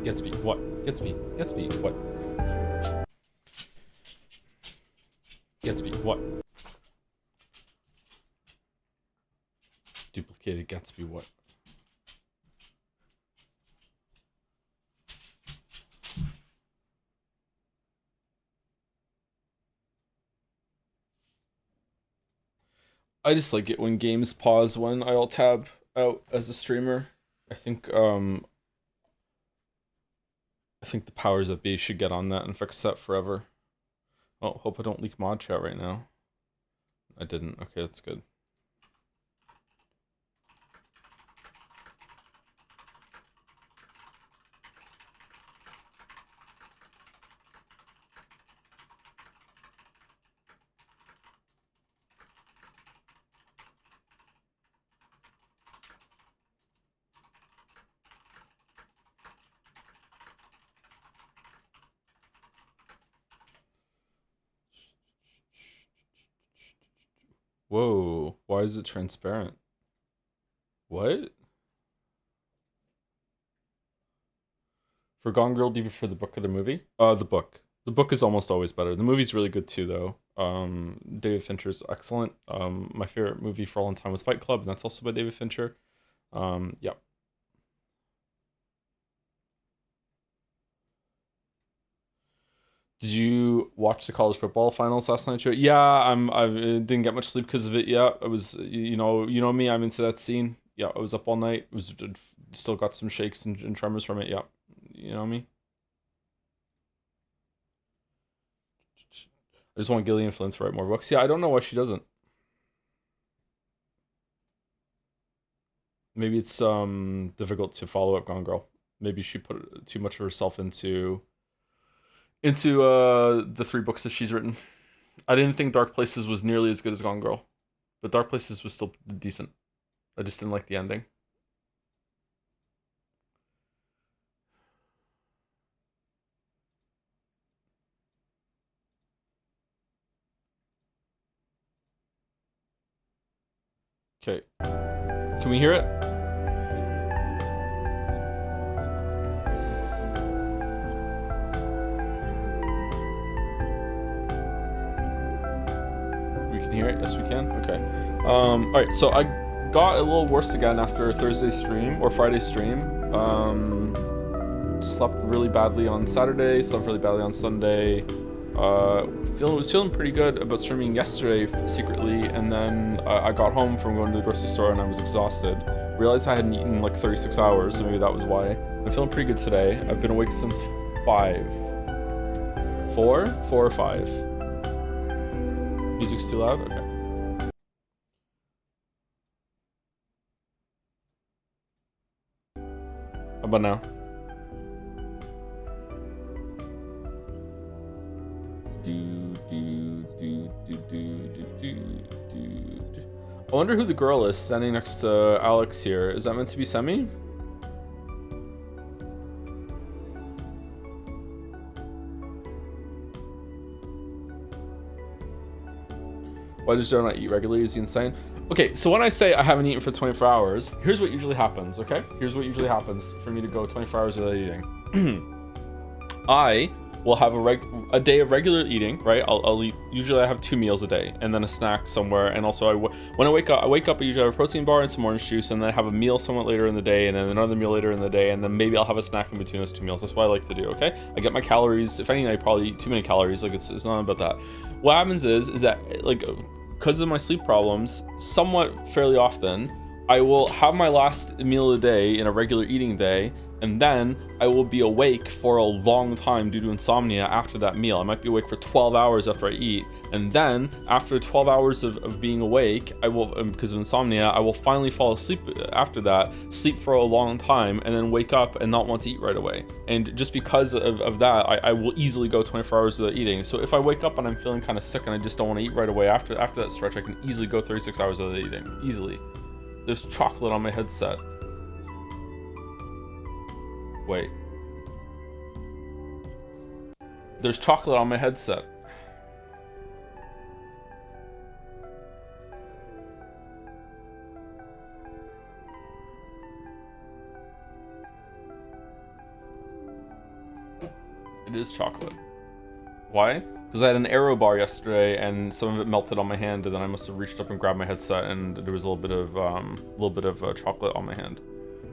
Gatsby, what? Gatsby, what? Gatsby, what? Duplicated Gatsby, what? I just like it when games pause when I alt tab out as a streamer. I think the powers that be should get on that and fix that forever. Oh, hope I don't leak mod chat right now. I didn't. Okay, that's good. Whoa, why is it transparent? What? For Gone Girl, do you prefer the book or the movie? The book. The book is almost always better. The movie's really good too, though. David Fincher's excellent. My favorite movie for a long time was Fight Club, and that's also by David Fincher. Yeah. Did you watch the college football finals last night, Joe? Yeah, I didn't get much sleep because of it. Yeah, I was, you know me. I'm into that scene. Yeah, I was up all night. It was still got some shakes and tremors from it. Yeah, you know me. I just want Gillian Flynn to write more books. Yeah, I don't know why she doesn't. Maybe it's difficult to follow up Gone Girl. Maybe she put too much of herself into the three books that she's written. I didn't think Dark Places was nearly as good as Gone Girl, but Dark Places was still decent. I just didn't like the ending. Okay. Can we hear it? We can hear it? Yes, we can? Okay. Alright, so I got a little worse again after Thursday stream, or Friday stream. Slept really badly on Saturday, slept really badly on Sunday. Was feeling pretty good about streaming yesterday secretly, and then I got home from going to the grocery store and I was exhausted. Realized I hadn't eaten like 36 hours, so maybe that was why. I'm feeling pretty good today. I've been awake since 5. 4? 4 or 5? Music's too loud? Okay. How about now? I wonder who the girl is standing next to Alex here. Is that meant to be Semi? Why does Joe not eat regularly? Is he insane? Okay, so when I say I haven't eaten for 24 hours, here's what usually happens, okay? Here's what usually happens for me to go 24 hours without eating. I will have a day of regular eating, right? I'll eat, usually I have 2 meals a day and then a snack somewhere. And also when I wake up, I usually have a protein bar and some orange juice, and then I have a meal somewhat later in the day, and then another meal later in the day, and then maybe I'll have a snack in between those 2 meals. That's what I like to do, okay? I get my calories. If anything, I probably eat too many calories. Like it's not about that. What happens is that like, because of my sleep problems, somewhat fairly often, I will have my last meal of the day in a regular eating day, and then I will be awake for a long time due to insomnia after that meal. I might be awake for 12 hours after I eat, and then after 12 hours of being awake, I will, because of insomnia, I will finally fall asleep after that, sleep for a long time, and then wake up and not want to eat right away. And just because of that, I will easily go 24 hours without eating. So if I wake up and I'm feeling kind of sick and I just don't want to eat right away after that stretch, I can easily go 36 hours without eating, easily. There's chocolate on my headset. Wait. There's chocolate on my headset. It is chocolate. Why? Because I had an Aero bar yesterday, and some of it melted on my hand, and then I must have reached up and grabbed my headset, and there was a little bit of chocolate on my hand.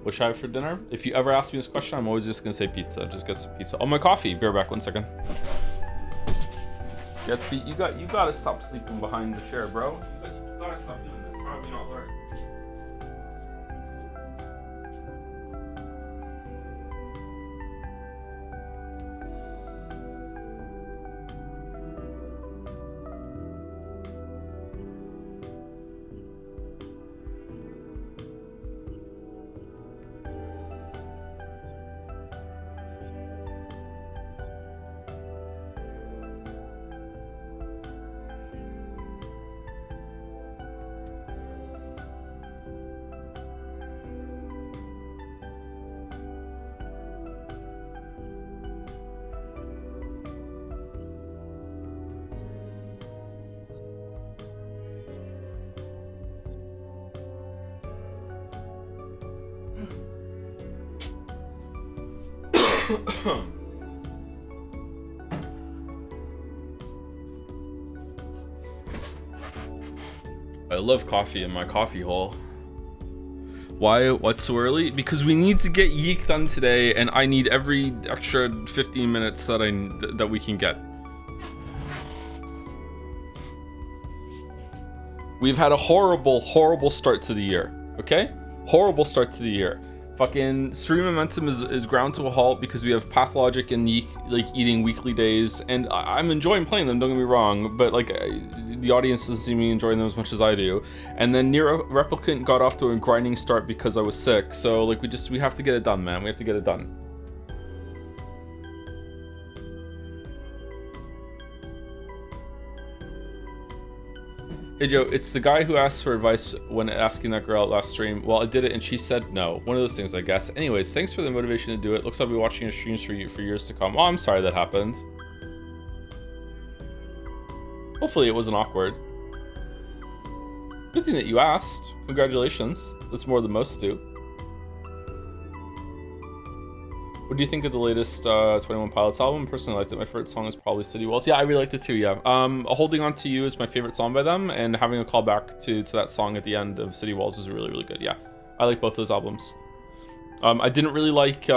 What should I have for dinner? If you ever ask me this question, I'm always just gonna say pizza. Just get some pizza. Oh, my coffee. Be right back. 1 second. Gatsby, you gotta stop sleeping behind the chair, bro. You gotta stop doing this. How have you not learned? I love coffee in my coffee hole. Why? What's so early? Because we need to get YIIK done today, and I need every extra 15 minutes that we can get. We've had a horrible start to the year. Okay? Horrible start to the year. Fucking stream momentum is ground to a halt because we have Pathologic and YIIK like eating weekly days, and I'm enjoying playing them, don't get me wrong, but like the audience doesn't see me enjoying them as much as I do. And then Near Replicant got off to a grinding start because I was sick, so like we have to get it done, man. We have to get it done. Hey Joe, it's the guy who asked for advice when asking that girl out last stream. Well, I did it and she said no. One of those things, I guess. Anyways, thanks for the motivation to do it. Looks like I'll be watching your streams for years to come. Oh, I'm sorry that happened. Hopefully it wasn't awkward. Good thing that you asked. Congratulations. That's more than most do. What do you think of the latest 21 Pilots album? Personally, I liked it. My favorite song is probably City Walls. Yeah, I really liked it too, yeah. Holding On To You is my favorite song by them, and having a callback to that song at the end of City Walls was really good, yeah. I like both those albums. I didn't really like...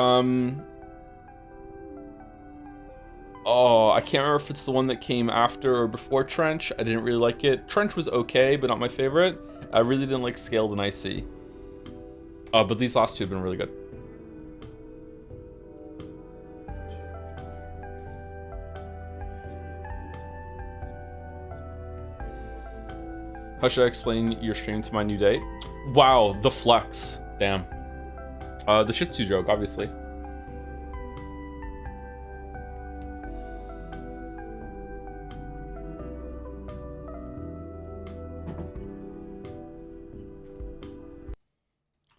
Oh, I can't remember if it's the one that came after or before Trench. I didn't really like it. Trench was okay, but not my favorite. I really didn't like Scaled and Icy. But these last two have been really good. How should I explain your stream to my new date? Wow, the flex. Damn. The Shih Tzu joke, obviously.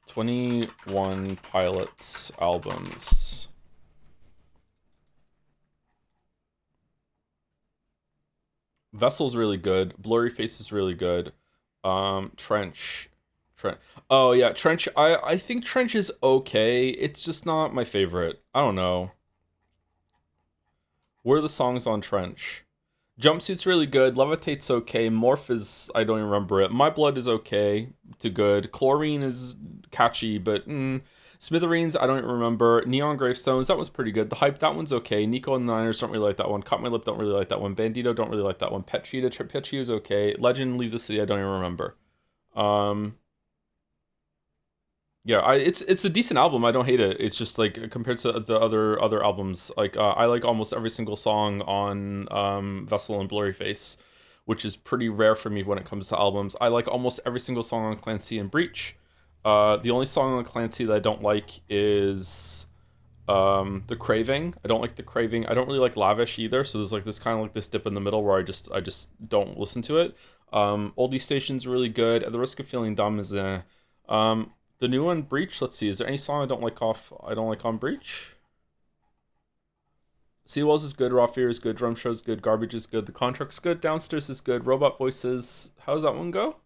"21 Pilots albums." Vessel's really good. Blurry Face is really good. Trench. Oh yeah, Trench. I think Trench is okay. It's just not my favorite. I don't know. What are the songs on Trench? Jumpsuit's really good. Levitate's okay. Morph is, I don't even remember it. My Blood is okay to good. Chlorine is catchy, but Smithereens, I don't even remember. Neon Gravestones, that was pretty good. The Hype, that one's okay. Nico and the Niners, don't really like that one. Cut My Lip, don't really like that one. Bandito, don't really like that one. Pet Cheetah, Pet Cheetah is okay. Legend, Leave the City, I don't even remember. Yeah, it's a decent album. I don't hate it. It's just like compared to the other albums, like I like almost every single song on Vessel and Blurry Face, which is pretty rare for me when it comes to albums. I like almost every single song on Clancy and Breach. The only song on Clancy that I don't like is The Craving. I don't like The Craving. I don't really like Lavish either, so there's like this kind of like this dip in the middle where I just don't listen to it. Oldie Station's really good. At the Risk of Feeling Dumb is the new one, Breach. Let's see, is there any song I don't like on Breach? Seawalls is good, Raw Fear is good, Drum Show is good, Garbage is good, The Contract's good, Downstairs is good, Robot Voices, how does that one go?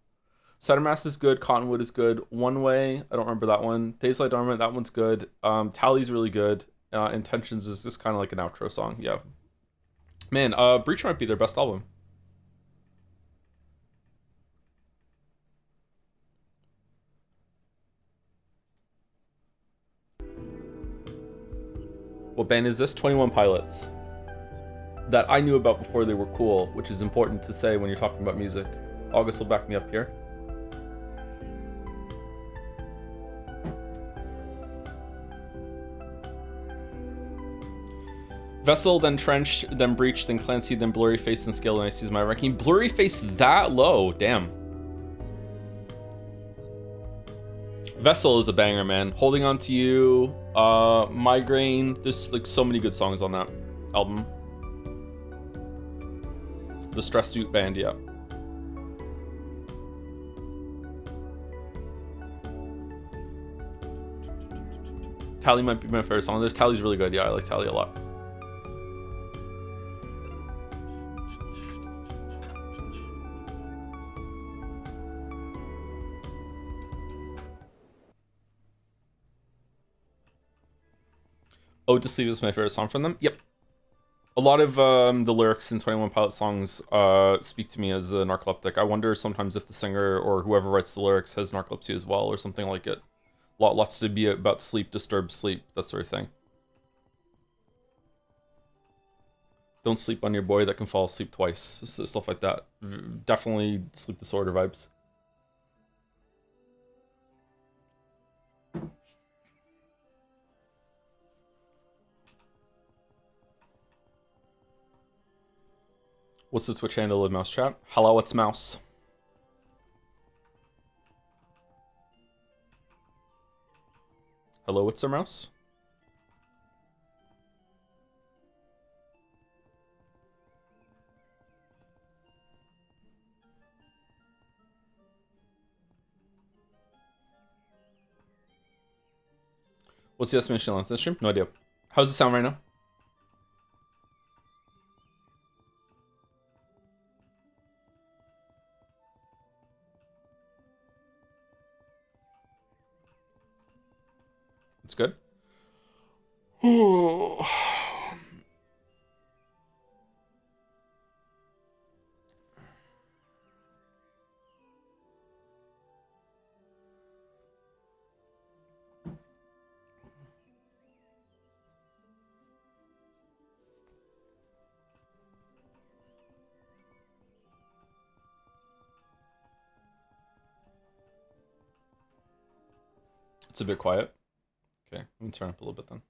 Sattermass is good, Cottonwood is good, One Way, I don't remember that one. Days Lie Dormant, that one's good. Tally's really good. Intentions is just kind of like an outro song. Yeah. Man, Breach might be their best album. What band is this? 21 Pilots. That I knew about before they were cool, which is important to say when you're talking about music. August will back me up here. Vessel, then Trench, then Breach, then Clancy, then Blurry Face, then Scale, and I see my ranking. Blurry Face that low, damn. Vessel is a banger, man. Holding On to You, Migraine. There's like so many good songs on that album. The Stress Suit Band, yeah. Tally might be my favorite song. This Tally's really good. Yeah, I like Tally a lot. Ode to Sleep is my favorite song from them. Yep. A lot of the lyrics in 21 Pilot songs speak to me as a narcoleptic. I wonder sometimes if the singer or whoever writes the lyrics has narcolepsy as well or something like it. Lots to be about sleep, disturbed sleep, that sort of thing. Don't sleep on your boy that can fall asleep twice. Stuff like that. Definitely sleep disorder vibes. What's the Twitch handle of Mouse Chat? Hello, it's Mouse. Hello, it's a mouse. What's the estimation length of the stream? No idea. How's it sound right now? It's good. It's a bit quiet. Okay, let me turn up a little bit then.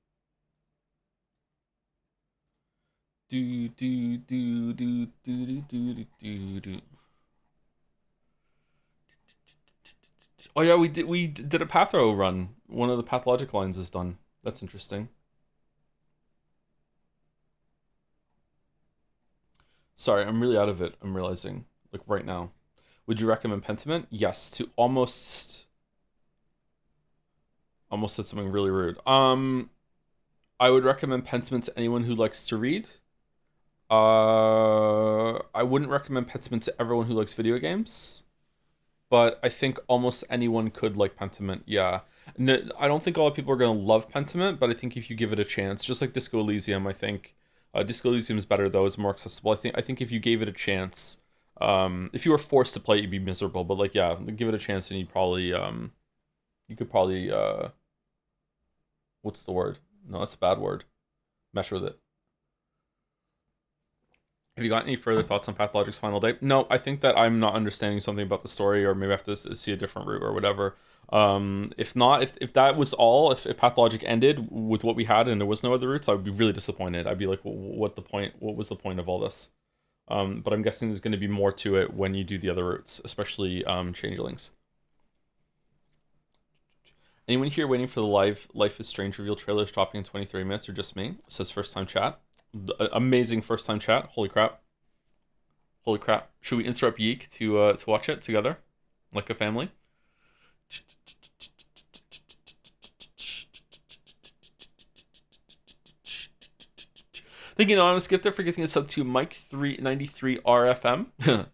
Oh yeah, we did a Pathro run. One of the pathologic lines is done. That's interesting. Sorry, I'm really out of it. I'm realizing, like right now. Would you recommend Pentiment? Yes, to almost said something really rude. I would recommend Pentiment to anyone who likes to read. I wouldn't recommend Pentiment to everyone who likes video games, but I think almost anyone could like Pentiment. Yeah, no, I don't think a lot of people are gonna love Pentiment, but I think if you give it a chance, just like Disco Elysium, I think Disco Elysium is better though; it's more accessible. I think if you gave it a chance, if you were forced to play, you'd be miserable. But like, yeah, give it a chance, and you could probably what's the word? No, that's a bad word. Mesh with it. Have you got any further thoughts on Pathologic's final day? No, I think that I'm not understanding something about the story, or maybe I have to see a different route or whatever. If not, if that was all, if Pathologic ended with what we had and there was no other routes, I would be really disappointed. I'd be like, what the point? What was the point of all this? But I'm guessing there's going to be more to it when you do the other routes, especially Changelings. Anyone here waiting for the live Life is Strange reveal trailers dropping in 23 minutes, or just me? Says first time chat. Amazing first time chat. Holy crap. Holy crap. Should we interrupt YIIK to watch it together? Like a family? Thank you, Anonymous Gifter, for giving a sub to Mike393 RFM.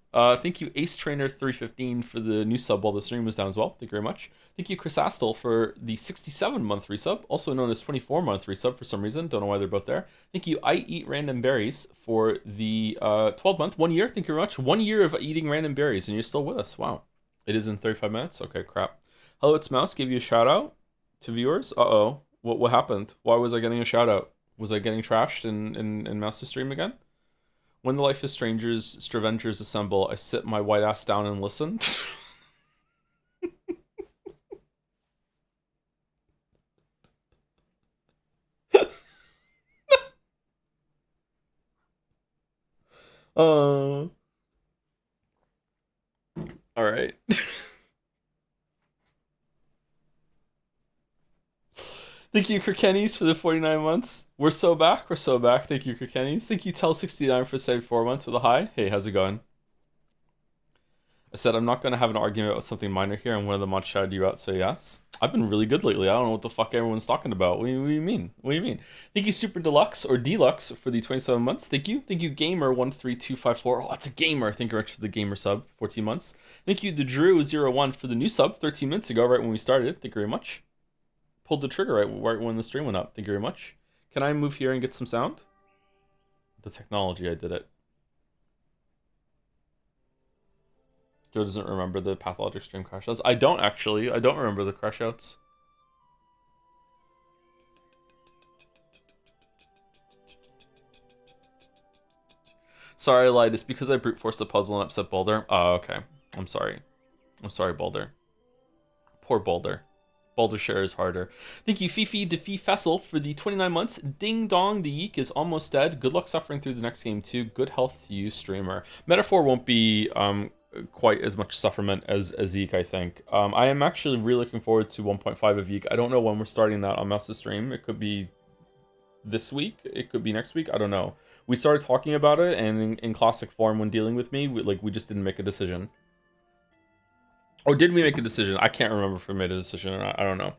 Thank you, Ace Trainer 315 for the new sub while the stream was down as well. Thank you very much. Thank you, Chris Astle, for the 67-month resub, also known as 24-month resub for some reason. Don't know why they're both there. Thank you, I Eat Random Berries, for the 12-month, 1 year. Thank you very much. 1 year of eating random berries, and you're still with us. Wow. It is in 35 minutes? Okay, crap. Hello, it's Mouse. Give you a shout out to viewers. Uh-oh. What happened? Why was I getting a shout out? Was I getting trashed in Mouse's stream again? When the Life is Strangers Stravengers assemble, I sit my white ass down and listen. All right. Thank you, Kirkennies, for the 49 months. We're so back. We're so back. Thank you, Kirkennies. Thank you, Tell69, for 74 months with a hi. Hey, how's it going? I said I'm not going to have an argument about something minor here, and one of the mods shouted you out, so yes. I've been really good lately. I don't know what the fuck everyone's talking about. What do you mean? What do you mean? Thank you, Super Deluxe, or Deluxe, for the 27 months. Thank you. Thank you, Gamer13254. Oh, that's a gamer. Thank you very much for the gamer sub, 14 months. Thank you, the Drew01, for the new sub, 13 minutes ago, right when we started. Thank you very much. Pulled the trigger right when the stream went up. Thank you very much. Can I move here and get some sound? The technology, I did it. Joe doesn't remember the pathologic stream crash outs. I don't actually. I don't remember the crash outs. Sorry, I lied. It's because I brute forced the puzzle and upset Boulder. Oh, okay. I'm sorry. I'm sorry, Boulder. Poor Boulder. Boulder share is harder. Thank you, Fifi Defee Fessel, for the 29 months. Ding dong, the YIIK is almost dead. Good luck suffering through the next game too. Good health to you, streamer. Metaphor won't be quite as much sufferment as YIIK, I think. I am actually really looking forward to 1.5 of YIIK. I don't know when we're starting that on Mouse's stream. It could be this week. It could be next week. I don't know. We started talking about it, and in classic form when dealing with me, we just didn't make a decision. Or did we make a decision? I can't remember if we made a decision or not. I don't know.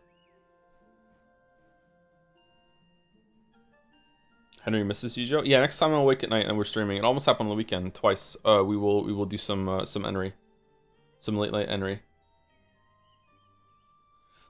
Henry misses you, Joe. Yeah, next time I'm awake at night and we're streaming. It almost happened on the weekend twice. We will do some Henry, some late night Henry.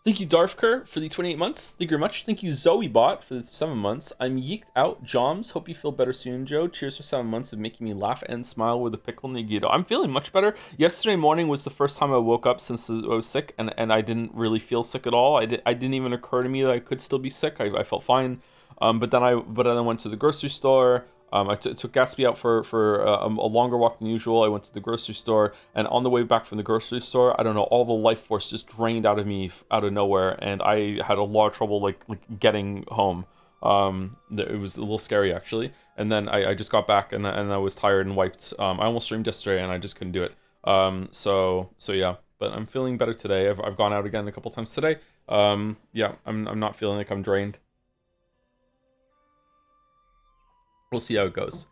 Thank you, Darfker, for the 28 months. Thank you very much. Thank you, ZoeBot, for the 7 months. I'm yeeked out. Joms, hope you feel better soon, Joe. Cheers for 7 months of making me laugh and smile with a pickle Nagito. I'm feeling much better. Yesterday morning was the first time I woke up since I was sick, and I didn't really feel sick at all. I didn't even occur to me that I could still be sick. I felt fine. But then I went to the grocery store. I took Gatsby out for a longer walk than usual. I went to the grocery store, and on the way back from the grocery store, I don't know, all the life force just drained out of me out of nowhere, and I had a lot of trouble like getting home. It was a little scary actually, and then I just got back and I was tired and wiped. I almost streamed yesterday and I just couldn't do it. So yeah, but I'm feeling better today. I've gone out again a couple times today. Yeah, I'm not feeling like I'm drained. We'll see how it goes.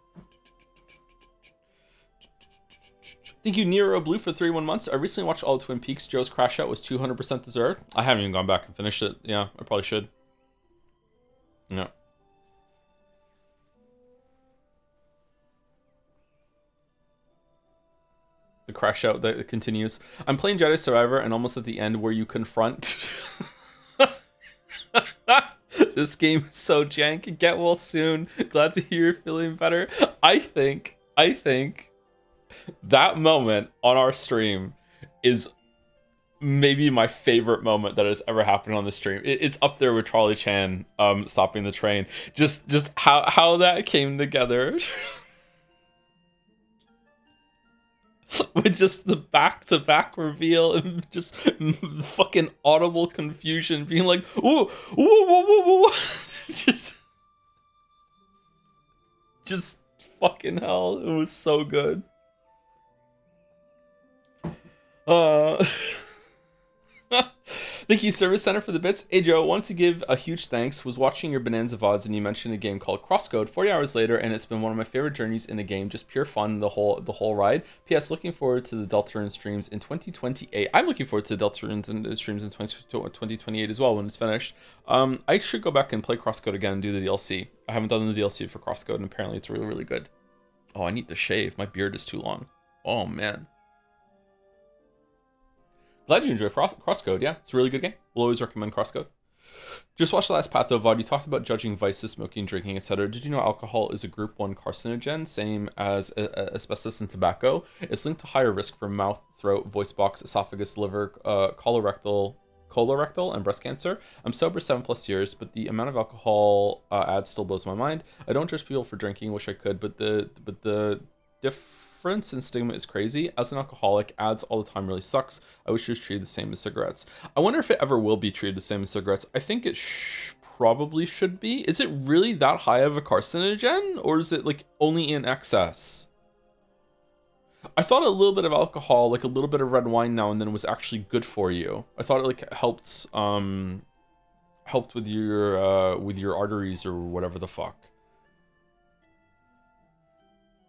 Thank you, Nero Blue, for 31 months. I recently watched all of Twin Peaks. Joe's crash out was 200% deserved. I haven't even gone back and finished it. Yeah, I probably should. Yeah. The crash out that continues. I'm playing Jedi Survivor and almost at the end where you confront... This game is so jank. Get well soon. Glad to hear you're feeling better. I think that moment on our stream is maybe my favorite moment that has ever happened on the stream. It's up there with Charlie Chan stopping the train. Just how that came together. With just the back-to-back reveal and just fucking audible confusion, being like, "Whoa, whoa, whoa, whoa, whoa!" just fucking hell, it was so good. Thank you, Service Center, for the bits. Hey, Joe, wanted to give a huge thanks. Was watching your Bonanza VODs and you mentioned a game called Crosscode 40 hours later, and it's been one of my favorite journeys in the game. Just pure fun, the whole ride. P.S. Looking forward to the Deltarune streams in 2028. I'm looking forward to the Deltarune streams in 2028 as well when it's finished. I should go back and play Crosscode again and do the DLC. I haven't done the DLC for Crosscode, and apparently it's really, really good. Oh, I need to shave. My beard is too long. Oh, man. Glad you enjoy Crosscode. Yeah, it's a really good game. We'll always recommend Crosscode. Just watched the last Patho VOD. You talked about judging vices, smoking, drinking, etc. Did you know alcohol is a group 1 carcinogen, same as asbestos and tobacco? It's linked to higher risk for mouth, throat, voice box, esophagus, liver, colorectal, and breast cancer. I'm sober 7+ years, but the amount of alcohol adds still blows my mind. I don't judge people for drinking, wish I could, but the difference in stigma is crazy. As an alcoholic, ads all the time really sucks. I wish it was treated the same as cigarettes. I wonder if it ever will be treated the same as cigarettes. I think it probably should be. Is it really that high of a carcinogen, or is it like only in excess? I thought a little bit of alcohol, like a little bit of red wine now and then, was actually good for you. I thought it like helped with your arteries or whatever the fuck.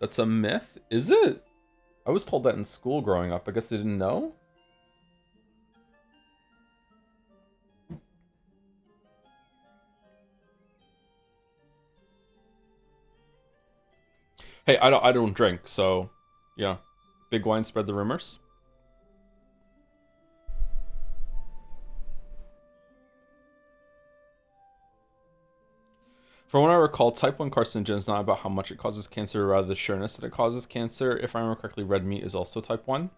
That's a myth? Is it? I was told that in school growing up. I guess I didn't know. Hey, I don't drink, so yeah. Big wine spread the rumors. From what I recall, type 1 carcinogen is not about how much it causes cancer, rather the sureness that it causes cancer. If I remember correctly, red meat is also type 1.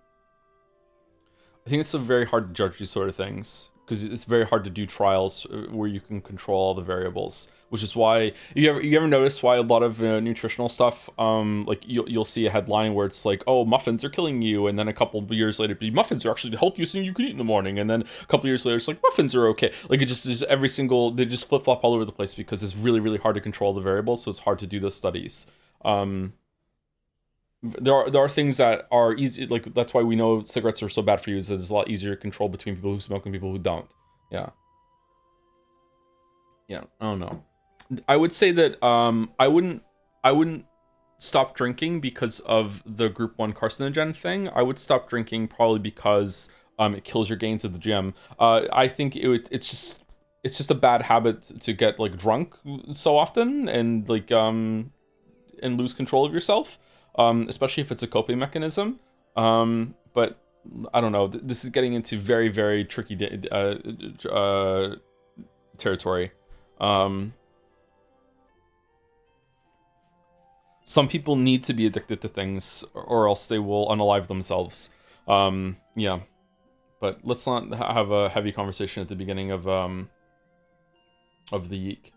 I think it's very hard to judge these sort of things, because it's very hard to do trials where you can control all the variables, which is why you ever notice why a lot of nutritional stuff, like you'll see a headline where it's like, oh, muffins are killing you, and then a couple of years later, muffins are actually the healthiest thing you can eat in the morning, and then a couple of years later, it's like muffins are okay. Like it just is they just flip flop all over the place because it's really, really hard to control the variables, so it's hard to do those studies. There are things that are easy, like that's why we know cigarettes are so bad for you, is that it's a lot easier to control between people who smoke and people who don't. Yeah, I don't know. I would say that I wouldn't stop drinking because of the group 1 carcinogen thing. I would stop drinking probably because it kills your gains at the gym. I think it's just a bad habit to get like drunk so often and like and lose control of yourself. Especially if it's a coping mechanism. But I don't know. This is getting into very, very tricky territory. Some people need to be addicted to things, or else they will unalive themselves. Yeah. But let's not have a heavy conversation at the beginning of the YIIK.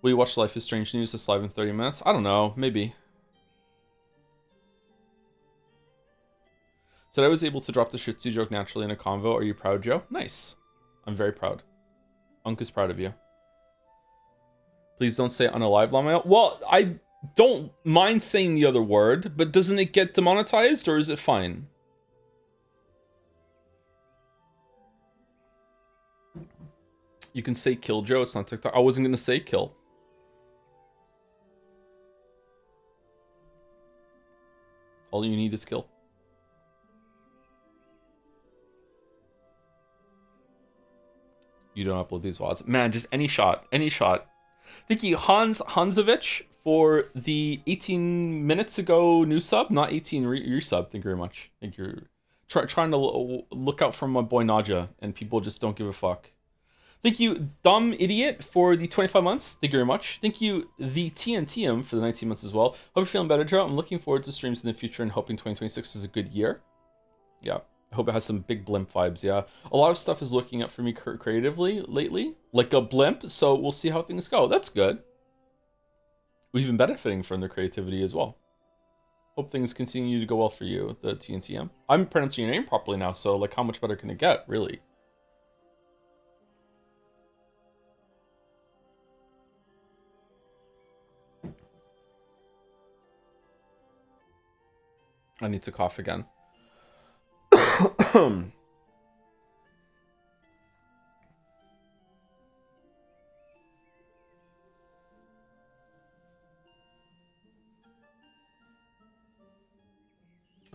Will you watch Life is Strange News this live in 30 minutes? I don't know. Maybe. Said I was able to drop the Shih Tzu joke naturally in a convo. Are you proud, Joe? Nice. I'm very proud. Unk is proud of you. Please don't say unalive, Lamael. Well, I don't mind saying the other word, but doesn't it get demonetized, or is it fine? You can say kill, Joe. It's not TikTok. I wasn't going to say kill. All you need is kill. You don't upload these VODs. Man, just any shot. Any shot. Thank you, Hansovich, for the 18 minutes ago new sub. Not 18 resub. Thank you very much. Thank you. Trying to look out for my boy Naja, and people just don't give a fuck. Thank you, Dumb Idiot, for the 25 months. Thank you very much. Thank you, the TNTM, for the 19 months as well. Hope you're feeling better, Joe. I'm looking forward to streams in the future and hoping 2026 is a good year. Yeah. I hope it has some big blimp vibes, yeah. A lot of stuff is looking up for me creatively lately, like a blimp, so we'll see how things go. That's good. We've been benefiting from the creativity as well. Hope things continue to go well for you, the TNTM. I'm pronouncing your name properly now, so like how much better can it get, really? I need to cough again.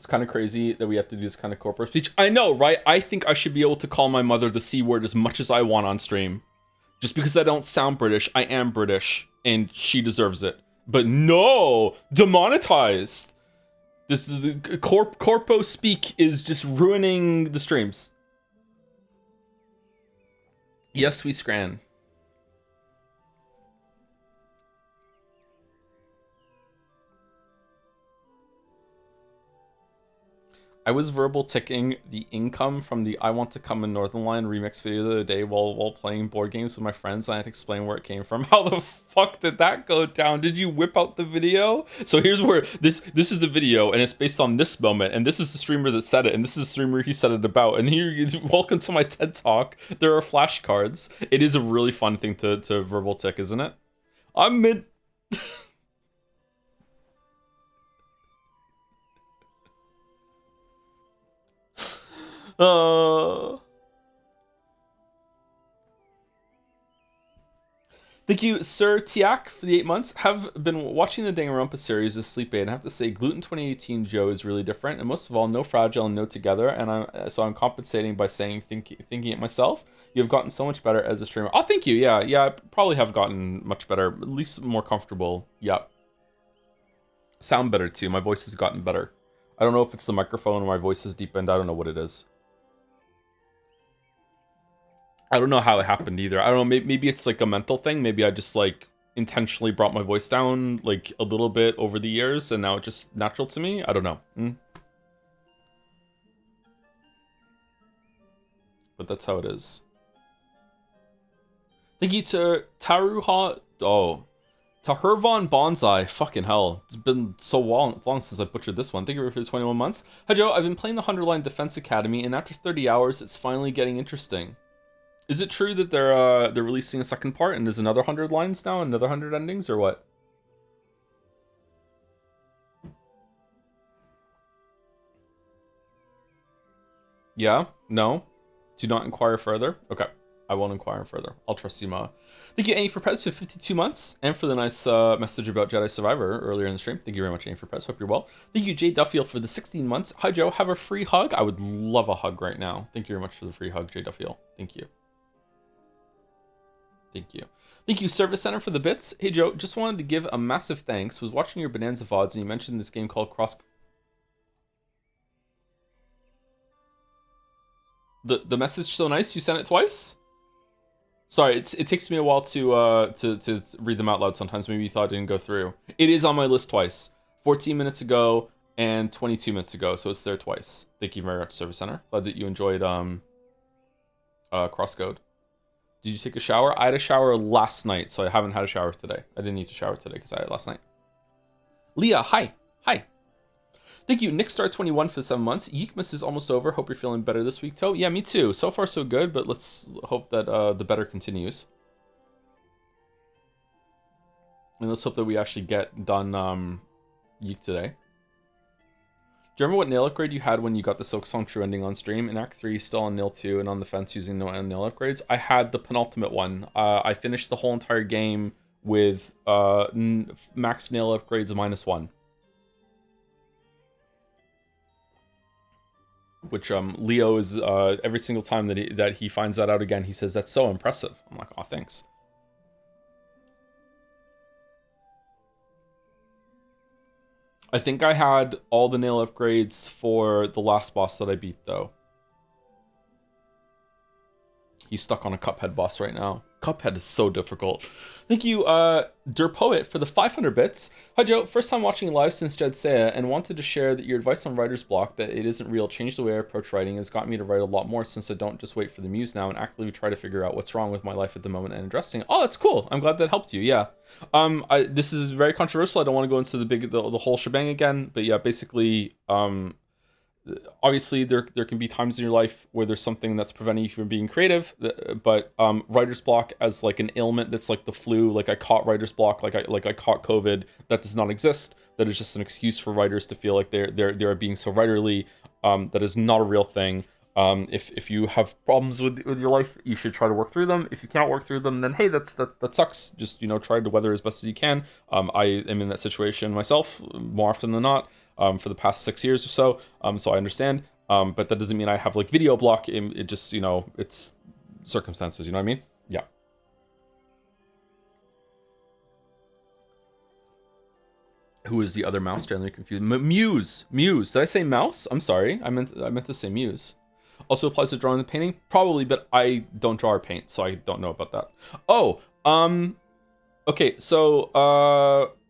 It's kind of crazy that we have to do this kind of corporate speech. I know, right? I think I should be able to call my mother the C word as much as I want on stream. Just because I don't sound British, I am British, and she deserves it. But no, demonetized. This is the corpo speak is just ruining the streams. Yes, we scran. I was verbal ticking the income from the I Want to Come in Northern Line remix video the other day while playing board games with my friends. I had to explain where it came from. How the fuck did that go down? Did you whip out the video? So here's where this is the video, and it's based on this moment, and this is the streamer that said it, and this is the streamer he said it about. And here, welcome to my TED Talk. There are flashcards. It is a really fun thing to verbal tick, isn't it? I'm mid... Thank you, Sir Tiak, for the 8 months. Have been watching the Danganronpa series as sleep aid, and I have to say, Gluten 2018 Joe is really different, and most of all, no fragile and no together. And I'm compensating by saying thinking it myself. You have gotten so much better as a streamer. Oh, thank you. Yeah, I probably have gotten much better, at least more comfortable. Yep. Sound better too. My voice has gotten better. I don't know if it's the microphone or my voice has deepened. I don't know what it is. I don't know how it happened either. I don't know, maybe it's like a mental thing. Maybe I just like intentionally brought my voice down like a little bit over the years and now it's just natural to me. I don't know. But that's how it is. Thank you to Taruha. Oh, Tahurvan Bonsai. Fucking hell. It's been so long since I butchered this one. Thank you for the 21 months. Hi, Joe. I've been playing the 100 Line Defense Academy, and after 30 hours, it's finally getting interesting. Is it true that they're releasing a second part and there's another 100 lines now, another 100 endings, or what? Yeah? No? Do not inquire further? Okay. I won't inquire further. I'll trust you, Ma. Thank you, Annie, for Prez, for 52 months, and for the nice message about Jedi Survivor earlier in the stream. Thank you very much, Annie, for Prez. Hope you're well. Thank you, Jay Duffield, for the 16 months. Hi, Joe. Have a free hug? I would love a hug right now. Thank you very much for the free hug, Jay Duffield. Thank you. Thank you. Thank you, Service Center, for the bits. Hey, Joe, just wanted to give a massive thanks. Was watching your Bonanza VODs, and you mentioned this game called Cross... The message so nice, you sent it twice? Sorry, it takes me a while to read them out loud sometimes. Maybe you thought it didn't go through. It is on my list twice. 14 minutes ago and 22 minutes ago, so it's there twice. Thank you very much, Service Center. Glad that you enjoyed Crosscode. Did you take a shower? I had a shower last night, so I haven't had a shower today. I didn't need to shower today because I had it last night. Leah, hi. Hi. Thank you, Nickstar21, for the 7 months. YIIK is almost over. Hope you're feeling better this week, Toe. Yeah, me too. So far, so good, but let's hope that the better continues. And let's hope that we actually get done YIIK today. Do you remember what nail upgrade you had when you got the Silk Song True Ending on stream? In Act 3, still on nail 2 and on the fence using no nail upgrades? I had the penultimate one. I finished the whole entire game with max nail upgrades of -1. Which Leo is, every single time that he finds that out again, he says, that's so impressive. I'm like, oh, thanks. I think I had all the nail upgrades for the last boss that I beat, though. He's stuck on a Cuphead boss right now. Cuphead is so difficult. Thank you, Derpoet, for the 500 bits. Hi, Joe. First time watching live since Jed Seiya, and wanted to share that your advice on writer's block, that it isn't real, changed the way I approach writing, has got me to write a lot more, since I don't just wait for the muse now and actively try to figure out what's wrong with my life at the moment and addressing it. Oh, that's cool. I'm glad that helped you. Yeah. This is very controversial. I don't want to go into the whole shebang again, but yeah, basically, obviously there can be times in your life where there's something that's preventing you from being creative, but writer's block as like an ailment that's like the flu, like I caught writer's block, like I caught COVID, that does not exist. That is just an excuse for writers to feel like they're being so writerly. That is not a real thing. If you have problems with your life, you should try to work through them. If you can't work through them, then hey, that sucks. Just try to weather as best as you can. I am in that situation myself more often than not. for the past 6 years or so. So I understand. But that doesn't mean I have like video block. It just, you know, it's circumstances. You know what I mean? Yeah. Who is the other mouse? Generally confused. Muse. Did I say mouse? I'm sorry. I meant to say Muse. Also applies to drawing and painting, probably, but I don't draw or paint, so I don't know about that. Oh, okay. So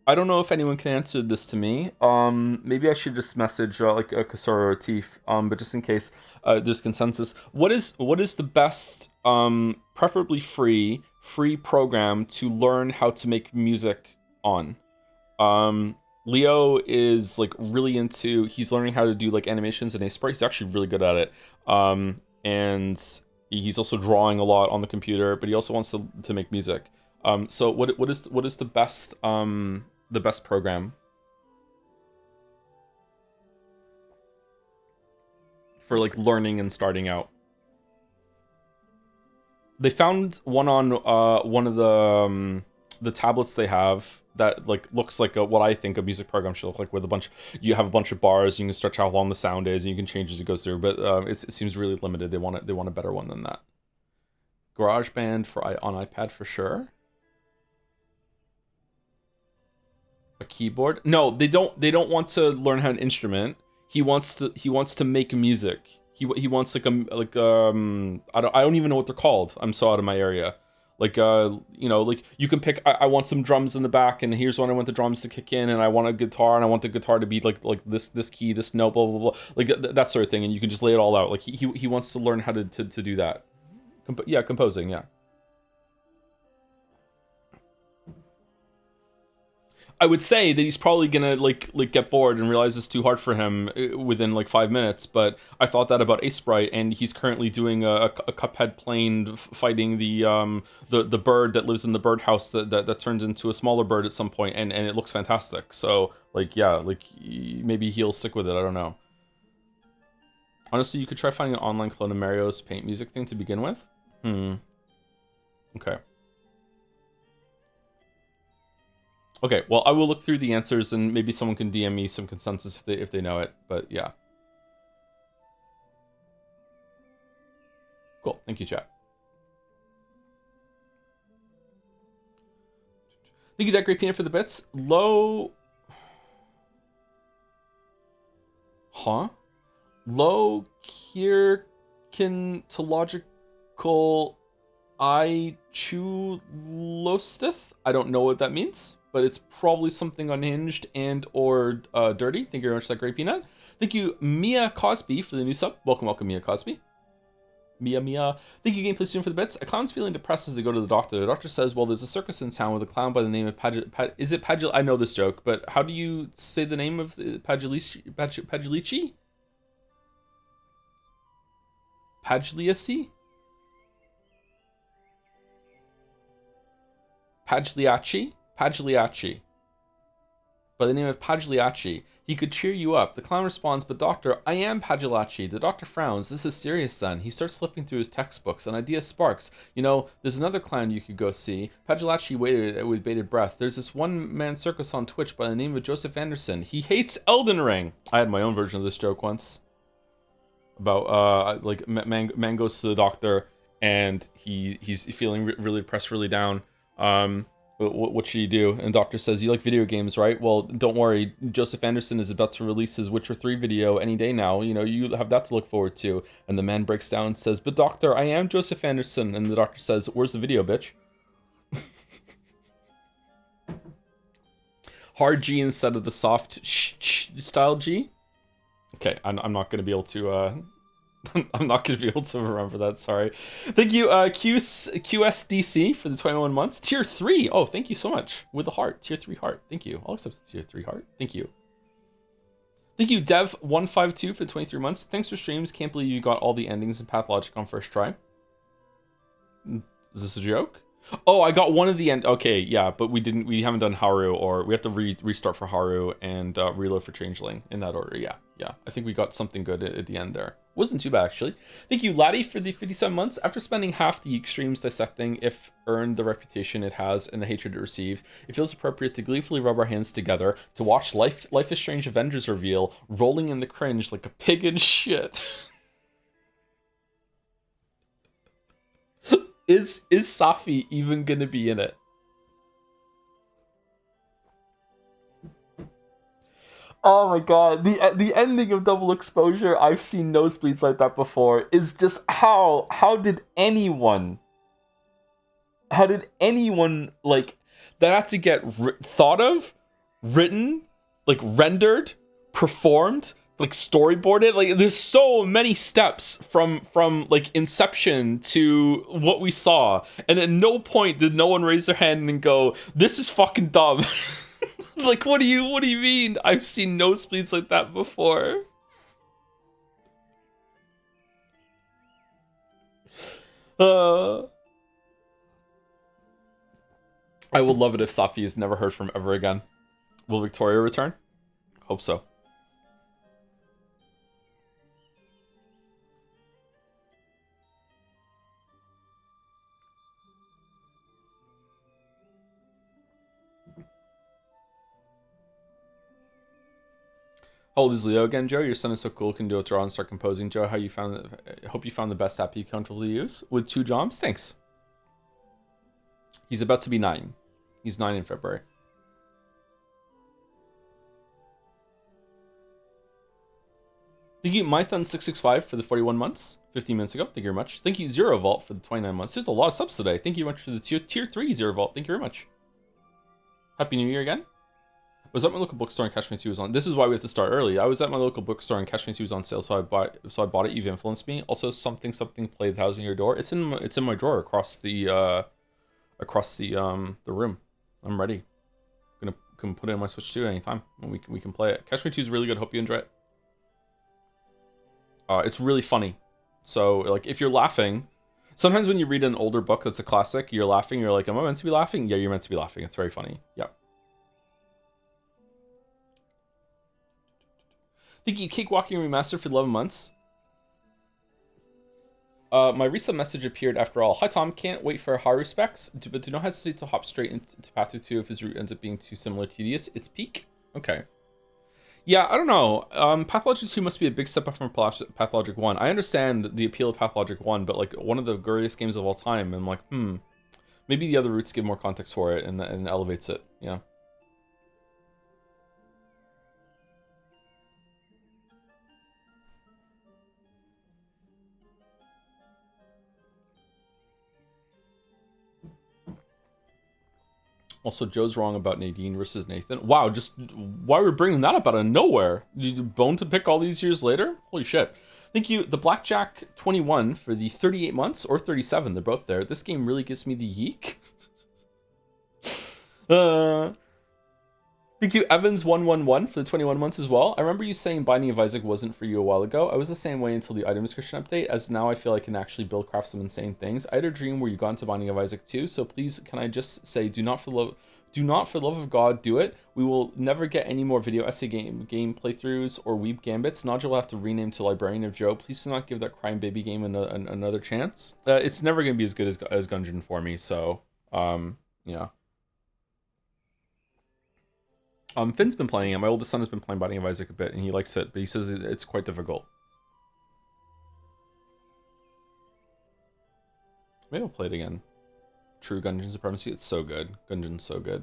I don't know if anyone can answer this to me. Maybe I should just message like a Kasora or Tief. But just in case there's consensus, what is the best, preferably free program to learn how to make music on? Leo is like really into, he's learning how to do like animations in Aspire. He's actually really good at it. And he's also drawing a lot on the computer, but he also wants to make music. So what is the best program for like learning and starting out? They found one on one of the tablets they have that like looks like what I think a music program should look like, with you have a bunch of bars, you can stretch out how long the sound is, and you can change as it goes through. But it seems really limited. They want a better one than that. GarageBand on iPad for sure. A keyboard? No, they don't want to learn how an instrument. He wants to make music. He wants like I don't even know what they're called. I'm so out of my area. Like you know, like you can pick, I want some drums in the back, and here's when I want the drums to kick in, and I want a guitar, and I want the guitar to be like this key, this note, blah blah blah, like that sort of thing, and you can just lay it all out. Like he wants to learn how to do that. Composing, yeah. I would say that he's probably gonna like get bored and realize it's too hard for him within like 5 minutes. But I thought that about Ace Sprite, and he's currently doing a Cuphead plane fighting the bird that lives in the birdhouse that turns into a smaller bird at some point, and it looks fantastic. So like yeah, like maybe he'll stick with it. I don't know. Honestly, you could try finding an online clone of Mario's paint music thing to begin with. Okay. Okay, well, I will look through the answers, and maybe someone can DM me some consensus if they know it, but yeah. Cool, thank you, chat. Thank you, that great peanut, for the bits. Low... Huh? Low Kirkintological Ichulostith? I don't know what that means, but it's probably something unhinged and or dirty. Thank you very much for that great peanut. Thank you, Mia Cosby, for the new sub. Welcome, Mia Cosby. Mia. Thank you, Gameplay Student, for the bits. A clown's feeling depressed as they go to the doctor. The doctor says, well, there's a circus in town with a clown by the name of is it Pagil? I know this joke, but how do you say the name of Pagilici? Pagliaci? Pagliacci. By the name of Pagliacci. He could cheer you up. The clown responds, but doctor, I am Pagliacci. The doctor frowns. This is serious then. He starts flipping through his textbooks. An idea sparks. You know, there's another clown you could go see. Pagliacci waited with bated breath. There's this one-man circus on Twitch by the name of Joseph Anderson. He hates Elden Ring. I had my own version of this joke once. About, like, man goes to the doctor, and he's feeling really depressed, really down. What should he do? And the doctor says, you like video games, right? Well, don't worry. Joseph Anderson is about to release his Witcher 3 video any day now. You know, you have that to look forward to. And the man breaks down and says, but doctor, I am Joseph Anderson. And the doctor says, where's the video, bitch? Hard G instead of the soft style G. Okay, I'm not going to be able to... I'm not going to be able to remember that, sorry. Thank you, QSDC, for the 21 months. Tier 3, oh, thank you so much. With a heart, tier 3 heart, thank you. I'll accept the tier 3 heart, thank you. Thank you, Dev152, for the 23 months. Thanks for streams, can't believe you got all the endings in Pathologic on first try. Is this a joke? Oh, I got one of the end, okay, yeah, but we haven't done Haru, or we have to restart for Haru and reload for Changeling, in that order, yeah. I think we got something good at the end there. Wasn't too bad, actually. Thank you, Laddie, for the 57 months. After spending half the YIIK streams dissecting if earned the reputation it has and the hatred it receives, it feels appropriate to gleefully rub our hands together to watch Life is Strange Avengers reveal, rolling in the cringe like a pig in shit. Is Safi even gonna be in it? Oh my god, the ending of Double Exposure, I've seen nosebleeds like that before, is just how did anyone like that had to get thought of, written, like rendered, performed, like storyboarded? Like there's so many steps from like inception to what we saw, and at no point did no one raise their hand and go, "This is fucking dumb." Like, what do you mean? I've seen nosebleeds like that before. I would love it if Safi is never heard from ever again. Will Victoria return? Hope so. How old is Leo again, Joe? Your son is so cool, can do a draw and start composing. Joe, how you found it? Hope you found the best app you comfortably use with 2 jobs. Thanks. He's about to be 9. He's 9 in February. Thank you, Mython665 for the 41 months, 15 minutes ago. Thank you very much. Thank you, Zero Vault, for the 29 months. There's a lot of subs today. Thank you very much for the tier 3 Zero Vault. Thank you very much. Happy New Year again. I was at my local bookstore and Catch Me 2 was on. This is why we have to start early. I was at my local bookstore and Catch Me 2 was on sale, so I bought it. You've influenced me. Also, something played Housing Your Door. It's in my drawer across the room. I'm ready. I'm gonna put it in my Switch 2 anytime when we can play it. Catch Me 2 is really good. Hope you enjoy it. It's really funny. So like if you're laughing, sometimes when you read an older book that's a classic, you're laughing. You're like, am I meant to be laughing? Yeah, you're meant to be laughing. It's very funny. Yeah. Thank you, Cake Walking Remastered for 11 months. My recent message appeared after all. Hi Tom, can't wait for Haru specs, but do not hesitate to hop straight into Path 2 if his route ends up being too similar tedious. It's peak? Okay. Yeah, I don't know. Pathologic 2 must be a big step up from Pathologic 1. I understand the appeal of Pathologic 1, but like one of the greatest games of all time, and I'm like, maybe the other routes give more context for it and elevates it. Yeah. Also, Joe's wrong about Nadine versus Nathan. Wow, just why we're bringing that up out of nowhere? You bone to pick all these years later? Holy shit. Thank you, the Blackjack 21 for the 38 months, or 37, they're both there. This game really gives me the yeek. Thank you, Evans111 for the 21 months as well. I remember you saying Binding of Isaac wasn't for you a while ago. I was the same way until the item description update, as now I feel I can actually craft some insane things. I had a dream where you got into Binding of Isaac too, so please can I just say do not for the love of God do it. We will never get any more video essay game playthroughs or weeb gambits. Naja will have to rename to Librarian of Joe. Please do not give that Crime Baby game another chance. It's never going to be as good as Gungeon for me, so yeah. Finn's been playing it. My oldest son has been playing Binding of Isaac a bit, and he likes it, but he says it's quite difficult. Maybe I'll play it again. True Gungeon Supremacy. It's so good. Gungeon's so good.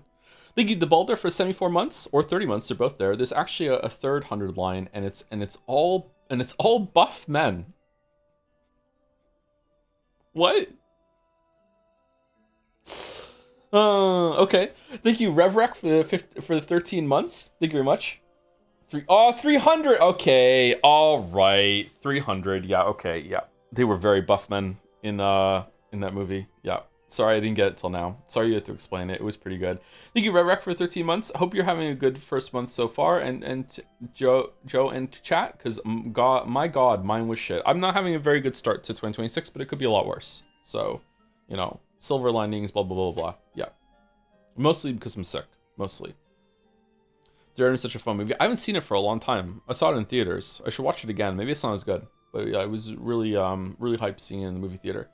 Thank you, DeBalder, for 74 months or 30 months. They're both there. There's actually a third 100 line, and it's all buff men. What? Okay. Thank you, RevRec, for the 13 months. Thank you very much. 300. Okay. All right. 300. Yeah. Okay. Yeah. They were very buff men in that movie. Yeah. Sorry I didn't get it till now. Sorry you had to explain it. It was pretty good. Thank you, RevRec, for 13 months. Hope you're having a good first month so far. And Joe and chat, because my God, mine was shit. I'm not having a very good start to 2026, but it could be a lot worse. So, you know. Silver linings, blah, blah, blah, blah. Yeah. Mostly because I'm sick. Mostly. Darren is such a fun movie. I haven't seen it for a long time. I saw it in theaters. I should watch it again. Maybe it's not as good. But yeah, it was really really hyped seeing it in the movie theater.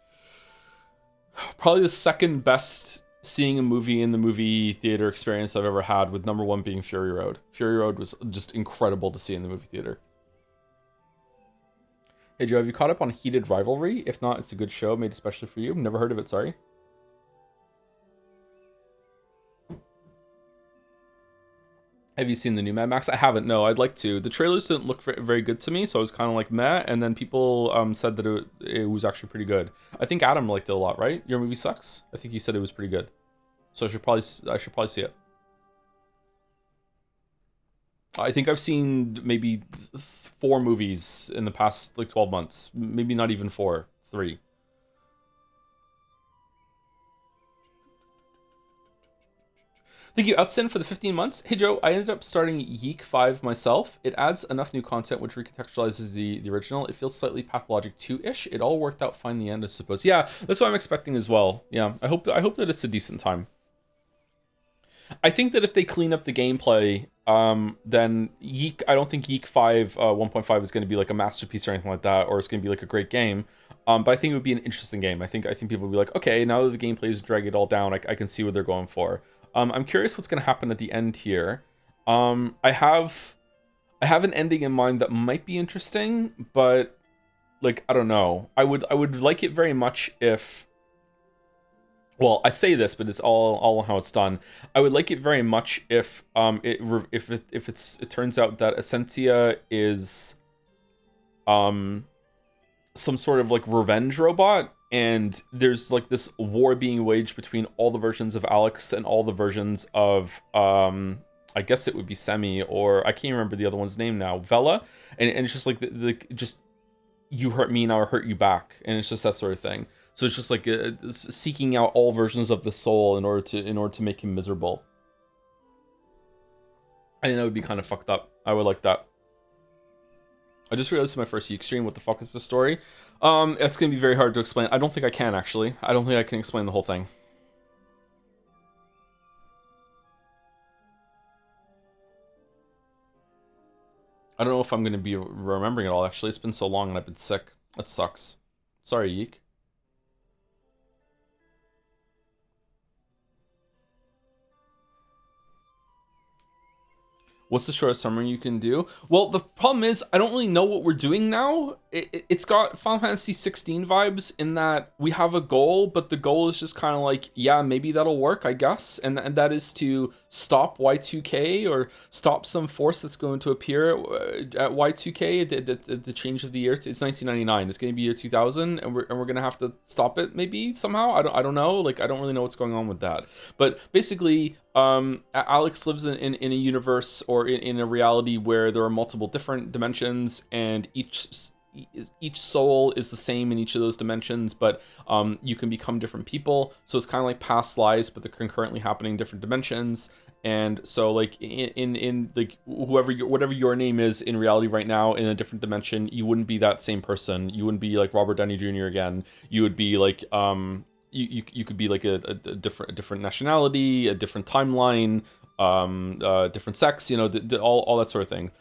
Probably the second best seeing a movie in the movie theater experience I've ever had, with number one being Fury Road. Fury Road was just incredible to see in the movie theater. Hey Joe, have you caught up on Heated Rivalry? If not, it's a good show made especially for you. Never heard of it, sorry. Have you seen the new Mad Max? I haven't, no, I'd like to. The trailers didn't look very good to me, so I was kind of like meh, and then people said that it was actually pretty good. I think Adam liked it a lot, right? Your movie sucks? I think he said it was pretty good. So I should probably see it. I think I've seen maybe 4 movies in the past like 12 months. Maybe not even 4, 3. Thank you, Outsin, for the 15 months. Hey Joe, I ended up starting YIIK 5 myself. It adds enough new content which recontextualizes the original. It feels slightly Pathologic 2-ish. It all worked out fine in the end, I suppose. Yeah, that's what I'm expecting as well. Yeah, I hope that it's a decent time. I think that if they clean up the gameplay, then YIIK, I don't think YIIK 5 1.5 is going to be like a masterpiece or anything like that, or it's going to be like a great game. But I think it would be an interesting game. I think people would be like, okay, now that the gameplay is dragging it all down, I can see what they're going for. I'm curious what's going to happen at the end here. I have an ending in mind that might be interesting, but like, I don't know. I would like it very much if, well, I say this, but it's all how it's done. I would like it very much if it turns out that Essentia is some sort of like revenge robot, and there's like this war being waged between all the versions of Alex and all the versions of I guess it would be Semi, or I can't remember the other one's name now, Vela, and it's just like just you hurt me, now I hurt you back, and it's just that sort of thing. So it's just like seeking out all versions of the soul in order to make him miserable. I think that would be kind of fucked up. I would like that. I just realized in my first YIIK stream, what the fuck is the story? It's gonna be very hard to explain. I don't think I can, actually. I don't think I can explain the whole thing. I don't know if I'm gonna be remembering it all, actually. It's been so long and I've been sick. That sucks. Sorry, YIIK. What's the shortest summary you can do? Well, the problem is I don't really know what we're doing now. It's got Final Fantasy 16 vibes in that we have a goal, but the goal is just kind of like, yeah, maybe that'll work, I guess. And that is to stop Y2K, or stop some force that's going to appear at Y2K, the change of the year. It's 1999. It's going to be year 2000, and we're going to have to stop it maybe somehow. I don't know. Like, I don't really know what's going on with that. But basically, Alex lives in a universe, or in a reality where there are multiple different dimensions, and each soul is the same in each of those dimensions, but you can become different people. So it's kind of like past lives, but they're concurrently happening in different dimensions. And so like in like whatever your name is in reality right now, in a different dimension, you wouldn't be that same person. You wouldn't be like Robert Downey Jr. again. You would be like you could be like a different nationality, a different timeline, different sex, you know, all that sort of thing.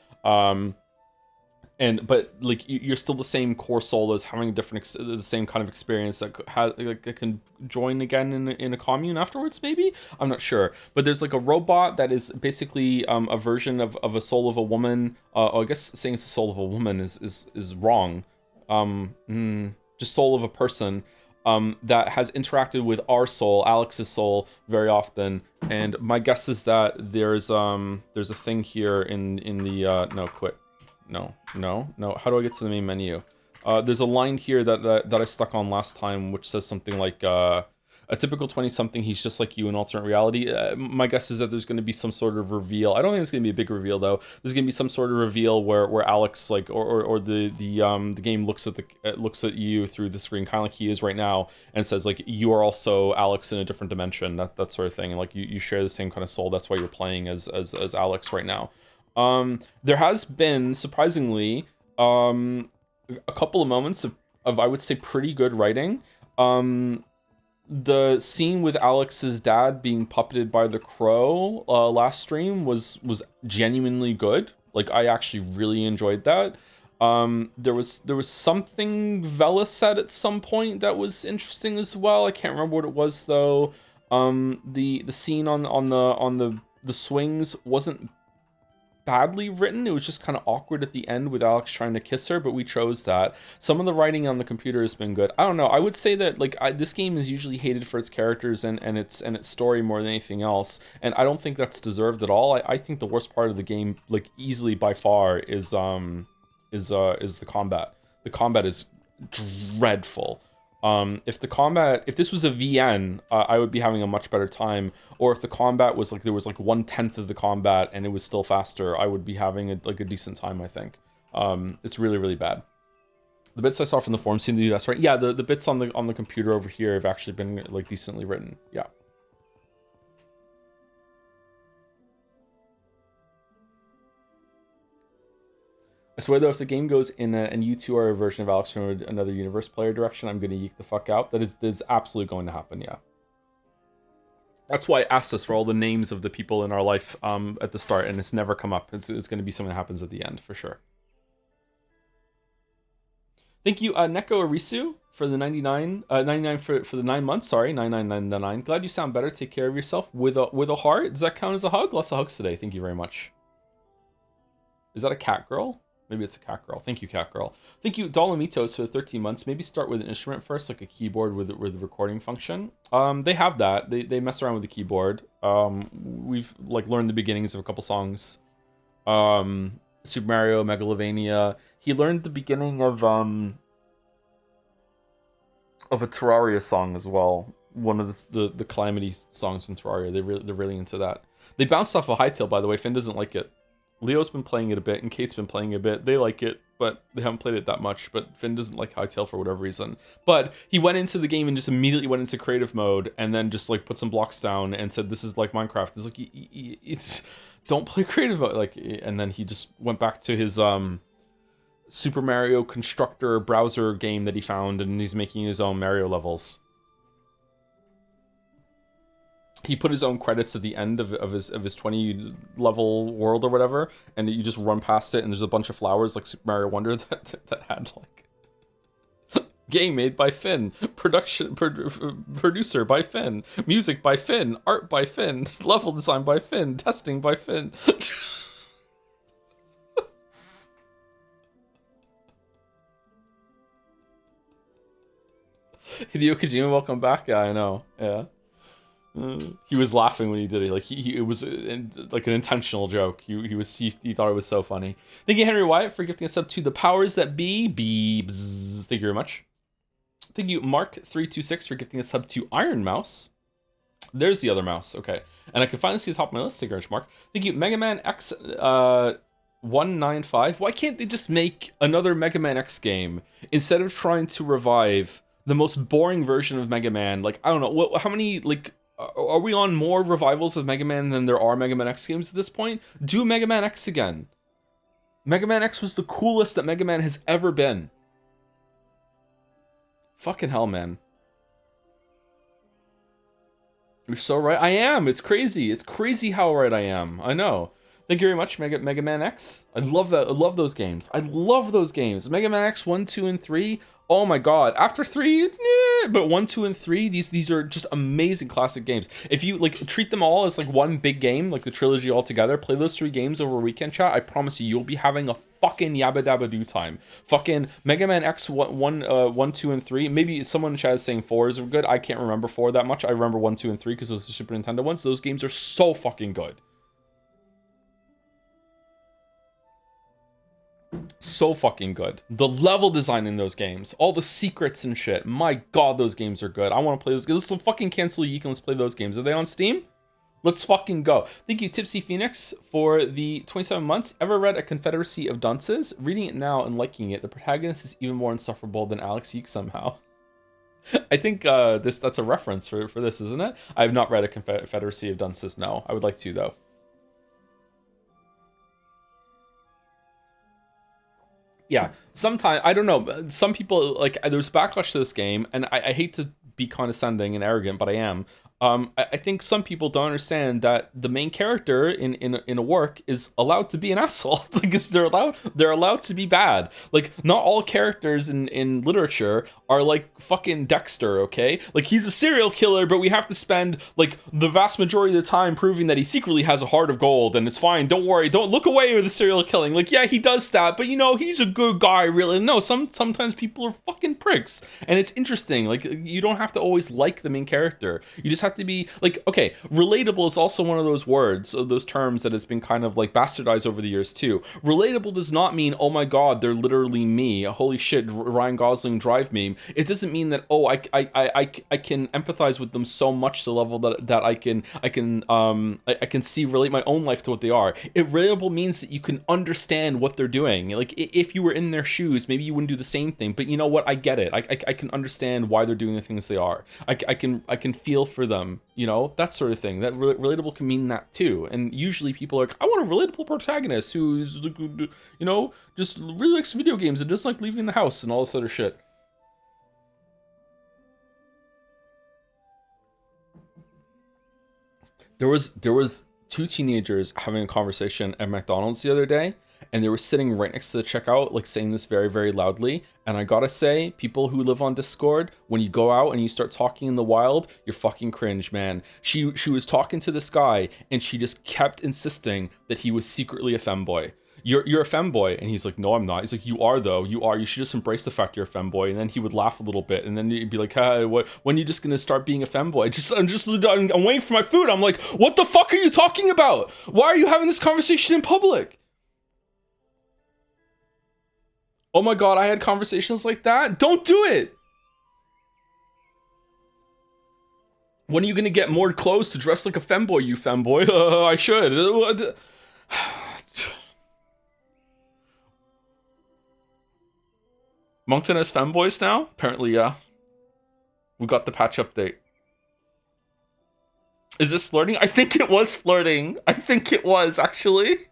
But like you're still the same core soul as having the same kind of experience that can join again in a commune afterwards, maybe. I'm not sure, but there's like a robot that is basically a version of a soul of a woman. I guess saying it's the soul of a woman is wrong. Just soul of a person. That has interacted with our soul, Alex's soul, very often, and my guess is that there's a thing here in the no, quit, no. How do I get to the main menu? There's a line here that I stuck on last time, which says something like a typical 20-something, he's just like you in alternate reality. My guess is that there's going to be some sort of reveal. I don't think it's going to be a big reveal though. There's going to be some sort of reveal where Alex, like, or the game looks at you through the screen, kind of like he is right now, and says like, you are also Alex in a different dimension, that sort of thing, and like you share the same kind of soul. That's why you're playing as Alex right now. There has been, surprisingly, a couple of moments of I would say pretty good writing. The scene with Alex's dad being puppeted by the crow last stream was genuinely good. Like, I actually really enjoyed that. There was something Vela said at some point that was interesting as well. I can't remember what it was though. The scene on the swings wasn't badly written. It was just kind of awkward at the end with Alex trying to kiss her, but we chose that. Some of the writing on the computer has been good. I don't know. I would say that like this game is usually hated for its characters and its story more than anything else, and I don't think that's deserved at all. I think the worst part of the game, like easily by far, is the combat. The combat is dreadful. If this was a VN, I would be having a much better time. Or if the combat was like there was like 1/10 of the combat and it was still faster, I would be having a decent time. I think. It's really really bad. The bits I saw from the forum seem to be best, right? Yeah, the bits on the computer over here have actually been like decently written. Yeah. I swear though, if the game goes and you two are a version of Alex from another universe player direction, I'm gonna yeek the fuck out. That is absolutely going to happen. Yeah. That's why I asked us for all the names of the people in our life at the start, and it's never come up. It's going to be something that happens at the end for sure. Thank you, Neko Arisu, for the 99 for the 9 months. Sorry, 9999. Glad you sound better. Take care of yourself with a heart. Does that count as a hug? Lots of hugs today. Thank you very much. Is that a cat girl? Maybe it's a cat girl. Thank you, cat girl. Thank you, Dolomitos, for the 13 months. Maybe start with an instrument first, like a keyboard with the recording function. They have that. They mess around with the keyboard. We've like learned the beginnings of a couple songs. Super Mario, Megalovania. He learned the beginning of a Terraria song as well. One of the Calamity songs from Terraria. They're really into that. They bounced off a Hytale, by the way. Finn doesn't like it. Leo's been playing it a bit, and Kate's been playing it a bit. They like it, but they haven't played it that much. But Finn doesn't like Hytale for whatever reason. But he went into the game and just immediately went into creative mode, and then just like put some blocks down and said, "This is like Minecraft." It's like it's don't play creative mode. Like, and then he just went back to his Super Mario Constructor browser game that he found, and he's making his own Mario levels. He put his own credits at the end of his 20 level world or whatever, and you just run past it and there's a bunch of flowers like Super Mario Wonder that had like game made by Finn, producer by Finn, music by Finn, art by Finn, level design by Finn, testing by Finn. Hideo Kojima, welcome back. Yeah, I know. Yeah. He was laughing when he did it. Like it was like an intentional joke. He thought it was so funny. Thank you, Henry Wyatt, for gifting us up to the powers that be. Beebs. Thank you very much. Thank you, Mark326, for gifting us up to Iron Mouse. There's the other mouse. Okay, and I can finally see the top of my list. Thank you very much, Mark. Thank you, Mega Man X 195. Why can't they just make another Mega Man X game instead of trying to revive the most boring version of Mega Man? Like, I don't know how many like. Are we on more revivals of Mega Man than there are Mega Man X games at this point? Do Mega Man X again. Mega Man X was the coolest that Mega Man has ever been. Fucking hell, man. You're so right. I am. It's crazy. It's crazy how right I am. I know. Thank you very much, Mega Man X. I love that. I love those games. I love those games. Mega Man X 1, 2, and 3. Oh my god. After 3, but 1, 2, and 3, these are just amazing classic games. If you like treat them all as like one big game, like the trilogy all together, play those 3 games over a weekend, chat, I promise you'll be having a fucking yabba dabba do time. Fucking Mega Man X 1, 2, and 3. Maybe someone in chat is saying 4 is good. I can't remember 4 that much. I remember 1, 2, and 3 because those are the Super Nintendo ones. Those games are so fucking good. So fucking good. The level design in those games, all the secrets and shit. My god, those games are good. I want to play those games. Let's fucking cancel YIIK and let's play those games. Are they on Steam? Let's fucking go. Thank you, Tipsy Phoenix, for the 27 months. Ever read A Confederacy of Dunces? Reading it now and liking it, the protagonist is even more insufferable than Alex YIIK somehow. I think that's a reference for this, isn't it? I have not read A Confederacy of Dunces, no. I would like to, though. Yeah, sometimes, I don't know, some people, like, there's backlash to this game, and I hate to be condescending and arrogant, but I am. I think some people don't understand that the main character in a work is allowed to be an asshole. Because they're allowed to be bad. Like, not all characters in literature are like fucking Dexter, okay? Like, he's a serial killer, but we have to spend like the vast majority of the time proving that he secretly has a heart of gold, and it's fine. Don't worry. Don't look away with the serial killing. Like, yeah, he does that, but you know, he's a good guy, really. No, sometimes people are fucking pricks, and it's interesting. Like, you don't have to always like the main character. You just have to be like, okay, relatable is also one of those words, those terms that has been kind of like bastardized over the years too. Relatable does not mean, oh my god, they're literally me. Holy shit, Ryan Gosling drive meme. It doesn't mean that, oh, I can empathize with them so much to the level that I can see relate my own life to what they are. Relatable means that you can understand what they're doing. Like, if you were in their shoes, maybe you wouldn't do the same thing. But you know what? I get it. I can understand why they're doing the things they are. I can feel for them. You know, that sort of thing. That relatable can mean that too. And usually people are like, I want a relatable protagonist who's, you know, just really likes video games and doesn't like leaving the house and all this other shit. There was two teenagers having a conversation at McDonald's the other day, and they were sitting right next to the checkout, like saying this very, very loudly. And I gotta say, people who live on Discord, when you go out and you start talking in the wild, you're fucking cringe, man. She was talking to this guy, and she just kept insisting that he was secretly a femboy. You're a femboy, and he's like, no, I'm not. He's like, you are though. You are. You should just embrace the fact you're a femboy. And then he would laugh a little bit, and then he'd be like, hey, when are you just gonna start being a femboy? I'm waiting for my food. I'm like, what the fuck are you talking about? Why are you having this conversation in public? Oh my god, I had conversations like that. Don't do it. When are you gonna get more clothes to dress like a femboy, you femboy? I should. Moncton has femboys now? Apparently, yeah. We got the patch update. Is this flirting? I think it was flirting. I think it was, actually.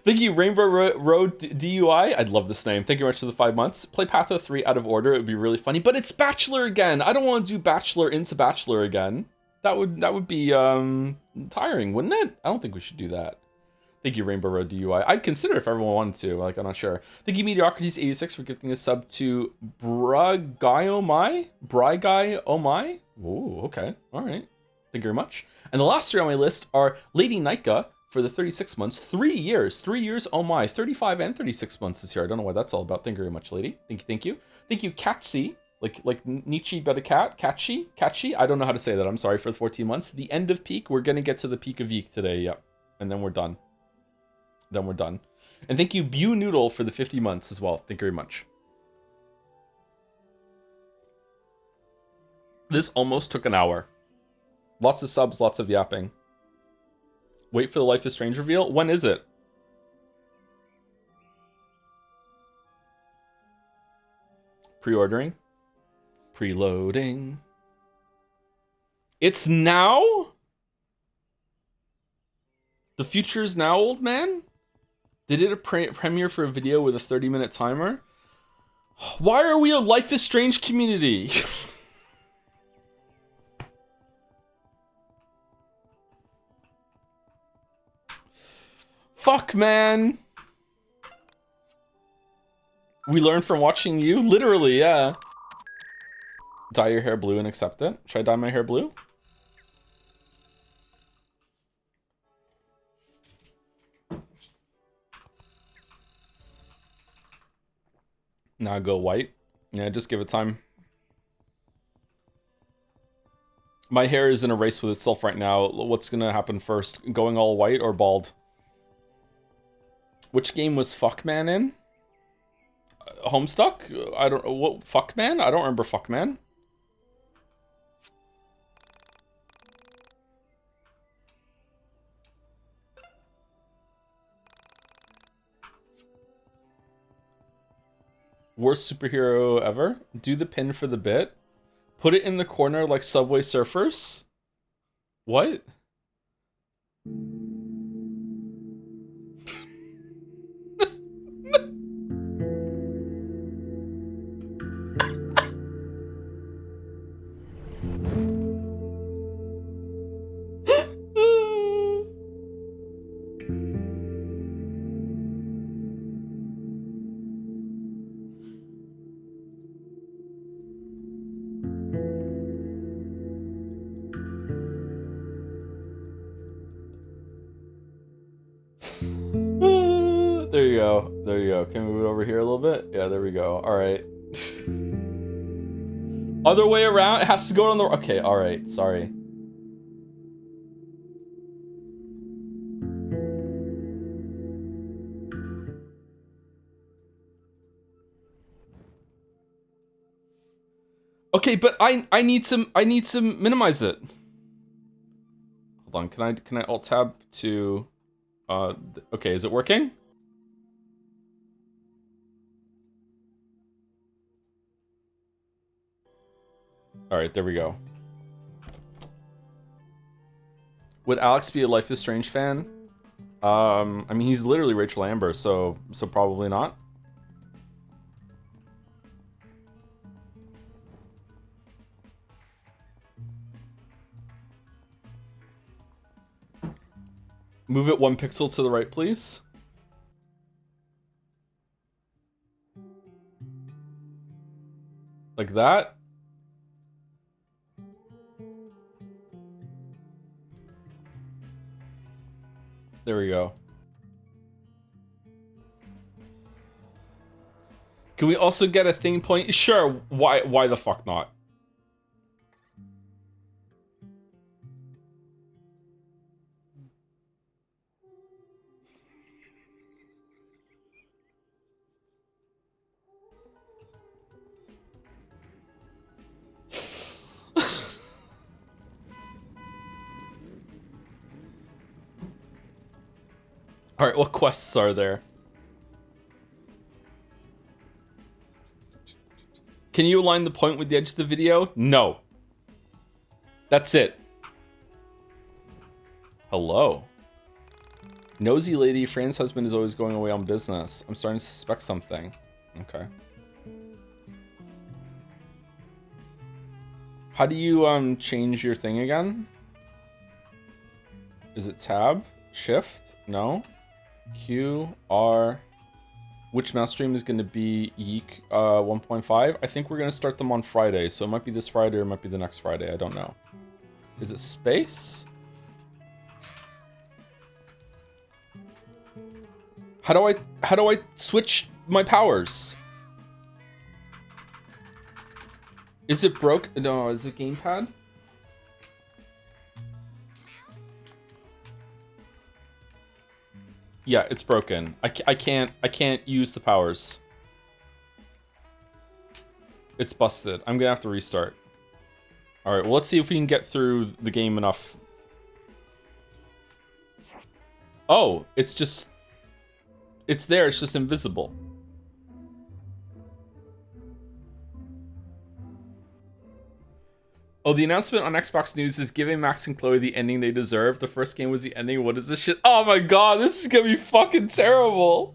Thank you, Rainbow Road DUI. I'd love this name. Thank you very much for the 5 months. Play Patho 3 out of order. It would be really funny. But it's Bachelor again. I don't want to do Bachelor into Bachelor again. That would be tiring, wouldn't it? I don't think we should do that. Thank you, Rainbow Road DUI. I'd consider if everyone wanted to. Like, I'm not sure. Thank you, Mediocrities86, for gifting a sub to Bragaiomai. Bragaiomai. Ooh, okay. All right. Thank you very much. And the last three on my list are Lady Nika for the 36 months. 3 years. 3 years. Oh my. 35 and 36 months this year. I don't know what that's all about. Thank you very much, lady. Thank you. Thank you. Thank you, Katsy. Like Nietzsche but a cat. Catchy. I don't know how to say that. I'm sorry for the 14 months. The end of peak. We're going to get to the peak of YIIK today. Yep. And then we're done. Then we're done. And thank you, Bu Noodle, for the 50 months as well. Thank you very much. This almost took an hour. Lots of subs, lots of yapping. Wait for the Life is Strange reveal. When is it? Pre-ordering. Preloading. It's now? The future is now, old man? They did a premiere for a video with a 30-minute timer. Why are we a Life is Strange community? Fuck, man. We learned from watching you? Literally, yeah. Dye your hair blue and accept it. Should I dye my hair blue? Now go white. Yeah, just give it time. My hair is in a race with itself right now. What's gonna happen first? Going all white or bald? Which game was Fuckman in? Homestuck? I don't... What? Fuckman? I don't remember Fuckman. Worst superhero ever? Do the pin for the bit? Put it in the corner like Subway Surfers? What? There you go. There you go. Can we move it over here a little bit? Yeah, there we go. All right. Other way around. It has to go on the... Okay, all right. Sorry. Okay, but I need to minimize it. Hold on. Can I alt tab to okay, is it working? All right, there we go. Would Alex be a Life is Strange fan? I mean, he's literally Rachel Amber, so probably not. Move it 1 pixel to the right, please. Like that. There we go. Can we also get a thing point? Sure. Why the fuck not? All right, what quests are there? Can you align the point with the edge of the video? No. That's it. Hello. Nosy lady, Fran's husband is always going away on business. I'm starting to suspect something. Okay. How do you change your thing again? Is it tab? Shift? No. Q, R. Which mouse stream is going to be YIIK 1.5? I think we're going to start them on Friday, so it might be this Friday or it might be the next Friday. I don't know. Is it space? How do I switch my powers? Is it broke? No, is it gamepad? Yeah, it's broken. I can't use the powers. It's busted. I'm gonna have to restart. All right, well, let's see if we can get through the game enough. Oh, it's there, it's just invisible. Oh, the announcement on Xbox News is giving Max and Chloe the ending they deserve. The first game was the ending. What is this shit? Oh my god, this is gonna be fucking terrible.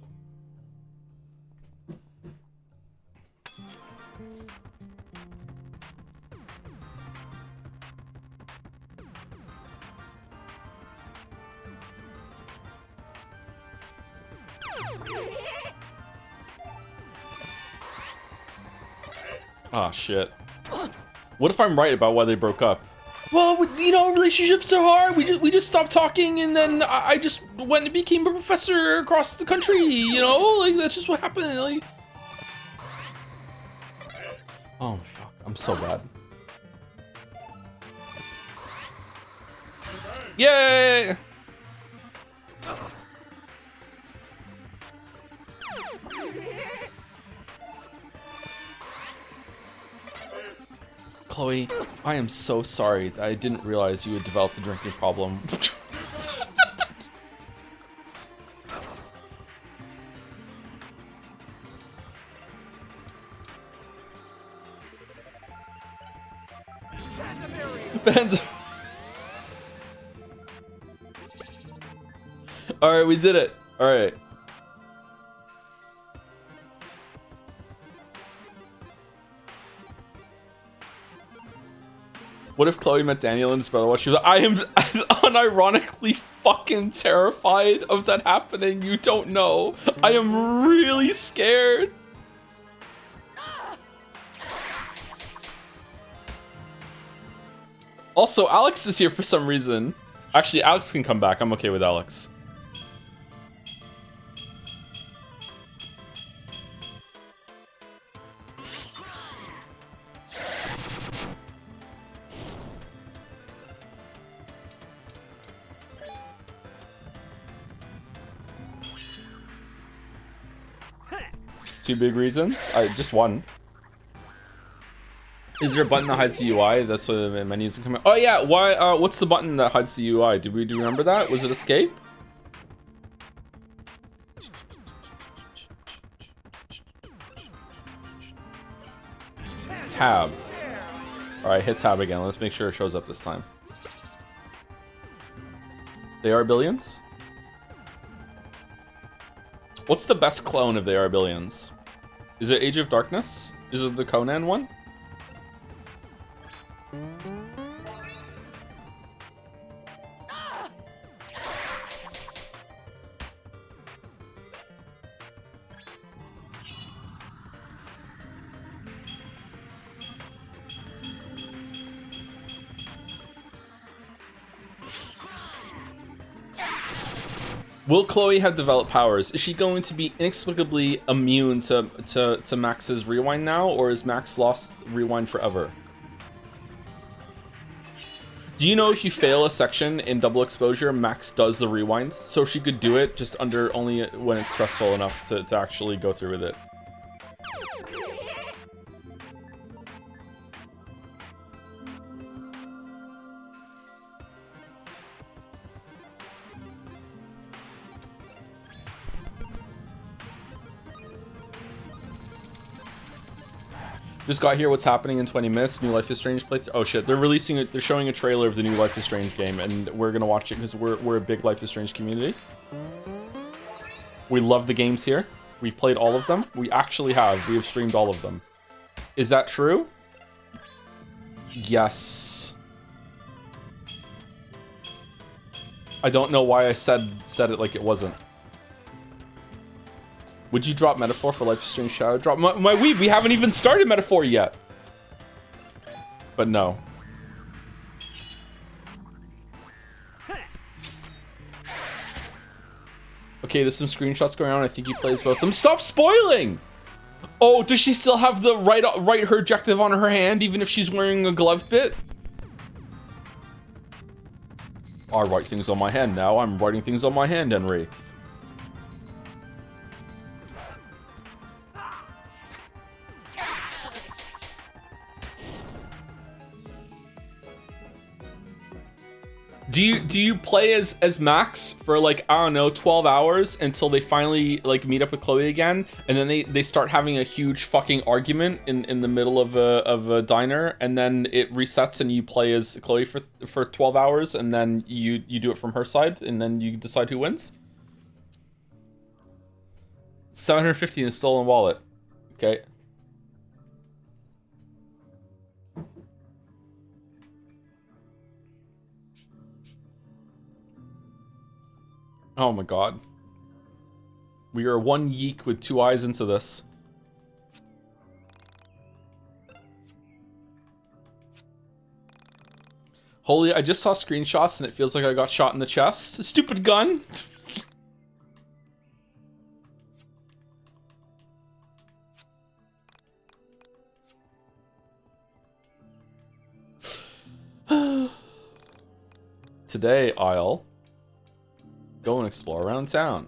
Oh shit. What if I'm right about why they broke up? Well, you know, relationships are hard. We just stopped talking, and then I just went and became a professor across the country. You know, like that's just what happened. Like, oh fuck, I'm so bad. Yay! Chloe, I am so sorry that I didn't realize you had developed a drinking problem. Alright, we did it. Alright. What if Chloe met Daniel and his brother while she was... I am unironically fucking terrified of that happening. You don't know. I am really scared. Also, Alex is here for some reason. Actually, Alex can come back. I'm okay with Alex. 2 big reasons. Just one. Is there a button that hides the UI? That's why the menus can come out. Oh yeah, why? What's the button that hides the UI? Do you remember that? Was it escape? Tab. All right, hit tab again. Let's make sure it shows up this time. They are billions. What's the best clone of They Are Billions? Is it Age of Darkness? Is it the Conan one? Will Chloe have developed powers? Is she going to be inexplicably immune to Max's rewind now, or is Max lost rewind forever? Do you know if you fail a section in double exposure, Max does the rewind? So she could do it just under only when it's stressful enough to actually go through with it. Just got here. What's happening in 20 minutes? New Life is Strange playthrough. Oh shit! They're releasing it. They're showing a trailer of the new Life is Strange game, and we're gonna watch it because we're a big Life is Strange community. We love the games here. We've played all of them. We actually have. We have streamed all of them. Is that true? Yes. I don't know why I said it like it wasn't. Would you drop Metaphor for Life is Strange Shadow Drop? My weeb, we haven't even started Metaphor yet. But no. Okay, there's some screenshots going on. I think he plays both of them. Stop spoiling! Oh, does she still have the write her objective on her hand, even if she's wearing a glove bit? I write things on my hand now. I'm writing things on my hand, Henry. Do you play as Max for like, I don't know, 12 hours until they finally like meet up with Chloe again, and then they start having a huge fucking argument in the middle of a diner, and then it resets and you play as Chloe for 12 hours, and then you do it from her side, and then you decide who wins? 750 in a stolen wallet. Okay. Oh my god. We are one YIIK with 2 eyes into this. Holy, I just saw screenshots and it feels like I got shot in the chest. Stupid gun! Today, I'll go and explore around town.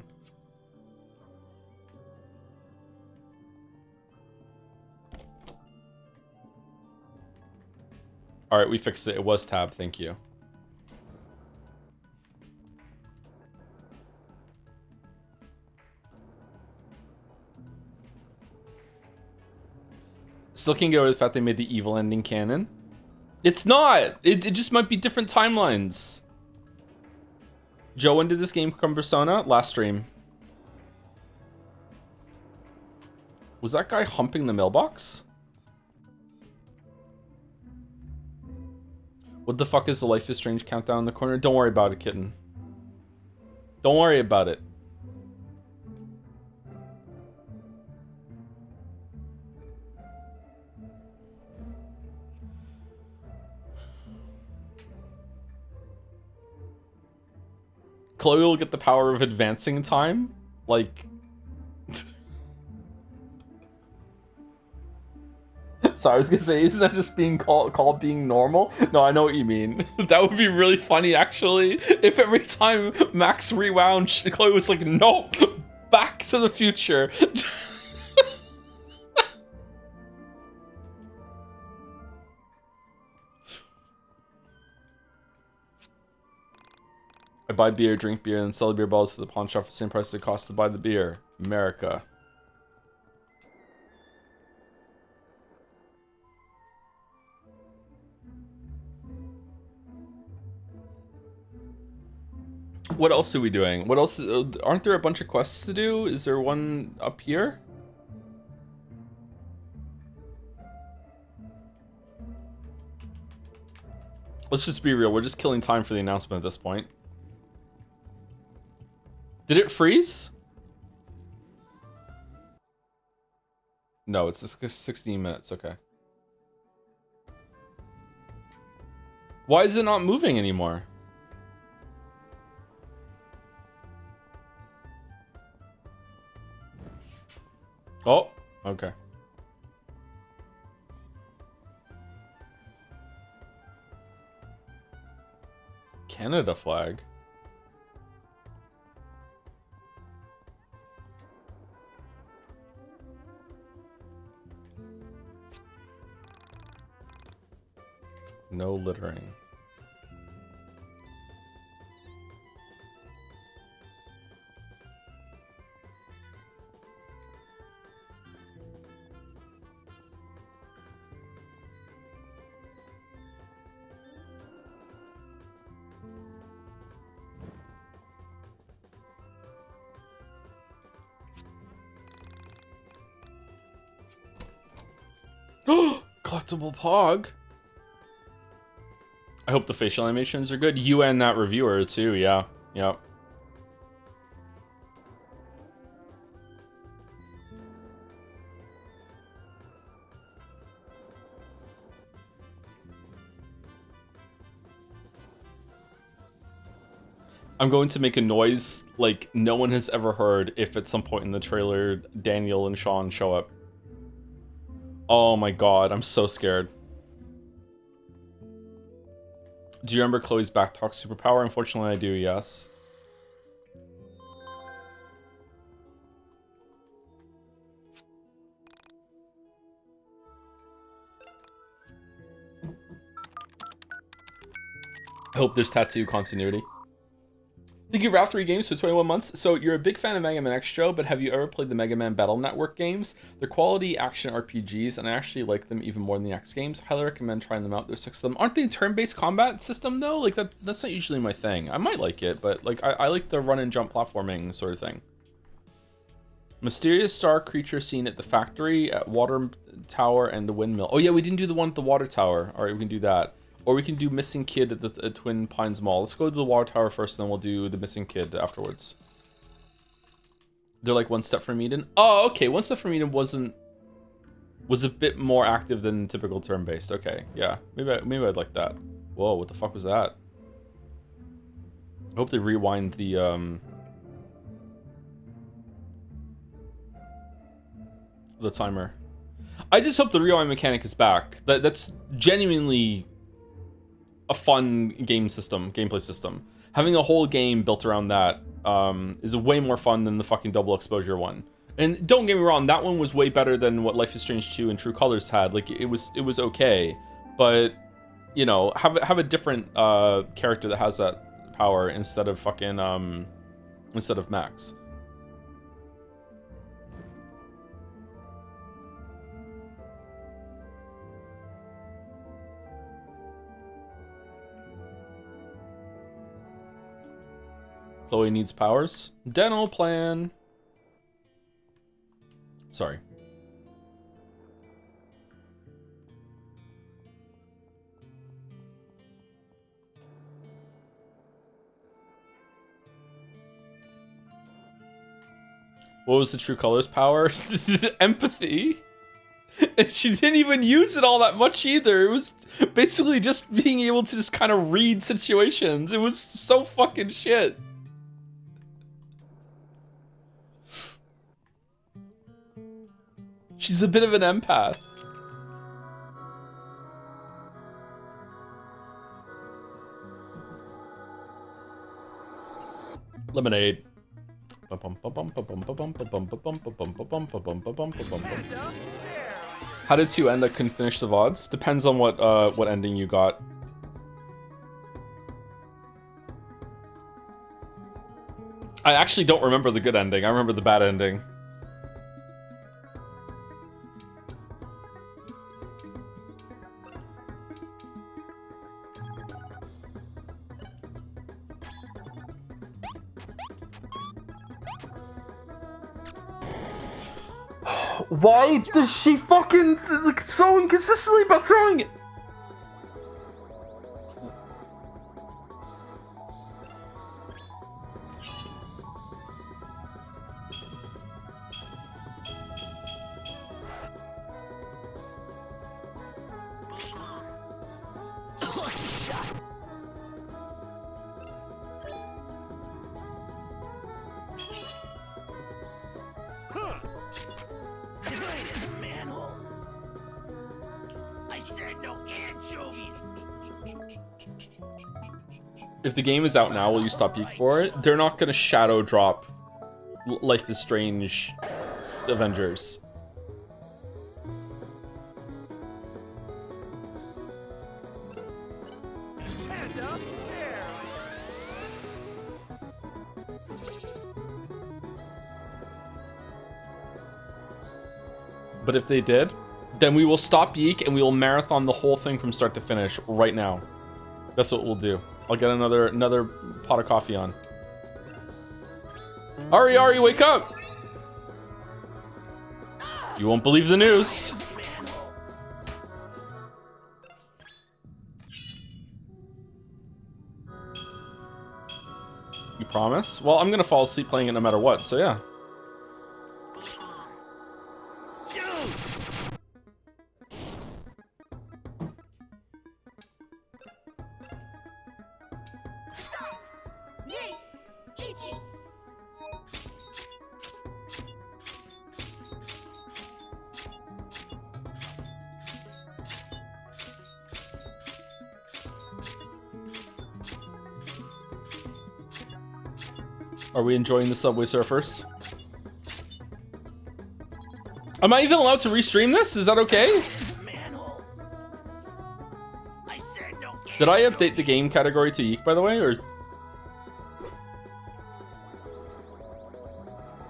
All right, we fixed it. It was tab. Thank you. Still can't get over the fact they made the evil ending canon. It's not. It just might be different timelines. Joe, when did this game come Persona? Last stream. Was that guy humping the mailbox? What the fuck is the Life is Strange countdown in the corner? Don't worry about it, kitten. Don't worry about it. Chloe will get the power of advancing time? Like... Sorry, I was gonna say, isn't that just being called being normal? No, I know what you mean. That would be really funny, actually. If every time Max rewound, Chloe was like, no, back to the future. I buy beer, drink beer, and sell the beer bottles to the pawn shop for the same price it costs to buy the beer. America. What else are we doing? What else? Aren't there a bunch of quests to do? Is there one up here? Let's just be real. We're just killing time for the announcement at this point. Did it freeze? No, it's just 16 minutes. Okay. Why is it not moving anymore? Oh, okay. Canada flag. No littering. Collectible Pog. I hope the facial animations are good. You and that reviewer too, yeah. Yep. I'm going to make a noise like no one has ever heard if at some point in the trailer Daniel and Sean show up. Oh my god, I'm so scared. Do you remember Chloe's backtalk superpower? Unfortunately, I do, yes. I hope there's tattoo continuity. Thank you, Ralph 3 Games for 21 months. So you're a big fan of Mega Man X, Joe, but have you ever played the Mega Man Battle Network games? They're quality action RPGs, and I actually like them even more than the X games. Highly recommend trying them out. There's 6 of them. Aren't they turn-based combat system, though? Like, that's not usually my thing. I might like it, but like I like the run-and-jump platforming sort of thing. Mysterious star creature seen at the factory, at water tower, and the windmill. Oh, yeah, we didn't do the one at the water tower. All right, we can do that. Or we can do Missing Kid at the Twin Pines Mall. Let's go to the water tower first, and then we'll do the Missing Kid afterwards. They're like One Step from Eden. Oh, okay. One Step from Eden was a bit more active than typical turn-based. Okay, yeah. Maybe I'd like that. Whoa, what the fuck was that? I hope they rewind the timer. I just hope the rewind mechanic is back. That's genuinely a fun gameplay system. Having a whole game built around that is way more fun than the fucking double exposure one. And don't get me wrong, that one was way better than what Life is Strange 2 and True Colors had. Like it was okay, but you know, have a different character that has that power instead of fucking instead of Max. Chloe needs powers. Dental plan. Sorry. What was the True Colors power? Empathy. And she didn't even use it all that much either. It was basically just being able to just kind of read situations. It was so fucking shit. She's a bit of an empath. Lemonade. How did 2 end? I couldn't finish the VODs. Depends on what ending you got. I actually don't remember the good ending. I remember the bad ending. Why does she fucking so inconsistently about throwing it? If the game is out now, will you stop YIIK for it? They're not gonna shadow drop Life is Strange Avengers. But if they did, then we will stop YIIK and we will marathon the whole thing from start to finish right now. That's what we'll do. I'll get another pot of coffee on. Ari, wake up! You won't believe the news. You promise? Well, I'm gonna fall asleep playing it no matter what, so yeah. Are we enjoying the Subway Surfers? Am I even allowed to restream this? Is that okay? Did I update the game category to YIIK, by the way, or?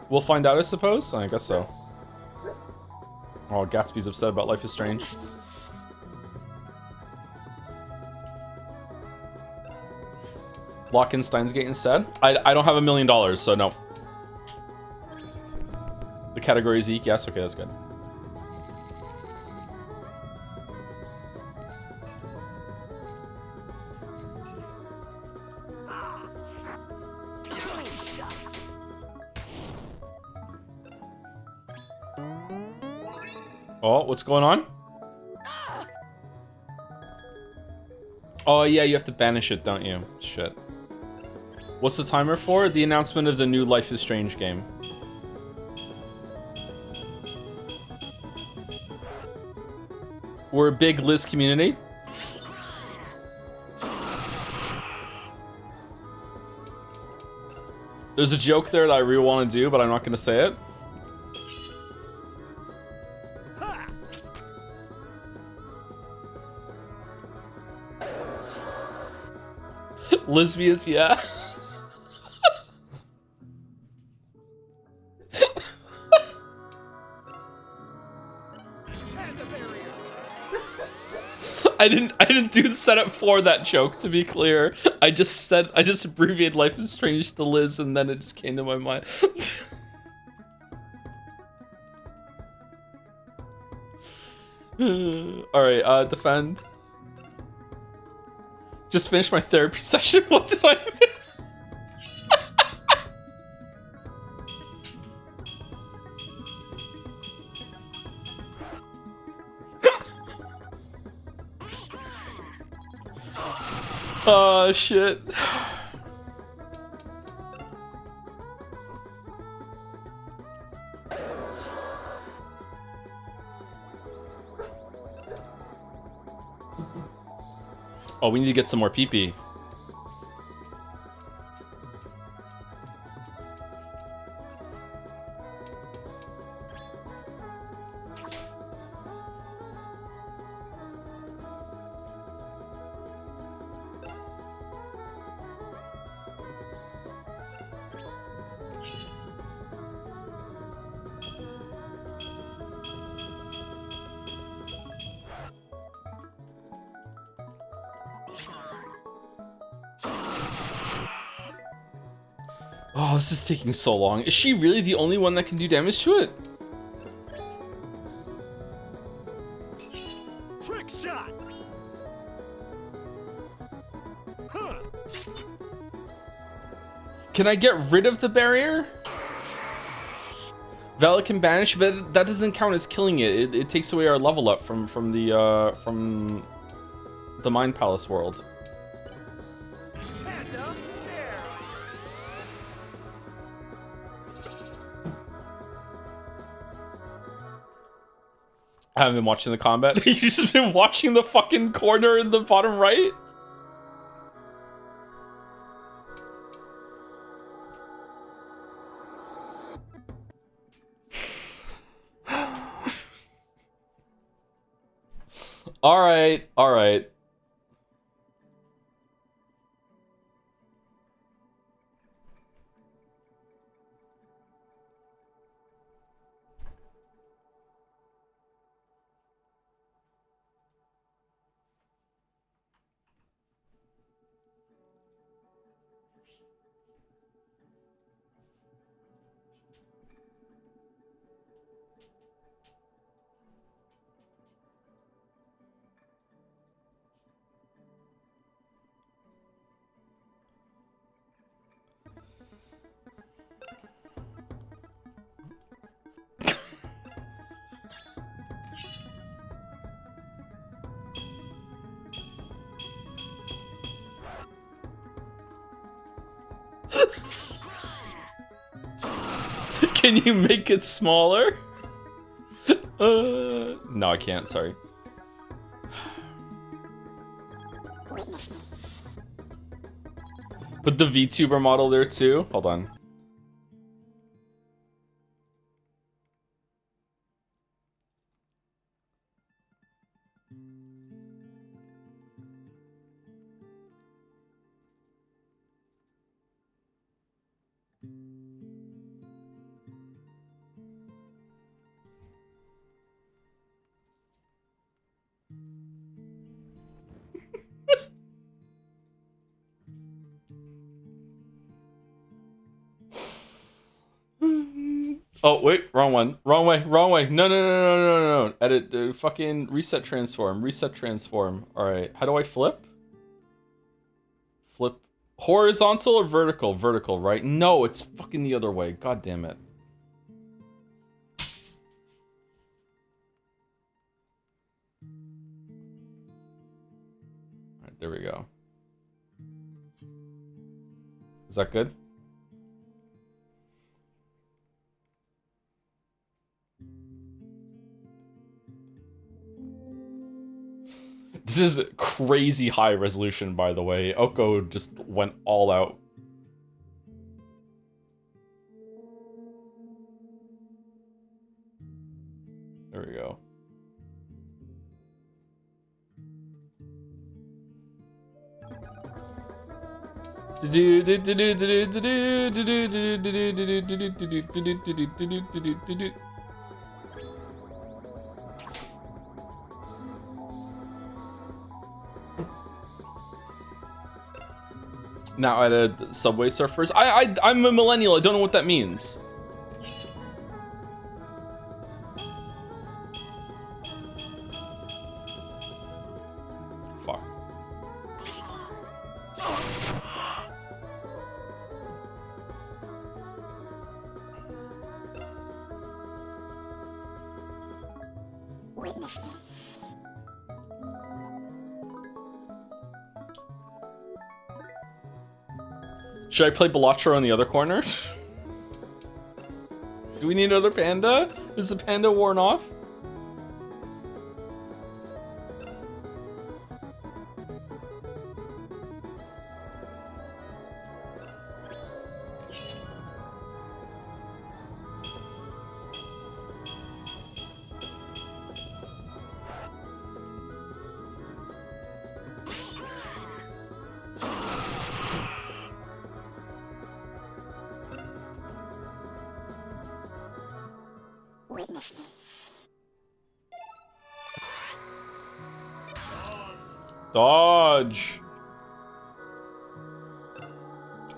We'll find out, I suppose? I guess so. Oh, Gatsby's upset about Life is Strange. Lock in Steins Gate instead? I don't have $1 million, so no. The category is YIIK, yes? Okay, that's good. Oh, what's going on? Oh yeah, you have to banish it, don't you? Shit. What's the timer for? The announcement of the new Life is Strange game. We're a big Liz community. There's a joke there that I really want to do, but I'm not going to say it. Lesbians, yeah. I didn't do the setup for that joke, to be clear. I just abbreviated Life is Strange to Liz and then it just came to my mind. Alright, defend. Just finished my therapy session. What did I miss? Oh, shit. Oh, we need to get some more pee-pee. Oh, this is taking so long. Is she really the only one that can do damage to it? Trick shot. Huh. Can I get rid of the barrier? Valak can banish, but that doesn't count as killing it. It takes away our level up from the Mind Palace world. I haven't been watching the combat. You've just been watching the fucking corner in the bottom right? Alright, alright. Can you make it smaller? No, I can't, sorry. Put the VTuber model there too. Hold on. Oh, wait, wrong one. Wrong way, wrong way. No, no, no, no, no, no, no. Edit, fucking reset transform, reset transform. All right, how do I flip? Flip horizontal or vertical? Vertical, right? No, it's fucking the other way. God damn it. All right, there we go. Is that good? This is crazy high resolution, by the way. Oko just went all out. There we go. Now added Subway Surfers. I'm a millennial. I don't know what that means. Fuck. Should I play Bellatra on the other corner? Do we need another panda? Is the panda worn off? Dodge.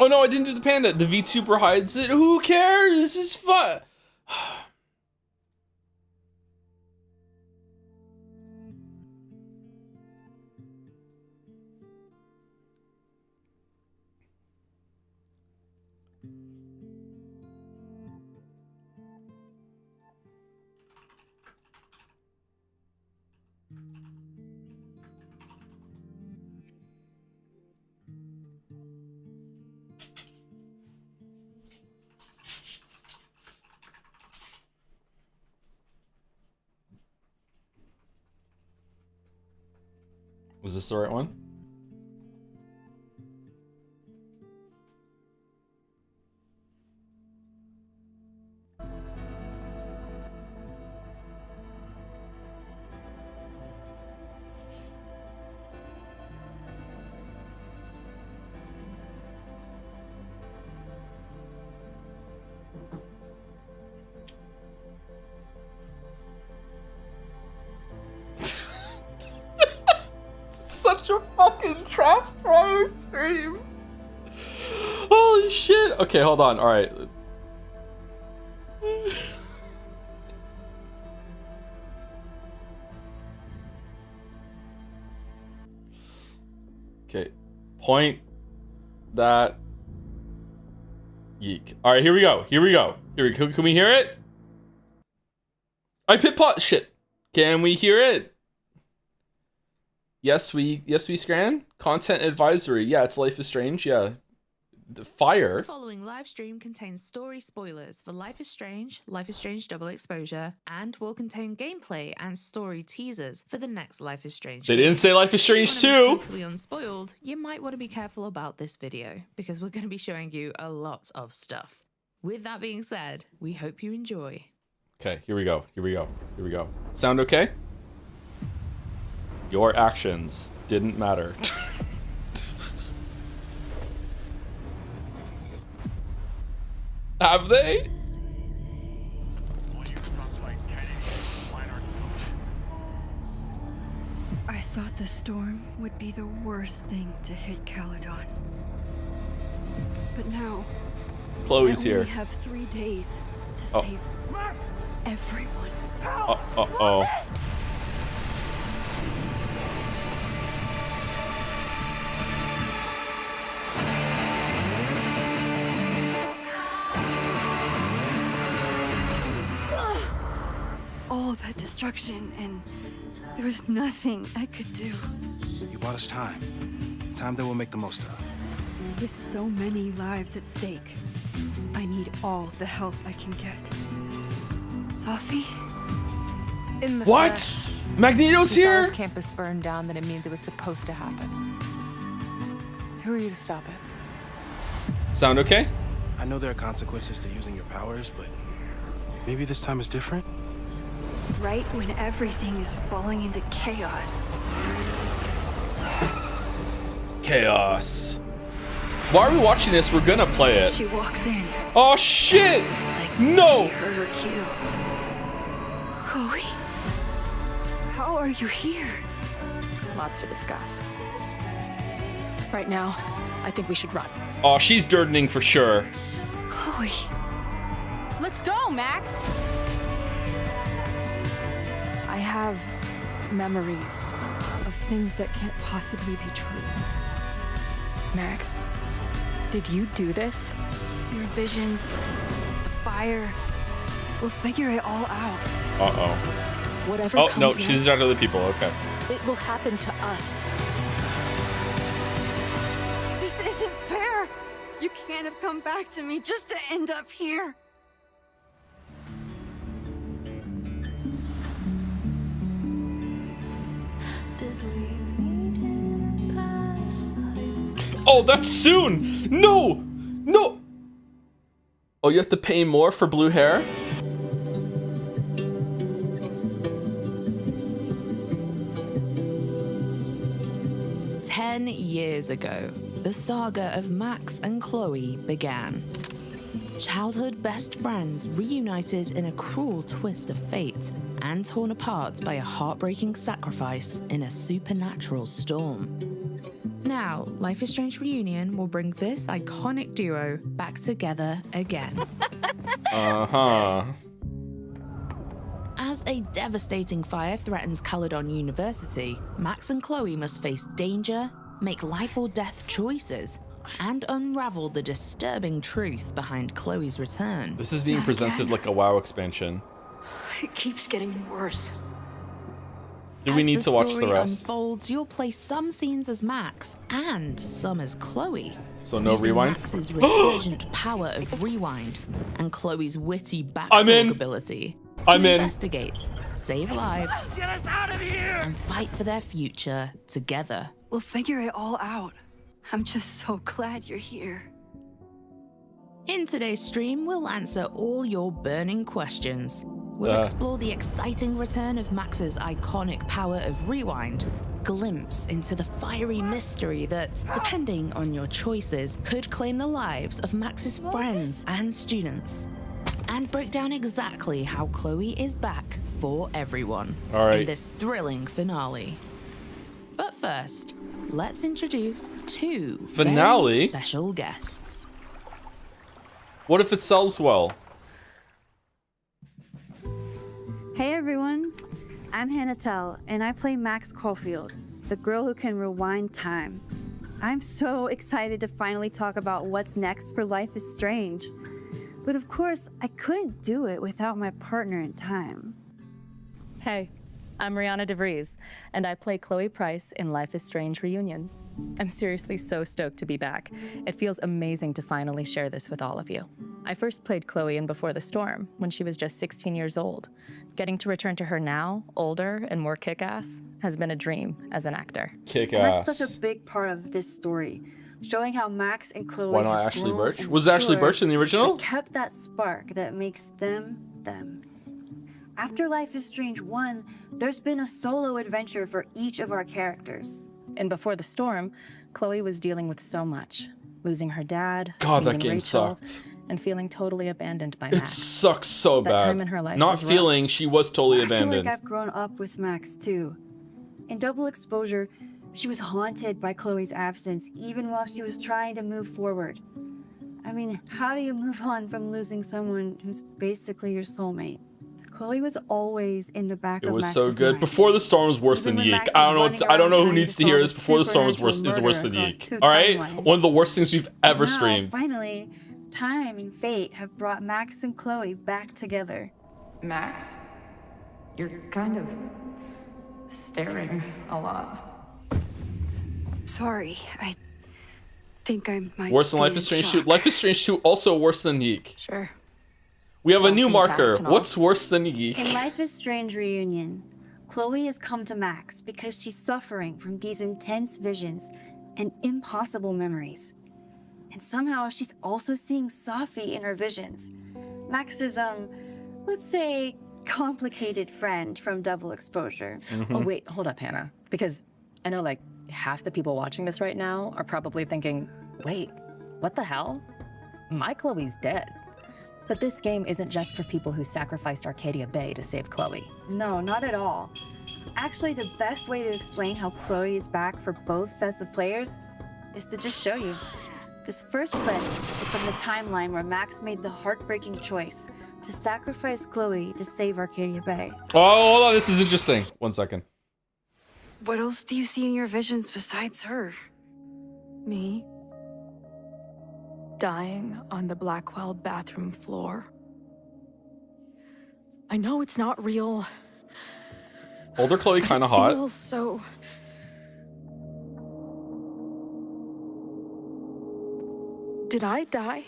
Oh no, I didn't do the panda. The VTuber hides it. Who cares? This is fun. Was this the right one? Such a fucking trash fire stream. Holy shit. Okay, hold on. All right. Okay. Point that yeek. All right, here we go. Here we go. Here we go. Can we hear it? I pit pot shit. Can we hear it? Yes, we scran. Content advisory. Yeah, it's Life is Strange. Yeah. The fire. The following live stream contains story spoilers for Life is Strange Double Exposure, and will contain gameplay and story teasers for the next Life is Strange They game. didn't say Life is Strange If you wanna be 2. totally unspoiled, you might want to be careful about this video, because we're going to be showing you a lot of stuff. With that being said, we hope you enjoy. Okay, here we go. Here we go. Here we go. Sound okay? Your actions didn't matter. Have they? I thought the storm would be the worst thing to hit Caledon. But now, Chloe's I only here. have 3 days to Oh. save everyone. Uh-oh. All that destruction, and there was nothing I could do. You bought us time. Time that we'll make the most of. With so many lives at stake, I need all the help I can get. Sophie? In the What? flesh. Magneto's If Sarah's here? campus burned down, then it means it was supposed to happen. Who are you to stop it? Sound okay? I know there are consequences to using your powers, but maybe this time is different. Right when everything is falling into chaos. Chaos. Why are we watching this? We're gonna play it. She walks in. Oh shit! Like No! she heard her cue. Chloe? How are you here? Lots to discuss. Right now, I think we should run. Oh, she's dirtening for sure. Chloe. Let's go, Max! I have memories of things that can't possibly be true. Max, did you do this? Your visions, the fire. We'll figure it all out. Uh-oh. Whatever Oh, comes no, she's next, not other people. Okay. it will happen to us. This isn't fair. You can't have come back to me just to end up here. Oh, that's soon! No! No! Oh, you have to pay more for blue hair? Ten years ago, the saga of Max and Chloe began. Childhood best friends reunited in a cruel twist of fate and torn apart by a heartbreaking sacrifice in a supernatural storm. Now, Life is Strange Reunion will bring this iconic duo back together again. Uh-huh. As a devastating fire threatens Caledon University, Max and Chloe must face danger, make life or death choices, and unravel the disturbing truth behind Chloe's return. This is being presented like a WoW expansion. It keeps getting worse. Do we need to watch the story rest? Unfolds, you'll play some scenes as Max and some as Chloe. So no using rewind? Max's resurgent power of rewind and Chloe's witty I'm in. backtalk ability to I'm in. investigate, save lives, Get us out of here! and fight for their future together. We'll figure it all out. I'm just so glad you're here. In today's stream, we'll answer all your burning questions. We'll explore the exciting return of Max's iconic power of rewind, glimpse into the fiery mystery that, depending on your choices, could claim the lives of Max's friends and students, and break down exactly how Chloe is back for everyone All right. in this thrilling finale. But first, let's introduce two Finale? very special guests. What if it sells well? Hey everyone, I'm Hannah Tell, and I play Max Caulfield, the girl who can rewind time. I'm so excited to finally talk about what's next for Life is Strange. But of course, I couldn't do it without my partner in time. Hey, I'm Rihanna DeVries, and I play Chloe Price in Life is Strange Reunion. I'm seriously so stoked to be back. It feels amazing to finally share this with all of you. I first played Chloe in Before the Storm when she was just 16 years old. Getting to return to her now, older and more kick-ass, has been a dream as an actor. Kick And ass. that's such a big part of this story, showing how Max and Chloe Why not have Ashley grown Birch? and Was it Ashley matured, Birch in the original? but kept that spark that makes them them. After Life is Strange 1, there's been a solo adventure for each of our characters. In Before the Storm, Chloe was dealing with so much. Losing her dad, God, that meeting game Rachel, sucked. and feeling totally abandoned by It Max. sucks so That bad. time in her life Not was rough. feeling she was totally I feel abandoned. like I've grown up with Max too. In Double Exposure, she was haunted by Chloe's absence even while she was trying to move forward. I mean, how do you move on from losing someone who's basically your soulmate? Chloe was always in the back It of was Max's so good. mind. Before the Storm was worse Even than when YIIK. Max I don't know. was running I don't know around who trying needs to to hear solve this. a Before the Storm was worse. supernatural Is worse than murder across YIIK. two All right, timelines. one of the worst things we've ever Now, streamed. finally, time and fate have brought Max and Chloe back together. Max, you're kind of staring a lot. Sorry, I think I might Worse than be Life in is Strange shock. 2. Life is Strange 2 also worse than YIIK. Sure. We have a Lost new in the marker. past and all. What's worse than In YIIK? Life is Strange Reunion, Chloe has come to Max because she's suffering from these intense visions and impossible memories. And somehow she's also seeing Safi in her visions. Max's, let's say, complicated friend from Double Exposure. Oh, wait, hold up, Hannah. Because I know, like, half the people watching this right now are probably thinking, wait, what the hell? My Chloe's dead. But this game isn't just for people who sacrificed Arcadia Bay to save Chloe. No, not at all. Actually, the best way to explain how Chloe is back for both sets of players is to just show you. This first clip is from the timeline where Max made the heartbreaking choice to sacrifice Chloe to save Arcadia Bay. Oh, hold on. This is interesting. 1 second. What else do you see in your visions besides her? Me? Dying on the Blackwell bathroom floor. I know it's not real. Older Chloe kind of It hot. feels so... Did I die?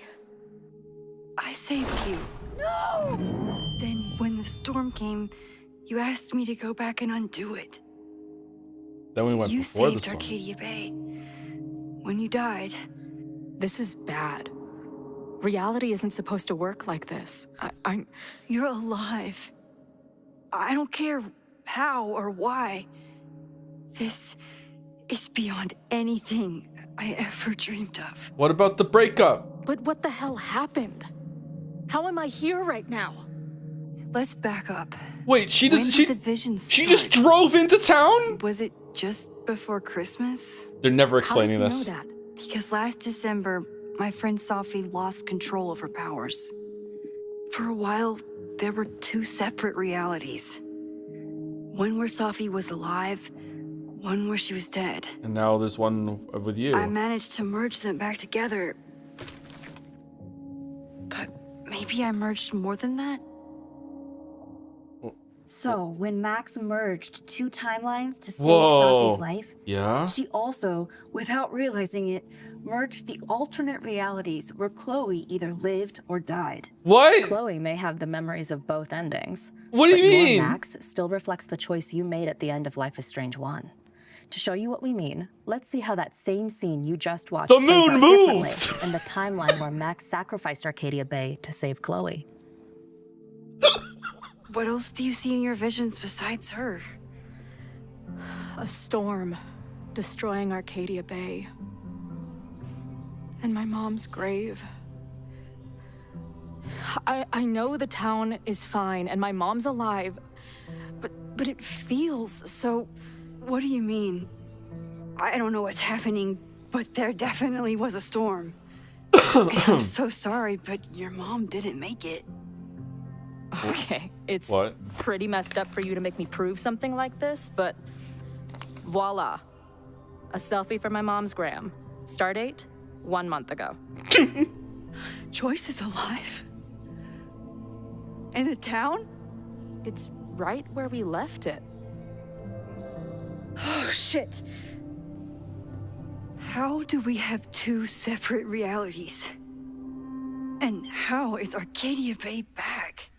I saved you. No! Then when the storm came, you asked me to go back and undo it. Then we went You before the saved storm. Arcadia Bay. When you died, This is bad. Reality isn't supposed to work like this. I'm... you're alive. I don't care how or why. This is beyond anything I ever dreamed of. What about the breakup? But what the hell happened? How am I here right now? let's back up. Wait, she When does. did She the visions she just start? drove into town. Was it just before Christmas? They're never How explaining did you this. know that? Because last December, my friend Sophie lost control of her powers. For a while, there were two separate realities. One where Sophie was alive, one where she was dead. And now there's one with you. I managed to merge them back together. But maybe I merged more than that? So, when Max merged two timelines to save Whoa. Sophie's life, Yeah. she also, without realizing it, merged the alternate realities where Chloe either lived or died. What? Chloe may have the memories of both endings. What do you but your mean? Max still reflects the choice you made at the end of Life is Strange 1. To show you what we mean, let's see how that same scene you just watched The plays moon out moved! differently in the timeline where Max sacrificed Arcadia Bay to save Chloe. What else do you see in your visions besides her? A storm destroying Arcadia Bay. And my mom's grave. I know the town is fine and my mom's alive, but it feels so... What do you mean? I don't know what's happening, but there definitely was a storm. And I'm so sorry, but your mom didn't make it. Okay, it's What? pretty messed up for you to make me prove something like this, but voila. A selfie for my mom's gram. Stardate, 1 month ago. Joyce is alive? In the town? It's right where we left it. Oh, shit. How do we have two separate realities? And how is Arcadia Bay back?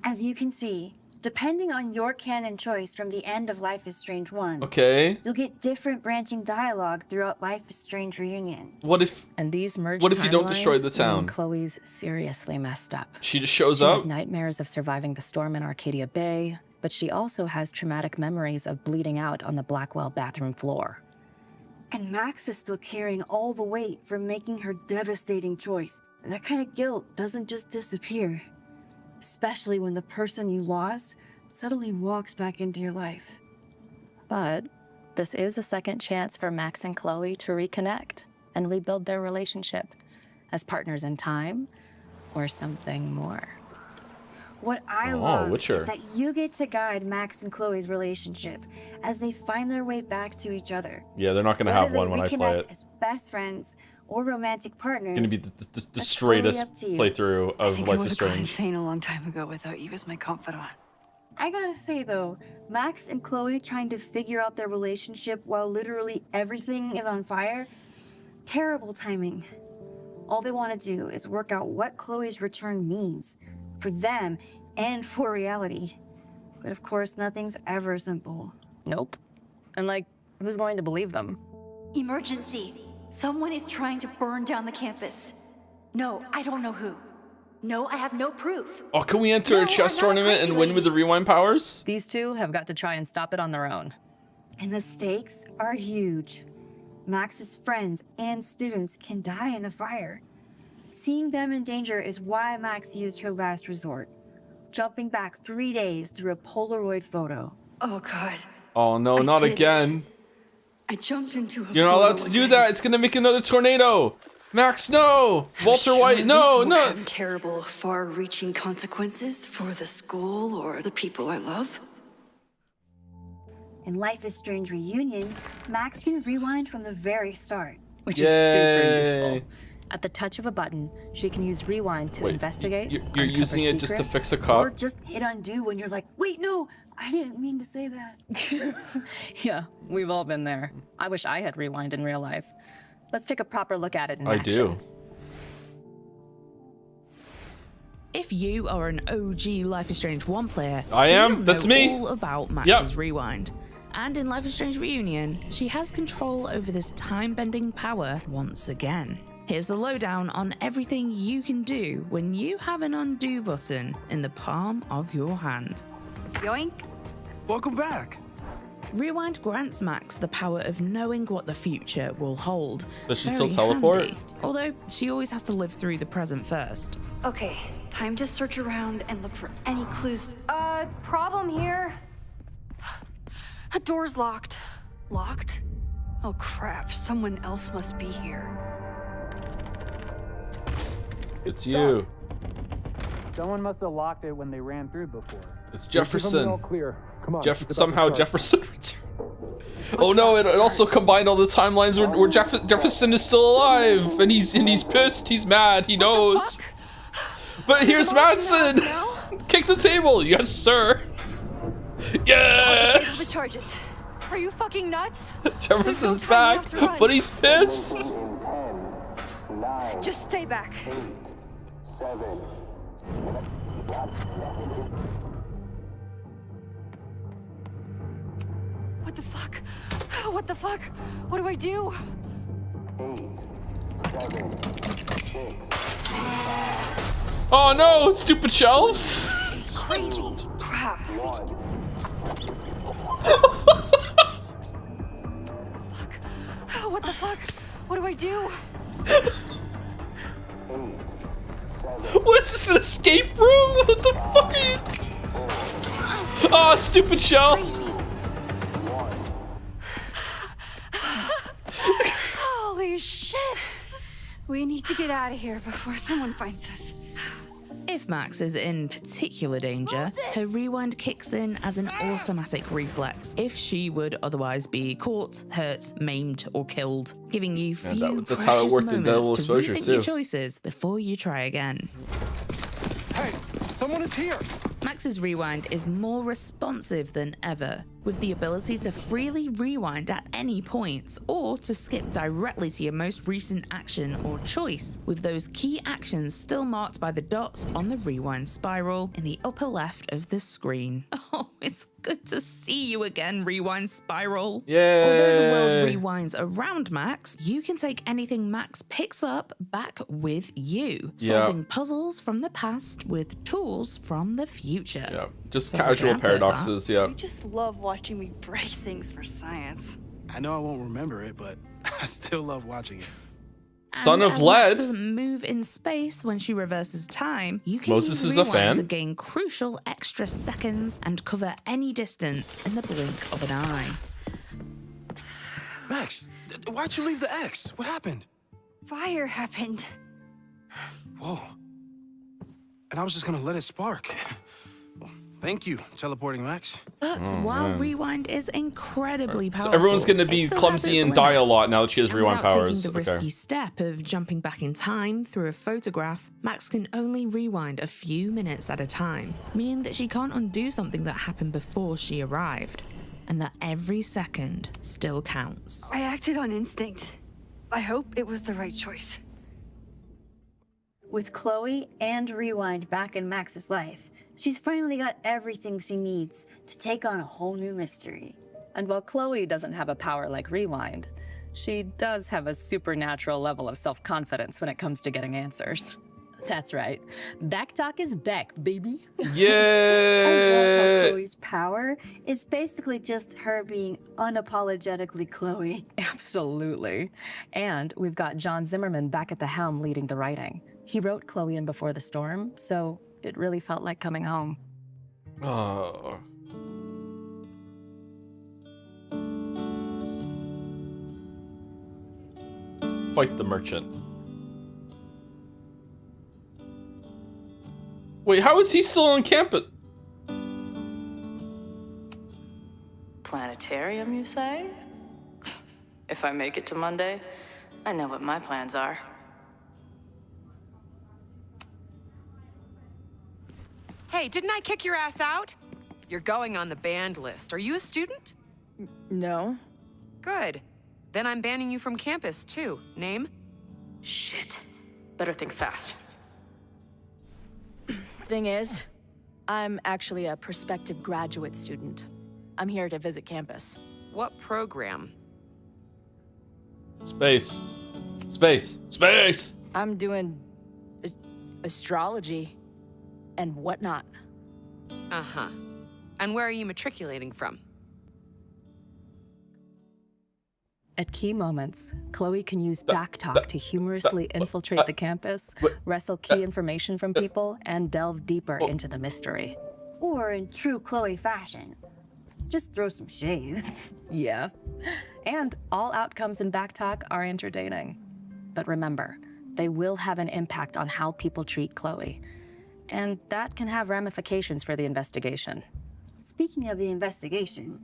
As you can see, depending on your canon choice from the end of Life is Strange 1, Okay. you'll get different branching dialogue throughout Life is Strange Reunion. What if And these merged What if you don't destroy timelines the town? mean Chloe's seriously messed up. she just shows She up? has nightmares of surviving the storm in Arcadia Bay, but she also has traumatic memories of bleeding out on the Blackwell bathroom floor. And Max is still carrying all the weight from making her devastating choice. And that kind of guilt doesn't just disappear. Especially when the person you lost suddenly walks back into your life. But this is a second chance for Max and Chloe to reconnect and rebuild their relationship as partners in time or something more. What I Oh, love Witcher. is that you get to guide Max and Chloe's relationship as they find their way back to each other. Yeah, they're not gonna Whether have one they when I play reconnect it. as best friends or romantic partners. It's gonna be the totally straightest up to you. playthrough I of think I Life would is have gone Strange. insane a long time ago without you as my confidant. I gotta say though, Max and Chloe trying to figure out their relationship while literally everything is on fire? Terrible timing. All they want to do is work out what Chloe's return means for them and for reality. But of course, nothing's ever simple. Nope. And like, who's going to believe them? Emergency. Someone is trying to burn down the campus. No, I don't know who. No, I have no proof. Oh, can we enter No, a chess I'm not a tournament and crazy win with the rewind powers? These two have got to try and stop it on their own. And the stakes are huge. Max's friends and students can die in the fire. Seeing them in danger is why Max used her last resort, jumping back 3 days through a Polaroid photo. Oh, God. Oh no, I not did it. again. I jumped into a You're not allowed to photo do again. that. It's gonna make another tornado. Max, no. Walter Sure, White, this no, won't no. have terrible, far-reaching consequences for the school or the people I love. In Life is Strange Reunion, Max can rewind from the very start. Which is super Yay. useful. At the touch of a button, she can use rewind to Wait, investigate. You're uncover using it just to secrets. fix a Or cup? just hit undo when you're like, wait, no, I didn't mean to say that. Yeah, we've all been there. I wish I had rewind in real life. Let's take a proper look at it in I action. do. If you are an OG Life is Strange 1 player, I am. you'll That's know me. all about Max's Yep. rewind. And in Life is Strange Reunion, she has control over this time-bending power once again. Here's the lowdown on everything you can do when you have an undo button in the palm of your hand. Yoink. Welcome back. Rewind grants Max the power of knowing what the future will hold. Does she Very still teleport? handy. Although she always has to live through the present first. Okay, time to search around and look for any clues. Problem here. A door's locked. Locked? Oh crap, someone else must be here. It's you. Someone must have locked it when they ran through before. It's Jefferson. Clear. Come on. Somehow Jefferson returned. Oh no! It also combined all the timelines where Jefferson is still alive, and he's pissed. He's mad. He knows. But here's Madsen. Kick the table, yes sir. Yeah. Disable the charges. Are you fucking nuts? Jefferson's back, but he's pissed. 10, 9, Just stay back. 8, 7. What the fuck? What the fuck? What do I do? 8, 7, 6. Oh no! Stupid shelves. It's crazy. Crap. What the fuck? What do I do? What is this, an escape room? What the fuck are you? Oh, stupid shell. Holy shit! We need to get out of here before someone finds us. If Max is in particular danger, her rewind kicks in as an automatic reflex if she would otherwise be caught, hurt, maimed, or killed, giving you few that's how it precious worked in Double moments to Exposure rethink too. your choices before you try again. Hey, someone is here. Max's rewind is more responsive than ever, with the ability to freely rewind at any point, or to skip directly to your most recent action or choice, with those key actions still marked by the dots on the rewind spiral in the upper left of the screen. Oh, it's good to see you again, Rewind Spiral. Yay. Although the world rewinds around Max, you can take anything Max picks up back with you, solving puzzles from the past with tools from the future. Yeah, just Sounds like casual an advert, paradoxes. Yeah. You just love watching me break things for science. I know I won't remember it, but I still love watching it. Son And of as Lead. Max doesn't move in space when she reverses time, you can Moses use is a rewind fan. to gain crucial extra seconds and cover any distance in the blink of an eye. Max, why'd you leave the X? What happened? Fire happened. Whoa. And I was just gonna let it spark. Well, thank you, teleporting Max. But while rewind is incredibly powerful, So everyone's going to it be still has clumsy its and die a limits. lot now that she has And rewind without powers. taking the Okay. risky step of jumping back in time through a photograph, Max can only rewind a few minutes at a time, meaning that she can't undo something that happened before she arrived, and that every second still counts. I acted on instinct. I hope it was the right choice. With Chloe and Rewind back in Max's life, she's finally got everything she needs to take on a whole new mystery. And while Chloe doesn't have a power like Rewind, she does have a supernatural level of self-confidence when it comes to getting answers. That's right. Backtalk is back, baby. I love how Yeah. Chloe's power is basically just her being unapologetically Chloe. Absolutely. And we've got John Zimmerman back at the helm leading the writing. He wrote Chloe in Before the Storm, so it really felt like coming home. Oh. Fight the merchant. Wait, how is he still on campus? Planetarium, you say? If I make it to Monday, I know what my plans are. Hey, didn't I kick your ass out? You're going on the banned list. Are you a student? No. Good. Then I'm banning you from campus, too. Name? Shit. Better think fast. Thing is, I'm actually a prospective graduate student. I'm here to visit campus. What program? Space. Space. Space! I'm doing astrology and whatnot. Uh-huh. And where are you matriculating from? At key moments, Chloe can use backtalk to humorously infiltrate the campus, wrestle key information from people, and delve deeper into the mystery. Or in true Chloe fashion, just throw some shade. Yeah. And all outcomes in backtalk are entertaining. But remember, they will have an impact on how people treat Chloe. And that can have ramifications for the investigation. Speaking of the investigation,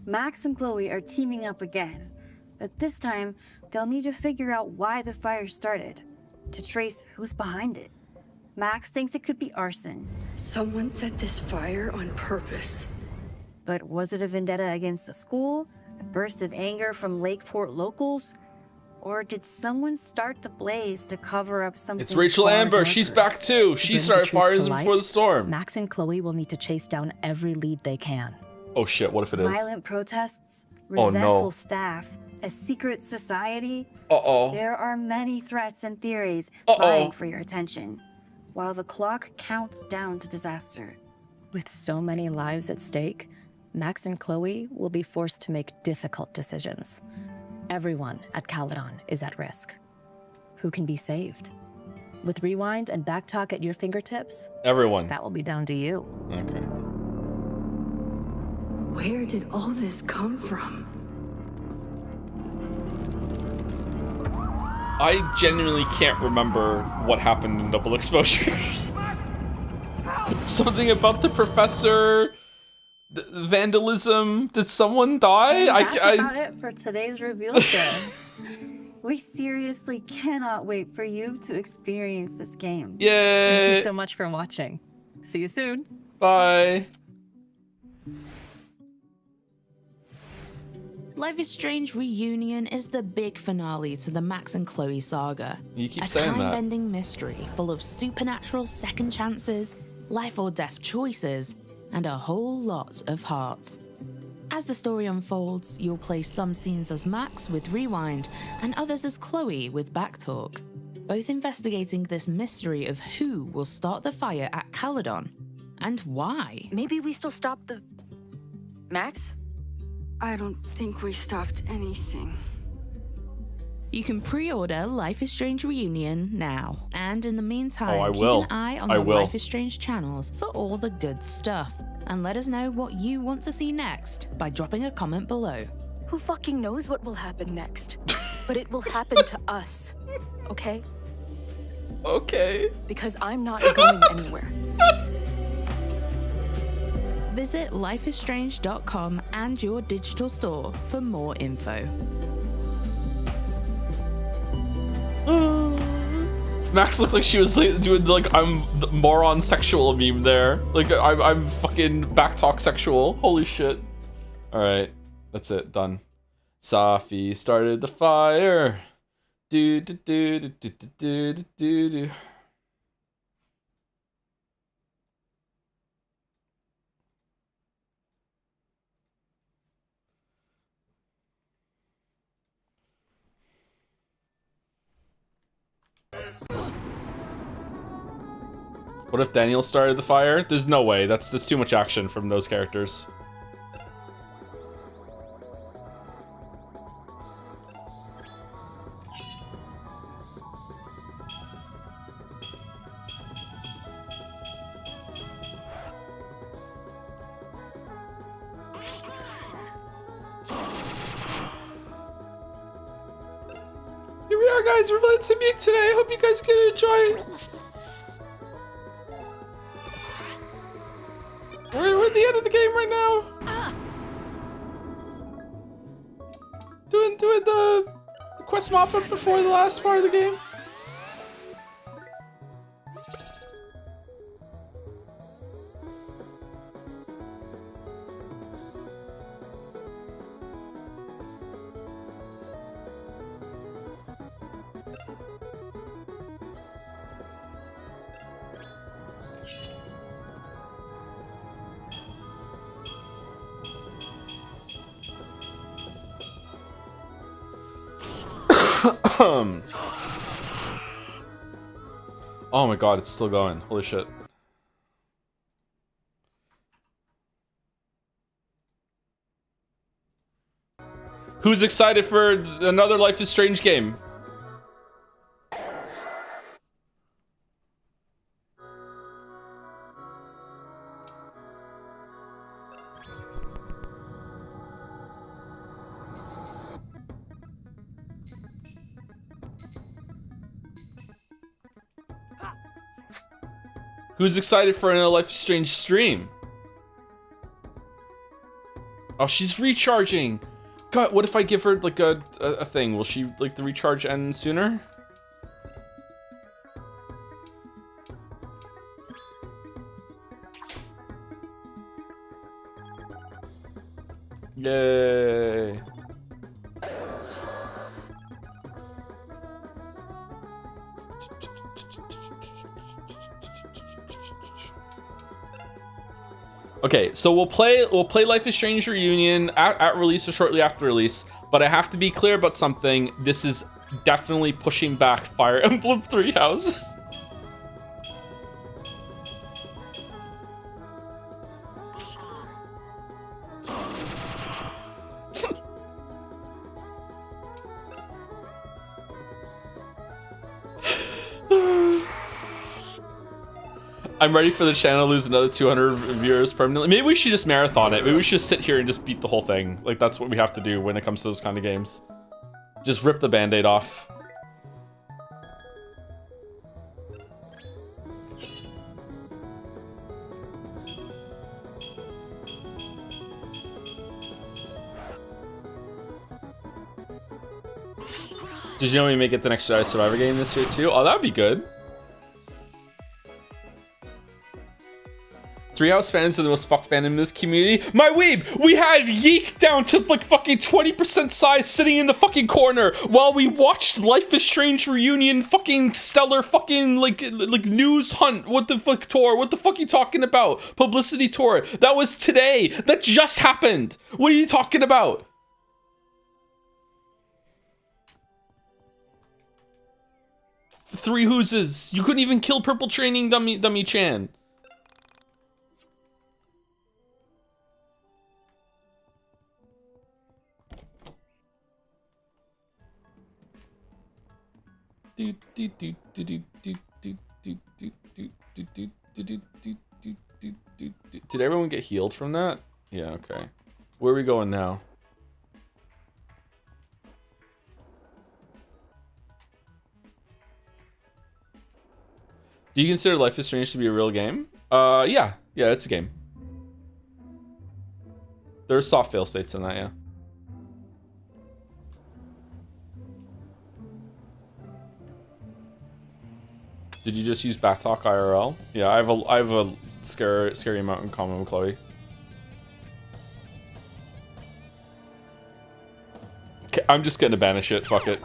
Max and Chloe are teaming up again. But this time, they'll need to figure out why the fire started, to trace who's behind it. Max thinks it could be arson. Someone set this fire on purpose. But was it a vendetta against the school? A burst of anger from Lakeport locals? Or did someone start the blaze to cover up something? It's Rachel Amber. She's back too. She started fires before the storm. Max and Chloe will need to chase down every lead they can. Oh shit, what if it is? Violent protests, Oh, resentful no. staff, a secret society. Uh-oh. There are many threats and theories Uh-oh. vying for your attention, while the clock counts down to disaster. With so many lives at stake, Max and Chloe will be forced to make difficult decisions. Everyone at Caledon is at risk. Who can be saved? With Rewind and Backtalk at your fingertips, Everyone. that will be down to you. Okay. Where did all this come from? I genuinely can't remember what happened in Double Exposure. Something about the professor, the vandalism. Did someone die? That's about it for today's reveal show. We seriously cannot wait for you to experience this game. Yay! Thank you so much for watching. See you soon. Bye. Life is Strange Reunion is the big finale to the Max and Chloe saga. You keep a saying that. time-bending mystery full of supernatural second chances, life or death choices, and a whole lot of heart. As the story unfolds, you'll play some scenes as Max with Rewind and others as Chloe with Backtalk, both investigating this mystery of who will start the fire at Caledon and why. Maybe we still stopped the... Max? I don't think we stopped anything. You can pre-order Life is Strange Reunion now, and in the meantime, Oh, I keep will. an eye on I the will. Life is Strange channels for all the good stuff. And let us know what you want to see next by dropping a comment below. Who fucking knows what will happen next? But it will happen to us, okay? Okay. Because I'm not going anywhere. Visit lifeisstrange.com and your digital store for more info. Max looks like she was like, doing like I'm the moron sexual meme there. Like I'm fucking backtalk sexual. Holy shit. All right, that's it. Done. Safi started the fire. Do do do do do do do do do. What if Daniel started the fire? There's no way. That's too much action from those characters. Here we are, guys. We're playing some YIIK today. I hope you guys can enjoy it. We're at the end of the game right now. Doing the quest mop up before the last part of the game. Oh my god, it's still going. Holy shit. Who's excited for another Life is Strange game? Who's excited for another Life is Strange stream? Oh, she's recharging. God, what if I give her like a thing? Will she like the recharge end sooner? Yay. Okay, so we'll play Life is Strange Reunion at release or shortly after release, but I have to be clear about something. This is definitely pushing back Fire Emblem Three Houses. I'm ready for the channel to lose another 200 viewers permanently. Maybe we should just marathon it. Maybe we should just sit here and just beat the whole thing. Like, that's what we have to do when it comes to those kind of games. Just rip the band-aid off. Did you know we may get the next Jedi Survivor game this year too? Oh, that would be good. Three House fans are the most fucked fan in this community. My weeb! We had YIIK down to like fucking 20% size sitting in the fucking corner while we watched Life is Strange Reunion fucking stellar fucking like news hunt. What the fuck tour? What the fuck are you talking about? Publicity tour. That was today. That just happened. What are you talking about? Three Whooses. You couldn't even kill Purple Training Dummy Chan. Did everyone get healed from that? Yeah, okay. Where are we going now? Do you consider Life is Strange to be a real game? Yeah, it's a game. There's soft fail states in that, yeah. Did you just use Backtalk IRL? Yeah, I have a scary amount in common with Chloe. Okay, I'm just gonna banish it. Fuck it.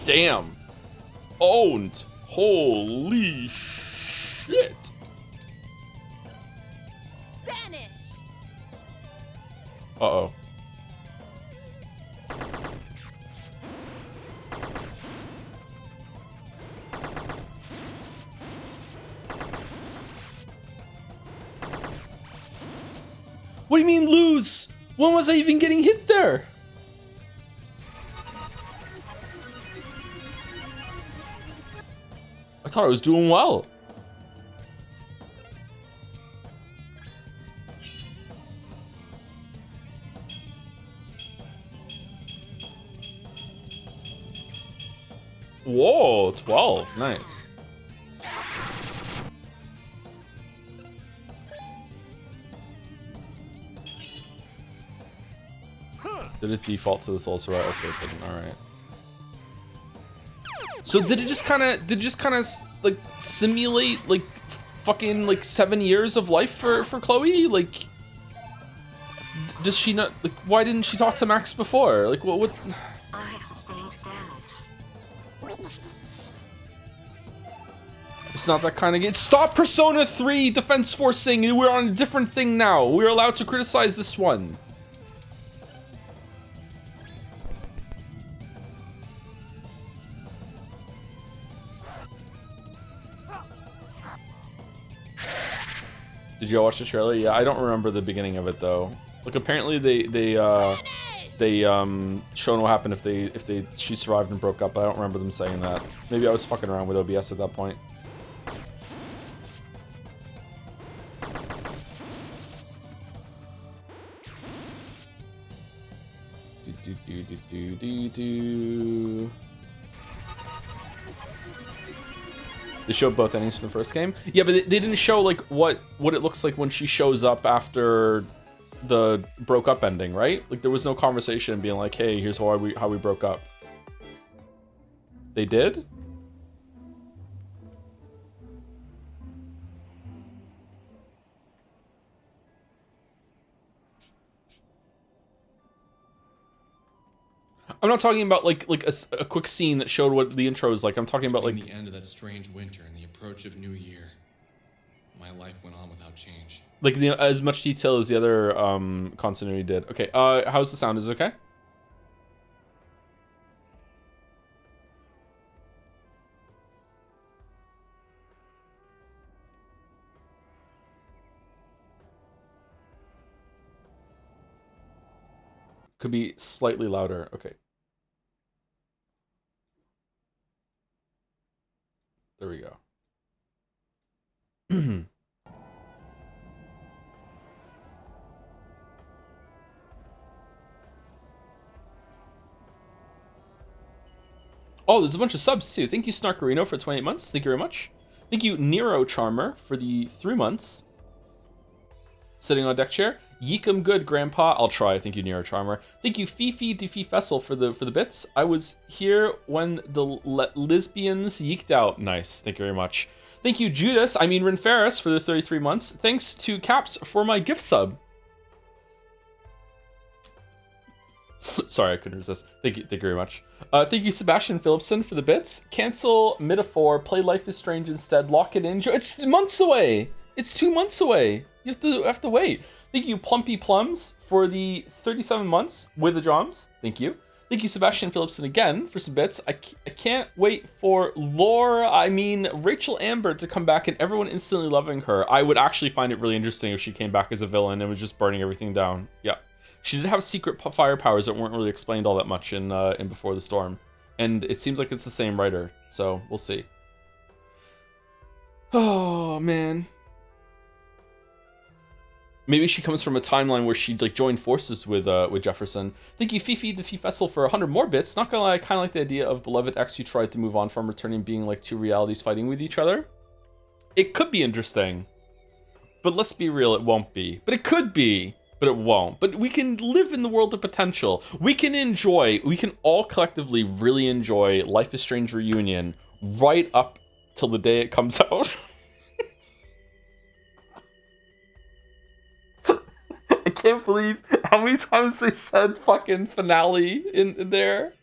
Damn. Owned. Holy shit. Vanish. Uh-oh. What do you mean lose? When was I even getting hit there? I thought I was doing well. Whoa, 12. Nice. Did it default to the Soul Survivor? Okay, it didn't. All right. So did it just kind of like simulate like fucking like 7 years of life for Chloe? Like, does she not like? Why didn't she talk to Max before? Like, what? It's not that kind of game. Stop Persona 3 Defense Forcing. We're on a different thing now. We're allowed to criticize this one. Did you all watch the trailer? Yeah, I don't remember the beginning of it though. Like apparently they shown what happened if she survived and broke up. But I don't remember them saying that. Maybe I was fucking around with OBS at that point. They showed both endings from the first game. Yeah, but they didn't show like what it looks like when she shows up after the broke up ending, right? Like there was no conversation being like, "Hey, here's how we broke up." They did? I'm not talking about like a quick scene that showed what the intro is like. I'm talking about like the end of that strange winter and the approach of New Year. My life went on without change. Like as much detail as the other continuity did. Okay, how's the sound? Is it okay? Could be slightly louder. Okay. There we go. Oh, there's a bunch of subs too. Thank you, Snarkarino, for 28 months. Thank you very much. Thank you, Nero Charmer, for the 3 months. Sitting on deck chair. YIIK 'em good, Grandpa. I'll try. Thank you, Nero Charmer. Thank you, Fifi Defi Fessel, for the bits. I was here when the lesbians yeeked out. Nice. Thank you very much. Thank you, Judas. I mean, Rin Ferris, for the 33 months. Thanks to Caps for my gift sub. Sorry, I couldn't resist. Thank you very much. Thank you, Sebastian Phillipson, for the bits. Cancel Metaphor. Play Life is Strange instead. Lock it in. It's months away. It's 2 months away. You have to wait. Thank you, Plumpy Plums, for the 37 months with the Joms. Thank you. Thank you, Sebastian Phillipson, again, for some bits. I can't wait for Rachel Amber to come back and everyone instantly loving her. I would actually find it really interesting if she came back as a villain and was just burning everything down. Yeah. She did have secret fire powers that weren't really explained all that much in Before the Storm. And it seems like it's the same writer, so we'll see. Oh, man. Maybe she comes from a timeline where she like joined forces with Jefferson. Thank you, Fifi the Fessel, for 100 more bits. Not gonna lie, I kind of like the idea of beloved ex who tried to move on from, returning, being like two realities fighting with each other. It could be interesting, but let's be real, it won't be. But it could be, but it won't. But we can live in the world of potential. We can all collectively really enjoy Life is Strange Reunion right up till the day it comes out. I can't believe how many times they said fucking finale in there.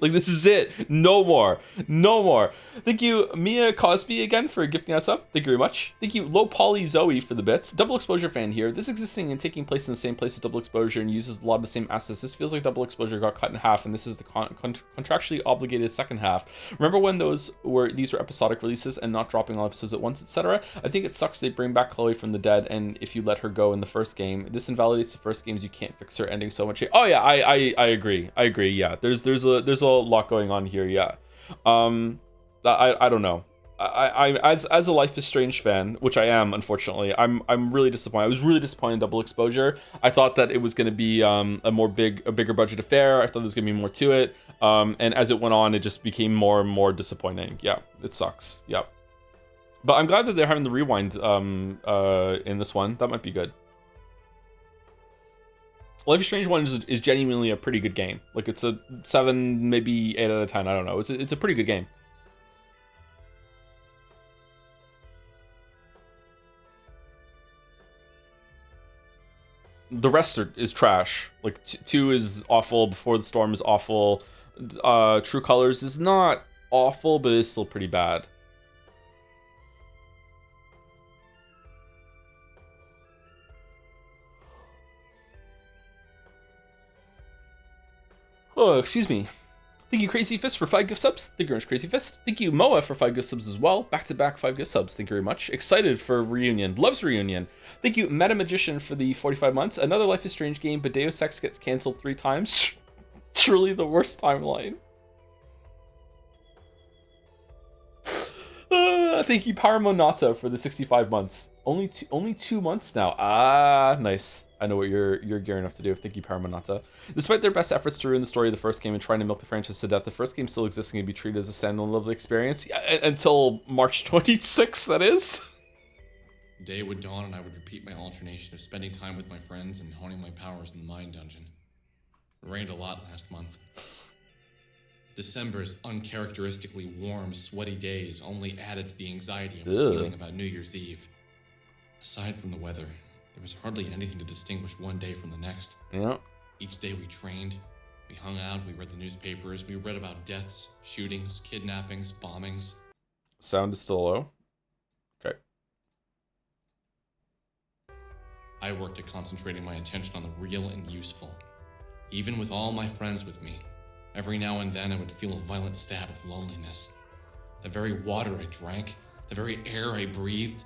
Like, this is it. No more. No more. Thank you, Mia Cosby, again, for gifting us up. Thank you very much. Thank you, Low Poly Zoe, for the bits. Double Exposure fan here. This existing and taking place in the same place as Double Exposure and uses a lot of the same assets. This feels like Double Exposure got cut in half, and this is the contractually obligated second half. Remember when these were episodic releases and not dropping all episodes at once, etc.? I think it sucks they bring back Chloe from the dead, and if you let her go in the first game, this invalidates the first games. You can't fix her ending so much. Oh yeah, I agree. I agree. Yeah, there's a lot going on here. Yeah. I don't know. I as a Life is Strange fan, which I am, unfortunately, I'm really disappointed. I was really disappointed in Double Exposure. I thought that it was going to be a bigger budget affair. I thought there was going to be more to it. And as it went on, it just became more and more disappointing. Yeah, it sucks. Yeah. But I'm glad that they're having the rewind in this one. That might be good. Life is Strange 1 is genuinely a pretty good game. Like, it's a 7, maybe 8 out of 10. I don't know. It's a pretty good game. The rest is trash. Like, 2 is awful. Before the Storm is awful. True Colors is not awful, but it's still pretty bad. Oh, excuse me. Thank you, Crazy Fist, for 5 gift subs. Thank you very much, Crazy Fist. Thank you, Moa, for 5 gift subs as well. Back-to-back 5 gift subs. Thank you very much. Excited for Reunion. Loves Reunion. Thank you, Meta Magician, for the 45 months. Another Life is Strange game, but Deus Ex gets cancelled 3 times. Truly the worst timeline. Thank you, Paramonata, for the 65 months. Only 2 months now. Ah, nice. I know what you're gearing up to do. Thank you, Paramonata. Despite their best efforts to ruin the story of the first game and trying to milk the franchise to death, the first game still exists and can be treated as a standalone lovely experience. Yeah, until March 26th, that is. Day would dawn and I would repeat my alternation of spending time with my friends and honing my powers in the Mind Dungeon. It rained a lot last month. December's uncharacteristically warm, sweaty days only added to the anxiety I was feeling about New Year's Eve. Aside from the weather, there was hardly anything to distinguish one day from the next. Yeah. Each day we trained, we hung out, we read the newspapers, we read about deaths, shootings, kidnappings, bombings. Sound is still low. Okay. I worked at concentrating my attention on the real and useful. Even with all my friends with me, every now and then I would feel a violent stab of loneliness. The very water I drank, the very air I breathed,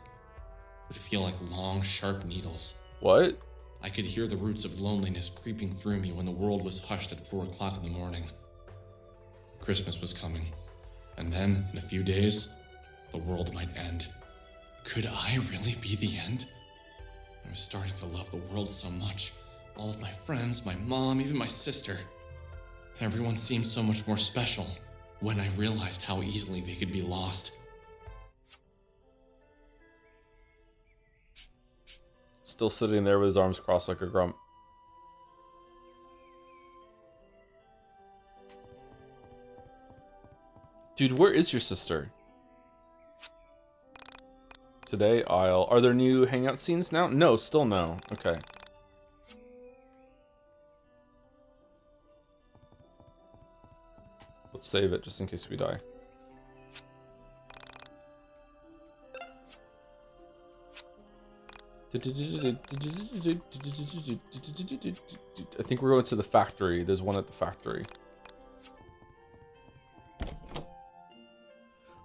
would feel like long, sharp needles. What? I could hear the roots of loneliness creeping through me when the world was hushed at 4 o'clock in the morning. Christmas was coming, and then, in a few days, the world might end. Could I really be the end? I was starting to love the world so much. All of my friends, my mom, even my sister. Everyone seemed so much more special when I realized how easily they could be lost. Still sitting there with his arms crossed like a grump. Dude, where is your sister? Today, are there new hangout scenes now? No, still no. Okay. Let's save it just in case we die. I think we're going to the factory. There's one at the factory.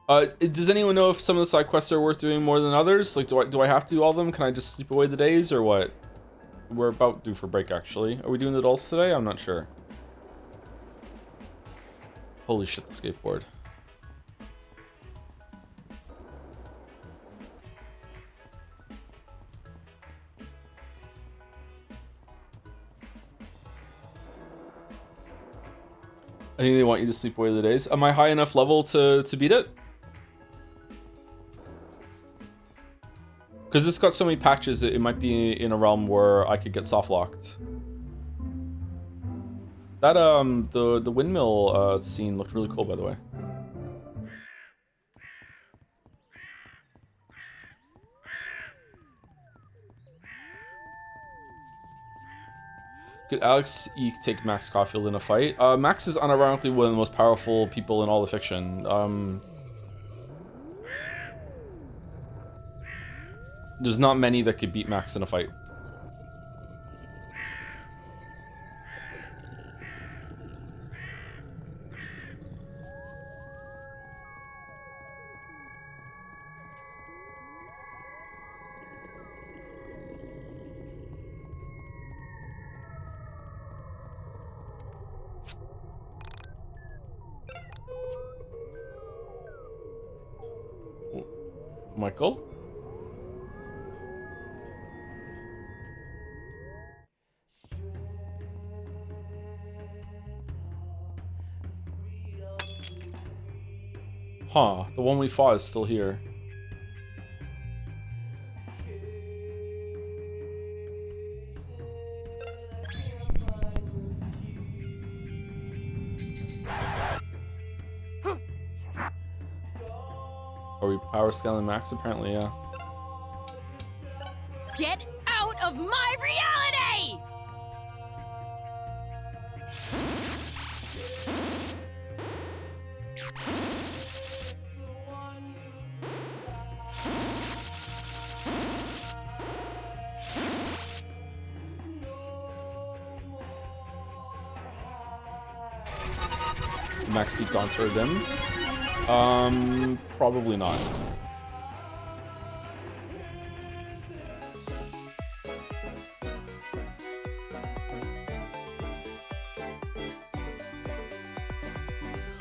Does anyone know if some of the side quests are worth doing more than others? Like, do I have to do all of them? Can I just sleep away the days or what? We're about due for break, actually. Are we doing the dolls today? I'm not sure. Holy shit, the skateboard. I think they want you to sleep away the days. Am I high enough level to beat it? Because it's got so many patches, it might be in a realm where I could get soft locked. That the windmill scene looked really cool, by the way. Could Alex YIIK take Max Caulfield in a fight? Max is unironically one of the most powerful people in all the fiction. There's not many that could beat Max in a fight. Michael? Huh, the one we fought is still here. we power scaling Max? Apparently, yeah. Get out of my reality! Max beat Gaunter again? Probably not.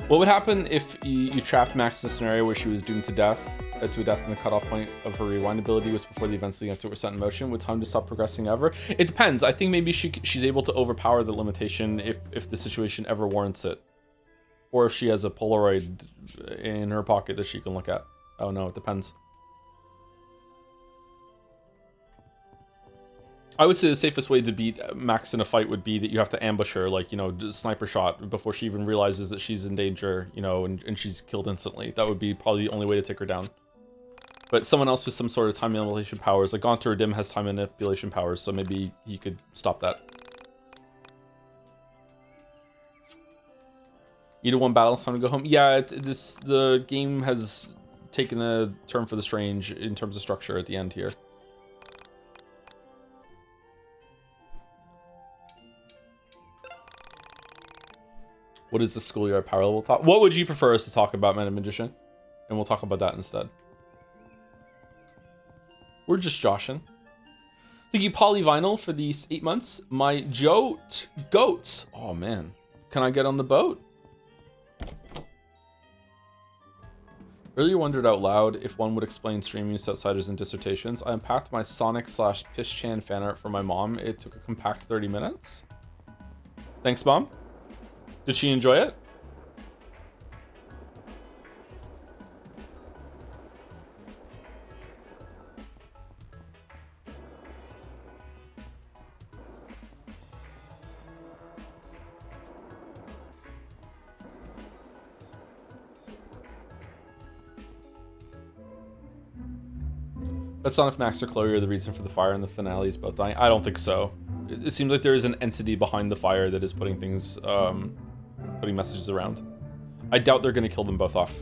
What would happen if you trapped Max in a scenario where she was doomed to death, to a death, and the cutoff point of her rewind ability was before the events leading up to it were set in motion? Would time to stop progressing ever? It depends. I think maybe she's able to overpower the limitation if the situation ever warrants it. Or if she has a Polaroid in her pocket that she can look at. Oh no, it depends. I would say the safest way to beat Max in a fight would be that you have to ambush her, like, you know, sniper shot before she even realizes that she's in danger, you know, and she's killed instantly. That would be probably the only way to take her down. But someone else with some sort of time manipulation powers, like Gaunter or Dim has time manipulation powers, so maybe he could stop that. You do one battle, it's time to go home. Yeah, the game has taken a turn for the strange in terms of structure at the end here. What is the schoolyard power level top? What would you prefer us to talk about, Meta Magician? And we'll talk about that instead. We're just joshing. Thank you, Polyvinyl, for these 8 months. My goat. Oh, man. Can I get on the boat? Earlier wondered out loud if one would explain streaming to outsiders in dissertations. I unpacked my Sonic/Pish-Chan fan art for my mom. It took a compact 30 minutes. Thanks, Mom. Did she enjoy it? That's not if Max or Chloe are the reason for the fire and the finale is both dying. I don't think so. It seems like there is an entity behind the fire that is putting things, putting messages around. I doubt they're going to kill them both off.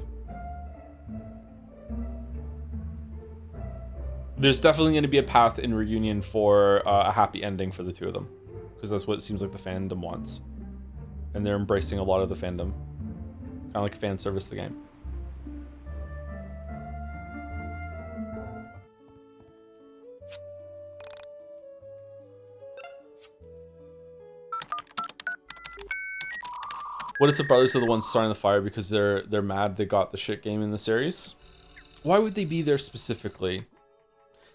There's definitely going to be a path in Reunion for a happy ending for the two of them, because that's what it seems like the fandom wants. And they're embracing a lot of the fandom. Kind of like fan service the game. What if the brothers are the ones starting the fire because they're mad they got the shit game in the series? Why would they be there specifically?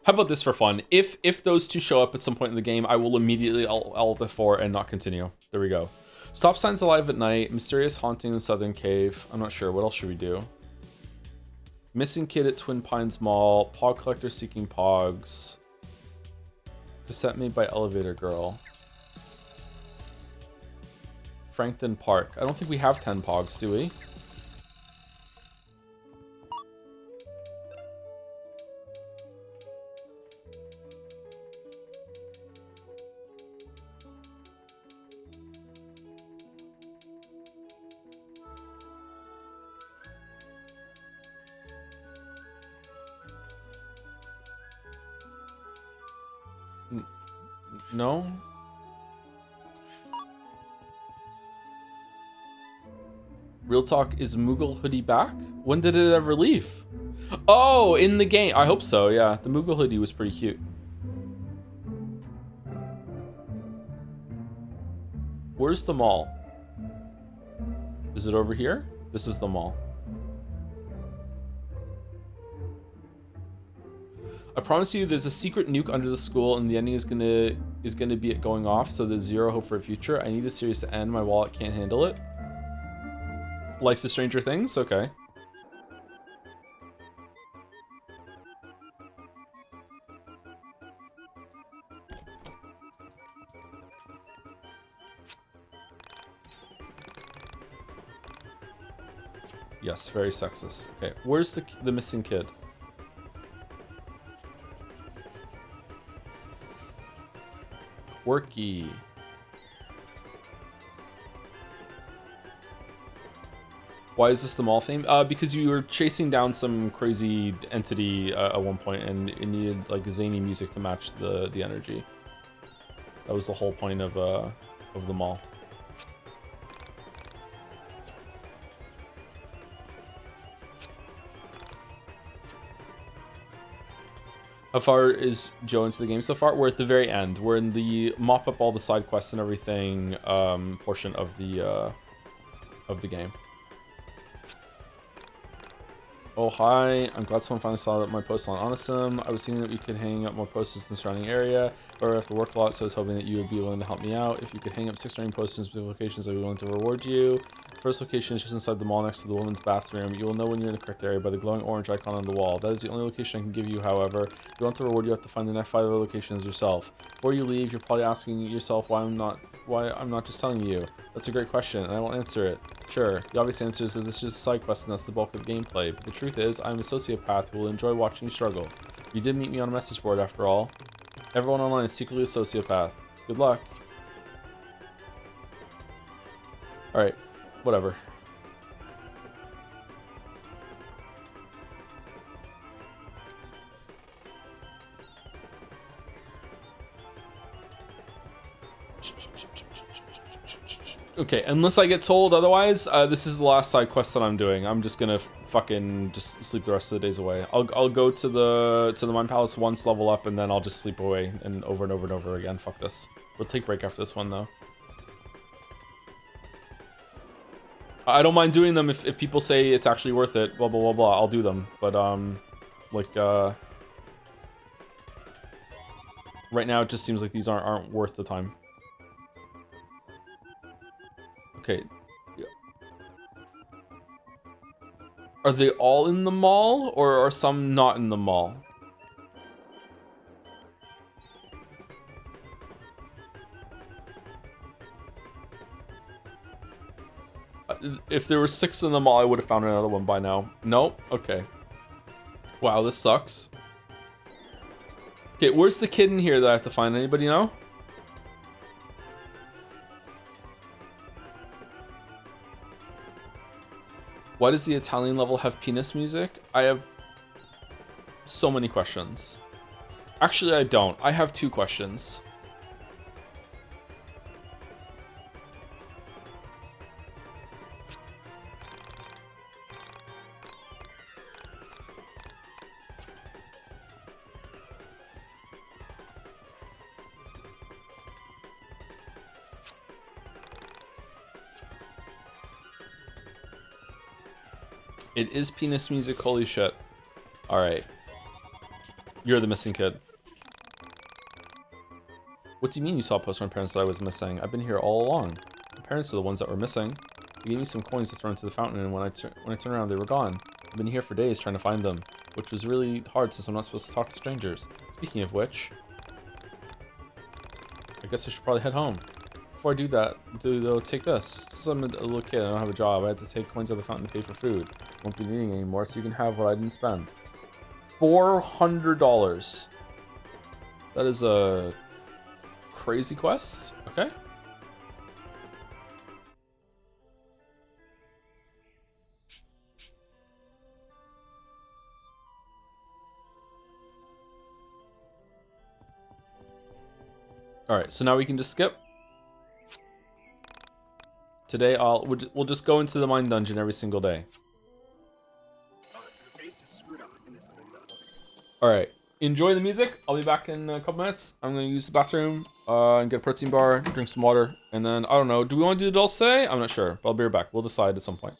How about this for fun? If those two show up at some point in the game, I will immediately alt F4 and not continue. There we go. Stop signs alive at night. Mysterious haunting in the Southern Cave. I'm not sure. What else should we do? Missing kid at Twin Pines Mall. Pog collector seeking pogs. Cassette made by Elevator Girl. Frankton Park. I don't think we have 10 pogs, do we? No? Real talk, is Moogle hoodie back? When did it ever leave? Oh, in the game. I hope so, yeah. The Moogle hoodie was pretty cute. Where's the mall? Is it over here? This is the mall. I promise you there's a secret nuke under the school and the ending is gonna be it going off, so there's zero hope for a future. I need the series to end. My wallet can't handle it. Life is Stranger Things? Okay. Yes, very sexist. Okay, where's the missing kid? Quirky. Why is this the mall theme? Because you were chasing down some crazy entity at one point, and it needed like zany music to match the energy. That was the whole point of the mall. How far is Joe into the game so far? We're at the very end. We're in the mop up all the side quests and everything portion of the game. Oh, hi. I'm glad someone finally saw my post on Onisum. I was thinking that we could hang up more posters in the surrounding area, but I have to work a lot, so I was hoping that you would be willing to help me out. If you could hang up 6 running posters in specific locations, I'd be willing to reward you. First location is just inside the mall next to the women's bathroom. You will know when you're in the correct area by the glowing orange icon on the wall. That is the only location I can give you, however. If you want the reward, you have to find the next 5 other locations yourself. Before you leave, you're probably asking yourself why I'm not just telling you. That's a great question, and I will answer it. Sure, the obvious answer is that this is just a side quest and that's the bulk of the gameplay, but the truth is, I'm a sociopath who will enjoy watching you struggle. You did meet me on a message board after all. Everyone online is secretly a sociopath. Good luck. Alright, whatever. Okay, unless I get told otherwise, this is the last side quest that I'm doing. I'm just gonna fucking just sleep the rest of the days away. I'll go to the Mind Palace once, level up, and then I'll just sleep away and over and over and over again. Fuck this. We'll take a break after this one though. I don't mind doing them if people say it's actually worth it. Blah blah blah blah. I'll do them, but like right now it just seems like these aren't worth the time. Okay. Are they all in the mall, or are some not in the mall? If there were 6 in the mall, I would have found another one by now. Nope. Okay. Wow, this sucks. Okay, where's the kid in here that I have to find? Anybody know? Why does the Italian level have penis music? I have so many questions. Actually, I don't. I have 2 questions. It is penis music, holy shit. Alright. You're the missing kid. What do you mean you saw a post from my parents that I was missing? I've been here all along. My parents are the ones that were missing. They gave me some coins to throw into the fountain, and when I turned around, they were gone. I've been here for days trying to find them, which was really hard since I'm not supposed to talk to strangers. Speaking of which, I guess I should probably head home. Before I do that, though, take this. Since I'm a little kid, I don't have a job. I had to take coins out of the fountain to pay for food. Won't be needing anymore, so you can have what I didn't spend. $400. That is a crazy quest. Okay. All right, so now we can just skip. Today we'll just go into the mine dungeon every single day. All right, enjoy the music. I'll be back in a couple minutes. I'm gonna use the bathroom and get a protein bar, drink some water, and then I don't know. Do we want to do adults today? I'm not sure, but I'll be right back. We'll decide at some point.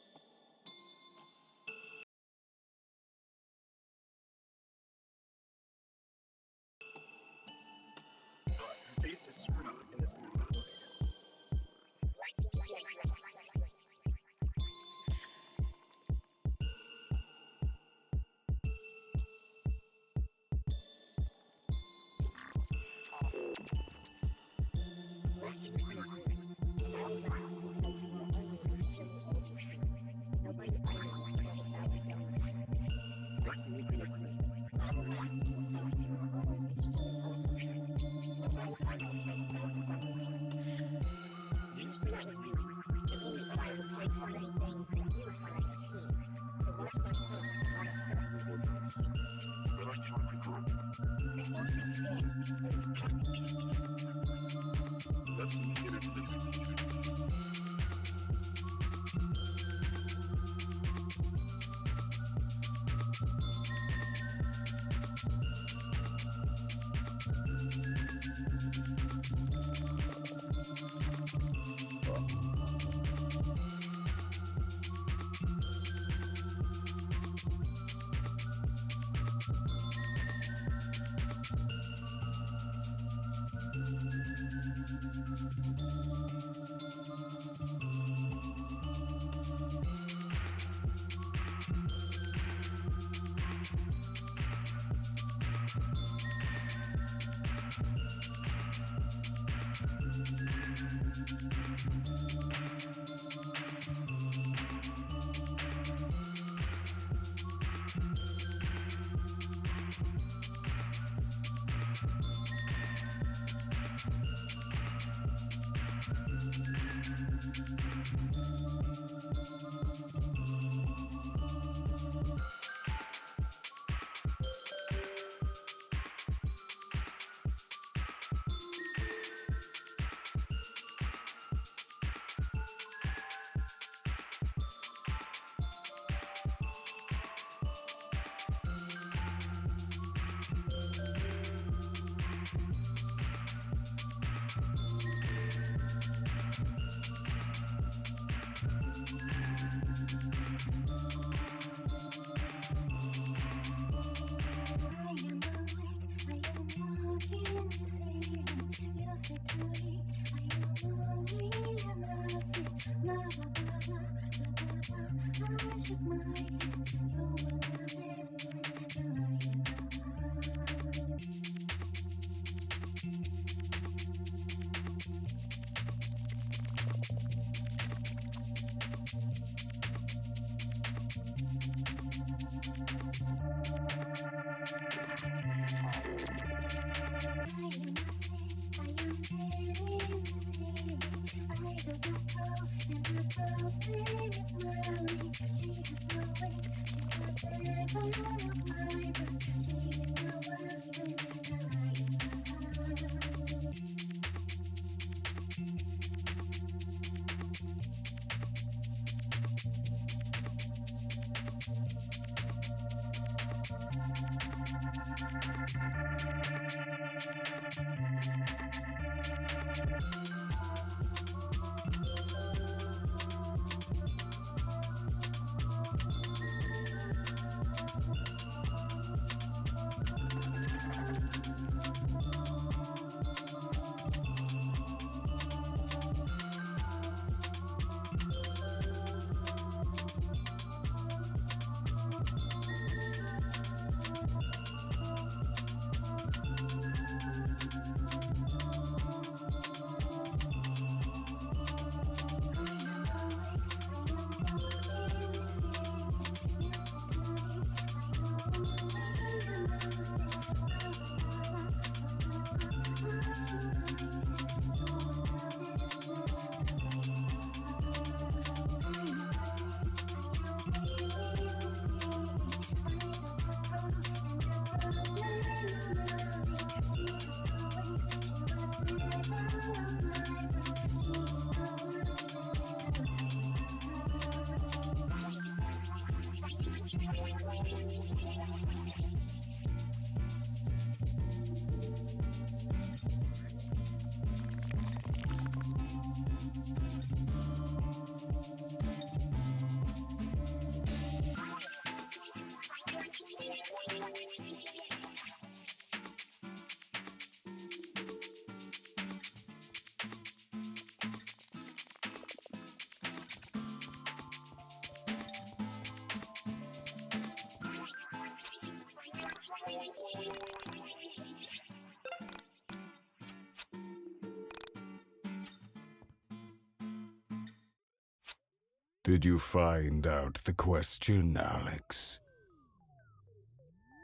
Did you find out the question, Alex?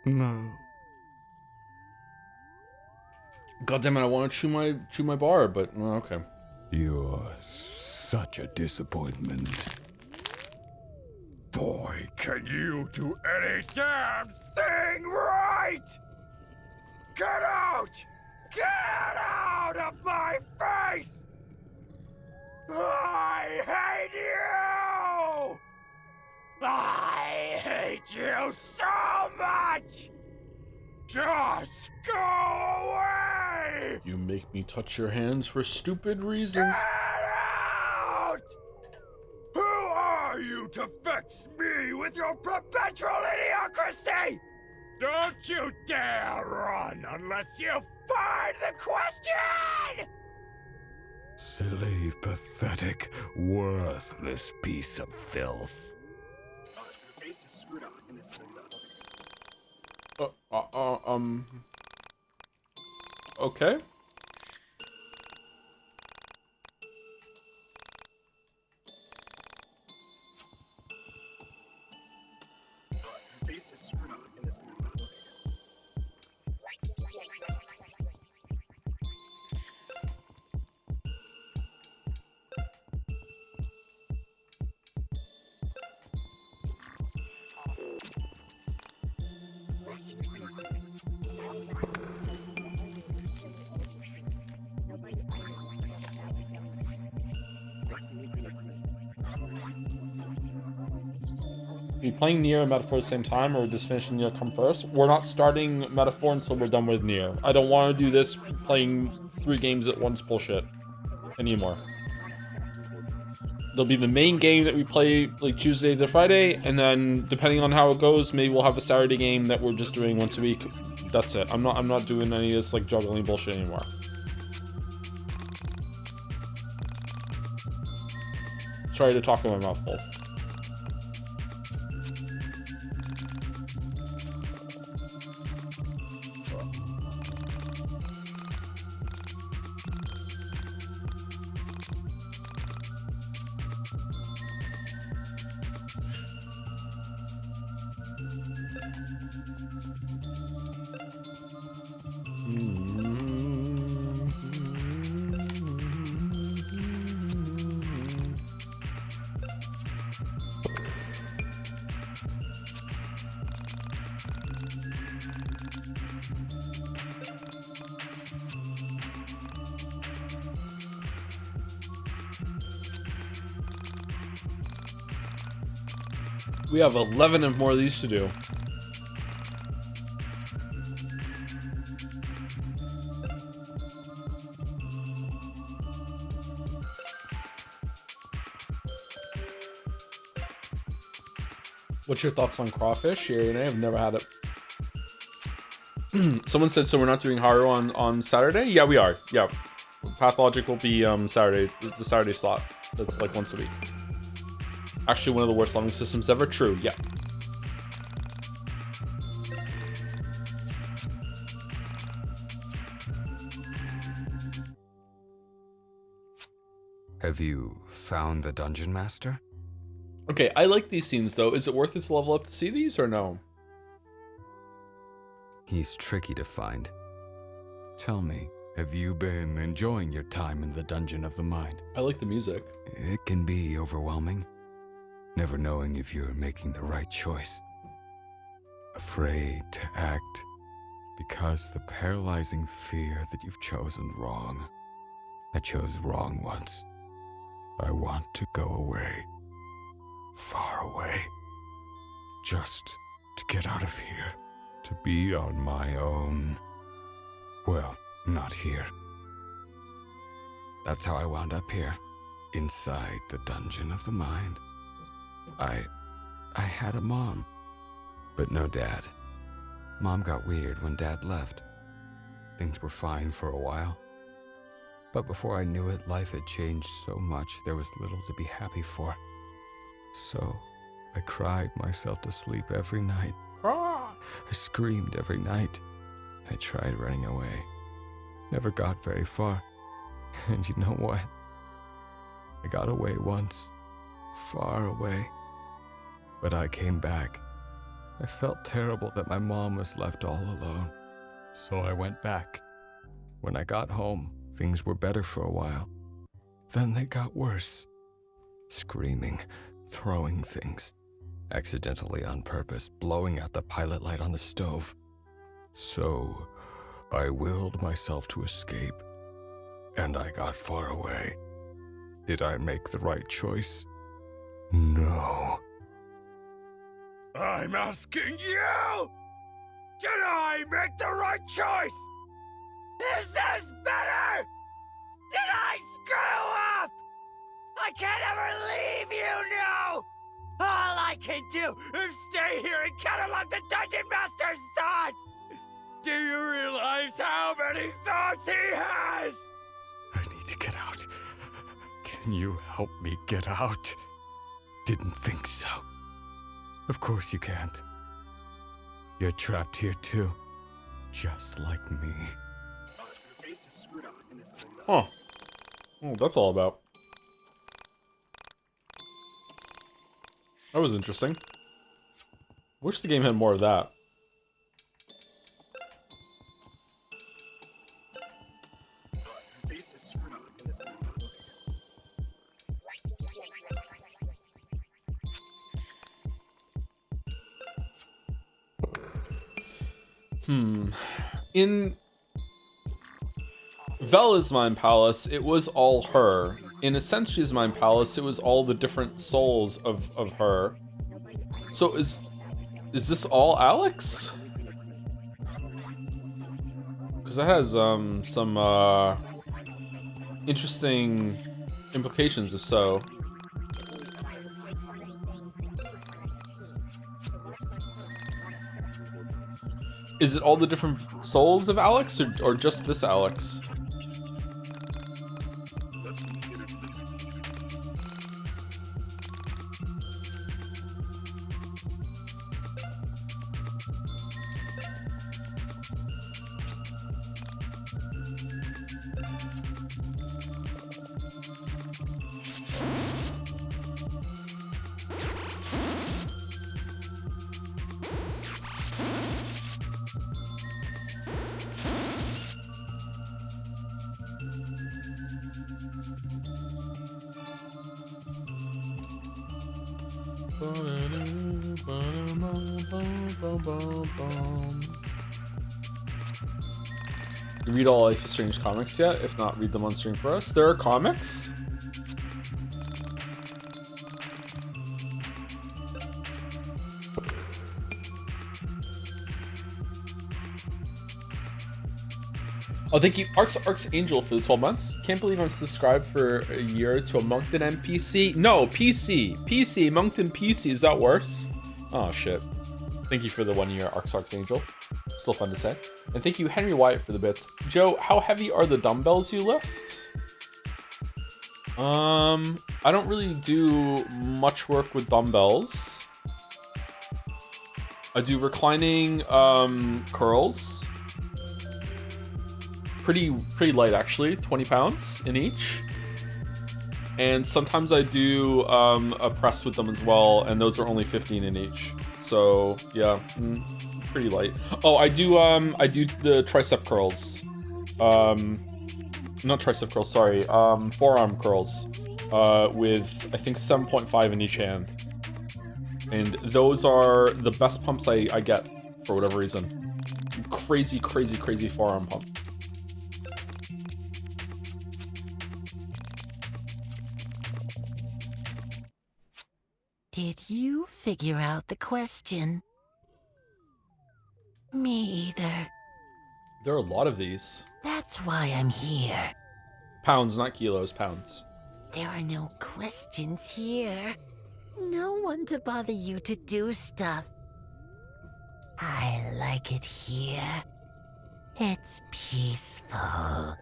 No. God damn it! I want to chew my bar, but well, okay. You're such a disappointment. Boy, can you do any damn thing right! Get out! Get out of my face! I hate you! I hate you so much! Just go away! You make me touch your hands for stupid reasons. Get out! Who are you to vex me with your perpetual idiocracy? Don't you dare run unless you find the question! Silly, pathetic, worthless piece of filth. Okay. Are you playing Nier and Metaphor at the same time, or does finishing Nier come first? We're not starting Metaphor until we're done with Nier. I don't want to do this playing 3 games at once bullshit anymore. There'll be the main game that we play like Tuesday to Friday, and then depending on how it goes, maybe we'll have a Saturday game that we're just doing once a week. That's it. I'm not doing any of this like juggling bullshit anymore. Sorry to talk in my mouth full. We have 11 and more of these to do. What's your thoughts on crawfish? Yeah, I've never had it. Someone said, so we're not doing Haru on Saturday? Yeah, we are. Yeah. Pathologic will be Saturday, the Saturday slot. That's like once a week. Actually, one of the worst leveling systems ever. True, yeah. Have you found the dungeon master? Okay, I like these scenes though. Is it worth it to level up to see these or no? He's tricky to find. Tell me, have you been enjoying your time in the dungeon of the mind? I like the music. It can be overwhelming, never knowing if you're making the right choice. Afraid to act because the paralyzing fear that you've chosen wrong. I chose wrong once. I want to go away. Far away. Just to get out of here. To be on my own. Well, not here. That's how I wound up here. Inside the dungeon of the mind. I had a mom, but no dad. Mom got weird when Dad left. Things were fine for a while. But before I knew it, life had changed so much there was little to be happy for. So, I cried myself to sleep every night. I screamed every night. I tried running away. Never got very far. And you know what? I got away once. Far away. But I came back. I felt terrible that my mom was left all alone. So I went back. When I got home, things were better for a while. Then they got worse. Screaming, throwing things. Accidentally on purpose, blowing out the pilot light on the stove. So, I willed myself to escape. And I got far away. Did I make the right choice? No. I'm asking you! Did I make the right choice? Is this better? Did I screw up? I can't ever leave you now! All I can do is stay here and count among the Dungeon Master's thoughts! Do you realize how many thoughts he has? I need to get out. Can you help me get out? Didn't think so. Of course you can't. You're trapped here too. Just like me. Huh. Oh, that's all about. That was interesting. Wish the game had more of that. In Vela's Mind Palace, it was all her. In Essentia's Mind Palace, it was all the different souls of her. So is this all Alex? Because that has some interesting implications if so. Is it all the different souls of Alex or just this Alex? You read all Life is Strange comics yet? If not, read them on stream for us. There are comics? Oh, thank you, Arx Angel for the 12 months. Can't believe I'm subscribed for a year to a Moncton NPC. No, PC, Moncton PC, is that worse? Oh shit. Thank you for the 1 year Arx Angel. Still fun to say. And thank you, Henry Wyatt, for the bits. Joe, how heavy are the dumbbells you lift? I don't really do much work with dumbbells. I do reclining curls. Pretty light actually, 20 pounds in each. And sometimes I do a press with them as well, and those are only 15 in each. So yeah, pretty light. Oh, I do the tricep curls. Not tricep curls, sorry. Forearm curls. With I think 7.5 in each hand. And those are the best pumps I get for whatever reason. Crazy forearm pump. Did you figure out the question? Me either. There are a lot of these. That's why I'm here. Pounds, not kilos, pounds. There are no questions here. No one to bother you to do stuff. I like it here. It's peaceful.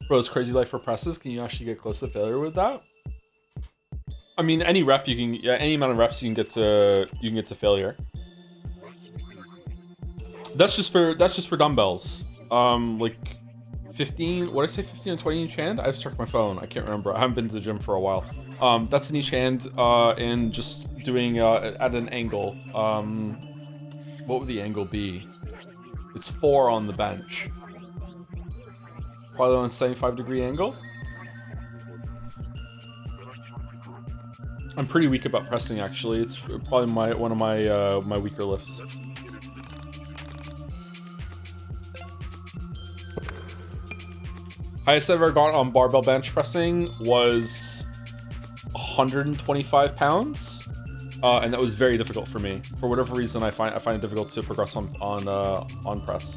Bro's crazy life for presses. Can you actually get close to failure with that? I mean, any rep you can, yeah, any amount of reps you can get to failure. That's just for dumbbells. Like 15. What did I say? 15 and 20 in each hand. I have to check my phone. I can't remember. I haven't been to the gym for a while. That's in each hand, and just doing at an angle. What would the angle be? It's 4 on the bench. Probably on a 75-degree angle. I'm pretty weak about pressing, actually. It's probably one of my weaker lifts. Highest I ever got on barbell bench pressing was 125 pounds, and that was very difficult for me. For whatever reason, I find it difficult to progress on press.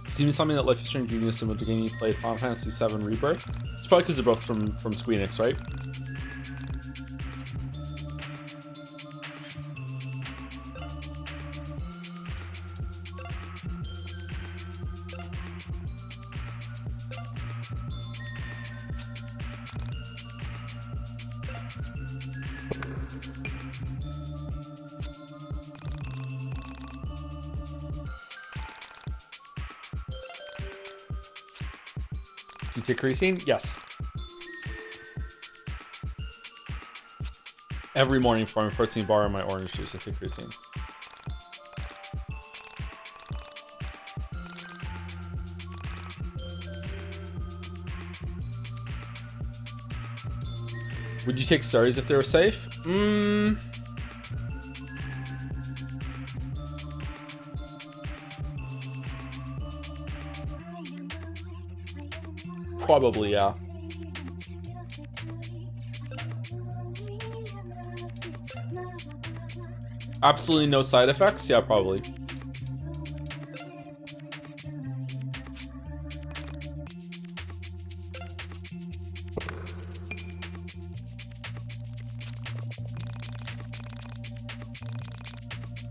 Steven told me that Life is Strange Union is similar to the game you played, Final Fantasy VII Rebirth. It's probably because they're both from Squeenix, right? You take creatine? Yes. Every morning for my protein bar and my orange juice, I take creatine. Would you take steroids if they were safe? Probably, yeah. Absolutely no side effects? Yeah, probably.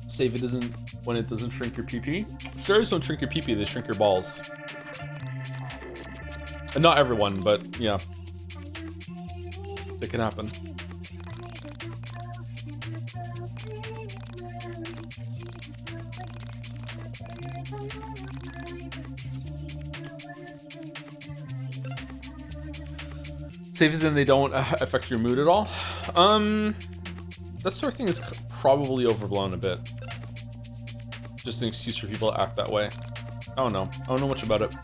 Say if it doesn't, when it doesn't shrink your PP. Steroids don't shrink your PP, they shrink your balls. And not everyone, but yeah. It can happen. Safe as in they don't affect your mood at all. That sort of thing is probably overblown a bit. Just an excuse for people to act that way. I don't know. I don't know much about it.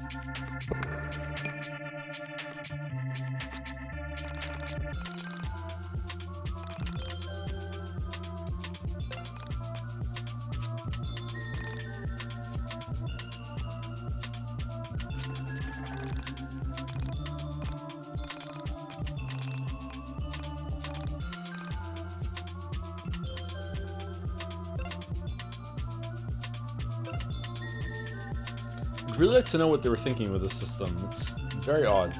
I'd really like to know what they were thinking with this system. It's very odd.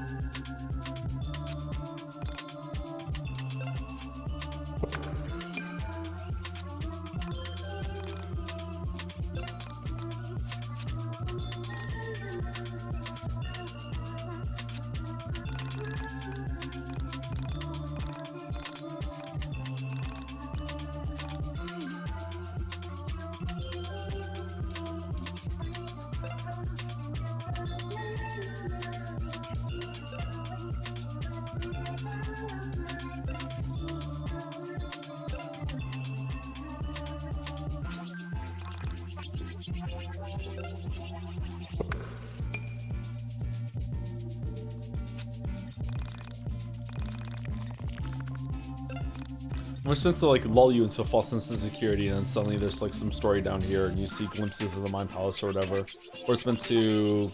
We're supposed to like lull you into a false sense of security, and then suddenly there's like some story down here, and you see glimpses of the Mind Palace or whatever. Or it's meant to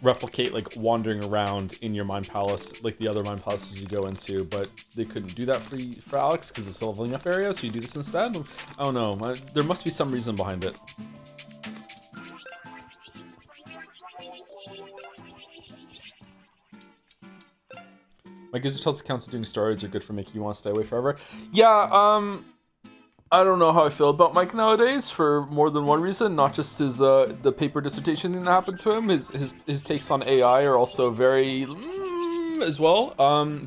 replicate like wandering around in your Mind Palace, like the other Mind Palaces you go into, but they couldn't do that for Alex because it's a leveling up area, so you do this instead. I don't know. There must be some reason behind it. My Gizzard tells accounts doing steroids are good for making you want to stay away forever. Yeah, I don't know how I feel about Mike nowadays for more than one reason, not just his the paper dissertation thing that happened to him. His takes on AI are also very as well.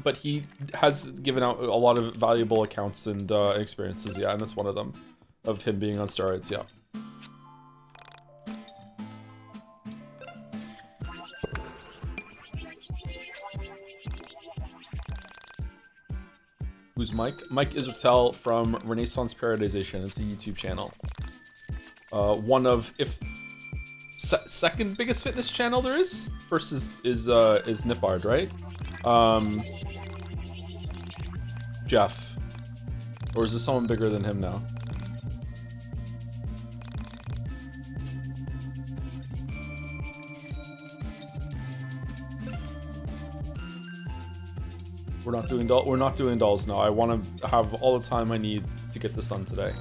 But he has given out a lot of valuable accounts and experiences, yeah, and that's one of them, of him being on steroids, yeah. Who's Mike? Mike Israel from Renaissance Paradisation. It's a YouTube channel. One of, if second biggest fitness channel there is. First is Nippard, right? Jeff, or is there someone bigger than him now? We're not doing dolls now. I want to have all the time I need to get this done today.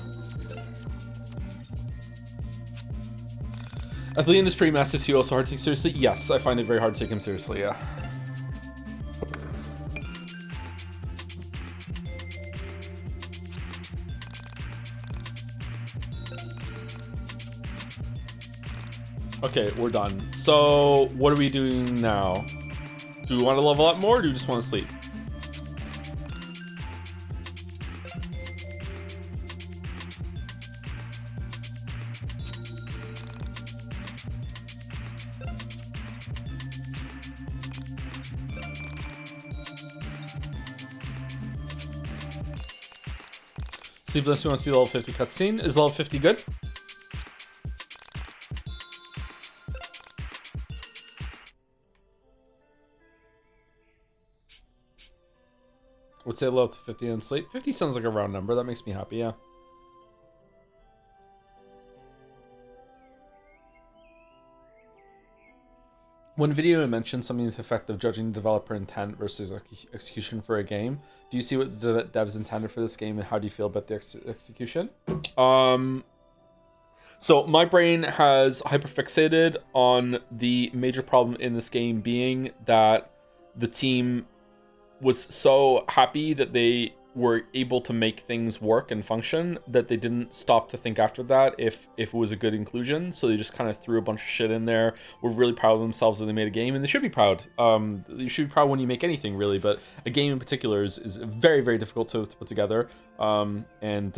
Athelian is pretty massive too, also hard to take seriously. Yes, I find it very hard to take him seriously, yeah. Okay, we're done. So, what are we doing now? Do we want to level up more, or do we just want to sleep? Sleepless, you want to see the level 50 cutscene? Is level 50 good? Would say level 50 and sleep. 50 sounds like a round number. That makes me happy, yeah. One video mentioned something to the effect of judging developer intent versus execution for a game. Do you see what the devs intended for this game, and how do you feel about the execution? So my brain has hyperfixated on the major problem in this game being that the team was so happy that they were able to make things work and function that they didn't stop to think after that if it was a good inclusion. So they just kind of threw a bunch of shit in there. We're really proud of themselves that they made a game, and they should be proud. You should be proud when you make anything, really, but a game in particular is very, very difficult to put together. And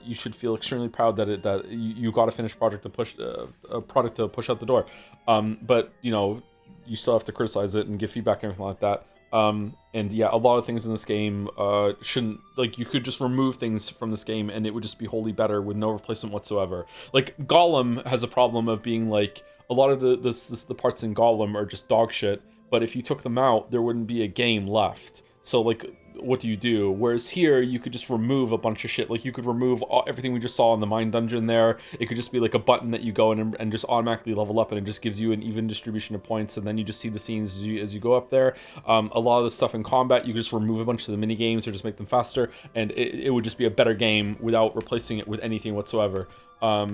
you should feel extremely proud that you got a finished project to push a product to push out the door. But you know, you still have to criticize it and give feedback and everything like that. And yeah, a lot of things in this game shouldn't, like, you could just remove things from this game and it would just be wholly better with no replacement whatsoever. Like Gollum has a problem of being like, a lot of the parts in Gollum are just dog shit, but if you took them out, there wouldn't be a game left. So like, what do you do? Whereas here, you could just remove a bunch of shit. Like you could remove everything we just saw in the mine dungeon there. It could just be like a button that you go in and just automatically level up, and it just gives you an even distribution of points, and then you just see the scenes as you go up there. A lot of the stuff in combat, you could just remove a bunch of the mini games or just make them faster, and it would just be a better game without replacing it with anything whatsoever. A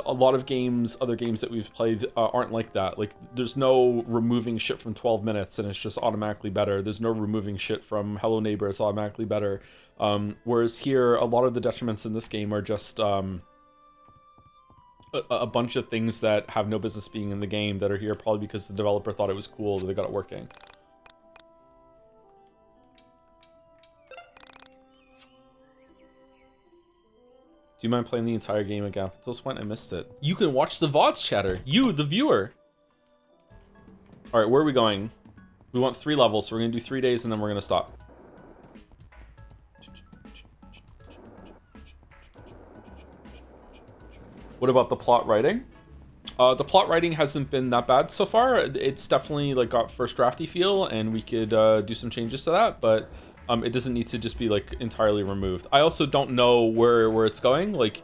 lot of games, other games that we've played aren't like that. Like there's no removing shit from 12 minutes and it's just automatically better. There's no removing shit from Hello Neighbor, it's automatically better. Whereas here, a lot of the detriments in this game are just a bunch of things that have no business being in the game that are here probably because the developer thought it was cool that they got it working. Do you mind playing the entire game again? At this point, I missed it. You can watch the VODs chatter. You, the viewer. All right, where are we going? We want 3 levels, so we're gonna do 3 days and then we're gonna stop. What about the plot writing? The plot writing hasn't been that bad so far. It's definitely like got first drafty feel, and we could do some changes to that, but it doesn't need to just be like entirely removed. I also don't know where it's going. Like,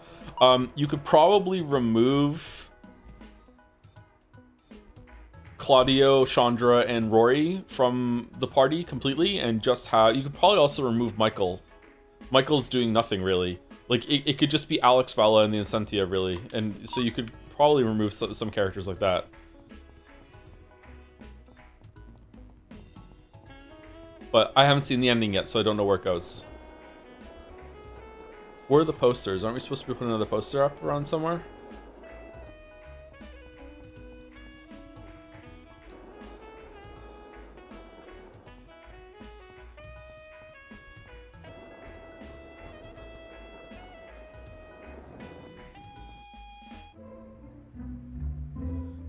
you could probably remove Claudio, Chandra, and Rory from the party completely, and just have, you could probably also remove Michael. Michael's doing nothing really. Like it could just be Alex, Vela, and the Incentia really, and so you could probably remove some characters like that. But I haven't seen the ending yet, so I don't know where it goes. Where are the posters? Aren't we supposed to be putting another poster up around somewhere?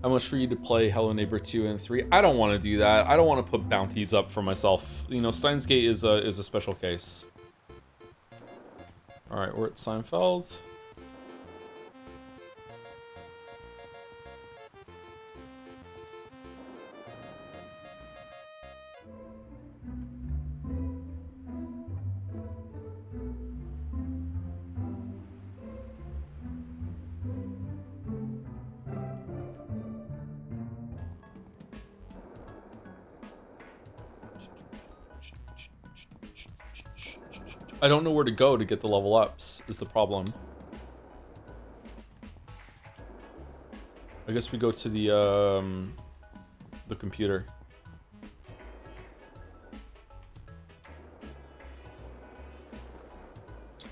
How much for you to play Hello Neighbor 2 and 3? I don't want to do that. I don't want to put bounties up for myself. You know, Steins Gate is a special case. All right, we're at Seinfeld. I don't know where to go to get the level ups is the problem. I guess we go to the computer.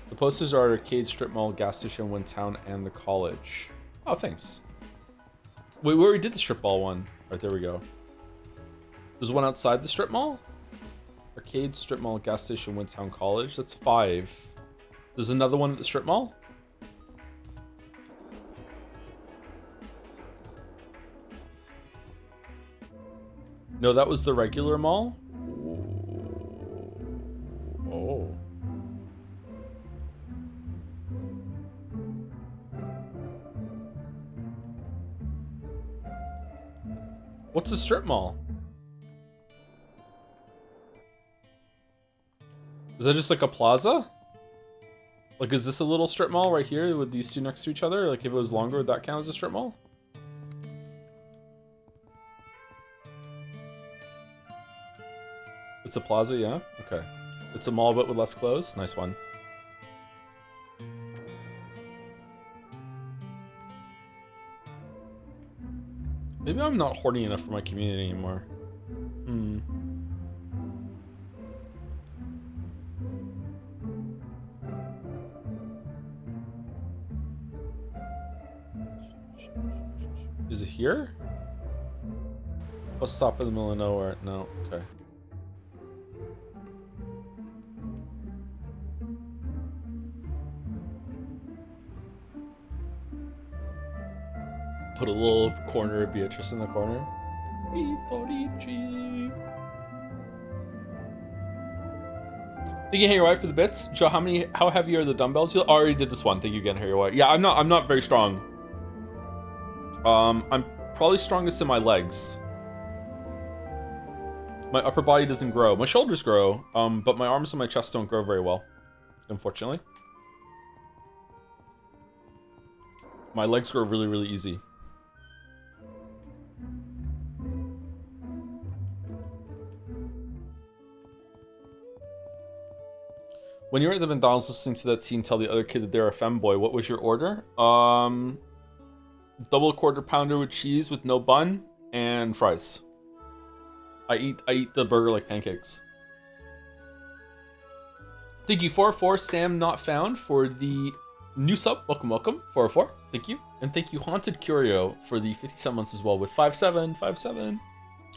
The posters are arcade, strip mall, gas station, Wind Town, and the college. Oh, thanks. Wait, we already did the strip mall one. Right, there we go. There's one outside the strip mall? Arcade, strip mall, gas station, Wind Town, college. That's 5. There's another one at the strip mall? No, that was the regular mall? Oh. What's a strip mall? Is that just like a plaza? Like, is this a little strip mall right here with these two next to each other? Like, if it was longer, would that count as a strip mall? It's a plaza, yeah? Okay. It's a mall, but with less clothes. Nice one. Maybe I'm not horny enough for my community anymore. Hmm. Is it here? Bus stop in the middle of nowhere. No, okay. Put a little corner of Beatrice in the corner. Thank you, Harry White, for the bits. Joe, how heavy are the dumbbells? You already did this one. Thank you again, Harry White. Yeah, I'm not very strong. I'm probably strongest in my legs. My upper body doesn't grow. My shoulders grow, but my arms and my chest don't grow very well, unfortunately. My legs grow really, really easy. When you were at the McDonald's listening to that teen tell the other kid that they're a femboy, what was your order? Double quarter pounder with cheese with no bun and fries. I eat the burger like pancakes. Thank you, 404 Sam Not Found, for the new sub. Welcome, welcome, 404. Thank you. And thank you, Haunted Curio, for the 57 months as well with 5757.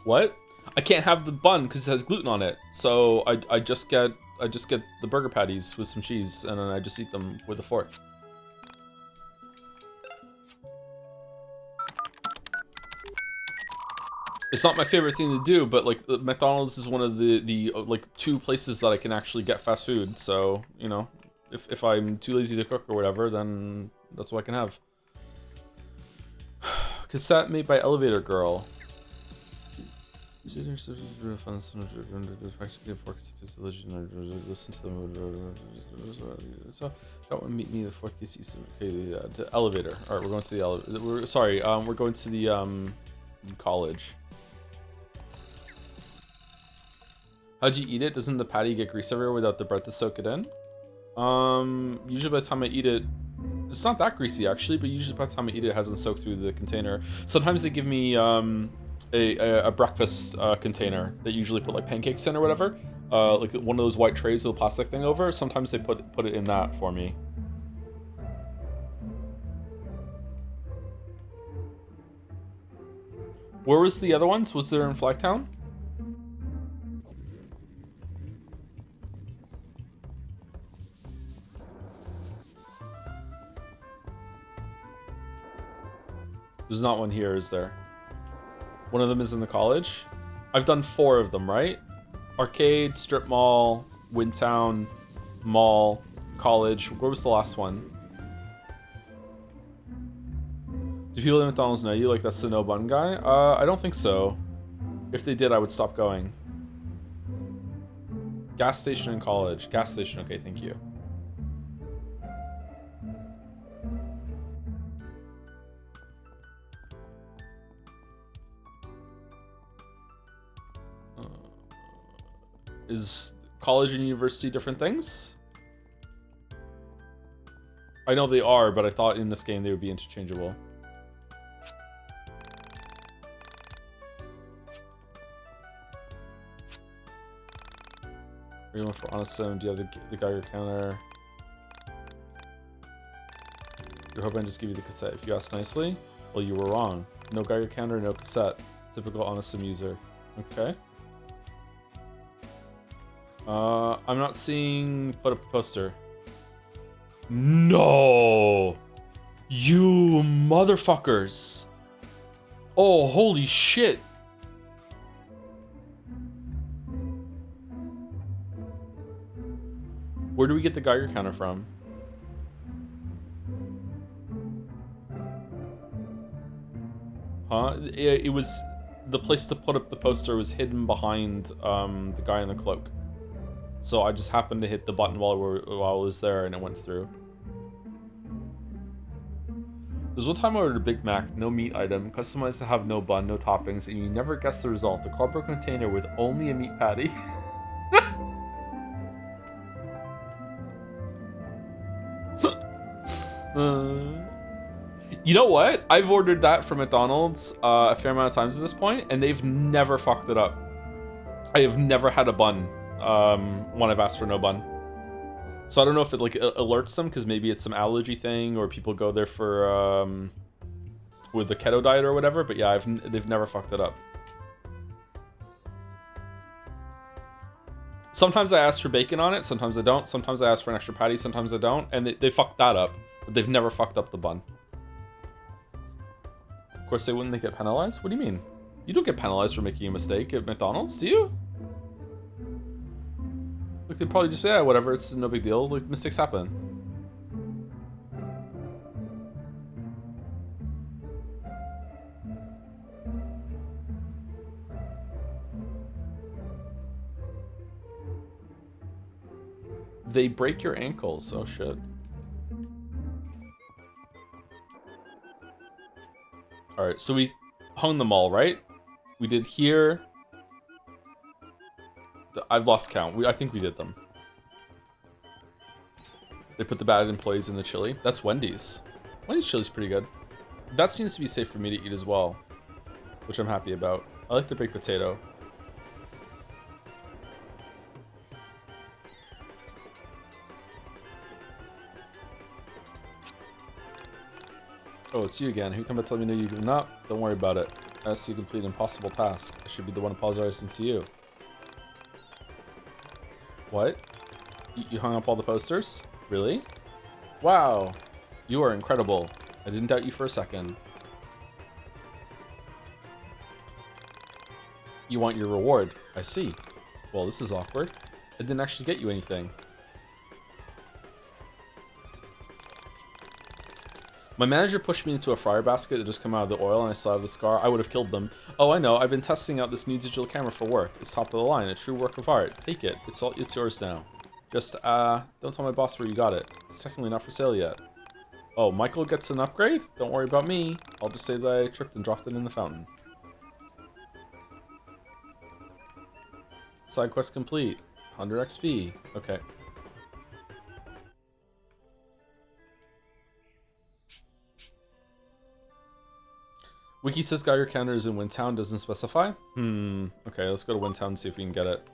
What? I can't have the bun because it has gluten on it. So I just get the burger patties with some cheese, and then I just eat them with a fork. It's not my favorite thing to do, but like McDonald's is one of the like 2 places that I can actually get fast food. So, you know, if I'm too lazy to cook or whatever, then that's what I can have. Cassette made by Elevator Girl. Listen to them. So that one meet me the 4th case season. Okay, the elevator. All right, we're going to the elevator. We're going to the college. How'd you eat it? Doesn't the patty get grease everywhere without the bread to soak it in? Usually by the time I eat it, it's not that greasy actually, but usually by the time I eat it, it hasn't soaked through the container. Sometimes they give me a breakfast container that usually put like pancakes in or whatever, like one of those white trays with a plastic thing over. Sometimes they put it in that for me. Where was the other ones? Was there in Flagtown? There's not one here, is there? One of them is in the college. I've done 4 of them, right? Arcade, strip mall, Windtown, mall, college. Where was the last one? Do people at McDonald's know you? Like, that's the no bun guy? I don't think so. If they did, I would stop going. Gas station and college. Gas station, okay, thank you. Is college and university different things? I know they are, but I thought in this game they would be interchangeable. Are you going for honest sim? Do you have the Geiger counter? You're hoping I just give you the cassette. If you ask nicely, well, you were wrong. No Geiger counter, no cassette. Typical honest sim user. Okay. I'm not seeing put up a poster. No! You motherfuckers! Oh, holy shit! Where do we get the Geiger counter from? Huh? It was the place to put up the poster was hidden behind the guy in the cloak. So I just happened to hit the button while I was there, and it went through. There's one time I ordered a Big Mac, no meat item, customized to have no bun, no toppings, and you never guess the result. A cardboard container with only a meat patty. You know what? I've ordered that from McDonald's a fair amount of times at this point, and they've never fucked it up. I have never had a bun when I've asked for no bun. So I don't know if it like alerts them because maybe it's some allergy thing or people go there for with the keto diet or whatever. But yeah, they've never fucked it up. Sometimes I ask for bacon on it, sometimes I don't. Sometimes I ask for an extra patty, sometimes I don't, and they fucked that up. But they've never fucked up the bun. Of course, wouldn't they get penalized? What do you mean? You don't get penalized for making a mistake at McDonald's, do you? Like, they'd probably just say, yeah, whatever, it's no big deal. Like, mistakes happen. They break your ankles. Oh, shit. Alright, so we hung them all, right? We did here. I've lost count. I think we did them. They put the bad employees in the chili. That's Wendy's. Wendy's chili's pretty good. That seems to be safe for me to eat as well, which I'm happy about. I like the baked potato. Oh, it's you again. Who come to tell me no you do not? Don't worry about it. I asked you to complete an impossible task. I should be the one apologizing to you. What? You hung up all the posters? Really? Wow. You are incredible. I didn't doubt you for a second. You want your reward. I see. Well, this is awkward. I didn't actually get you anything. My manager pushed me into a fryer basket that just come out of the oil and I still have the scar. I would have killed them. Oh, I know. I've been testing out this new digital camera for work. It's top of the line. A true work of art. Take it. It's yours now. Just, don't tell my boss where you got it. It's technically not for sale yet. Oh, Michael gets an upgrade? Don't worry about me. I'll just say that I tripped and dropped it in the fountain. Side quest complete. 100 XP. Okay. Wiki says Geiger counter is in Windtown, doesn't specify. Okay, let's go to Windtown and see if we can get it.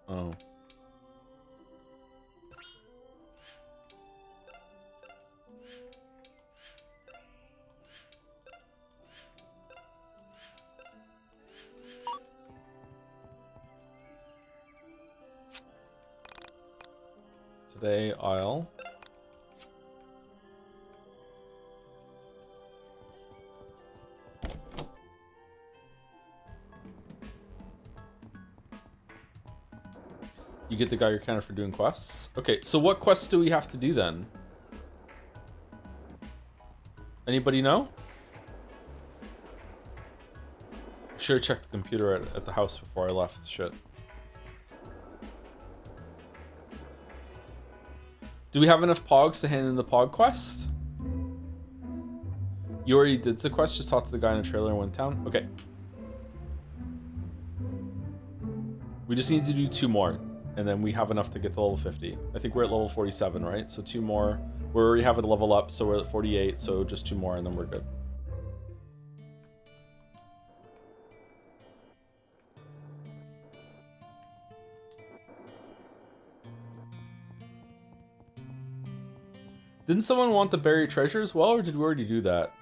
Oh. Today I'll... You get the Geiger counter for doing quests? Okay, so what quests do we have to do then? Anybody know? Should have checked the computer at the house before I left. Shit. Do we have enough pogs to hand in the pog quest? You already did the quest, just talk to the guy in the trailer in Windtown? Okay. We just need to do 2 more. And then we have enough to get to level 50. I think we're at level 47, right? So 2 more. We already have it level up, so we're at 48. So just 2 more and then we're good. Didn't someone want the buried treasure as well, or did we already do that?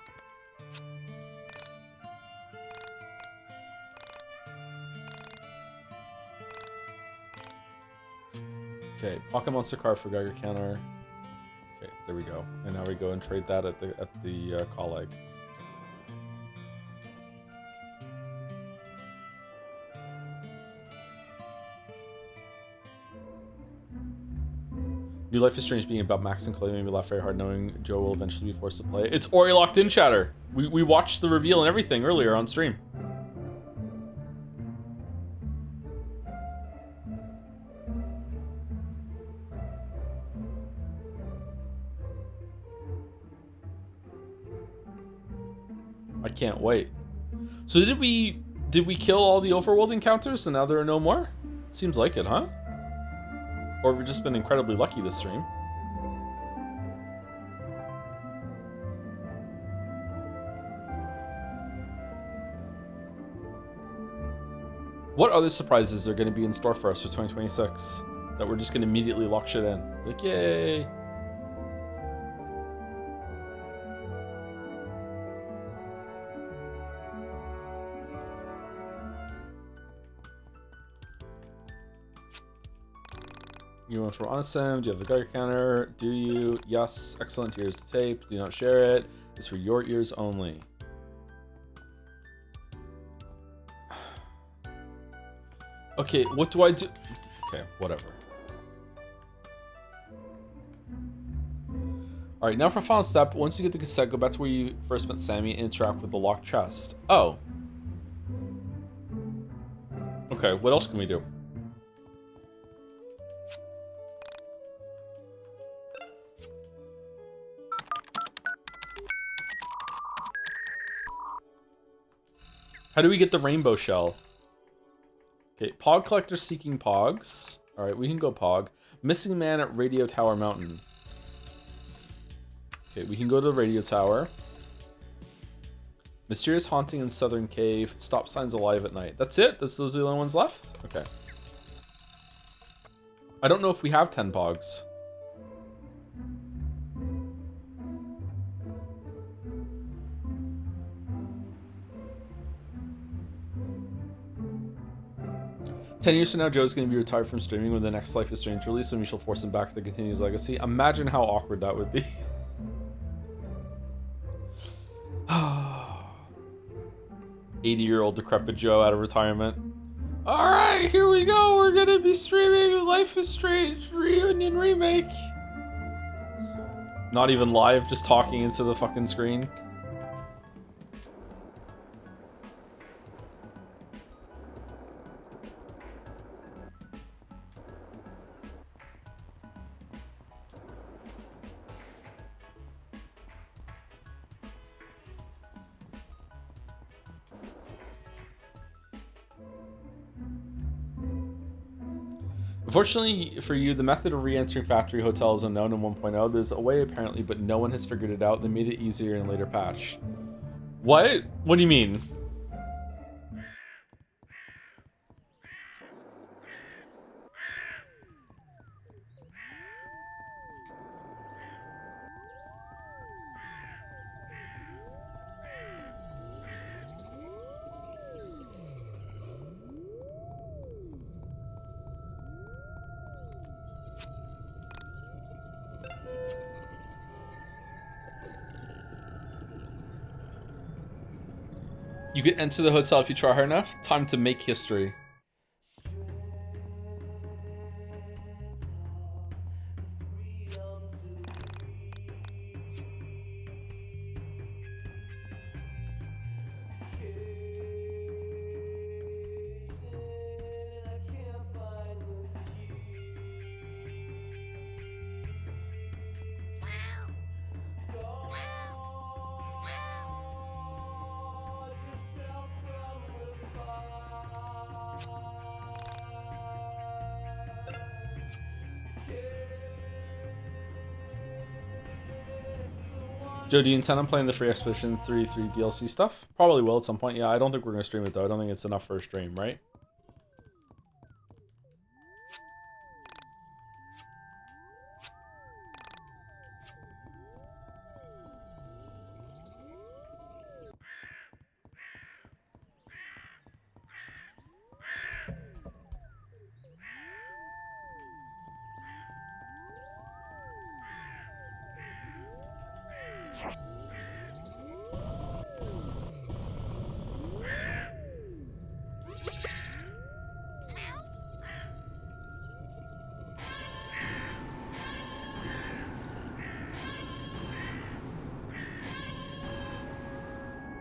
Okay, Pocket Monster card for Geiger counter. Okay, there we go. And now we go and trade that at the call egg. New Life is Strange being about Max and Chloe made me laugh very hard knowing Joe will eventually be forced to play. It's Ori locked in, chatter. We watched the reveal and everything earlier on stream. I can't wait. So did we kill all the overworld encounters and now there are no more? Seems like it, huh? Or we've just been incredibly lucky this stream. What other surprises are going to be in store for us for 2026 that we're just going to immediately lock shit in? Like, yay! You want from Onisim? Do you have the Geiger counter? Do you? Yes. Excellent. Here's the tape. Do not share it. It's for your ears only. Okay, what do I do? Okay, whatever. Alright, now for final step. Once you get the cassette, go back to where you first met Sammy and interact with the locked chest. Oh. Okay, what else can we do? How do we get the rainbow shell? Okay, Pog Collector seeking Pogs. Alright, we can go Pog. Missing man at Radio Tower Mountain. Okay, we can go to the radio tower. Mysterious haunting in Southern Cave. Stop signs alive at night. That's it? Those are the only ones left? Okay. I don't know if we have 10 Pogs. "10 years from now, Joe's going to be retired from streaming when the next Life is Strange release, and we shall force him back to continue his legacy." Imagine how awkward that would be. 80-year-old decrepit Joe out of retirement. Alright, here we go. We're going to be streaming Life is Strange Reunion Remake. Not even live, just talking into the fucking screen. Unfortunately for you, the method of re-entering factory hotel is unknown in 1.0. There's a way apparently, but no one has figured it out. They made it easier in a later patch. What? What do you mean? You can enter the hotel if you try hard enough. Time to make history. Joe, do you intend on playing the Free Expedition 3 DLC stuff? Probably will at some point. Yeah, I don't think we're going to stream it, though. I don't think it's enough for a stream, right?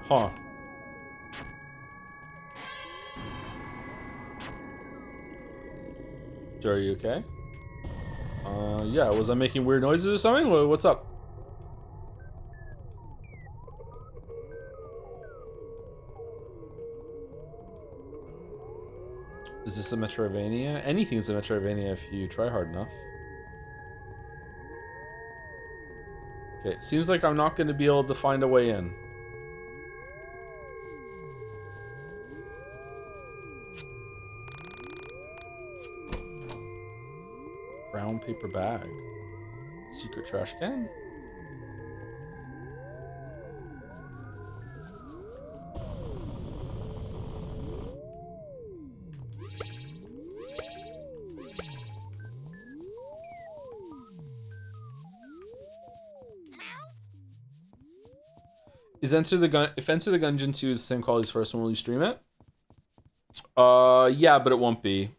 Huh. Joe, are you okay? Yeah, was I making weird noises or something? What's up? Is this a Metroidvania? Anything's a Metroidvania if you try hard enough. Okay, seems like I'm not going to be able to find a way in. Brown paper bag. Secret trash can? Is Enter the Gun if Enter the Gungeon 2 is the same quality as first one, will you stream it? Yeah, but it won't be.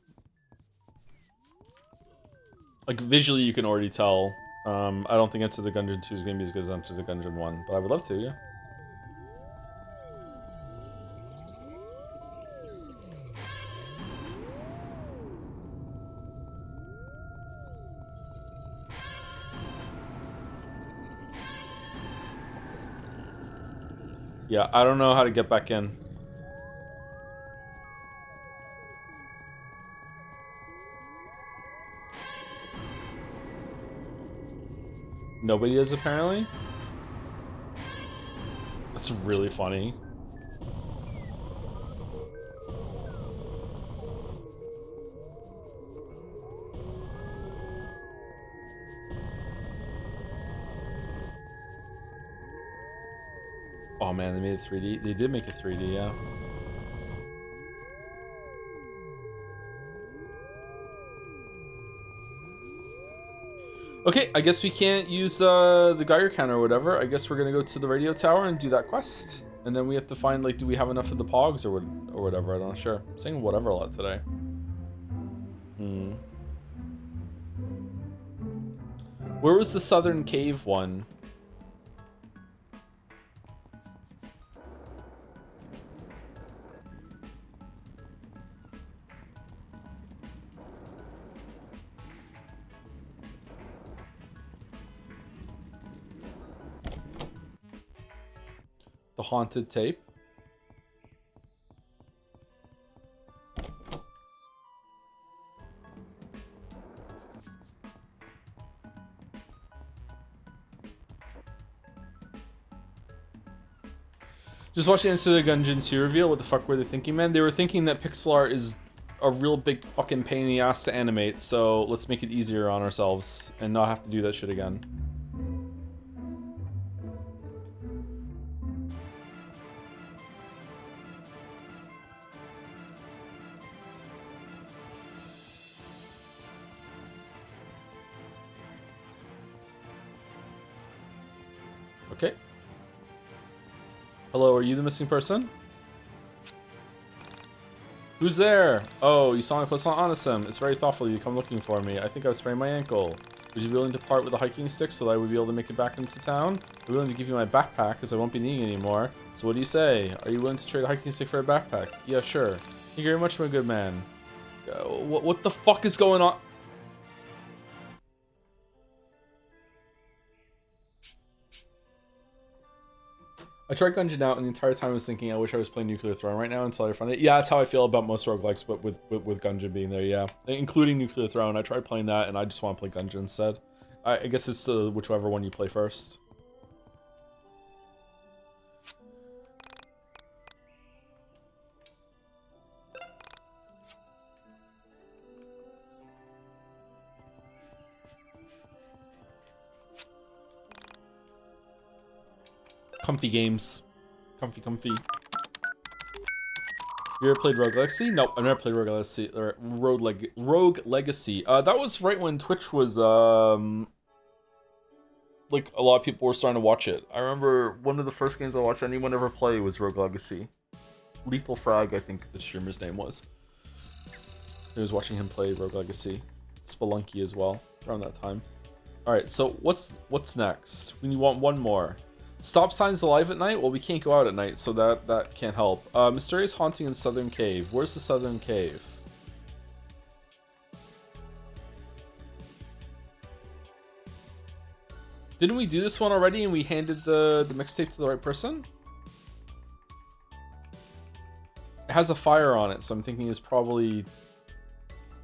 Like visually you can already tell. I don't think Enter the Gungeon 2 is gonna be as good as Enter the Gungeon 1, but I would love to, yeah. Yeah, I don't know how to get back in. Nobody is apparently. That's really funny. Oh man, they made it 3D. They did make it 3D, yeah. Okay, I guess we can't use the Geiger counter or whatever. I guess we're gonna go to the radio tower and do that quest. And then we have to find, like, do we have enough of the pogs or whatever? I'm not sure. I'm saying whatever a lot today. Where was the southern cave one? The haunted tape. Just watching Into the Gungeon 2 reveal. What the fuck were they thinking, man? They were thinking that pixel art is a real big fucking pain in the ass to animate, so let's make it easier on ourselves and not have to do that shit again. Okay. Hello, are you the missing person? Who's there? Oh, you saw my post on Onisum. It's very thoughtful you come looking for me. I think I've sprained my ankle. Would you be willing to part with a hiking stick so that I would be able to make it back into town? I'm willing to give you my backpack because I won't be needing it anymore. So what do you say? Are you willing to trade a hiking stick for a backpack? Yeah, sure. Thank you very much, my good man. What the fuck is going on? I tried Gungeon out, and the entire time I was thinking, I wish I was playing Nuclear Throne right now until I found it. Yeah, that's how I feel about most roguelikes, but with Gungeon being there, yeah. Including Nuclear Throne. I tried playing that, and I just want to play Gungeon instead. I guess it's whichever one you play first. Comfy games. Comfy. You ever played Rogue Legacy? Nope, I've never played Rogue Legacy. Or Rogue Legacy. That was right when Twitch was, like, a lot of people were starting to watch it. I remember one of the first games I watched anyone ever play was Rogue Legacy. Lethal Frag, I think the streamer's name was. I was watching him play Rogue Legacy. Spelunky as well, around that time. Alright, so what's next? We want one more. Stop signs alive at night? Well, we can't go out at night, so that can't help. Mysterious haunting in Southern Cave. Where's the Southern Cave? Didn't we do this one already and we handed the mixtape to the right person? It has a fire on it, so I'm thinking it's probably...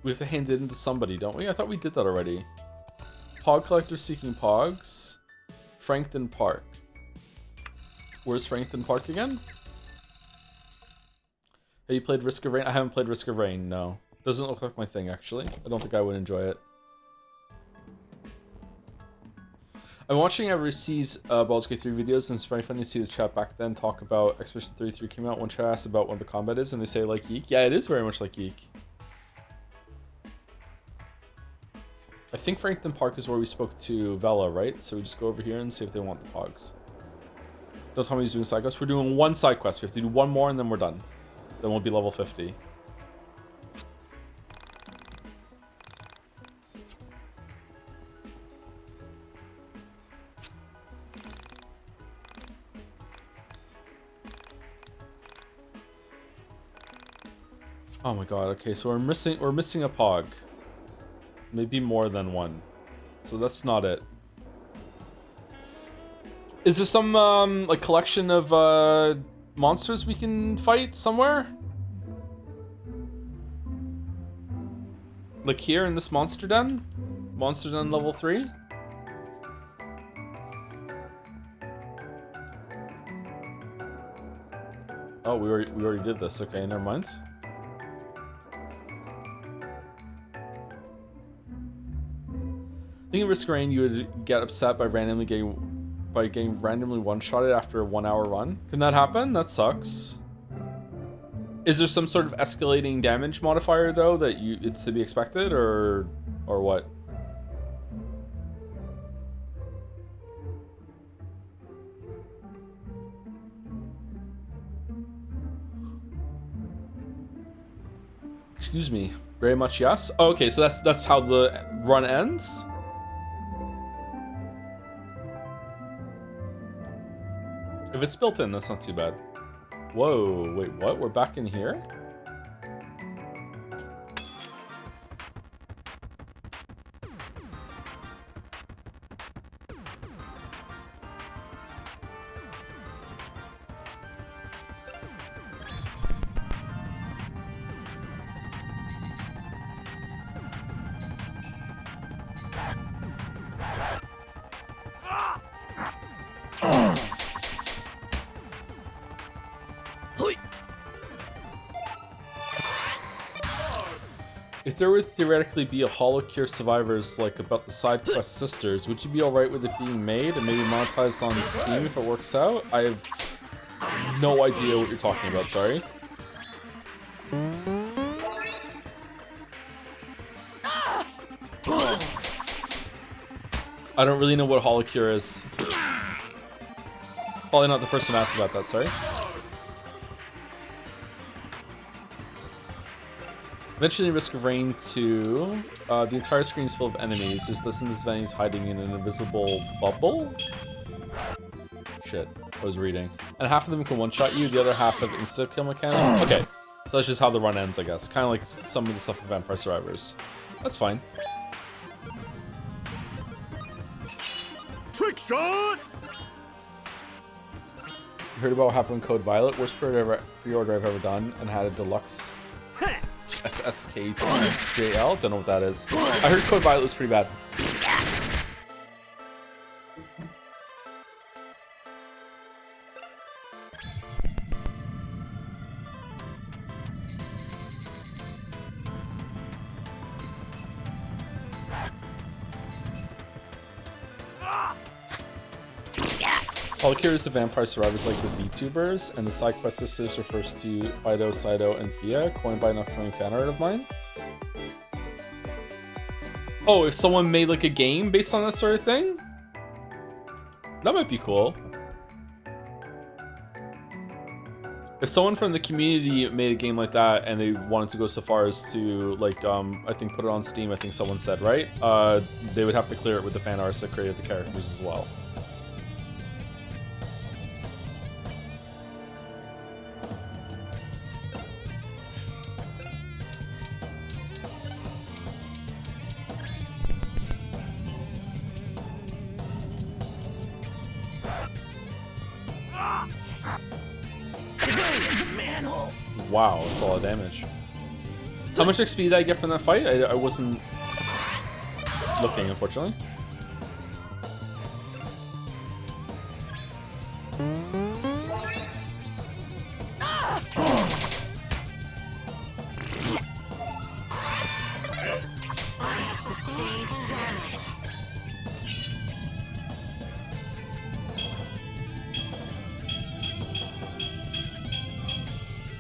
We have to hand it into somebody, don't we? I thought we did that already. Pog Collector seeking Pogs. Frankton Park. Where's Frankton Park again? Have you played Risk of Rain? I haven't played Risk of Rain, no. Doesn't look like my thing, actually. I don't think I would enjoy it. I'm watching Everseas Baldur's Gate 3 videos, and it's very funny to see the chat back then talk about Expedition 33 came out. One chat asked about what the combat is, and they say like YIIK. Yeah, it is very much like YIIK. I think Frankton Park is where we spoke to Vela, right? So we just go over here and see if they want the Pogs. Don't tell me he's doing side quests. We're doing one side quest. We have to do one more and then we're done. Then we'll be level 50. Oh my god, okay, so we're missing a Pog. Maybe more than one. So that's not it. Is there some like collection of monsters we can fight somewhere? Like here in this monster den? Monster den level 3? Oh, we already did this. Okay, never mind. I think in Risk of Rain you would get upset by getting randomly one-shotted after a 1-hour run. Can that happen? That sucks. Is there some sort of escalating damage modifier though that it's to be expected, or what? Excuse me. Very much yes. Oh, okay, so that's how the run ends. If it's built in, that's not too bad. Whoa, wait, what? We're back in here? If there would theoretically be a HoloCure Survivors like about the side quest sisters, would you be alright with it being made and maybe monetized on Steam if it works out? I have no idea what you're talking about, sorry. I don't really know what HoloCure is. Probably not the first one to ask about that, sorry. Eventually, Risk of Rain 2, the entire screen is full of enemies. There's dozens of enemies hiding in an invisible bubble. Shit, I was reading. And half of them can one-shot you, the other half have insta-kill mechanics. Okay, so that's just how the run ends, I guess. Kind of like some of the stuff of Vampire Survivors. That's fine. Trick shot! You heard about what happened with Code Violet? Worst pre-order I've ever done, and had a deluxe SSK2JL. Don't know what that is. I heard Code Violet was pretty bad. HoloCure is the Vampire Survivors like the VTubers, and the side quest sisters refers to Fido, Sido, and Fia, coined by an upcoming fan art of mine. Oh, if someone made like a game based on that sort of thing? That might be cool. If someone from the community made a game like that and they wanted to go so far as to like, I think put it on Steam, I think someone said, right? They would have to clear it with the fan artists that created the characters as well. Wow, that's a lot of damage. How much XP did I get from that fight? I wasn't looking, unfortunately.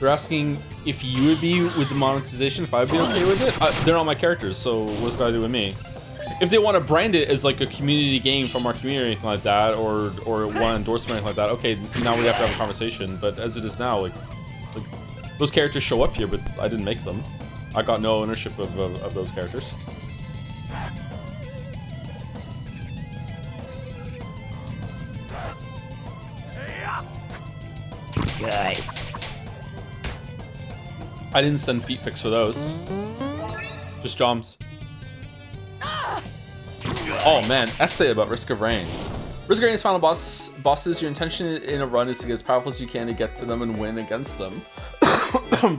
They're asking if you would be with the monetization, if I'd be okay with it. They're not my characters, so what's it got to do with me? If they want to brand it as like a community game from our community or anything like that, or one endorsement or anything like that, okay, now we have to have a conversation. But as it is now, like those characters show up here, but I didn't make them. I got no ownership of those characters. Good. I didn't send feet pics for those. Just joms. Oh man, essay about Risk of Rain. Risk of Rain's final bosses, your intention in a run is to get as powerful as you can to get to them and win against them.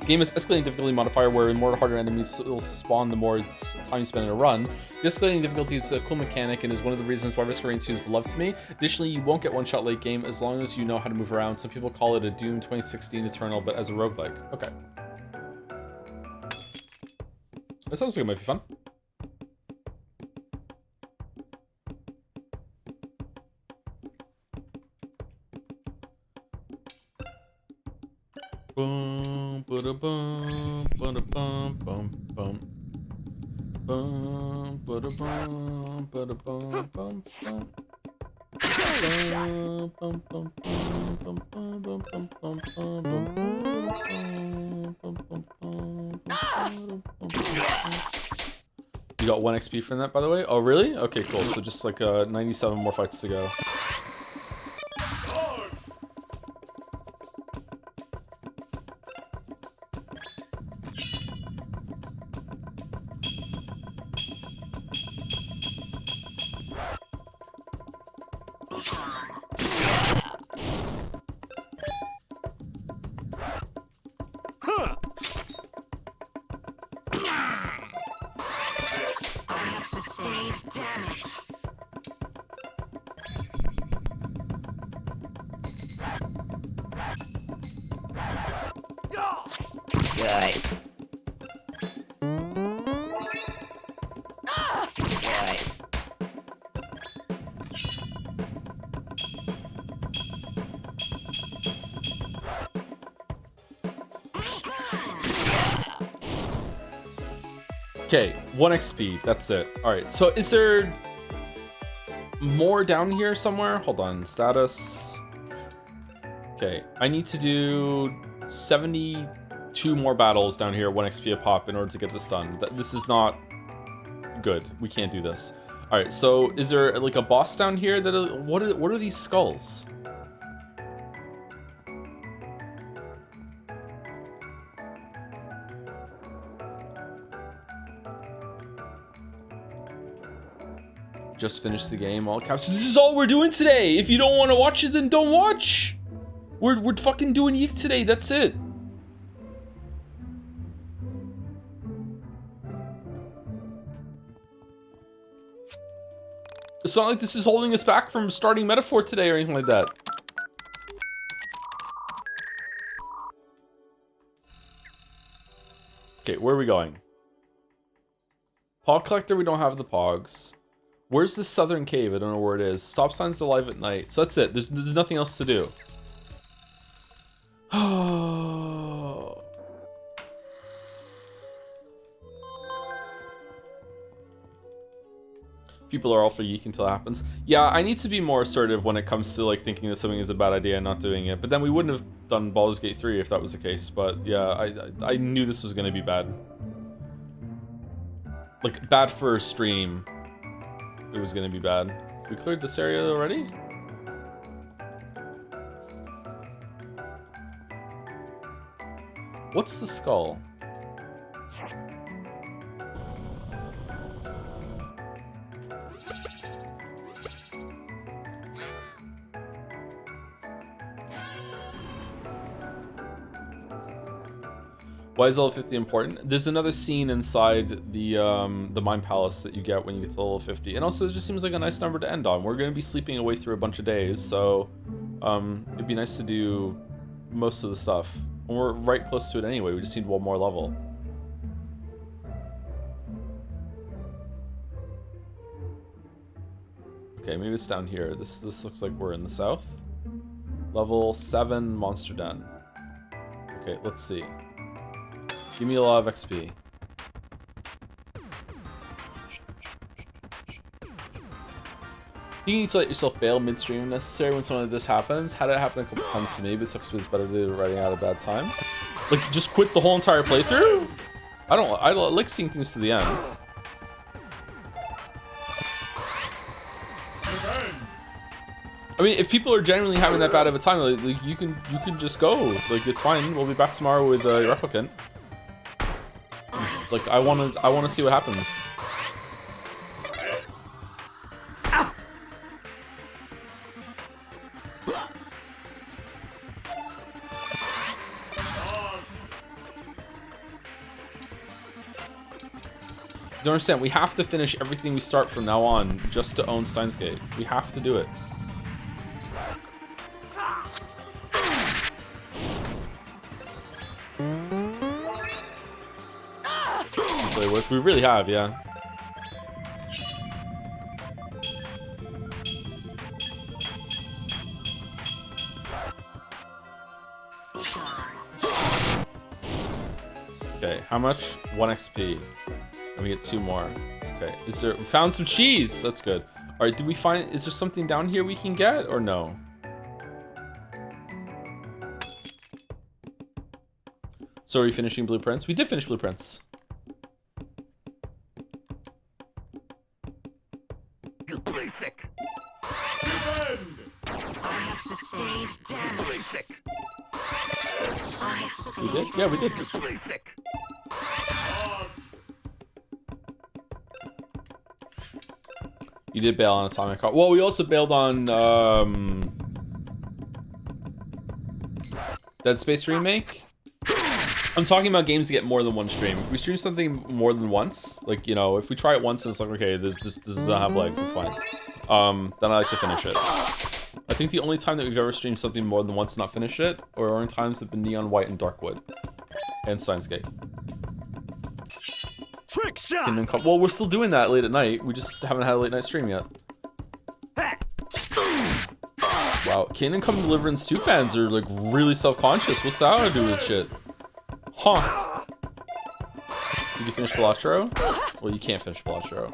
Game is escalating difficulty modifier where the more harder enemies will spawn the more time you spend in a run. The escalating difficulty is a cool mechanic and is one of the reasons why Risk of Rain 2 is beloved to me. Additionally, you won't get one-shot late game as long as you know how to move around. Some people call it a Doom 2016 Eternal, but as a roguelike. Okay. That sounds like it might be fun. Boom, ba bum, ba bum, bum, bum. Bum, ba bum, ba bum, bum, bum. You got 1 XP from that, by the way? Oh, really? Okay, cool. So just like 97 more fights to go. Okay, 1 XP, that's it. Alright, so is there more down here somewhere? Hold on, status. Okay, I need to do 72 more battles down here, 1 XP a pop in order to get this done. This is not good. We can't do this. Alright, so is there like a boss down here that what are these skulls? Just finished the game, all caps. This is all we're doing today. If you don't want to watch it, then don't watch. We're fucking doing YIIK today. That's it. It's not like this is holding us back from starting Metaphor today or anything like that. Okay, where are we going? Pog Collector, we don't have the Pogs. Where's the southern cave? I don't know where it is. Stop signs alive at night. So that's it. There's nothing else to do. People are all for YIIK until it happens. Yeah, I need to be more assertive when it comes to like thinking that something is a bad idea and not doing it. But then we wouldn't have done Baldur's Gate 3 if that was the case. But yeah, I knew this was going to be bad. Like bad for a stream. It was gonna be bad. We cleared this area already? What's the skull? Why is level 50 important? There's another scene inside the Mind Palace that you get when you get to level 50. And also, it just seems like a nice number to end on. We're going to be sleeping away through a bunch of days, so it'd be nice to do most of the stuff. And we're right close to it anyway. We just need one more level. Okay, maybe it's down here. This looks like we're in the south. Level 7 Monster Den. Okay, let's see. Give me a lot of XP. You need to let yourself bail midstream if necessary when something like this happens. Had it happen a couple times to me, but sucks, but it's better than writing out a bad time. Like, just quit the whole entire playthrough? I like seeing things to the end. I mean, if people are genuinely having that bad of a time, like you can just go. Like, it's fine. We'll be back tomorrow with your replicant. Like, I wanna see what happens. Don't understand. We have to finish everything we start from now on just to own Steins Gate. We have to do it. We really have, yeah. Okay, how much? 1 XP. And we get 2 more. Okay, we found some cheese. That's good. All right, did we find, is there something down here we can get or no? So are we finishing blueprints? We did finish blueprints. We did? Yeah, we did. You did bail on Atomic Heart. Well, we also bailed on Dead Space Remake. I'm talking about games that get more than one stream. If we stream something more than once, like, you know, if we try it once and it's like, okay, this does not have legs, it's fine. Then I like to finish it. I think the only time that we've ever streamed something more than once and not finished it, or only times have been Neon White and Darkwood. And Steins Gate. Trick shot! Well, we're still doing that late at night. We just haven't had a late night stream yet. Wow, Kingdom Come Deliverance 2 fans are like really self-conscious. What's that to do with shit? Huh. Did you finish Balatro? Well, you can't finish Balatro.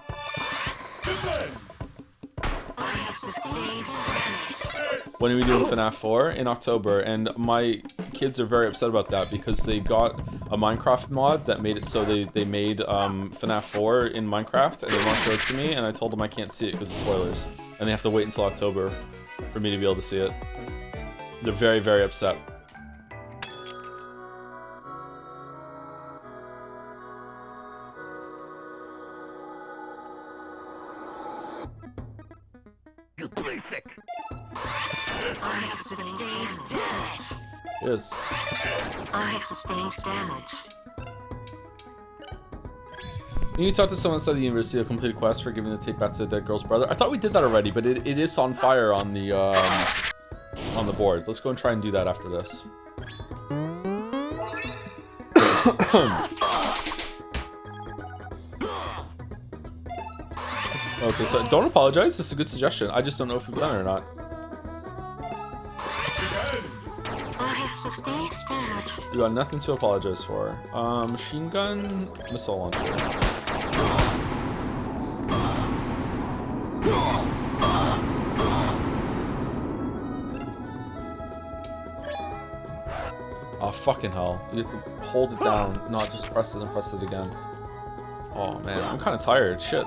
When are we doing FNAF 4? In October, and my kids are very upset about that because they got a Minecraft mod that made it so they made FNAF 4 in Minecraft, and they want to show it to me, and I told them I can't see it because of spoilers. And they have to wait until October for me to be able to see it. They're very, very upset. I have sustained damage. Yes. I have sustained damage. You need to talk to someone inside the university to complete a quest for giving the tape back to the dead girl's brother. I thought we did that already, but it is on fire on the board. Let's go and try and do that after this. Okay, so don't apologize. It's a good suggestion. I just don't know if we've done it or not. I have sustained damage. You got nothing to apologize for. Machine gun, missile launcher. Oh, fucking hell. You have to hold it down, not just press it and press it again. Oh, man. I'm kind of tired. Shit.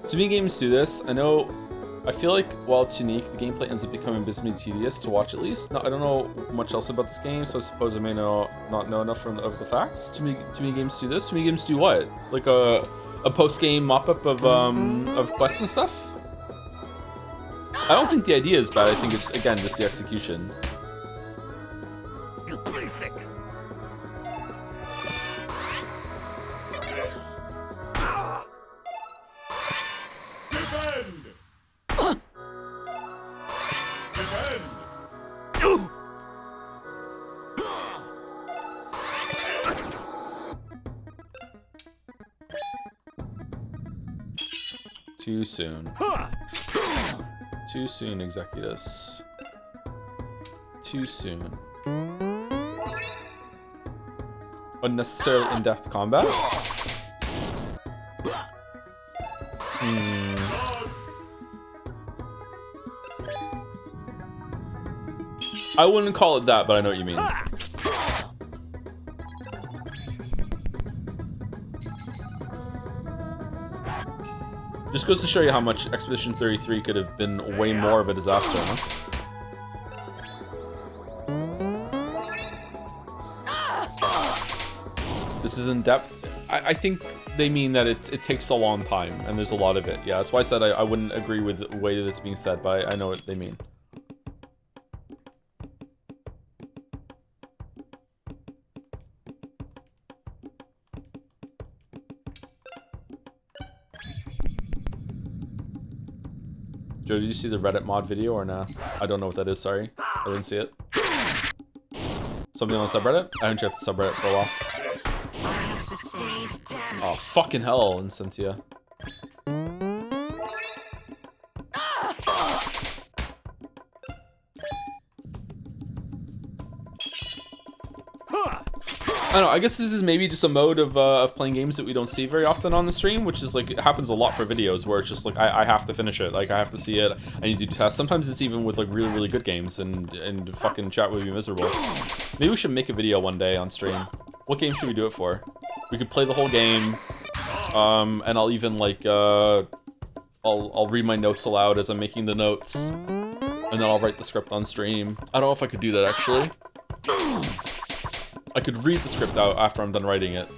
To me, games do this. I feel like while it's unique, the gameplay ends up becoming abysmally tedious to watch at least. No, I don't know much else about this game, so I suppose I may not know enough of the facts. To me, games do this. To me, games do what? Like a post-game mop-up of quests and stuff? I don't think the idea is bad. I think it's, again, just the execution. Too soon. Too soon, Executus. Too soon. Unnecessarily in-depth combat? I wouldn't call it that, but I know what you mean. Just goes to show you how much Expedition 33 could have been way more of a disaster, huh? This is in depth. I think they mean that it takes a long time and there's a lot of it. Yeah, that's why I said I wouldn't agree with the way that it's being said, but I know what they mean. Joe, did you see the Reddit mod video or nah? I don't know what that is, sorry. I didn't see it. Something on the subreddit? I haven't checked the subreddit for a while. Oh, fucking hell, Incentia. I don't know, I guess this is maybe just a mode of playing games that we don't see very often on the stream, which is like, it happens a lot for videos where it's just like, I have to finish it, like I have to see it, I need to do tests. Sometimes it's even with like really, really good games and fucking chat would be miserable. Maybe we should make a video one day on stream. What game should we do it for? We could play the whole game, and I'll even like, I'll read my notes aloud as I'm making the notes, and then I'll write the script on stream. I don't know if I could do that actually. I could read the script out after I'm done writing it.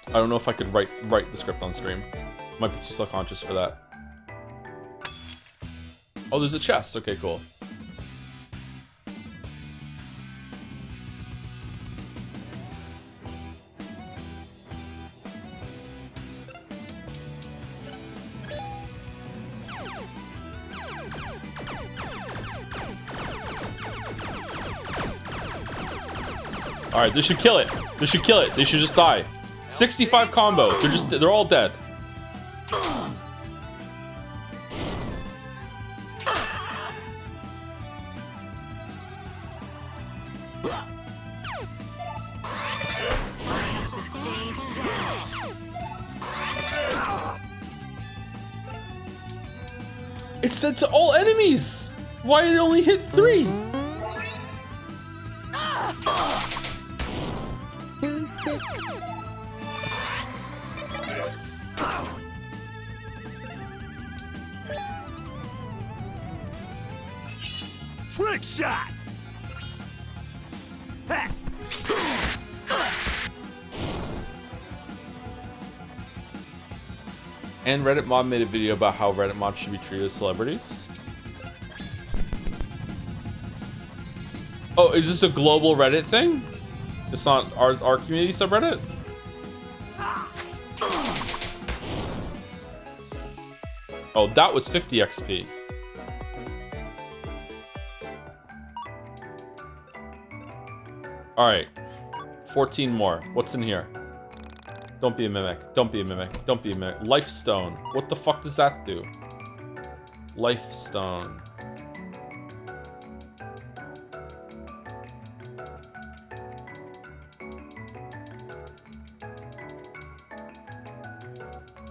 I don't know if I could write the script on stream. Might be too self-conscious for that. Oh, there's a chest. Okay, cool. All right, this should kill it. This should kill it. They should just die. 65 combo. They're all dead. It said to all enemies. Why did it only hit 3? Trick shot! Ha! And Reddit mod made a video about how Reddit mods should be treated as celebrities. Oh, is this a global Reddit thing? It's not our community subreddit? Oh, that was 50 XP. All right, 14 more. What's in here? Don't be a mimic. Don't be a mimic. Don't be a mimic. Life stone. What the fuck does that do? Life stone.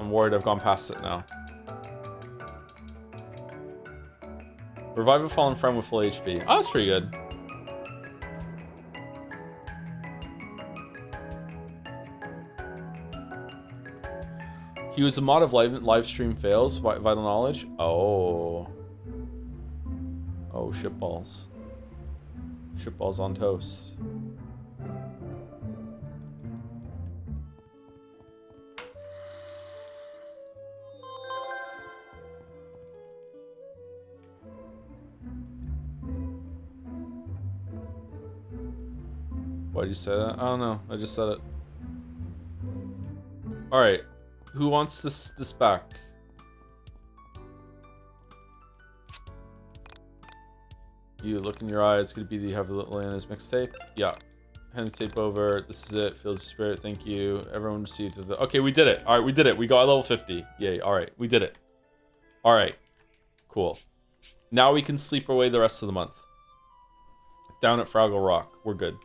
I'm worried I've gone past it now. Revive a fallen friend with full HP. Oh, that's pretty good. He was a mod of live stream fails. Vital knowledge. Oh. Oh, shitballs. Shitballs on toast. Why did you say that? I don't know. I just said it. All right. Who wants this back? You look in your eye. It's gonna be the Have Atlanta's mixtape. Yeah. Hand the tape over. This is it. Feels the spirit. Thank you. Everyone received it. Okay, we did it. All right, we did it. We got level 50. Yay. All right, we did it. All right. Cool. Now we can sleep away the rest of the month. Down at Fraggle Rock. We're good.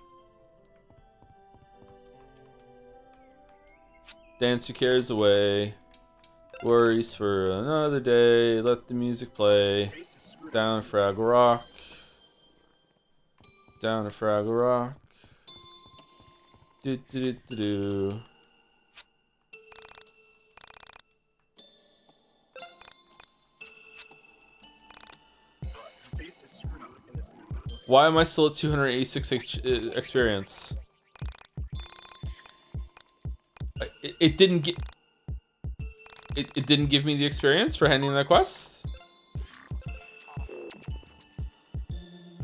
Dance your cares away. Worries for another day. Let the music play. Down at Fraggle Rock. Down at Fraggle Rock. Do do do do do. Why am I still at 286 experience? It didn't get. It didn't give me the experience for handing that quest.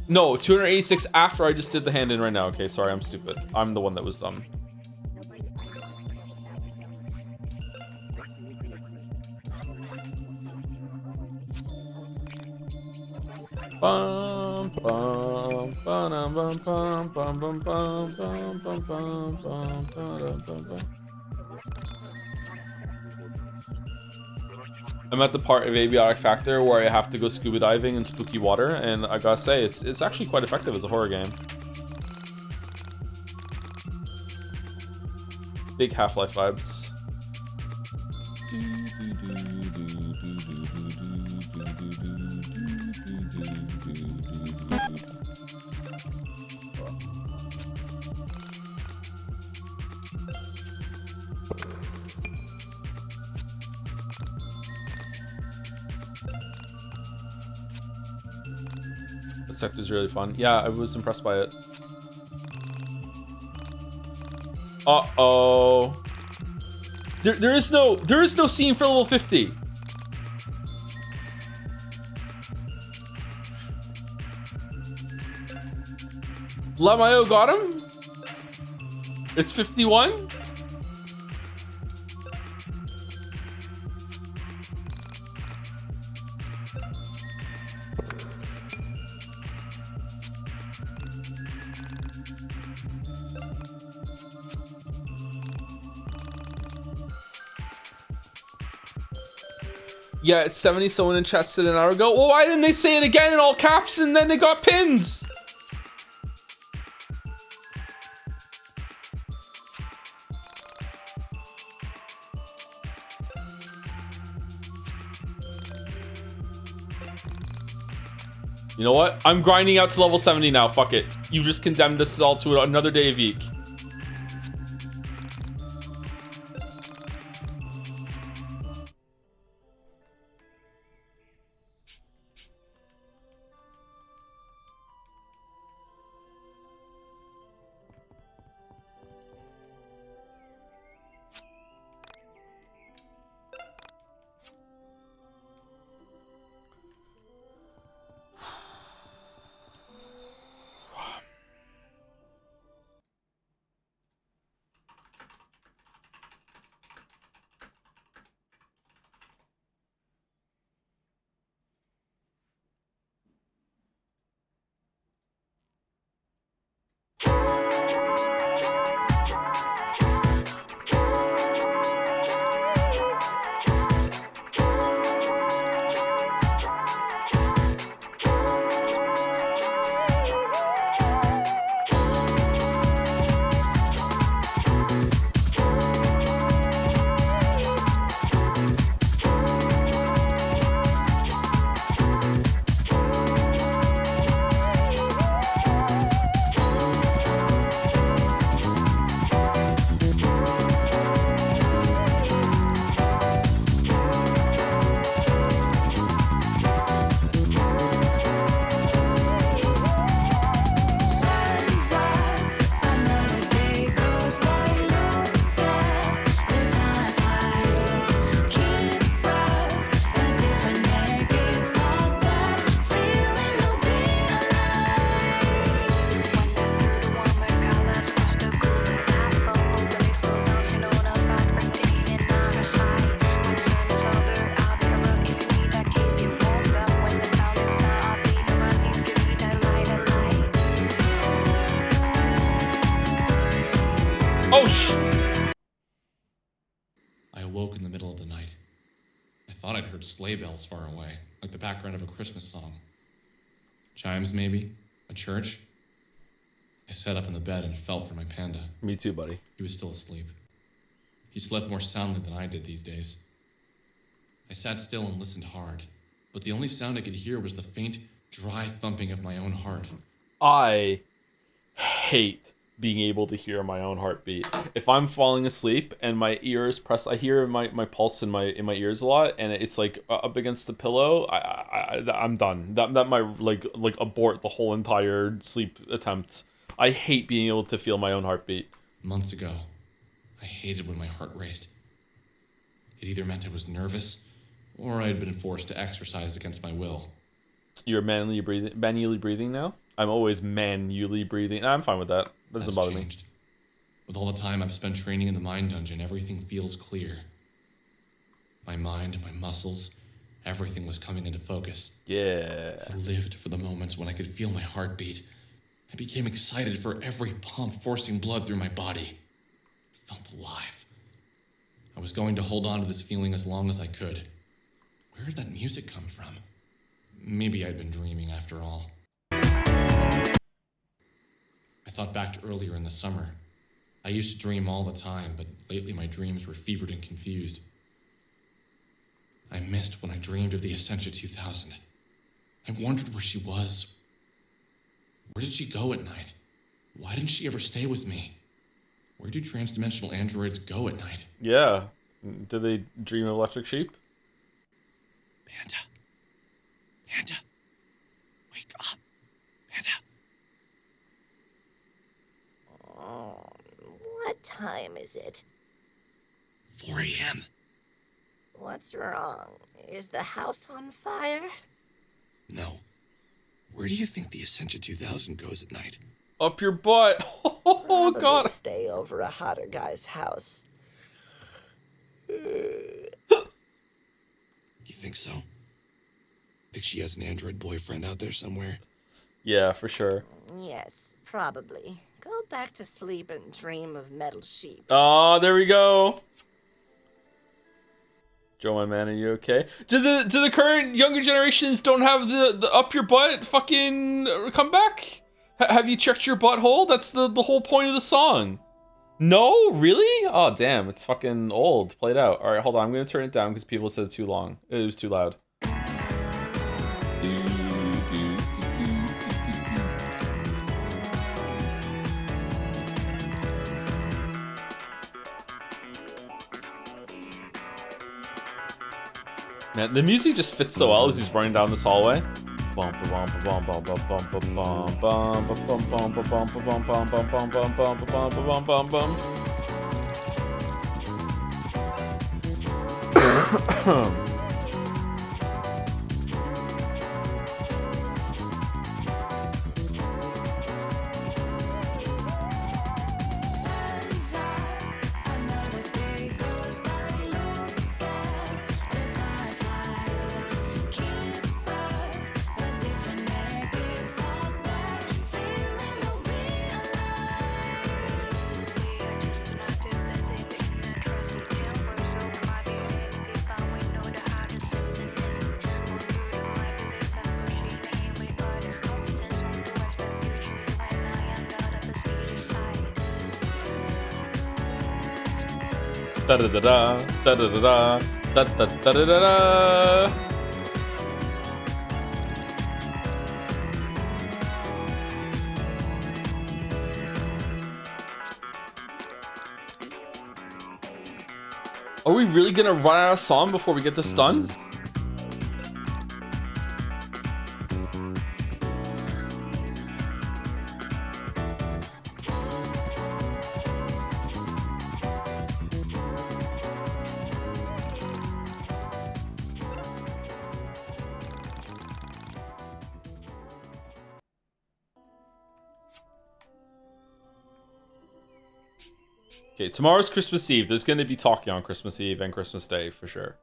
No, 286 after I just did the hand in right now. Okay, sorry, I'm stupid. I'm the one that was dumb. Bum bum bum bum bum bum bum bum bum bum bum bum bum. I'm at the part of Abiotic Factor where I have to go scuba diving in spooky water, and I gotta say, it's actually quite effective as a horror game. Big Half-Life vibes. That sector's really fun. Yeah, I was impressed by it. Uh-oh. There is no scene for level 50. Lamayo got him? It's 51? Yeah, it's 70. Someone in chat said an hour ago. Well, why didn't they say it again in all caps and then they got pins? You know what? I'm grinding out to level 70 now. Fuck it. You just condemned us all to another day of YIIK. heard sleigh bells far away, like the background of a Christmas song. Chimes, maybe? A church? I sat up in the bed and felt for my panda. Me too, buddy. He was still asleep. He slept more soundly than I did these days. I sat still and listened hard, but the only sound I could hear was the faint, dry thumping of my own heart. I hate being able to hear my own heartbeat. If I'm falling asleep and my ears press, I hear my pulse in my ears a lot, and it's like up against the pillow. I'm done. That might like abort the whole entire sleep attempt. I hate being able to feel my own heartbeat. Months ago, I hated when my heart raced. It either meant I was nervous, or I had been forced to exercise against my will. You're manually breathing now? I'm always manually breathing. I'm fine with that. That doesn't bother me. With all the time I've spent training in the mind dungeon, everything feels clear. My mind, my muscles, everything was coming into focus. Yeah. I lived for the moments when I could feel my heartbeat. I became excited for every pump forcing blood through my body. I felt alive. I was going to hold on to this feeling as long as I could. Where did that music come from? Maybe I'd been dreaming after all. I thought back to earlier in the summer. I used to dream all the time, but lately my dreams were fevered and confused. I missed when I dreamed of the Essentia 2000. I wondered where she was. Where did she go at night? Why didn't she ever stay with me? Where do transdimensional androids go at night? Yeah. Do they dream of electric sheep? Panda. Panda. Wake up. Panda. What time is it? 4 a.m. What's wrong? Is the house on fire? No. Where do you think the Essentia 2000 goes at night? Up your butt. Oh, Probably God. Stay over a hotter guy's house. You think so? Think she has an android boyfriend out there somewhere? Yeah, for sure. Yes, probably. Go back to sleep and dream of metal sheep. Oh, there we go. Joe, my man, are you okay? Do the current younger generations don't have the up your butt fucking comeback? Have you checked your butthole? That's the whole point of the song. No, really? Oh, damn, it's fucking old. Played out. All right, hold on. I'm gonna turn it down because people said it's too long. It was too loud. Man, the music just fits so well as he's running down this hallway. Da da da da da da da da da da da da. Are we really gonna run out of song before we get this done? Okay, tomorrow's Christmas Eve. There's going to be talking on Christmas Eve and Christmas Day for sure.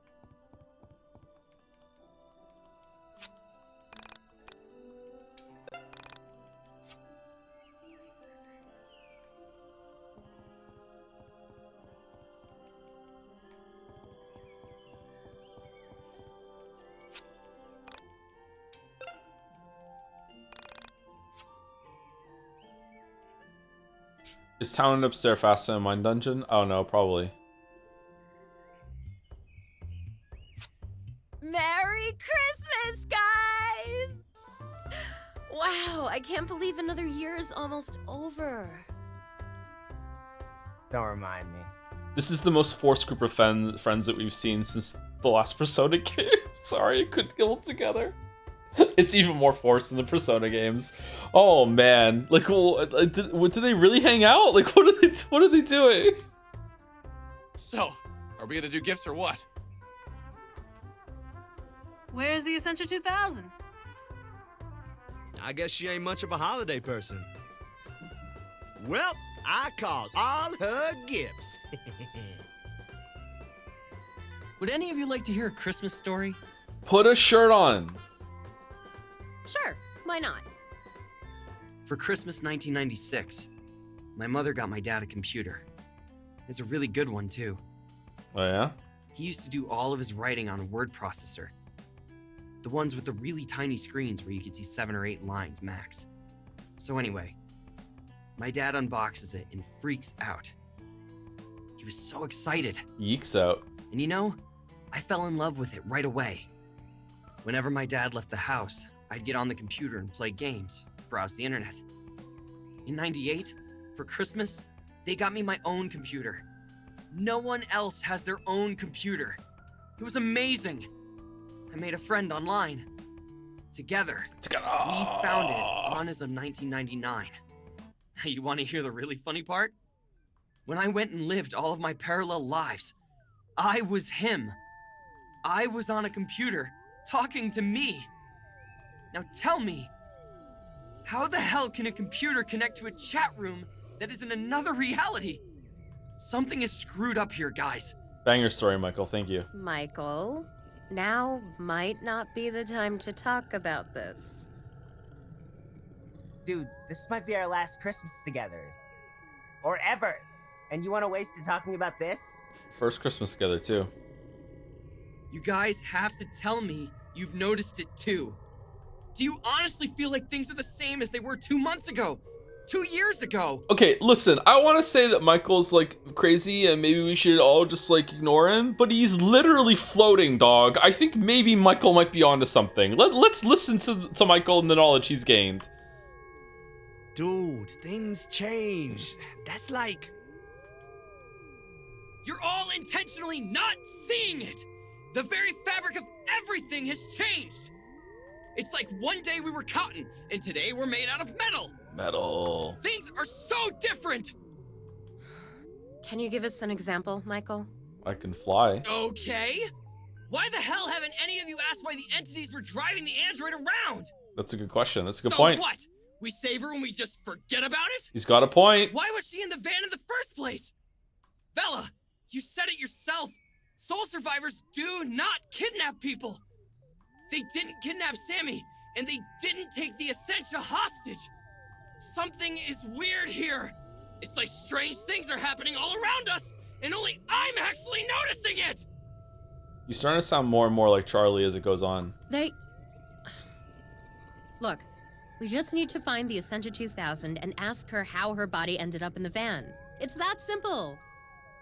Is town and upstairs faster than mine dungeon? Oh no, probably. Merry Christmas, guys! Wow, I can't believe another year is almost over. Don't remind me. This is the most forced group of friends that we've seen since the last Persona game. Sorry, I couldn't get it together. It's even more forced in the Persona games. Oh man, like, well, do they really hang out? Like, what are they doing? So, are we gonna do gifts or what? Where's the Essential 2000? I guess she ain't much of a holiday person. Well, I called all her gifts. Would any of you like to hear a Christmas story? Put a shirt on. Sure, why not? For Christmas 1996, my mother got my dad a computer. It's a really good one, too. Oh, yeah? He used to do all of his writing on a word processor. The ones with the really tiny screens where you could see 7 or 8 lines max. So anyway, my dad unboxes it and freaks out. He was so excited. Yeeks out. And you know, I fell in love with it right away. Whenever my dad left the house, I'd get on the computer and play games, browse the internet. In '98, for Christmas, they got me my own computer. No one else has their own computer. It was amazing. I made a friend online. Together, we found it on as of 1999. You want to hear the really funny part? When I went and lived all of my parallel lives, I was him. I was on a computer, talking to me. Now tell me, how the hell can a computer connect to a chat room that is in another reality? Something is screwed up here, guys. Banger story, Michael. Thank you. Michael, now might not be the time to talk about this. Dude, this might be our last Christmas together. Or ever. And you want to waste it talking about this? First Christmas together, too. You guys have to tell me you've noticed it too. Do you honestly feel like things are the same as they were 2 months ago? 2 years ago? Okay, listen, I want to say that Michael's like crazy and maybe we should all just like ignore him, but he's literally floating, dog. I think maybe Michael might be onto something. Let's listen to Michael and the knowledge he's gained. Dude, things change. That's like... You're all intentionally not seeing it! The very fabric of everything has changed! It's like one day we were cotton, and today we're made out of metal! Metal. Things are so different! Can you give us an example, Michael? I can fly. Okay. Why the hell haven't any of you asked why the entities were driving the android around? That's a good question. That's a good So point. what? We save her and we just forget about it? He's got a point. Why was she in the van in the first place? Vela, you said it yourself. Soul survivors do not kidnap people. They didn't kidnap Sammy, and they didn't take the Essentia hostage. Something is weird here. It's like strange things are happening all around us, and only I'm actually noticing it! You're starting to sound more and more like Charlie as it goes on. Look, we just need to find the Essentia 2000 and ask her how her body ended up in the van. It's that simple.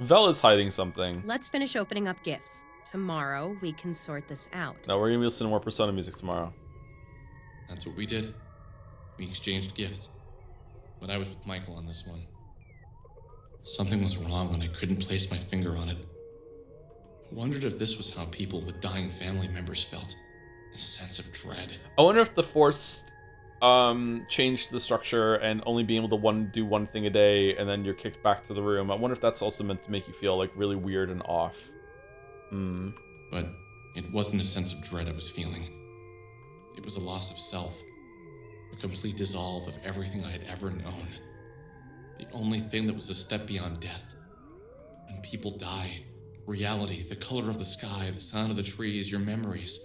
Vela's hiding something. Let's finish opening up gifts. Tomorrow, we can sort this out. No, we're gonna be listening to more Persona music tomorrow. That's what we did. We exchanged gifts. But I was with Michael on this one. Something was wrong when I couldn't place my finger on it. I wondered if this was how people with dying family members felt. A sense of dread. I wonder if the Force changed the structure and only being able to do one thing a day and then you're kicked back to the room. I wonder if that's also meant to make you feel like really weird and off. But it wasn't a sense of dread I was feeling. It was a loss of self. A complete dissolve of everything I had ever known. The only thing that was a step beyond death. When people die, reality, the color of the sky, the sound of the trees, your memories,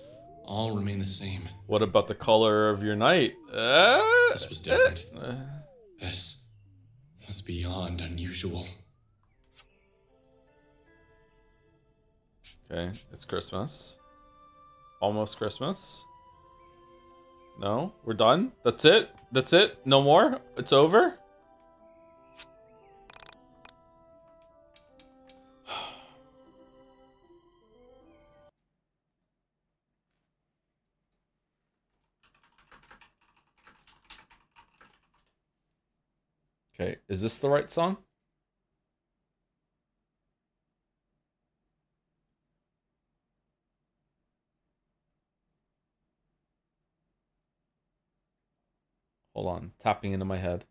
all remain the same. What about the color of your night? This was different. This was beyond unusual. Okay, it's Christmas. Almost Christmas. No, we're done? That's it? That's it? No more? It's over? Okay, is this the right song? Hold on, tapping into my head.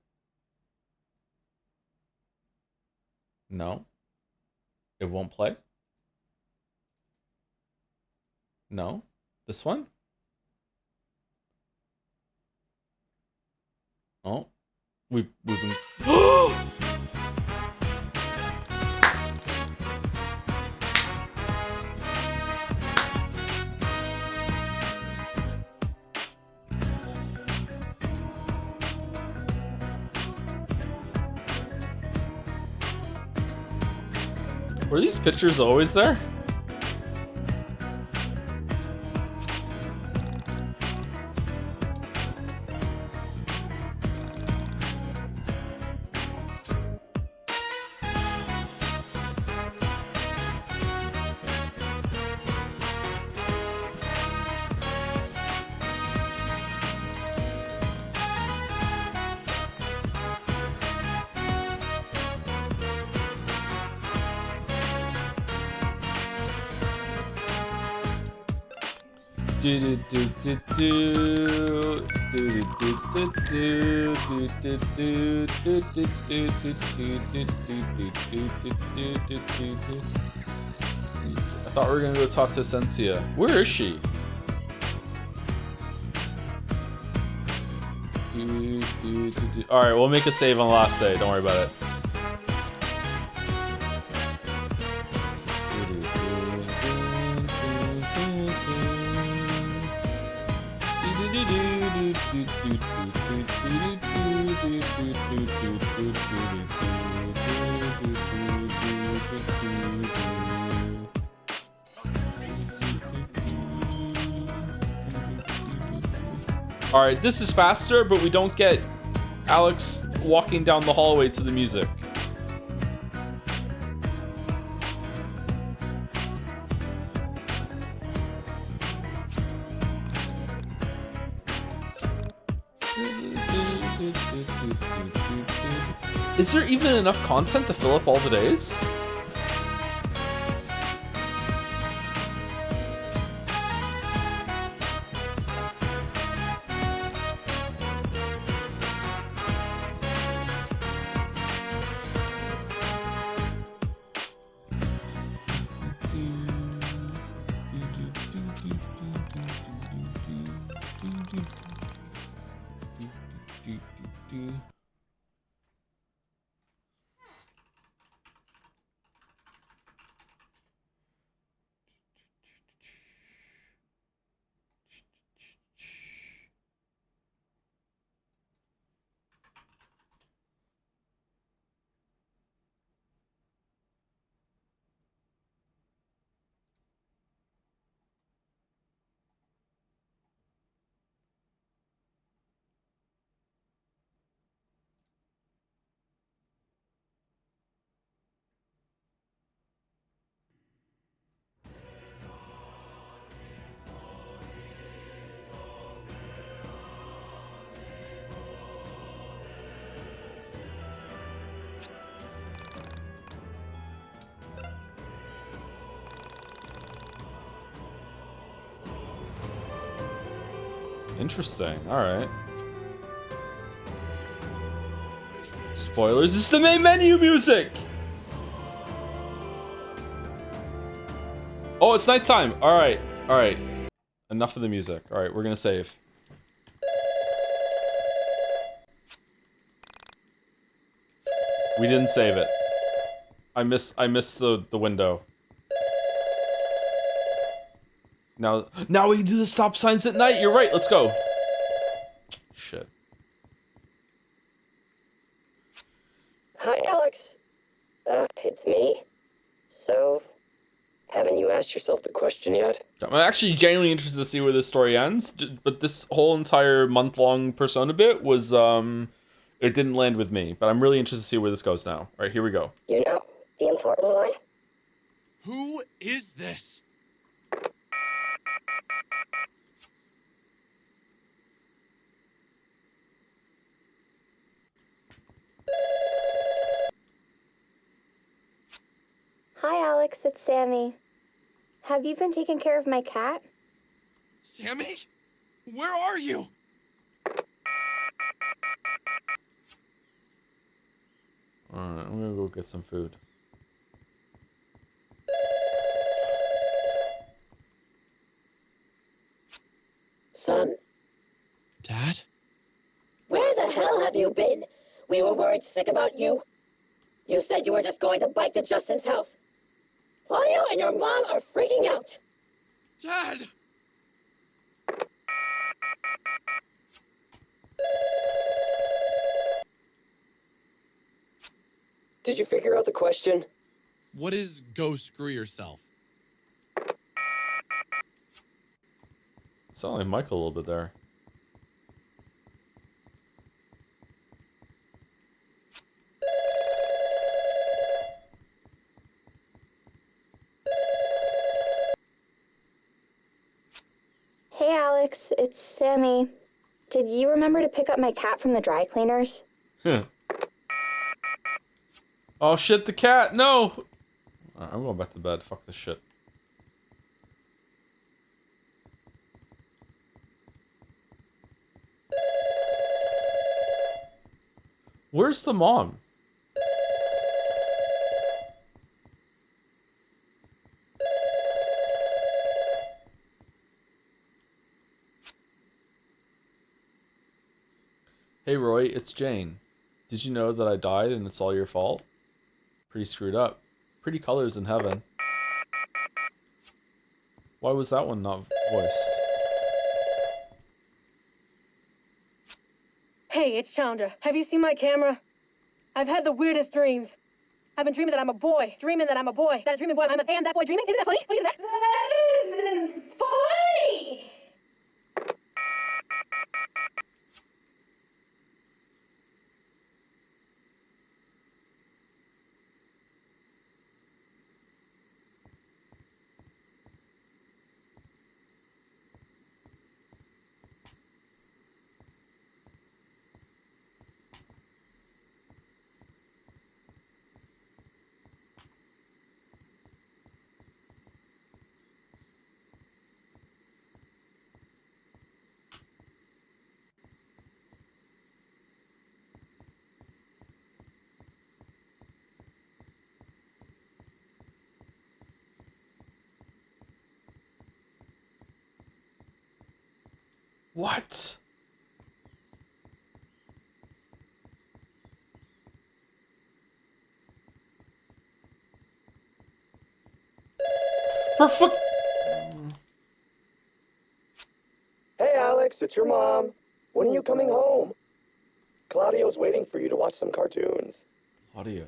No. It won't play? No. This one? Oh. We've been... Were these pictures always there? I thought we were gonna go talk to Sensia. Where is she? Alright, we'll make a save on the last day. Don't worry about it. Alright, this is faster, but we don't get Alex walking down the hallway to the music. Is there even enough content to fill up all the days? Interesting. All right. Spoilers. It's the main menu music. Oh, it's nighttime. All right. All right. Enough of the music. All right, we're gonna save. We didn't save it. I missed the window. Now we do the stop signs at night. You're right. Let's go. Shit. Hi, Alex. It's me. So, haven't you asked yourself the question yet? I'm actually genuinely interested to see where this story ends, but this whole entire month-long Persona bit was, it didn't land with me, but I'm really interested to see where this goes now. All right, here we go. You know, the important one? Who is this? Alex, it's Sammy. Have you been taking care of my cat? Sammy? Where are you? Alright, I'm gonna go get some food. Son, Dad? where the hell have you been? We were worried sick about you. You said you were just going to bike to Justin's house. Claudio and your mom are freaking out. Dad! Did you figure out the question? What is go screw yourself? Sound like Michael a little bit there. Hey, Alex, it's Sammy. Did you remember to pick up my cat from the dry cleaners? Oh shit, the cat! No! Alright, I'm going back to bed. Fuck this shit. Where's the mom? Hey Roy, it's Jane. Did you know that I died and it's all your fault? Pretty screwed up. Pretty colors in heaven. Why was that one not voiced? Hey, it's Chandra. Have you seen my camera? I've had the weirdest dreams. I've been dreaming that I'm a boy. Dreaming that I'm a boy. That dreaming boy, I'm a... Hey, I'm that boy dreaming? Isn't that funny? Isn't that... That isn't funny! What? For fuck. Hey, Alex, it's your mom. When are you coming home? Claudio's waiting for you to watch some cartoons. Audio.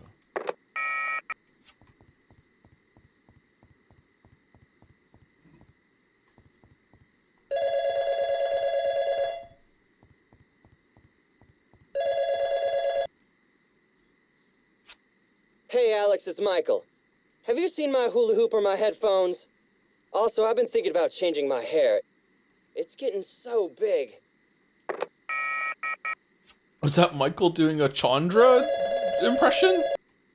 Hey Alex, it's Michael. Have you seen my hula hoop or my headphones? Also, I've been thinking about changing my hair. It's getting so big. Was that Michael doing a Chandra impression?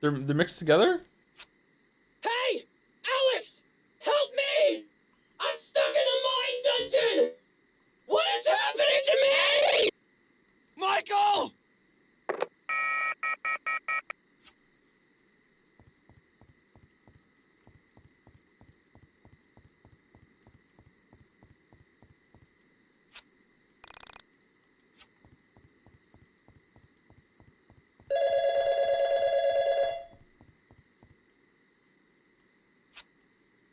They're mixed together? Hey! Alex! Help me! I'm stuck in the mine dungeon! What is happening to me? Michael!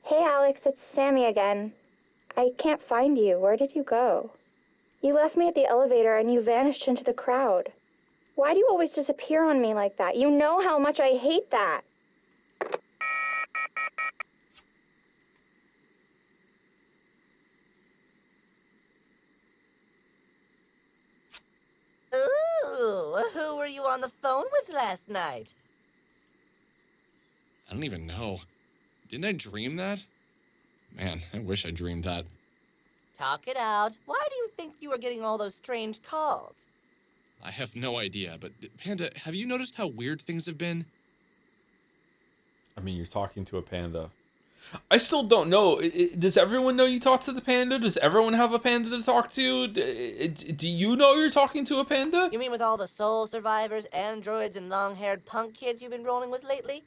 Hey, Alex, it's Sammy again. I can't find you. Where did you go? You left me at the elevator and you vanished into the crowd. Why do you always disappear on me like that? You know how much I hate that. Ooh, who were you on the phone with last night? I don't even know. Didn't I dream that? Man, I wish I dreamed that. Talk it out. Why do you think you were getting all those strange calls? I have no idea, but Panda, have you noticed how weird things have been? I mean, you're talking to a panda. I still don't know. Does everyone know you talk to the panda? Does everyone have a panda to talk to? Do you know you're talking to a panda? You mean with all the soul survivors, androids, and long-haired punk kids you've been rolling with lately?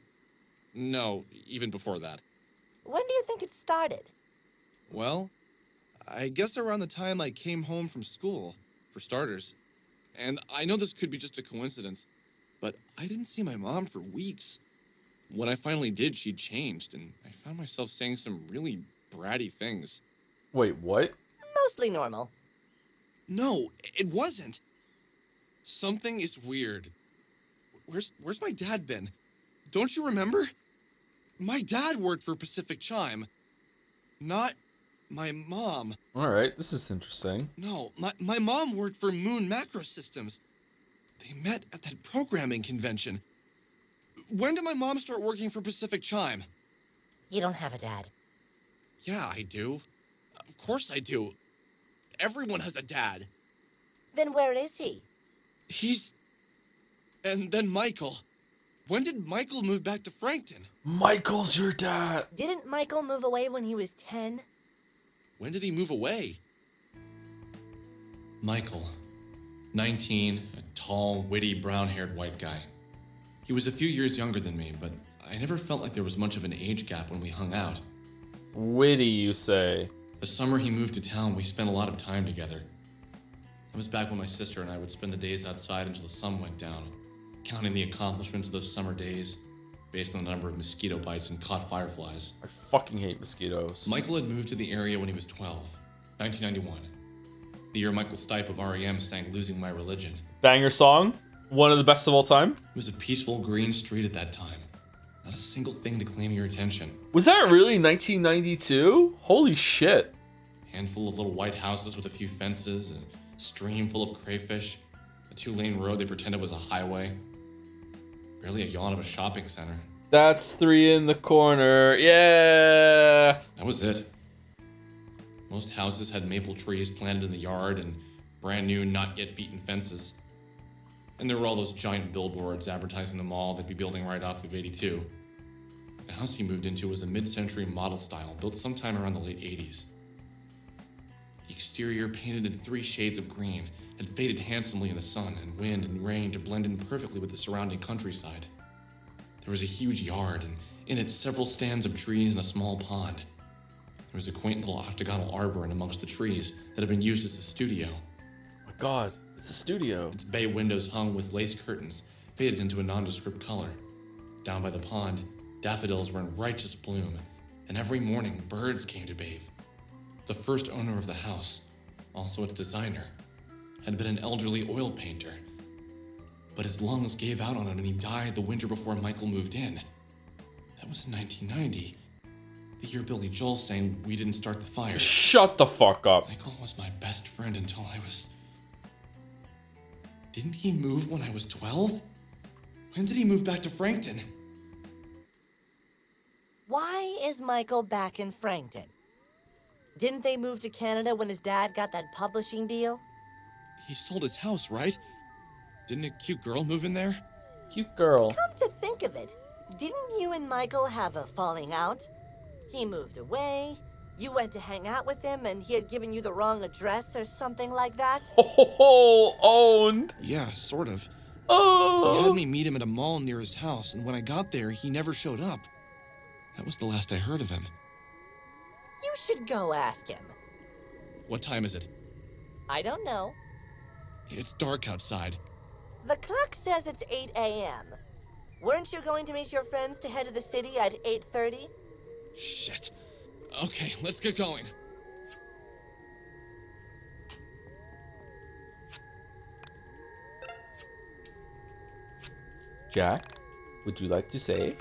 No, even before that. When do you think it started? Well, I guess around the time I came home from school, for starters. And I know this could be just a coincidence, but I didn't see my mom for weeks. When I finally did, she'd changed, and I found myself saying some really bratty things. Wait, what? Mostly normal. No, it wasn't. Something is weird. Where's my dad been? Don't you remember? My dad worked for Pacific Chime. Not my mom. All right, this is interesting. No, my mom worked for Moon Macro Systems. They met at that programming convention. When did my mom start working for Pacific Chime? You don't have a dad. Yeah, I do. Of course I do. Everyone has a dad. Then where is he? And then Michael. When did Michael move back to Frankton? Michael's your dad. Didn't Michael move away when he was 10? When did he move away? Michael, 19, a tall, witty, brown-haired white guy. He was a few years younger than me, but I never felt like there was much of an age gap when we hung out. Witty, you say? The summer he moved to town, we spent a lot of time together. That was back when my sister and I would spend the days outside until the sun went down, counting the accomplishments of those summer days, based on the number of mosquito bites and caught fireflies. I fucking hate mosquitoes. Michael had moved to the area when he was 12, 1991. The year Michael Stipe of REM sang Losing My Religion. Banger song? One of the best of all time? It was a peaceful green street at that time. Not a single thing to claim your attention. Was that really 1992? Holy shit. Handful of little white houses with a few fences, a stream full of crayfish, a 2-lane road they pretended was a highway. Barely a yawn of a shopping center. That's 3 in the corner. Yeah. That was it. Most houses had maple trees planted in the yard and brand new, not yet beaten fences. And there were all those giant billboards advertising the mall they'd be building right off of 82. The house he moved into was a mid-century model style, built sometime around the late 80s. The exterior, painted in 3 shades of green, had faded handsomely in the sun and wind and rain to blend in perfectly with the surrounding countryside. There was a huge yard, and in it several stands of trees and a small pond. There was a quaint little octagonal arbor in amongst the trees that had been used as a studio. Oh my god, it's a studio. Its bay windows hung with lace curtains, faded into a nondescript color. Down by the pond, daffodils were in righteous bloom, and every morning birds came to bathe. The first owner of the house, also its designer, had been an elderly oil painter. But his lungs gave out on him and he died the winter before Michael moved in. That was in 1990. The year Billy Joel sang We Didn't Start the Fire. Shut the fuck up. Michael was my best friend until I was... Didn't he move when I was 12? When did he move back to Frankton? Why is Michael back in Frankton? Didn't they move to Canada when his dad got that publishing deal? He sold his house, right? Didn't a cute girl move in there? Cute girl. Come to think of it, didn't you and Michael have a falling out? He moved away, you went to hang out with him, and he had given you the wrong address or something like that? Oh, owned. Yeah, sort of. Oh. He had me meet him at a mall near his house, and when I got there, he never showed up. That was the last I heard of him. You should go ask him. What time is it? I don't know. It's dark outside. The clock says it's 8 a.m. Weren't you going to meet your friends to head to the city at 8:30? Shit. Okay, let's get going. Jack, would you like to save?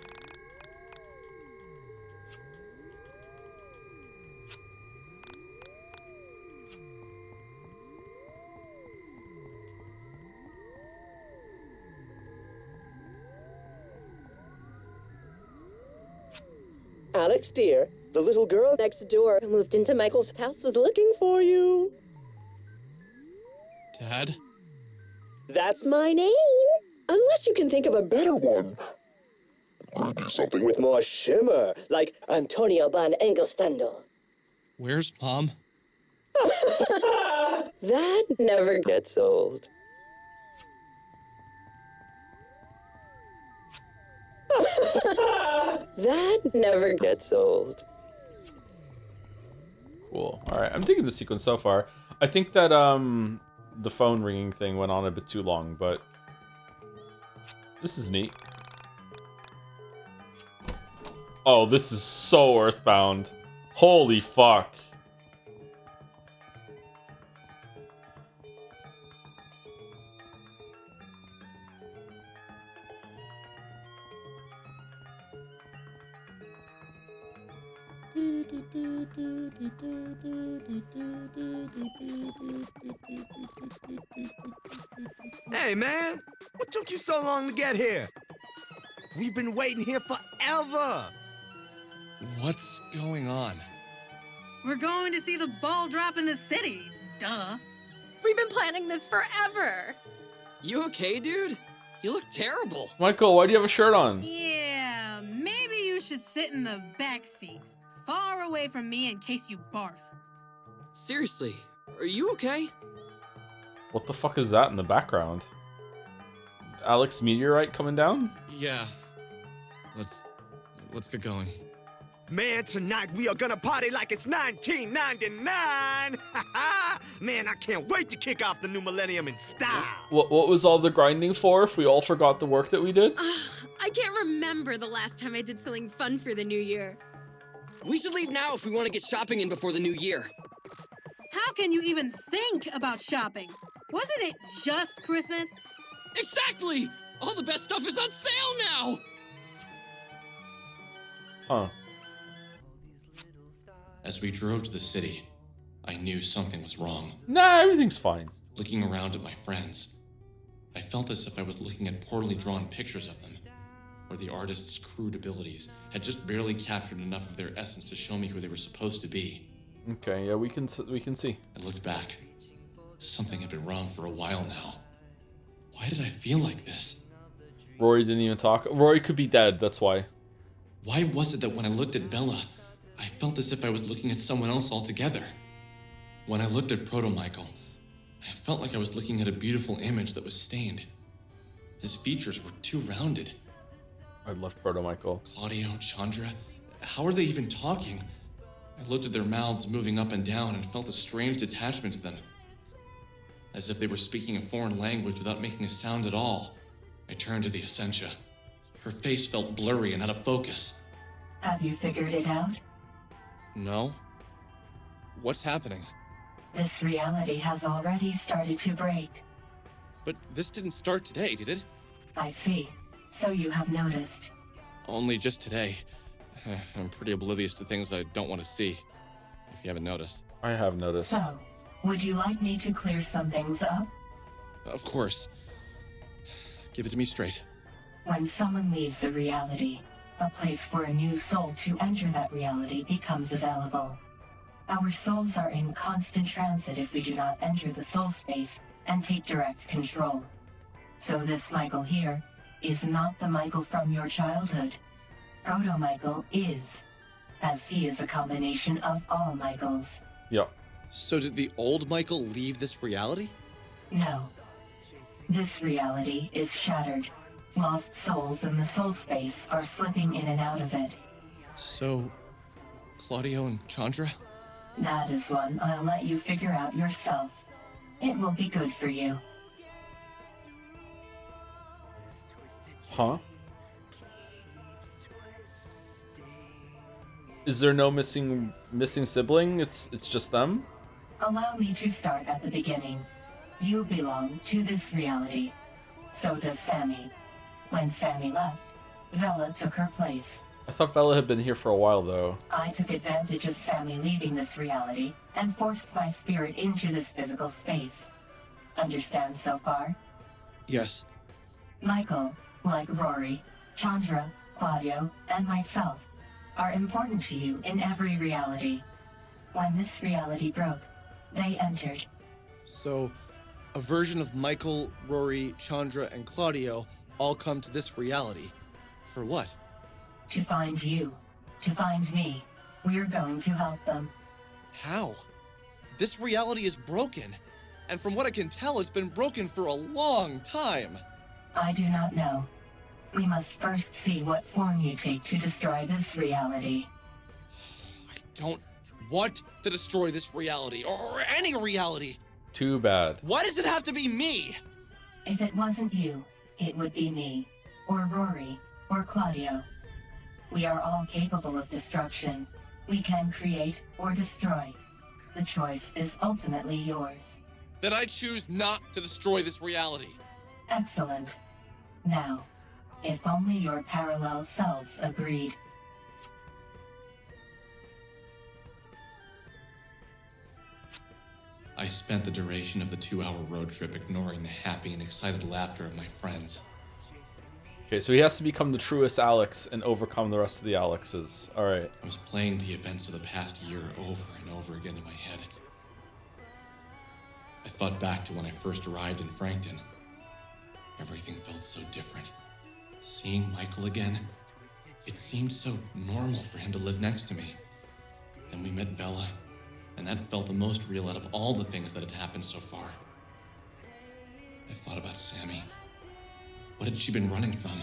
Alex, dear, the little girl next door who moved into Michael's house was looking for you. Dad? That's my name. Unless you can think of a better one. Maybe something with more shimmer, like Antonio van Engelstendel. Where's Mom? That never gets old. That never gets old. Cool. All right, I'm digging the sequence so far. I think that the phone ringing thing went on a bit too long, but this is neat. Oh, this is so Earthbound. Holy fuck. Hey, man! What took you so long to get here? We've been waiting here forever! What's going on? We're going to see the ball drop in the city. Duh. We've been planning this forever. You okay, dude? You look terrible. Michael, why do you have a shirt on? Yeah, maybe you should sit in the back seat, far away from me in case you barf. Seriously, are you okay? What the fuck is that in the background? Alex meteorite coming down? Yeah. Let's get going. Man, tonight we are gonna party like it's 1999! Man, I can't wait to kick off the new millennium in style! What was all the grinding for if we all forgot the work that we did? I can't remember the last time I did something fun for the new year. We should leave now if we want to get shopping in before the new year. How can you even think about shopping? Wasn't it just Christmas? Exactly! All the best stuff is on sale now! Huh. As we drove to the city, I knew something was wrong. Nah, everything's fine. Looking around at my friends, I felt as if I was looking at poorly drawn pictures of them, where the artist's crude abilities had just barely captured enough of their essence to show me who they were supposed to be. Okay, yeah, we can see. I looked back. Something had been wrong for a while now. Why did I feel like this? Rory didn't even talk. Rory could be dead, that's why. Why was it that when I looked at Vela, I felt as if I was looking at someone else altogether? When I looked at Proto-Michael, I felt like I was looking at a beautiful image that was stained. His features were too rounded. I love Proto-Michael. Claudio, Chandra, how are they even talking? I looked at their mouths moving up and down and felt a strange detachment to them. As if they were speaking a foreign language without making a sound at all. I turned to the Essentia. Her face felt blurry and out of focus. Have you figured it out? No. What's happening? This reality has already started to break. But this didn't start today, did it? I see. So you have noticed. Only just today. I'm pretty oblivious to things I don't want to see, if you haven't noticed. I have noticed. So, would you like me to clear some things up? Of course. Give it to me straight. When someone leaves a reality, a place for a new soul to enter that reality becomes available. Our souls are in constant transit if we do not enter the soul space and take direct control. So this Michael here is not the Michael from your childhood. Proto-Michael is, as he is a combination of all Michaels. Yeah. So did the old Michael leave this reality? No. This reality is shattered. Lost souls in the soul space are slipping in and out of it. So, Claudio and Chandra? That is one I'll let you figure out yourself. It will be good for you. Huh? Is there no missing sibling? It's just them? Allow me to start at the beginning. You belong to this reality. So does Sammy. When Sammy left, Vela took her place. I thought Vela had been here for a while, though. I took advantage of Sammy leaving this reality and forced my spirit into this physical space. Understand so far? Yes. Michael, like Rory, Chandra, Claudio, and myself, are important to you in every reality. When this reality broke, they entered. So, a version of Michael, Rory, Chandra, and Claudio all come to this reality. For what? To find you. To find me. We're going to help them. How? This reality is broken. And from what I can tell, it's been broken for a long time. I do not know. We must first see what form you take to destroy this reality. I don't want to destroy this reality, or any reality. Too bad. Why does it have to be me? If it wasn't you, it would be me, or Rory, or Claudio. We are all capable of destruction. We can create or destroy. The choice is ultimately yours. Then I choose not to destroy this reality. Excellent. Now, if only your parallel selves agreed. I spent the duration of the 2-hour road trip ignoring the happy and excited laughter of my friends. Okay, so he has to become the truest Alex and overcome the rest of the Alexes. All right. I was playing the events of the past year over and over again in my head. I thought back to when I first arrived in Frankton. Everything felt so different. Seeing Michael again, it seemed so normal for him to live next to me. Then we met Bella, and that felt the most real out of all the things that had happened so far. I thought about Sammy. What had she been running from?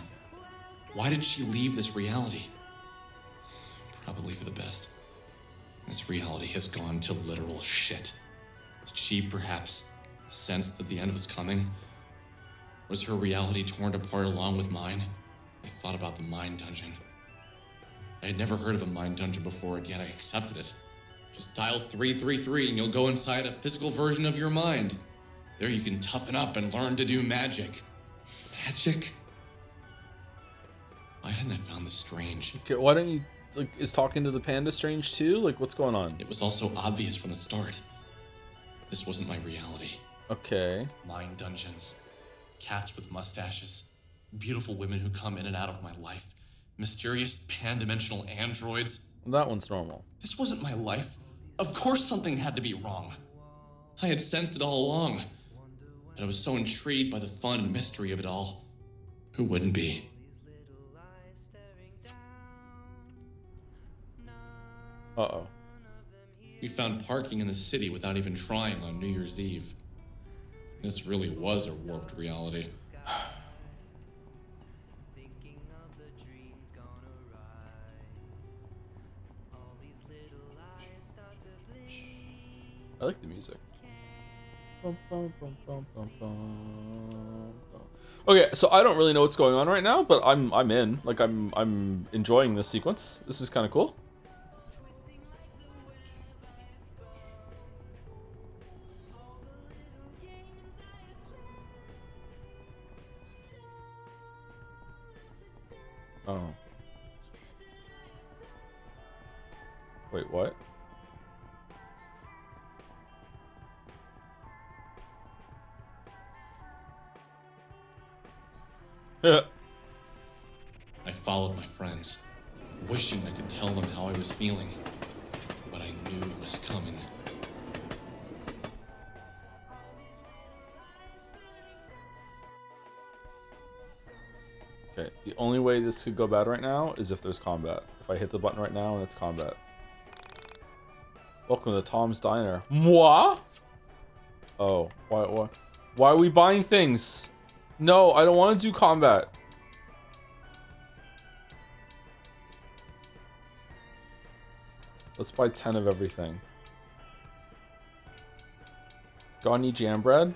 Why did she leave this reality? Probably for the best. This reality has gone to literal shit. Did she perhaps sense that the end was coming? Was her reality torn apart along with mine? I thought about the mind dungeon. I had never heard of a mind dungeon before, and yet I accepted it. Just dial 333 and you'll go inside a physical version of your mind. There you can toughen up and learn to do magic. Magic? Why hadn't I found this strange? Okay, why don't you, like, is talking to the panda strange too? Like, what's going on? It was also obvious from the start. This wasn't my reality. Okay. Mind dungeons. Cats with mustaches. Beautiful women who come in and out of my life. Mysterious pan-dimensional androids. That one's normal. This wasn't my life. Of course something had to be wrong. I had sensed it all along. But I was so intrigued by the fun and mystery of it all. Who wouldn't be? Uh-oh. We found parking in the city without even trying on New Year's Eve. This really was a warped reality. I like the music. Bum, bum, bum, bum, bum, bum, bum. Okay, so I don't really know what's going on right now, but I'm in. Like I'm enjoying this sequence. This is kind of cool. Oh. Wait, what? I followed my friends, wishing I could tell them how I was feeling, but I knew it was coming. Okay, the only way this could go bad right now is if there's combat. If I hit the button right now and it's combat. Welcome to Tom's Diner. Moi? Oh, why are we buying things? No, I don't want to do combat. Let's buy 10 of everything. Got any jam bread?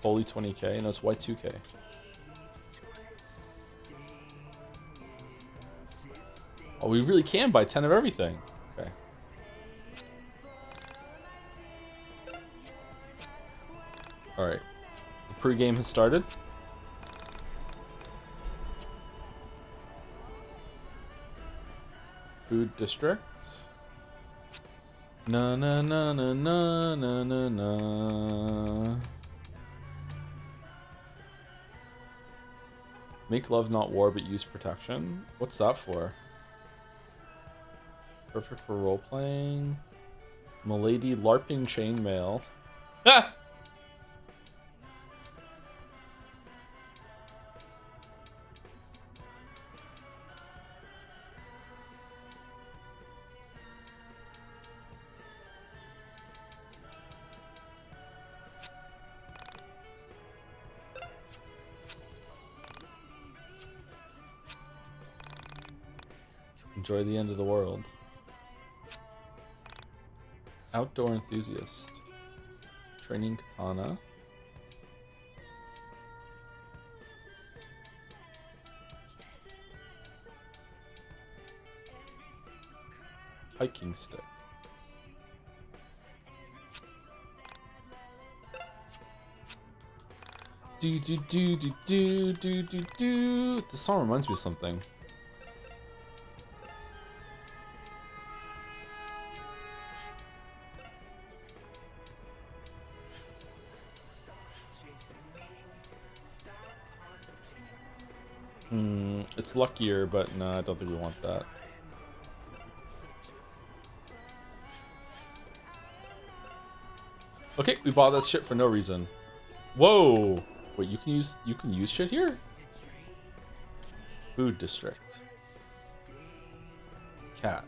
Holy 20k? No, it's Y2k. Oh, we really can buy 10 of everything. Okay. Alright. The pregame has started. Food districts. Na na na na na na na na. Make love, not war, but use protection. What's that for? Perfect for role-playing. Milady LARPing chainmail. Ha! Enjoy the end of the world. Outdoor enthusiast. Training katana. Hiking stick. Do do do do do do do do. This song reminds me of something. It's luckier, but no, I don't think we want that. Okay, we bought that shit for no reason. Whoa! Wait, you can use shit here? Food district. Cat.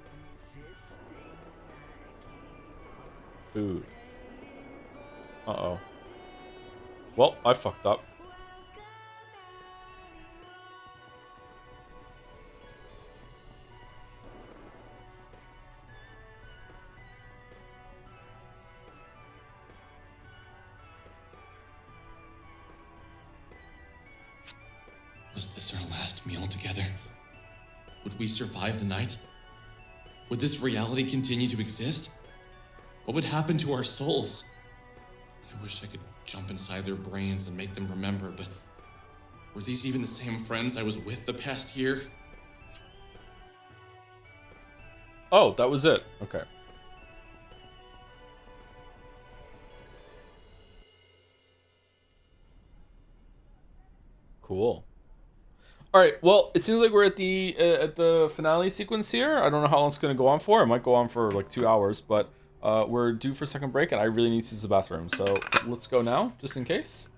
Food. Uh-oh. Well, I fucked up. Was this our last meal together? Would we survive the night? Would this reality continue to exist? What would happen to our souls? I wish I could jump inside their brains and make them remember, but were these even the same friends I was with the past year? Oh, that was it. Okay. Cool. All right. Well, it seems like we're at the finale sequence here. I don't know how long it's gonna go on for. It might go on for like 2 hours, but we're due for a second break, and I really need to use the bathroom. So let's go now, just in case.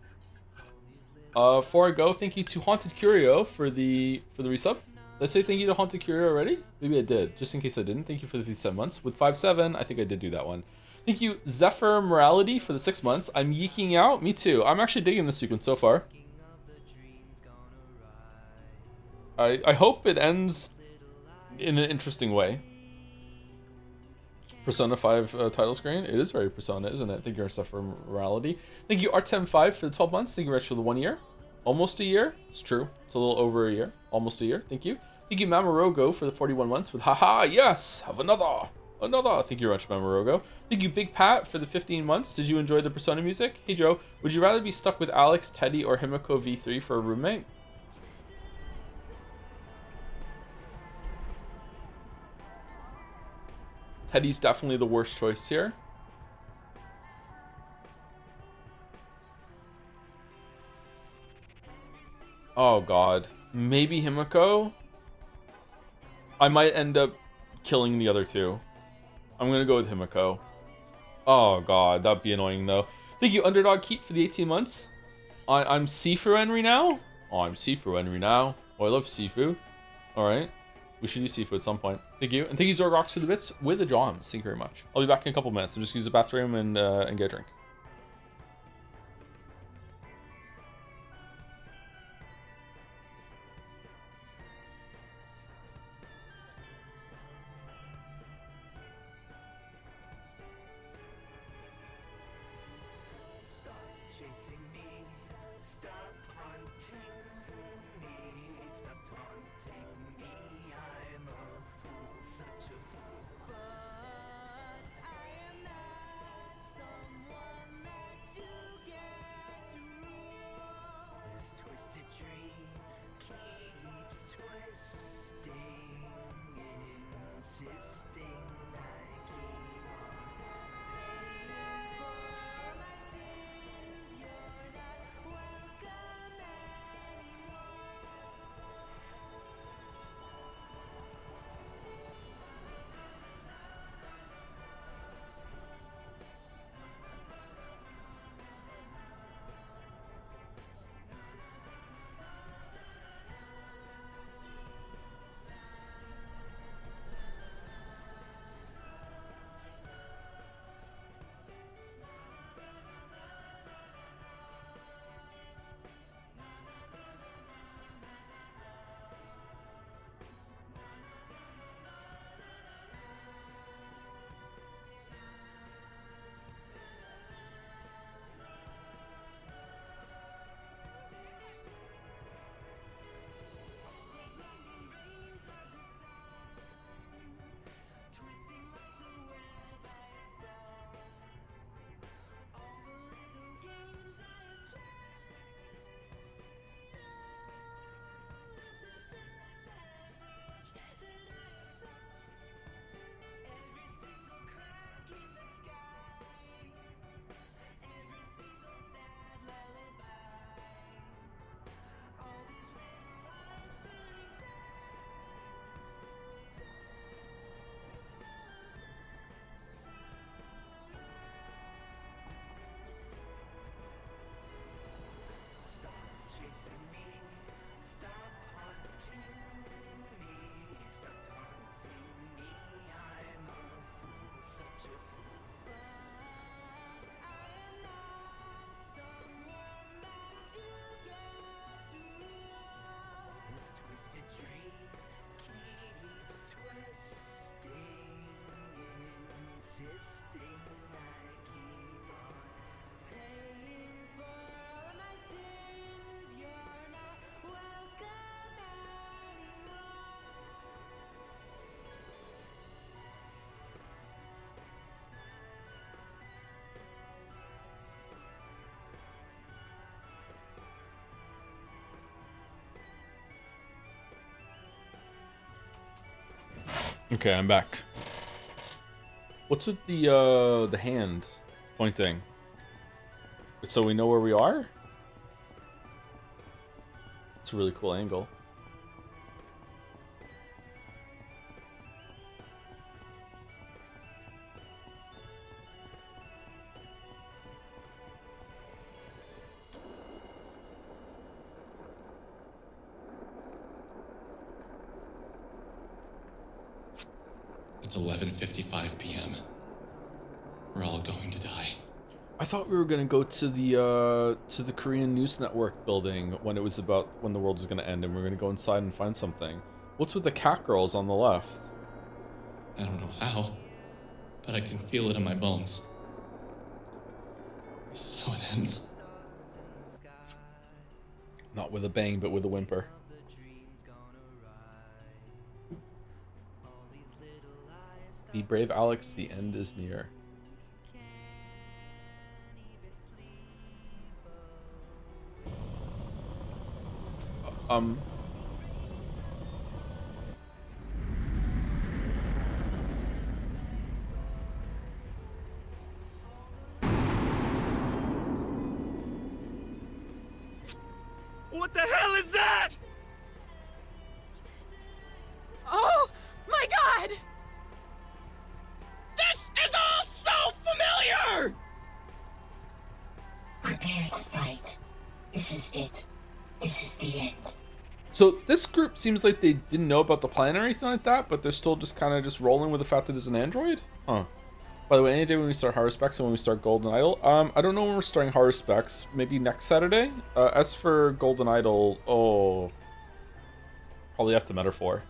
Before I go, thank you to Haunted Curio for the resub. Did I say thank you to Haunted Curio already? Maybe I did. Just in case I didn't. Thank you for the 57 months. With 5-7, I think I did do that one. Thank you, Zephyr Morality, for the 6 months. I'm yeeking out. Me too. I'm actually digging this sequence so far. I hope it ends in an interesting way. Persona 5 title screen. It is very Persona, isn't it? Thank you, Zephyr Morality. Thank you, Artem5 for the 12 months. Thank you, Rich, for the 1 year. Almost a year. It's true. It's a little over a year. Almost a year. Thank you. Thank you, Mamarogo, for the 41 months with haha, yes, have another. Thank you, Rich, Mamarogo. Thank you, Big Pat, for the 15 months. Did you enjoy the Persona music? Hey, Joe, would you rather be stuck with Alex, Teddy, or Himiko V3 for a roommate? Teddy's definitely the worst choice here. Oh god. Maybe Himiko? I might end up killing the other two. I'm gonna go with Himiko. Oh god, that'd be annoying though. Thank you, Underdog Keep, for the 18 months. I'm Sifu Henry now? Oh, I'm Sifu Henry now. Oh, I love Sifu. Alright. We should use Sifu at some point. Thank you. And thank you, Zorgox, for the bits with the Johns. Thank you very much. I'll be back in a couple minutes. I'll just use the bathroom and get a drink. Okay, I'm back. What's with the hand pointing? So we know where we are? It's a really cool angle. It's 11:55 p.m. We're all going to die. I thought we were gonna go to the Korean News Network building when the world was gonna end, and we're gonna go inside and find something. What's with the cat girls on the left? I don't know how, but I can feel it in my bones. This is how it ends. Not with a bang, but with a whimper. Be brave, Alex. The end is near. What the hell is that? Oh my God! This is all so familiar! Prepare to fight. This is it. This is the end. So this group seems like they didn't know about the plan or anything like that, but they're still just kind of just rolling with the fact that it's an android? Huh. By the way, any day when we start Horror Specs and when we start Golden Idol, I don't know when we're starting Horror Specs. Maybe next Saturday? As for Golden Idol, oh, probably after Metaphor.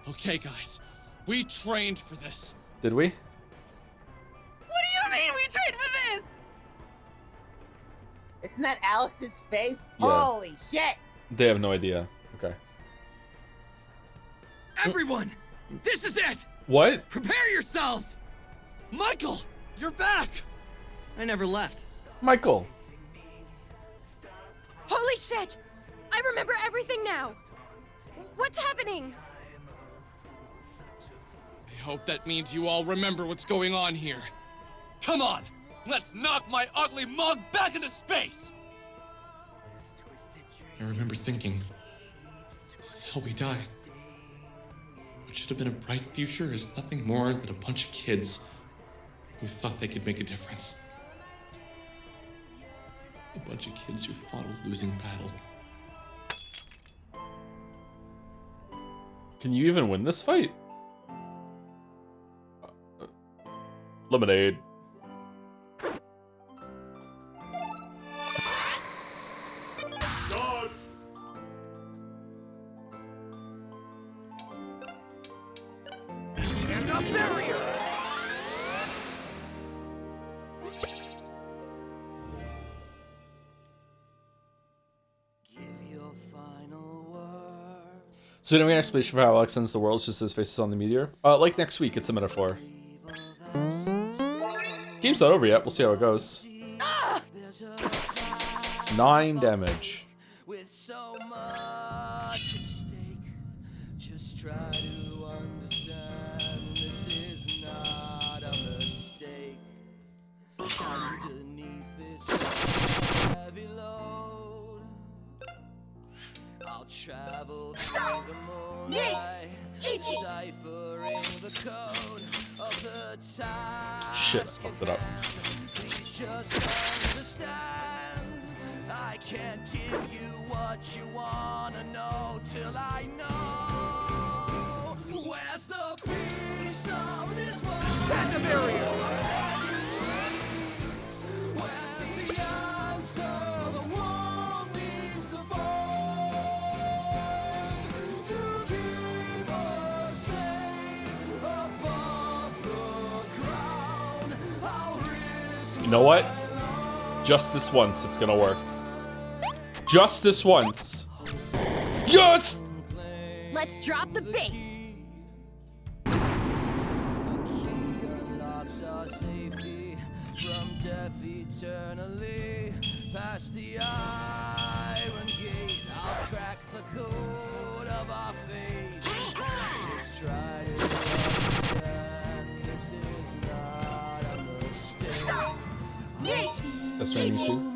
Okay, guys. We trained for this. Did we? What do you mean we trained for this? Isn't that Alex's face? Yeah. Holy shit! They have no idea. Okay. Everyone! This is it! What? Prepare yourselves! Michael! You're back! I never left. Michael! Holy shit! I remember everything now. What's happening? I hope that means you all remember what's going on here. Come on! Let's knock my ugly mug back into space! I remember thinking, this is how we die. What should have been a bright future is nothing more than a bunch of kids who thought they could make a difference. A bunch of kids who fought a losing battle. Can you even win this fight? Lemonade. And a barrier! So anyway, an explanation for how Alex ends the world is just his faces on the meteor. Like next week, it's a Metaphor. Game's not over yet. We'll see how it goes. 9 damage. With so much at stake, just try to understand this is not a mistake. Underneath this heavy load, I'll travel through the moonlight, deciphering the code of the time. Shit, I fucked it up. Please just understand, I can't give you what you wanna know till I know. Where's the piece of this world? And a barrier! Where's the answer? The one needs the void to keep us safe above the ground. I'll risk. You know what? Just this once, it's gonna work. Just this once. Yes! Let's drop the bass. Unlocks our safety from death eternally. Past the iron gate, I'll crack the code of our fate. That's Stranding 2.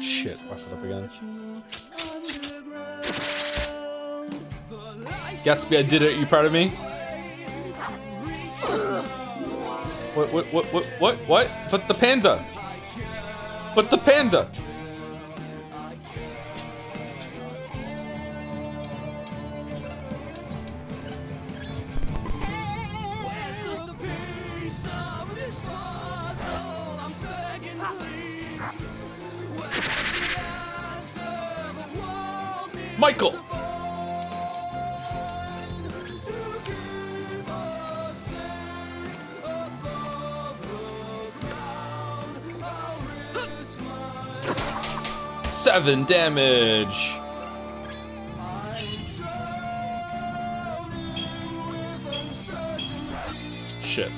Shit, fucked it up again. Gatsby, I did it. You proud of me? What? But the panda. But the panda. Michael. Seven damage. Shit.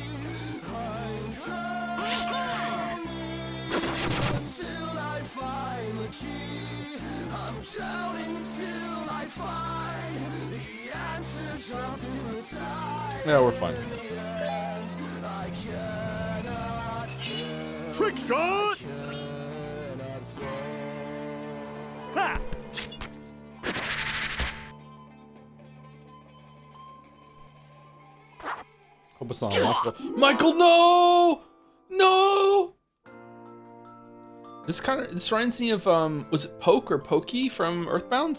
Yeah, we're fine. Trick shot! Ha! Hope it's not Michael. Michael, no! No! This reminds me of, was it Poke or Pokey from Earthbound?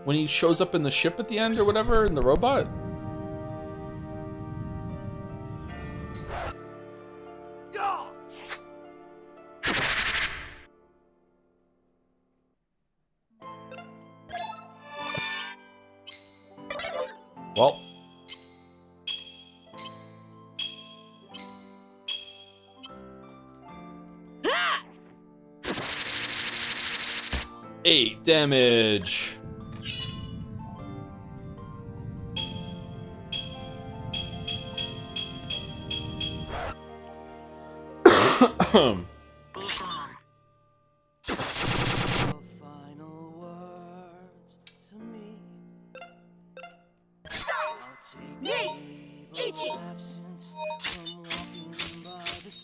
When he shows up in the ship at the end or whatever, in the robot? Well. Eight damage.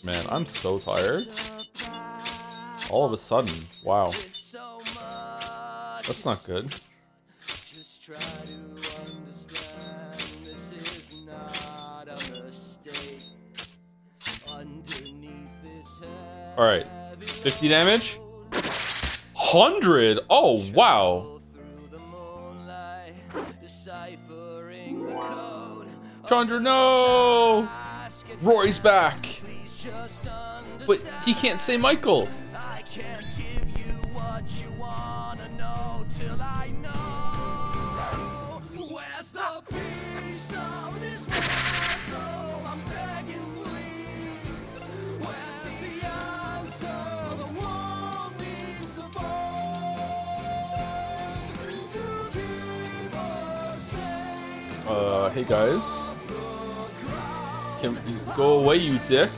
Man, I'm so tired. All of a sudden, wow. That's not good. All right, 50 damage. 100. Oh wow. Chandra, no. Rory's back. But he can't say Michael. Hey guys. Can you go away, you dick.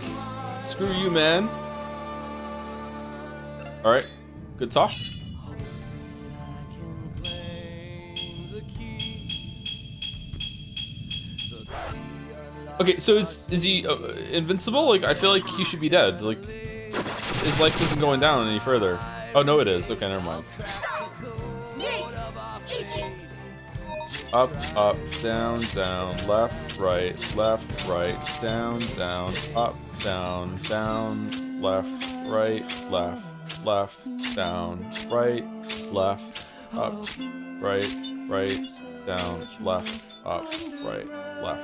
Screw you, man. Alright, good talk. Okay, so is he invincible? Like, I feel like he should be dead. Like, his life isn't going down any further. Oh, no it is. Okay, never mind. Up, up, down, down, left, right, down, down, up, down, down, left, right, down, right, left, up, right, down, left, up, right, left.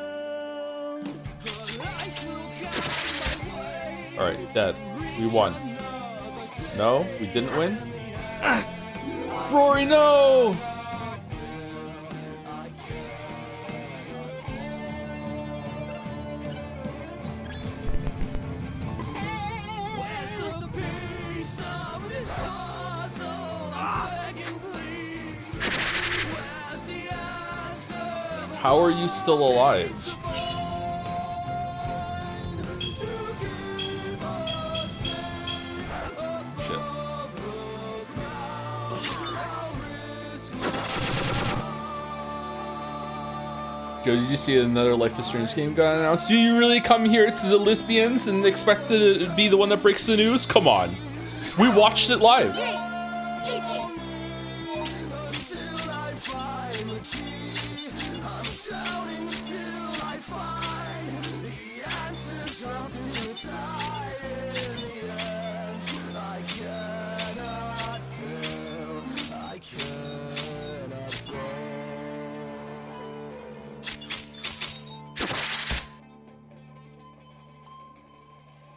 Alright, dead. We won. No, we didn't win? Rory, no! How are you still alive? Shit. Joe, did you see another Life is Strange game got announced? Do you really come here to the lesbians and expect to be the one that breaks the news? Come on. We watched it live.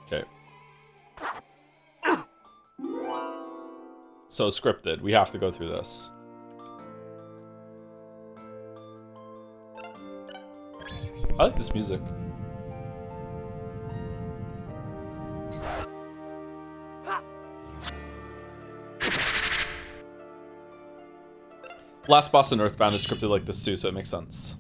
Okay. So scripted. We have to go through this. I like this music. Last boss in Earthbound is scripted like this too, so it makes sense.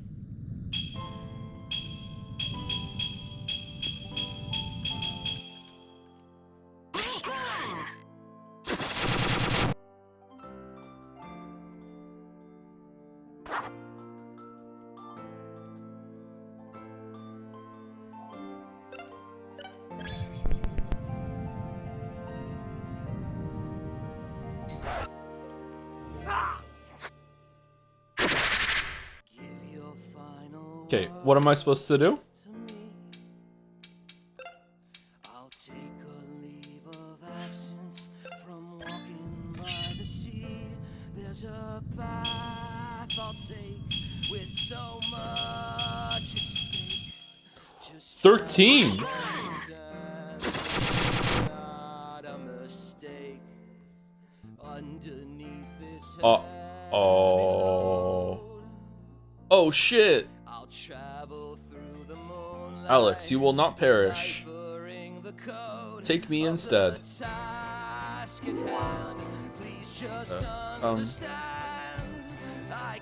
Okay, what am I supposed to do? I'll take a leave of absence from walking by the sea. There's a path I'll take with so much at stake. Just 13. not a mistake. Underneath this Oh shit. I'll travel through the moonlight. Alex, you will not perish. Take me instead. I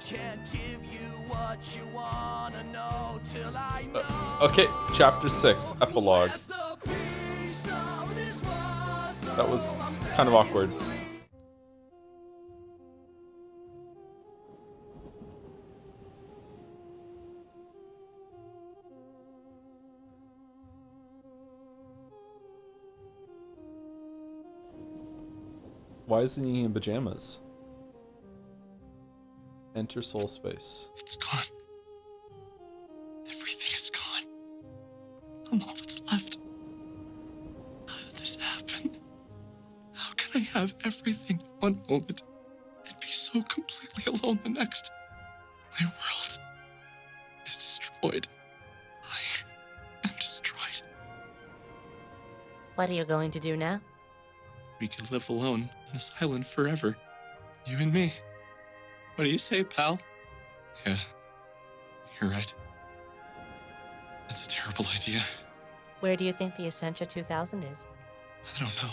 can't give you what you wanna know till I know. Okay, chapter 6, epilogue. That was kind of awkward. Why isn't he in pajamas? Enter soul space. It's gone. Everything is gone. I'm all that's left. How did this happen? How can I have everything one moment and be so completely alone the next? My world is destroyed. I am destroyed. What are you going to do now? We could live alone on this island forever. You and me. What do you say, pal? Yeah, you're right. That's a terrible idea. Where do you think the Essentia 2000 is? I don't know.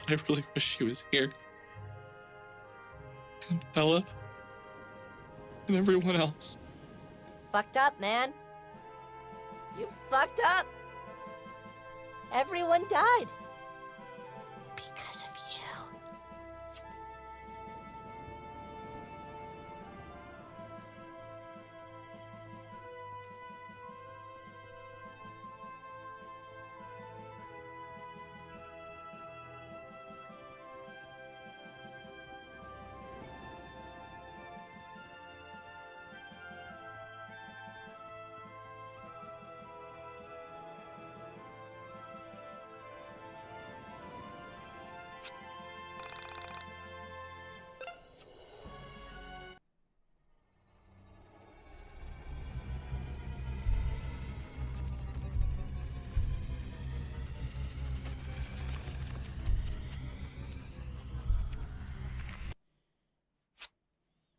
But I really wish she was here. And Bella. And everyone else. Fucked up, man. You fucked up. Everyone died. Because of you.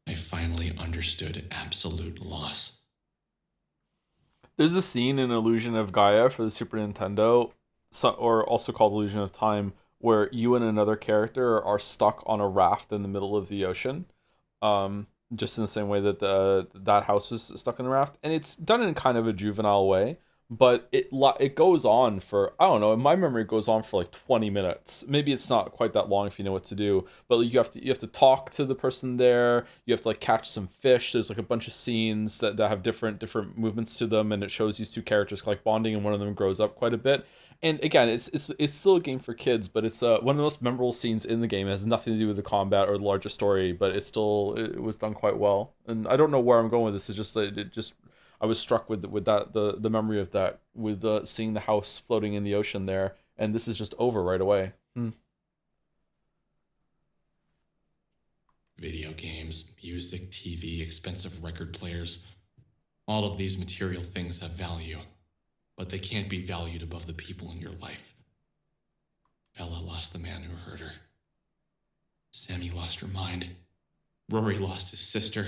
I finally understood absolute loss. There's a scene in Illusion of Gaia for the Super Nintendo, or also called Illusion of Time, where you and another character are stuck on a raft in the middle of the ocean. Just in the same way that that house was stuck in the raft. And it's done in kind of a juvenile way, but it goes on for, I don't know, in my memory it goes on for like 20 minutes. Maybe it's not quite that long if you know what to do, but like, you have to talk to the person there. You have to like catch some fish. There's like a bunch of scenes that have different movements to them, and it shows these two characters like bonding, and one of them grows up quite a bit. And again, it's still a game for kids, but it's one of the most memorable scenes in the game. It has nothing to do with the combat or the larger story, but it was done quite well. And I don't know where I'm going with this. It's just that it just, I was struck with that, the memory of that, with seeing the house floating in the ocean there, and this is just over right away. Video games, music, TV, expensive record players. All of these material things have value, but they can't be valued above the people in your life. Bella lost the man who hurt her. Sammy lost her mind. Rory lost his sister.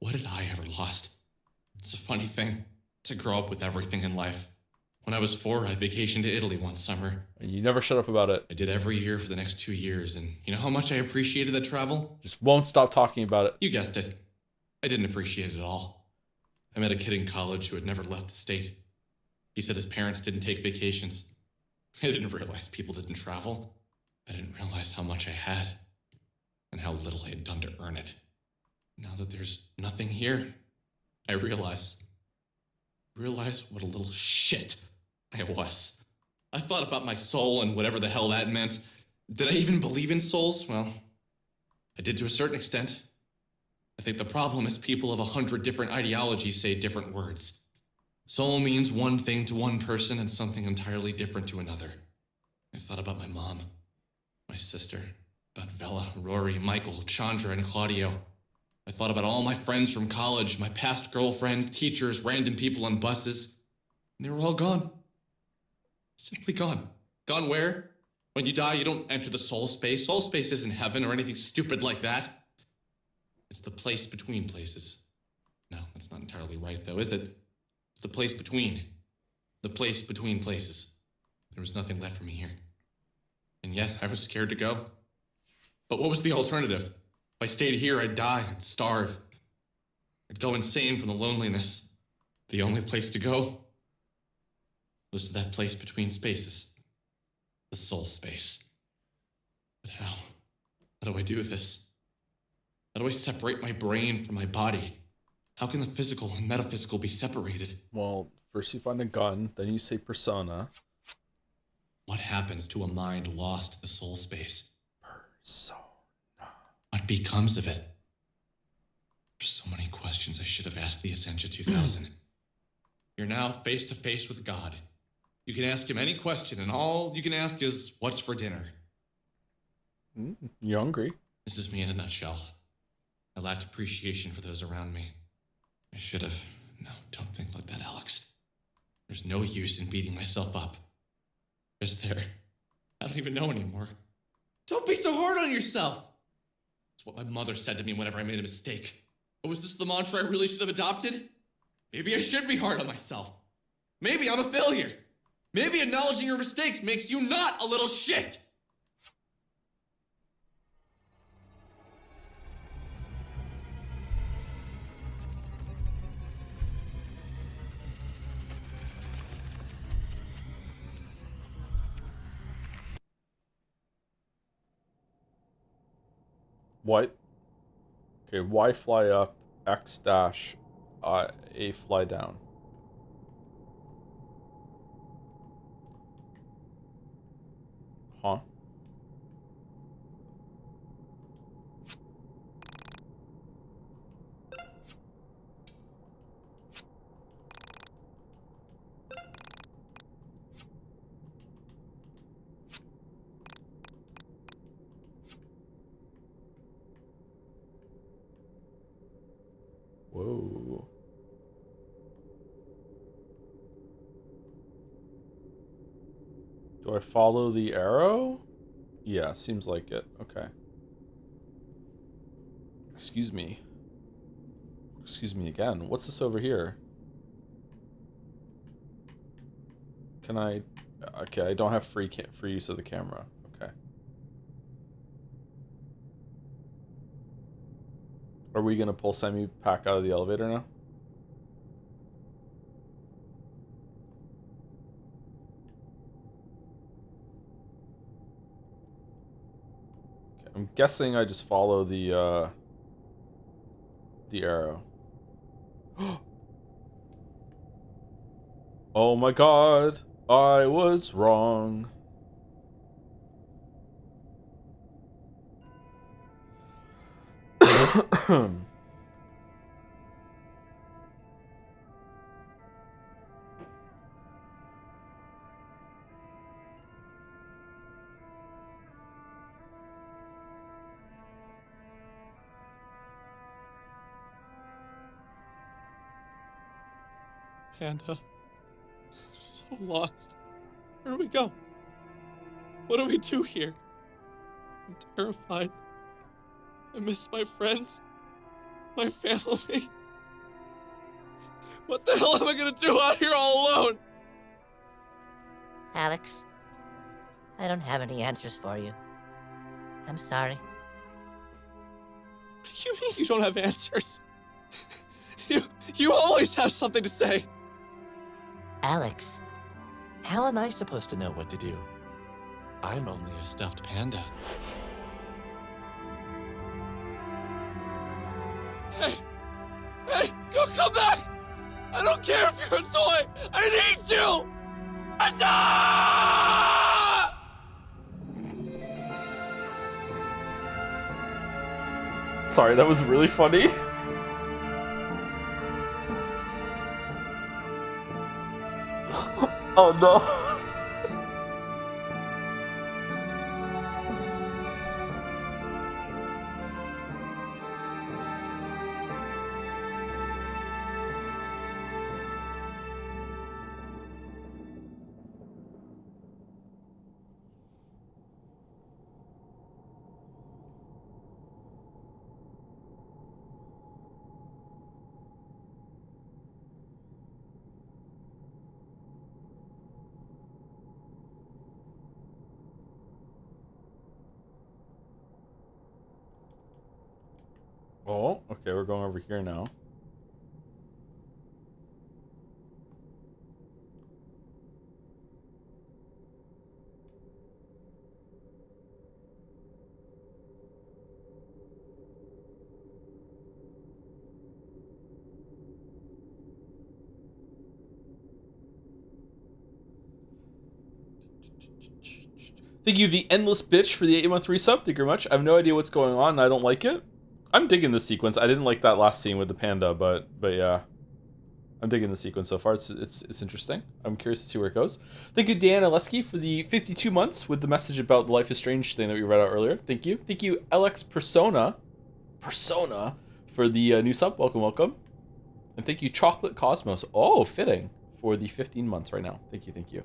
What did I ever lost? It's a funny thing to grow up with everything in life. When I was 4, I vacationed to Italy one summer. And you never shut up about it. I did every year for the next 2 years, and you know how much I appreciated that travel? Just won't stop talking about it. You guessed it. I didn't appreciate it at all. I met a kid in college who had never left the state. He said his parents didn't take vacations. I didn't realize people didn't travel. I didn't realize how much I had, and how little I had done to earn it. Now that there's nothing here, I realize what a little shit I was. I thought about my soul and whatever the hell that meant. Did I even believe in souls? Well, I did to a certain extent. I think the problem is people of 100 different ideologies say different words. Soul means one thing to one person and something entirely different to another. I thought about my mom, my sister, about Vela, Rory, Michael, Chandra, and Claudio. I thought about all my friends from college, my past girlfriends, teachers, random people on buses. And they were all gone. Simply gone. Gone where? When you die, you don't enter the soul space. Soul space isn't heaven or anything stupid like that. It's the place between places. No, that's not entirely right, though, is it? It's the place between. The place between places. There was nothing left for me here. And yet, I was scared to go. But what was the alternative? If I stayed here, I'd die, I'd starve. I'd go insane from the loneliness. The only place to go was to that place between spaces. The soul space. But how? How do I do this? How do I separate my brain from my body? How can the physical and metaphysical be separated? Well, first you find a gun, then you say persona. What happens to a mind lost to the soul space? Persona. What becomes of it? There's so many questions I should have asked the Essentia 2000. You're now face to face with God. You can ask him any question, and all you can ask is, what's for dinner? You hungry? This is me in a nutshell. I lacked appreciation for those around me. I should have. No, don't think like that, Alex. There's no use in beating myself up. Is there? I don't even know anymore. Don't be so hard on yourself! It's what my mother said to me whenever I made a mistake. But was this the mantra I really should have adopted? Maybe I should be hard on myself. Maybe I'm a failure. Maybe acknowledging your mistakes makes you not a little shit! What? Okay, Y fly up, X dash, A fly down. Huh? Whoa. Do I follow the arrow? Yeah, seems like it. Okay. Excuse me. Excuse me again. What's this over here? Can I... Okay, I don't have free use of the camera. Okay. Are we gonna pull Sammy back out of the elevator now? I'm guessing I just follow the arrow. Oh my god, I was wrong. Panda. I'm so lost. Where do we go? What do we do here? I'm terrified. I miss my friends. My family. What the hell am I gonna do out here all alone? Alex, I don't have any answers for you. I'm sorry. You mean you don't have answers? You always have something to say. Alex, how am I supposed to know what to do? I'm only a stuffed panda. Hey! Hey! Go come back! I don't care if you're a toy! I need you! Sorry, that was really funny. Oh no. Oh, okay, we're going over here now. Thank you, the endless bitch, for the 8-month resub. Thank you very much. I have no idea what's going on, and I don't like it. I'm digging the sequence. I didn't like that last scene with the panda, but yeah, I'm digging the sequence so far. It's interesting. I'm curious to see where it goes. Thank you, Dan Aleski, for the 52 months with the message about the Life is Strange thing that we read out earlier. Thank you. Thank you, LX Persona, for the new sub. Welcome, welcome. And thank you, Chocolate Cosmos. Oh, fitting, for the 15 months right now. Thank you, thank you.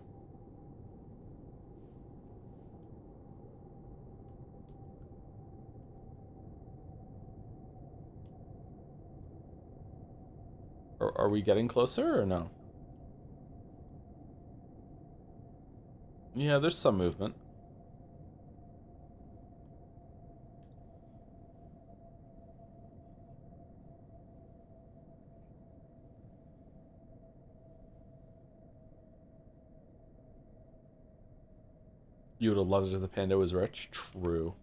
Are we getting closer or no? Yeah, there's some movement. You would have loved it if the panda was rich. True.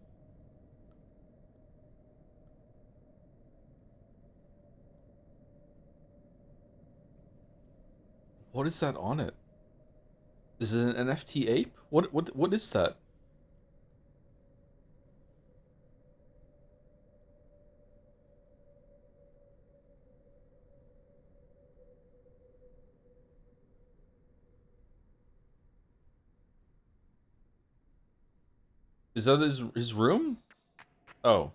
What is that on it? Is it an NFT ape? What is that? Is that his room? Oh.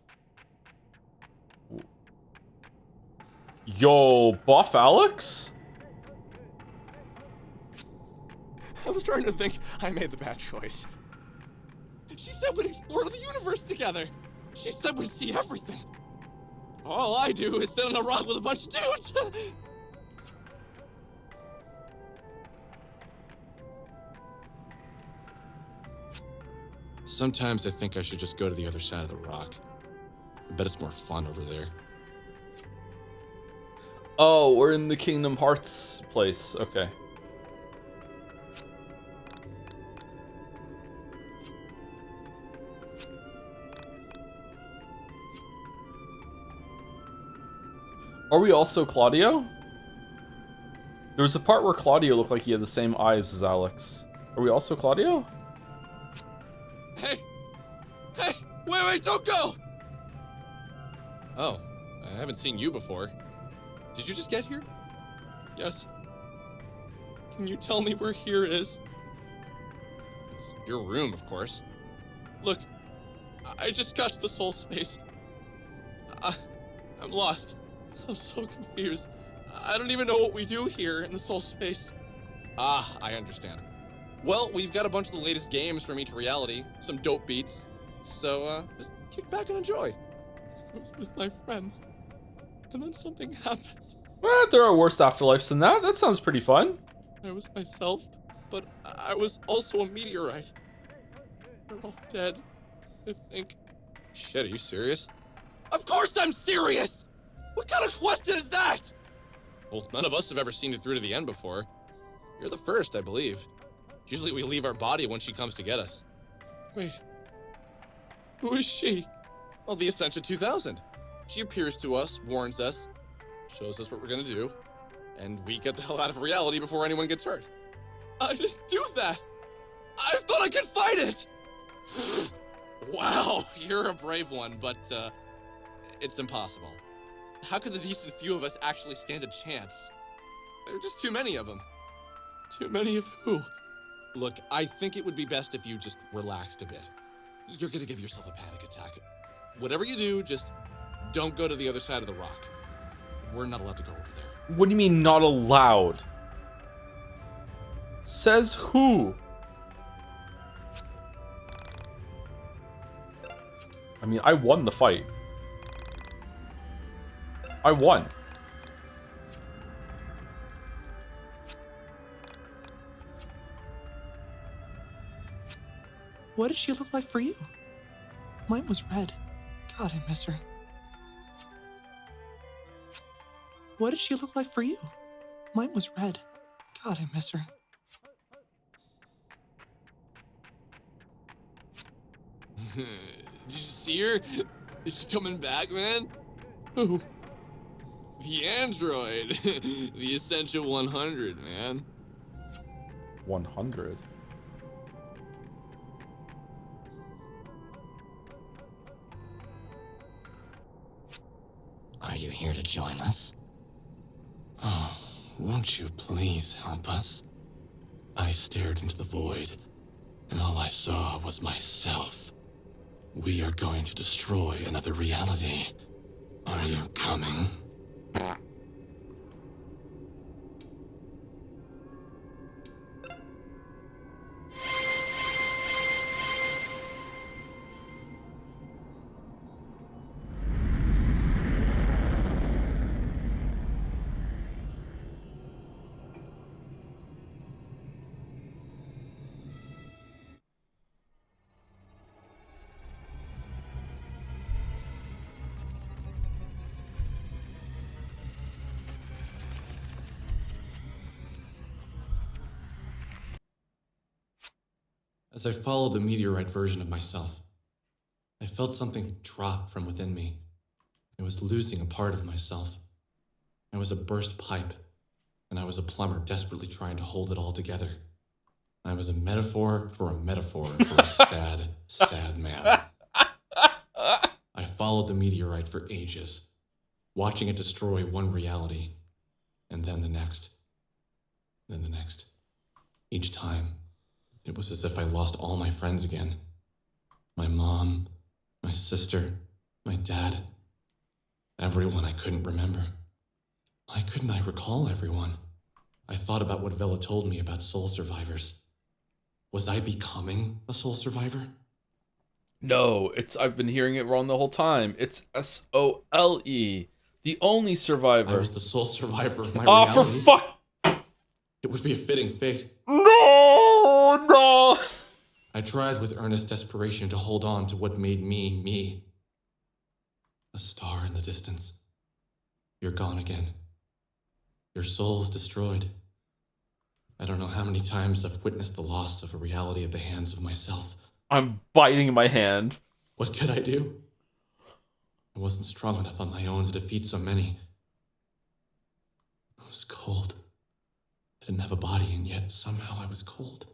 Yo, Buff Alex? I was starting to think I made the bad choice. She said we'd explore the universe together. She said we'd see everything. All I do is sit on a rock with a bunch of dudes. Sometimes I think I should just go to the other side of the rock. I bet it's more fun over there. Oh, we're in the Kingdom Hearts place. Okay. Are we also Claudio? There was a part where Claudio looked like he had the same eyes as Alex. Are we also Claudio? Hey! Hey! Wait, don't go! Oh, I haven't seen you before. Did you just get here? Yes. Can you tell me where here is? It's your room, of course. Look, I just got to the soul space. I'm lost. I'm so confused. I don't even know what we do here in the soul space. Ah, I understand. Well, we've got a bunch of the latest games from each reality, some dope beats. So, just kick back and enjoy. I was with my friends, and then something happened. Well, there are worse afterlives than that. That sounds pretty fun. I was myself, but I was also a meteorite. They're all dead, I think. Shit, are you serious? Of course I'm serious! What kind of question is that? Well, none of us have ever seen it through to the end before. You're the first, I believe. Usually we leave our body when she comes to get us. Wait. Who is she? Well, the Ascension 2000. She appears to us, warns us, shows us what we're gonna do, and we get the hell out of reality before anyone gets hurt. I didn't do that! I thought I could fight it! Wow, you're a brave one, but, it's impossible. How could the decent few of us actually stand a chance? There are just too many of them. Too many of who? Look, I think it would be best if you just relaxed a bit. You're gonna give yourself a panic attack. Whatever you do, just don't go to the other side of the rock. We're not allowed to go over there. What do you mean not allowed? Says who? I mean, I won the fight. I won. What did she look like for you? Mine was red. God, I miss her. What did she look like for you? Mine was red. God, I miss her. Did you see her? Is she coming back, man? Who? The android. The Essential 100, man. 100? Are you here to join us? Oh, won't you please help us? I stared into the void, and all I saw was myself. We are going to destroy another reality. Are you coming? As I followed the meteorite version of myself, I felt something drop from within me. I was losing a part of myself. I was a burst pipe, and I was a plumber desperately trying to hold it all together. I was a metaphor for a sad, sad man. I followed the meteorite for ages, watching it destroy one reality, and then the next, then the next. Each time, it was as if I lost all my friends again. My mom, my sister, my dad, everyone I couldn't remember. Why couldn't I recall everyone? I thought about what Vela told me about soul survivors. Was I becoming a soul survivor? No, I've been hearing it wrong the whole time. It's S-O-L-E. The only survivor. I was the sole survivor of my reality. reality. Oh, for fuck! It would be a fitting fate. No! I tried with earnest desperation to hold on to what made me, me. A star in the distance. You're gone again. Your soul's destroyed. I don't know how many times I've witnessed the loss of a reality at the hands of myself. I'm biting my hand. What could I do? I wasn't strong enough on my own to defeat so many. I was cold. I didn't have a body, and yet somehow I was cold.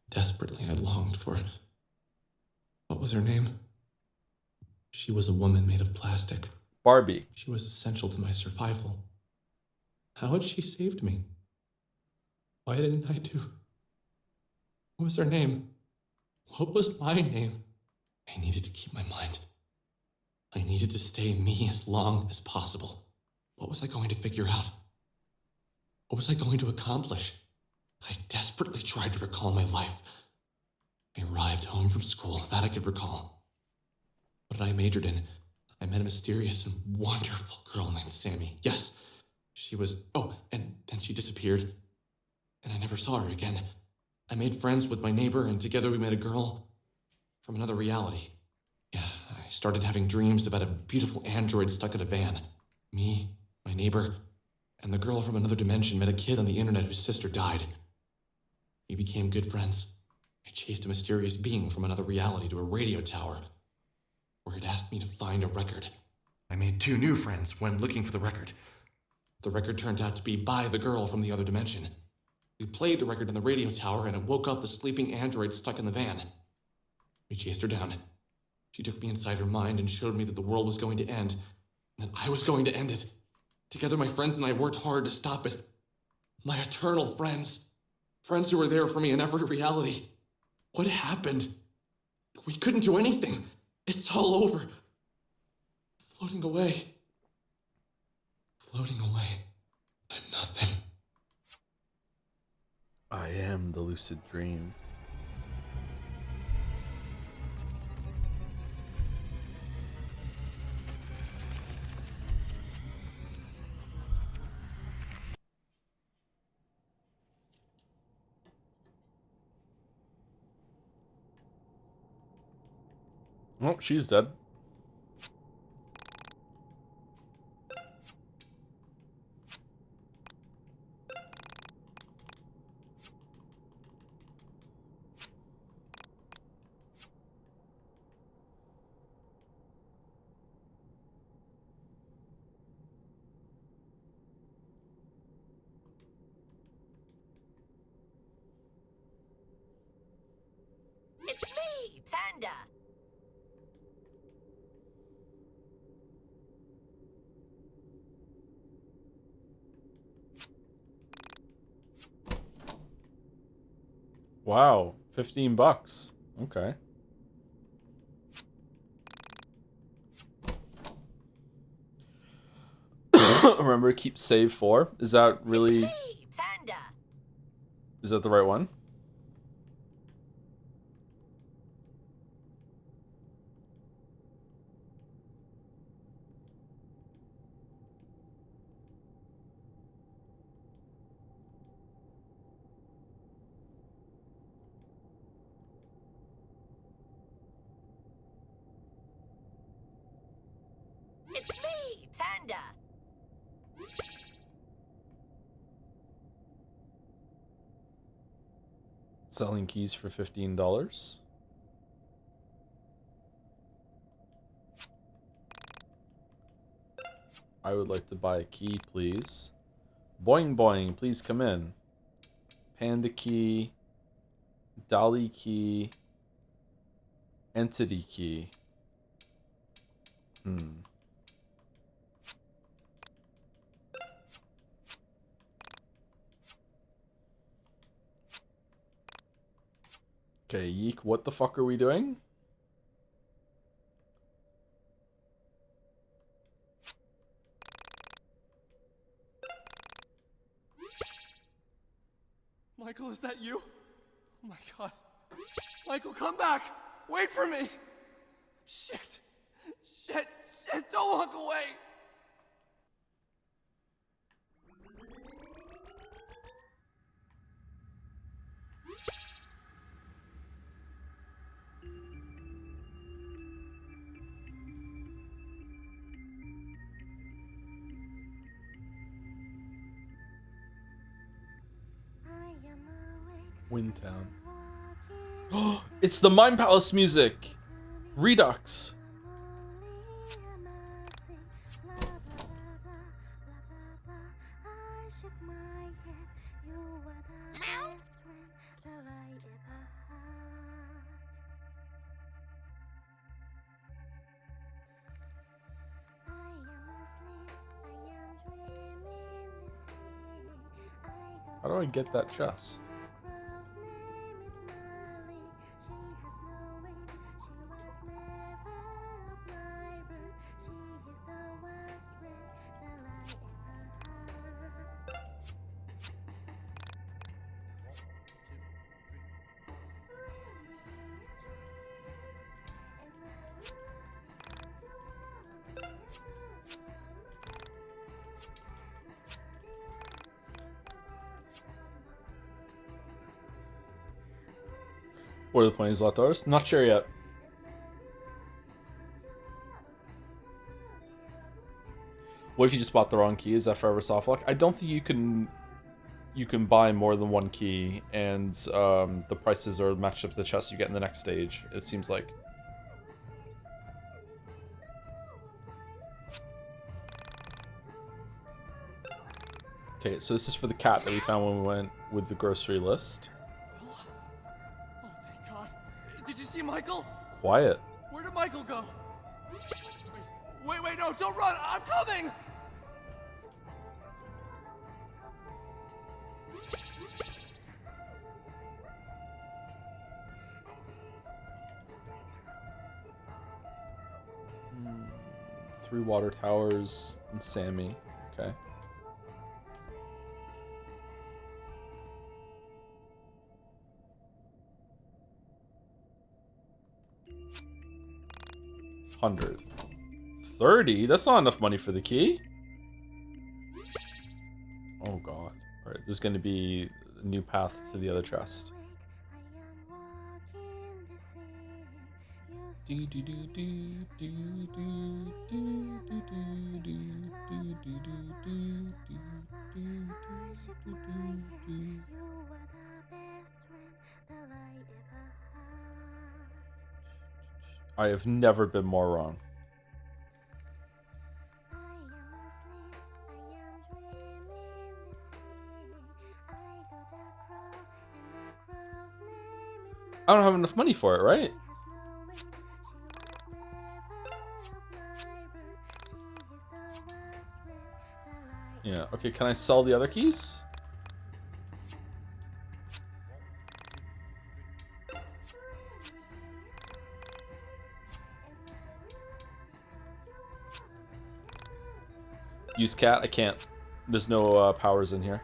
Desperately, I longed for it. What was her name? She was a woman made of plastic. Barbie. She was essential to my survival. How had she saved me? Why didn't I do? What was her name? What was my name? I needed to keep my mind. I needed to stay me as long as possible. What was I going to figure out? What was I going to accomplish? I desperately tried to recall my life. I arrived home from school, that I could recall. What did I majored in? I met a mysterious and wonderful girl named Sammy. Yes, she was... Oh, and then she disappeared. And I never saw her again. I made friends with my neighbor, and together we met a girl from another reality. Yeah, I started having dreams about a beautiful android stuck in a van. Me, my neighbor, and the girl from another dimension met a kid on the internet whose sister died. We became good friends. I chased a mysterious being from another reality to a radio tower, where it asked me to find a record. I made 2 new friends when looking for the record. The record turned out to be by the girl from the other dimension. We played the record in the radio tower, and it woke up the sleeping android stuck in the van. We chased her down. She took me inside her mind and showed me that the world was going to end, and that I was going to end it. Together, my friends and I worked hard to stop it. My eternal friends. Friends who were there for me in every reality. What happened? We couldn't do anything. It's all over. Floating away. Floating away. I'm nothing. I am the lucid dream. Oh, she's dead. It's me, Panda. Wow, $15. Okay. Remember to keep save for. Is that really... It's me, Panda. Is that the right one? It's me, Panda. Selling keys for $15. I would like to buy a key, please. Boing boing, please come in. Panda key. Dolly key. Entity key. Okay, YIIK, what the fuck are we doing? Michael, is that you? Oh my god. Michael, come back! Wait for me! Shit! Shit! Shit! Don't walk away! Windtown. Oh, it's the Mind Palace music! Redux! How do I get that chest? What are the planes left ours? Not sure yet. What if you just bought the wrong key? Is that forever soft lock? I don't think you can buy more than one key, and the prices are matched up to the chest you get in the next stage, it seems like. Okay, so this is for the cat that we found when we went with the grocery list. Did you see Michael? Quiet. Where did Michael go? Wait, no, don't run! I'm coming! Three water towers and Sammy. Okay. $100. $30? That's not enough money for the key. Oh god. Alright, there's gonna be a new path to the other chest. I have never been more wrong. I don't have enough money for it, right? Yeah, okay, can I sell the other keys? Use cat? I can't. There's no powers in here.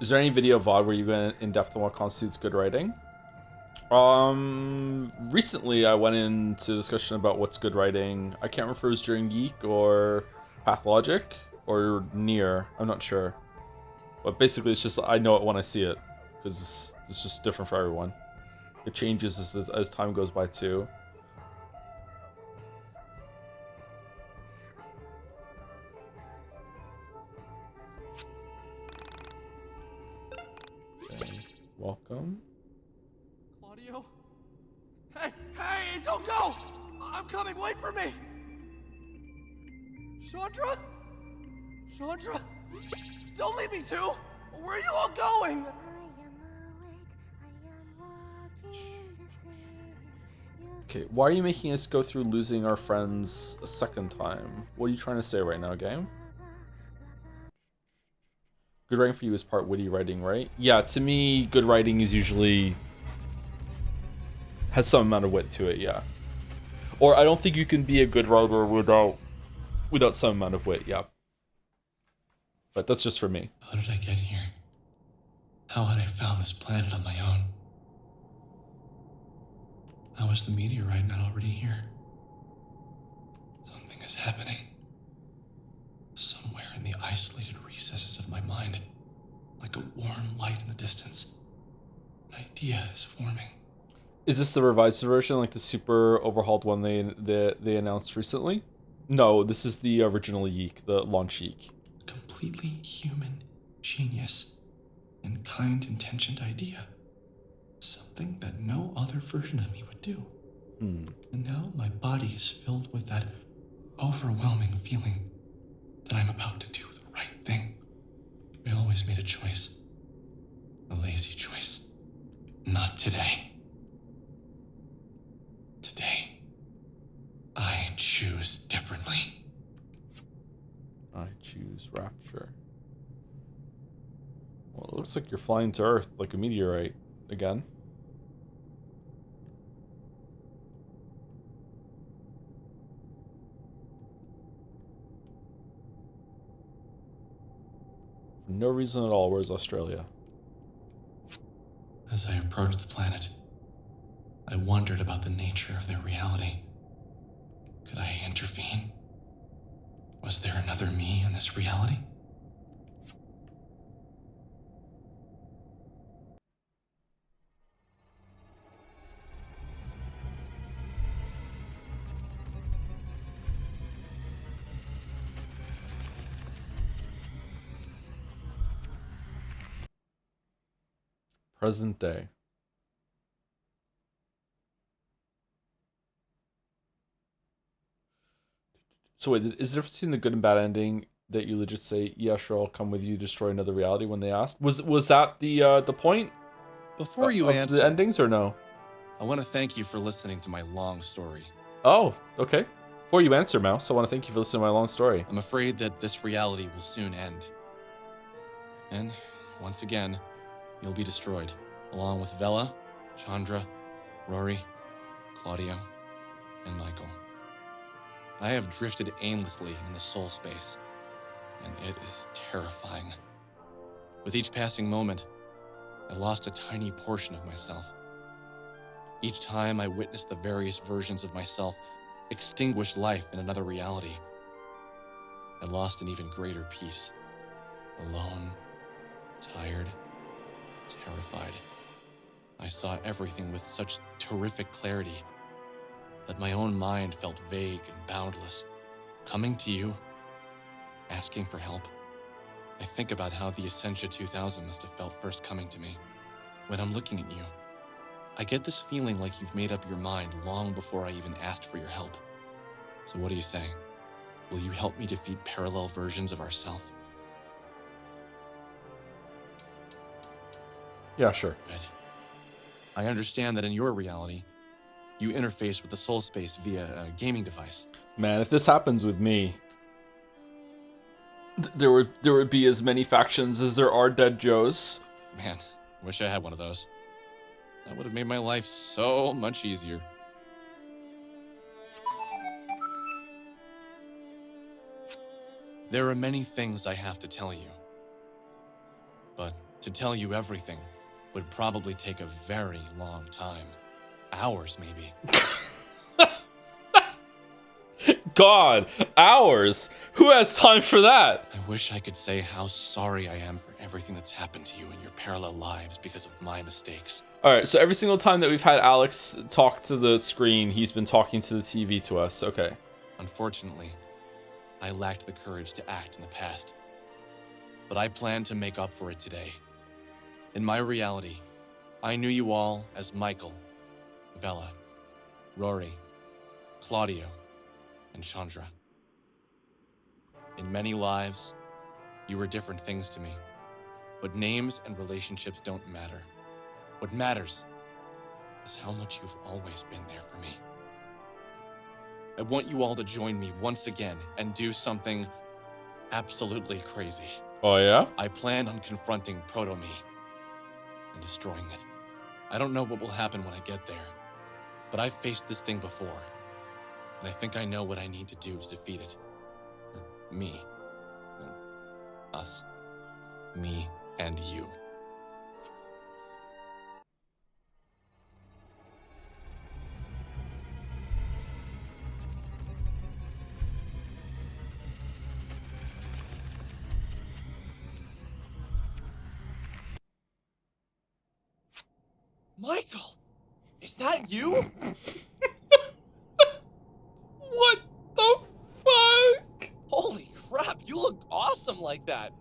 Is there any video VOD where you went in depth on what constitutes good writing? Recently I went into discussion about what's good writing. I can't remember if it was during YIIK or Pathologic or Near. I'm not sure. But basically it's just, I know it when I see it. Because it's just different for everyone. It changes as time goes by too. Welcome. Claudio? Hey, don't go! I'm coming, wait for me! Chandra? Chandra? Don't leave me too! Where are you all going? Okay, why are you making us go through losing our friends a second time? What are you trying to say right now, game? Good writing for you is part witty writing, right? Yeah, to me, good writing is usually has some amount of wit to it, yeah. Or I don't think you can be a good writer without some amount of wit, yeah. But that's just for me. How did I get here? How had I found this planet on my own? How is the meteorite not already here? Something is happening. Somewhere in the isolated recesses of my mind, like a warm light in the distance, an idea is forming. Is this the revised version, like the super overhauled one they announced recently? No, this is the original YIIK, the launch YIIK. Completely human genius, and kind-intentioned idea. Something that no other version of me would do. And now my body is filled with that overwhelming feeling that I'm about to do the right thing. I always made a choice. A lazy choice. Not today. Today, I choose differently. I choose rapture. Well, it looks like you're flying to Earth like a meteorite again. For no reason at all, where's Australia? As I approached the planet, I wondered about the nature of their reality. Could I intervene? Was there another me in this reality? Present day. So wait, is the difference between the good and bad ending that you legit say, yeah, sure, I'll come with you, destroy another reality when they asked? Was that the point? Before you of answer, the endings or no? I want to thank you for listening to my long story. Oh, okay. Before you answer, Mouse, I want to thank you for listening to my long story. I'm afraid that this reality will soon end. And, once again, you'll be destroyed, along with Vela, Chandra, Rory, Claudio, and Michael. I have drifted aimlessly in the soul space, and it is terrifying. With each passing moment, I lost a tiny portion of myself. Each time I witnessed the various versions of myself extinguish life in another reality, I lost an even greater peace. Alone, tired, terrified. I saw everything with such terrific clarity that my own mind felt vague and boundless. Coming to you, asking for help. I think about how the Essentia 2000 must have felt first coming to me. When I'm looking at you, I get this feeling like you've made up your mind long before I even asked for your help. So what do you say? Will you help me defeat parallel versions of ourselves? Yeah, sure. Good. I understand that in your reality, you interface with the soul space via a gaming device. Man, if this happens with me, there would be as many factions as there are dead Joes. Man, wish I had one of those. That would have made my life so much easier. There are many things I have to tell you. But to tell you everything would probably take a very long time. Hours, maybe. God, hours? Who has time for that? I wish I could say how sorry I am for everything that's happened to you in your parallel lives because of my mistakes. All right, so every single time that we've had Alex talk to the screen, he's been talking to the TV to us. Okay. Unfortunately, I lacked the courage to act in the past. But I plan to make up for it today. In my reality, I knew you all as Michael, Vela, Rory, Claudio, and Chandra. In many lives, you were different things to me. But names and relationships don't matter. What matters is how much you've always been there for me. I want you all to join me once again and do something absolutely crazy. Oh, yeah? I plan on confronting Proto-Me and destroying it. I don't know what will happen when I get there, but I've faced this thing before, and I think I know what I need to do to defeat it. Or me. Well, us. Me and you. Michael! Is that you? What the fuck? Holy crap, you look awesome like that.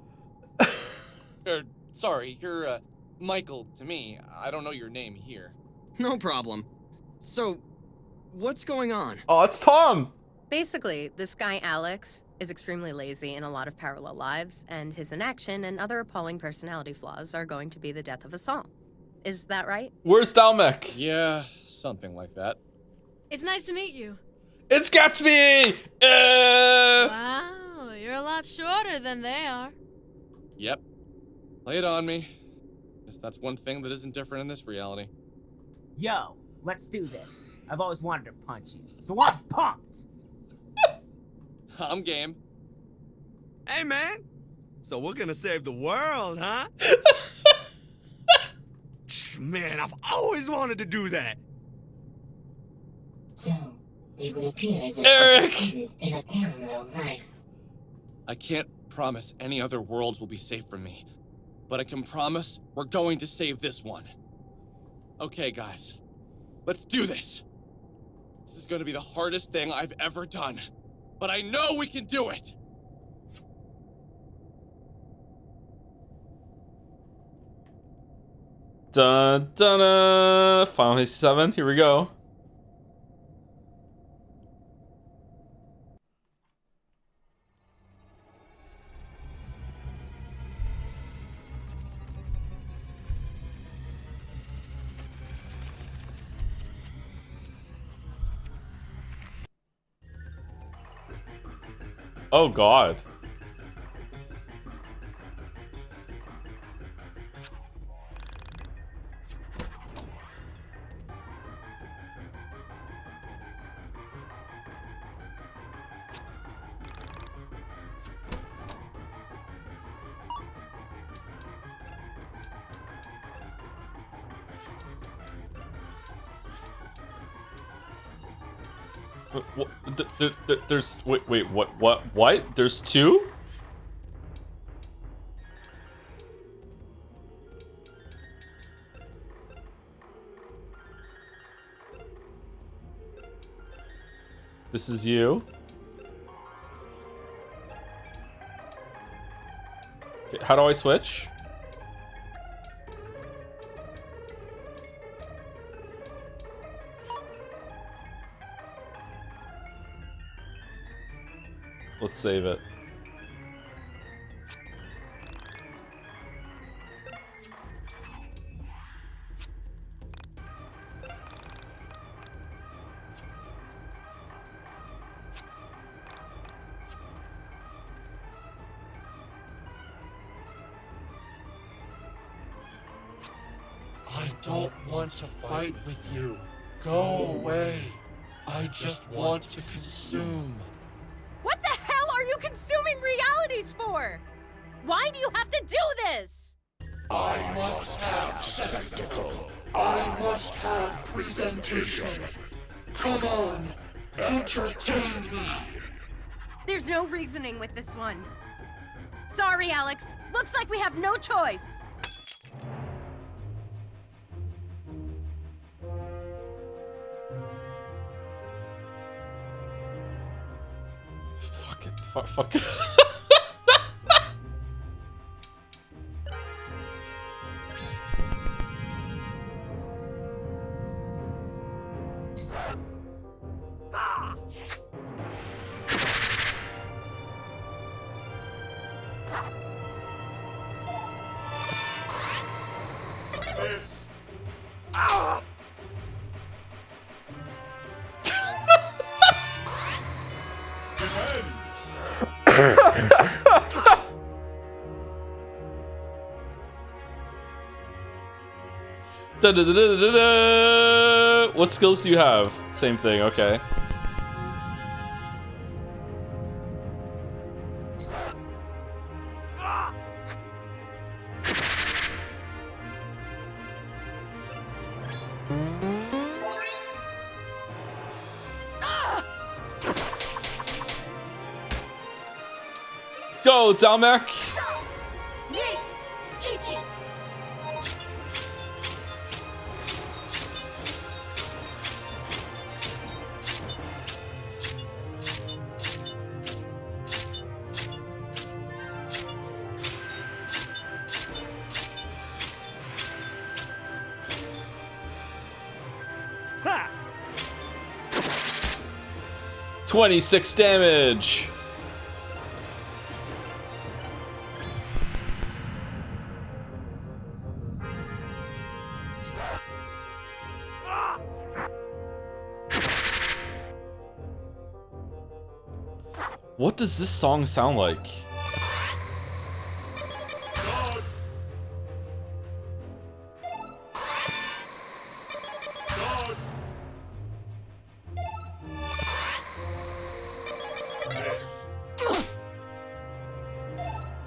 Sorry, you're, Michael to me. I don't know your name here. No problem. So, what's going on? Oh, it's Tom! Basically, this guy Alex is extremely lazy in a lot of parallel lives, and his inaction and other appalling personality flaws are going to be the death of us all. Is that right? Where's Dalmek? Yeah, something like that. It's nice to meet you. It's Gatsby! Wow, you're a lot shorter than they are. Yep. Lay it on me. Guess that's one thing that isn't different in this reality. Yo, let's do this. I've always wanted to punch you, so I'm pumped. I'm game. Hey, man. So we're gonna save the world, huh? Man, I've always wanted to do that. So, it would appear as if Eric! us is in a parallel life. I can't promise any other worlds will be safe from me, but I can promise we're going to save this one. Okay, guys, let's do this. This is going to be the hardest thing I've ever done, but I know we can do it. Dun dun dun! Final Fantasy 7, here we go. Oh god. There's wait, what? There's two? This is you. Okay, how do I switch? Let's save it. I don't want to fight with you. Go away. I just want to consume. What the hell are you consuming realities for? Why do you have to do this? I must have spectacle. I must have presentation. Come on, entertain me. There's no reasoning with this one. Sorry, Alex. Looks like we have no choice. Fuck it. Fuck. Da, da, da, da, da, da. What skills do you have? Same thing, okay. Go, Dalmek! 26 damage. What does this song sound like?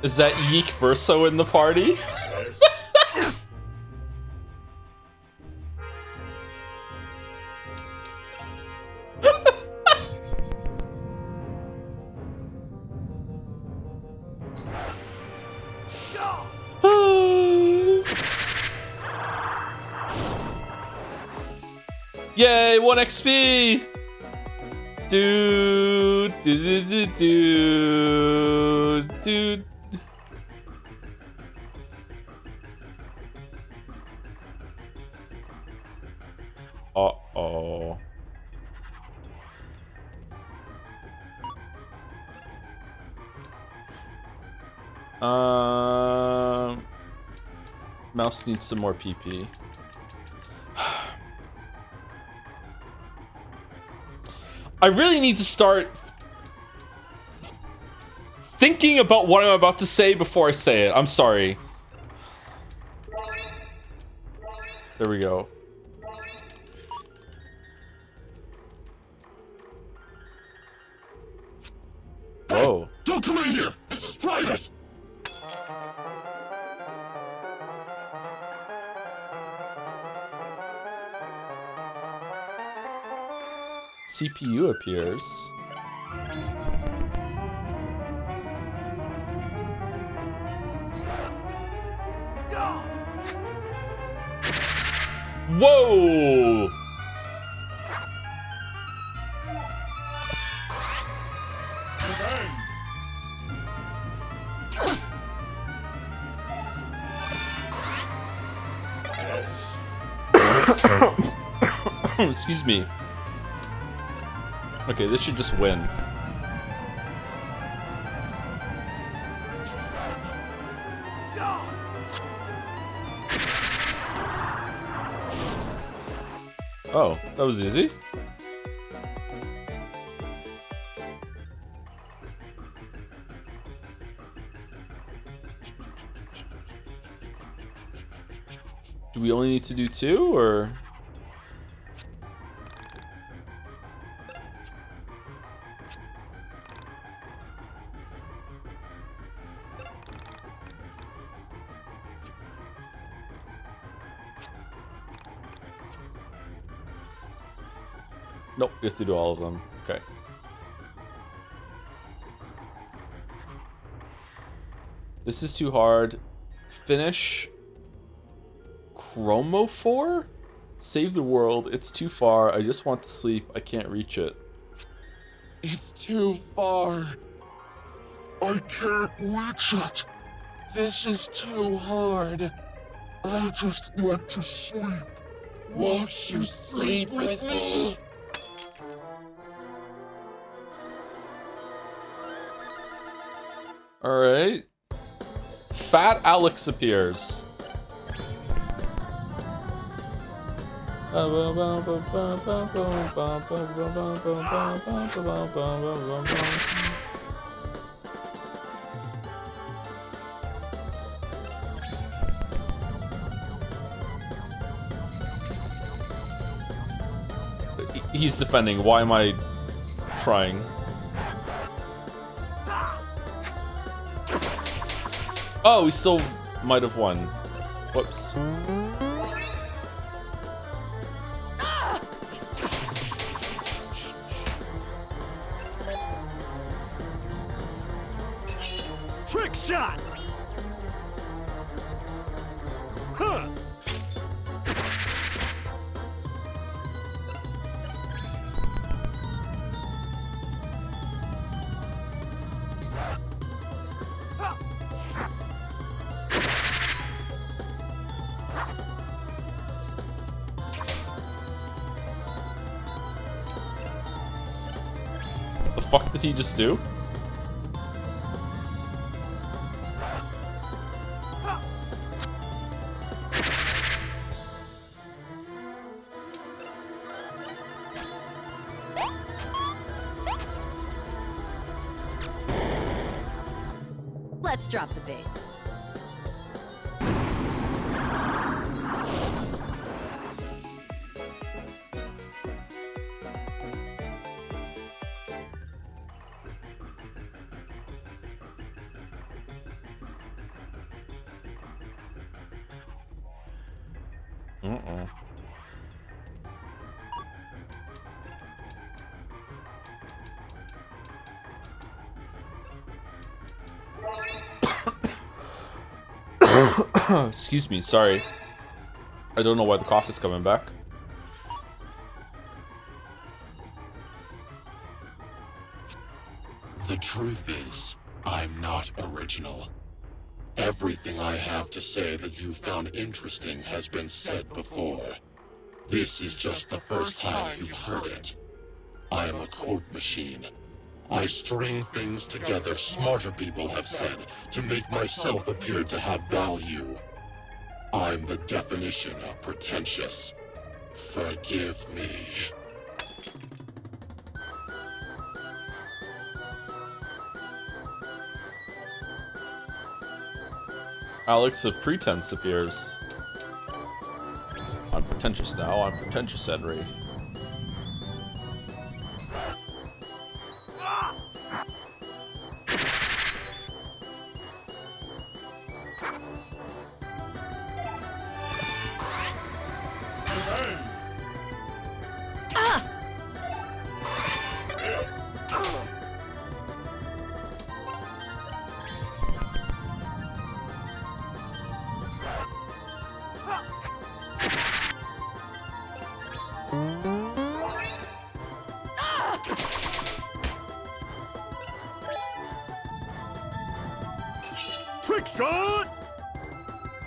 Is that YIIK Verso in the party? Yay, 1 XP! Dude, dude. Uh-oh. Mouse needs some more PP. I really need to start thinking about what I'm about to say before I say it. I'm sorry. There we go. Whoa. Don't come in here! This is private! CPU appears. Whoa! Excuse me. Okay, this should just win. Oh, that was easy. Do we only need to do 2, or? Nope, we have to do all of them. Okay. This is too hard. Finish Chromophore? Save the world. It's too far. I just want to sleep. I can't reach it. It's too far. I can't reach it. This is too hard. I just want to sleep. Won't you sleep with me? Alright. Fat Alex appears. He's defending. Why am I trying? Oh, we still might have won. Whoops. Trick shot! Huh! fuck did he just do? Let's drop the bait. Uh-oh. Excuse me, sorry. I don't know why the cough is coming back. The truth is, I'm not original. Everything I have to say that you found interesting has been said before. This is just the first time you've heard it. I am a quote machine. I string things together smarter people have said to make myself appear to have value. I'm the definition of pretentious. Forgive me. Alex of Pretense appears. I'm pretentious now, I'm pretentious, Henry. Trick shot!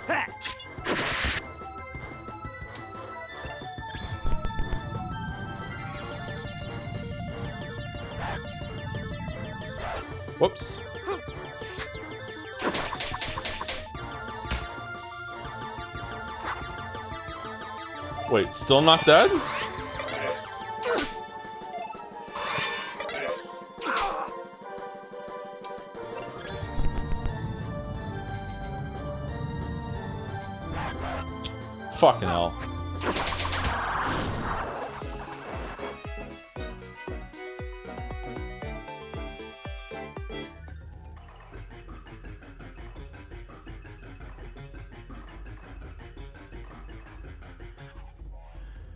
Ha! Whoops. Wait, still not dead? Fucking hell.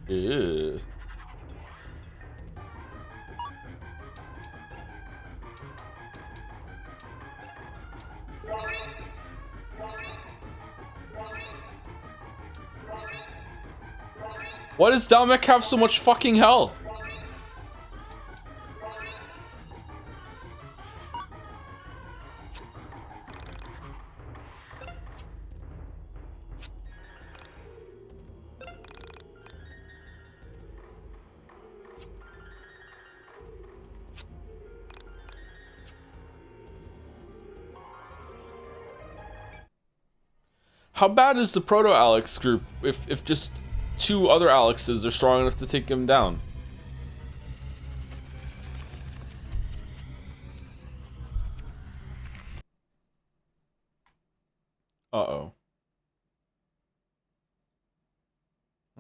Ew. Why does Dalmek have so much fucking health? How bad is the Proto-Alex group if just two other Alexes are strong enough to take him down? Uh-oh.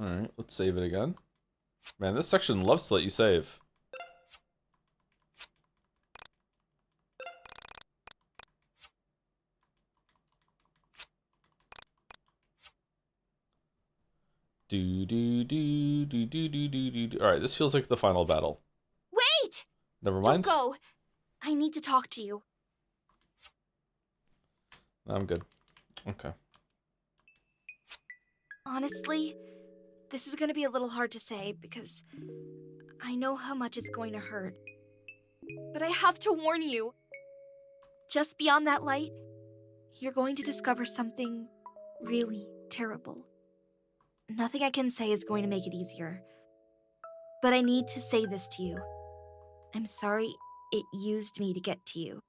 Alright, let's save it again. Man, this section loves to let you save. Alright, this feels like the final battle. Wait! Never mind. Don't go. I need to talk to you. I'm good. Okay. Honestly, this is gonna be a little hard to say because I know how much it's going to hurt. But I have to warn you. Just beyond that light, you're going to discover something really terrible. Nothing I can say is going to make it easier. But I need to say this to you. I'm sorry it used me to get to you.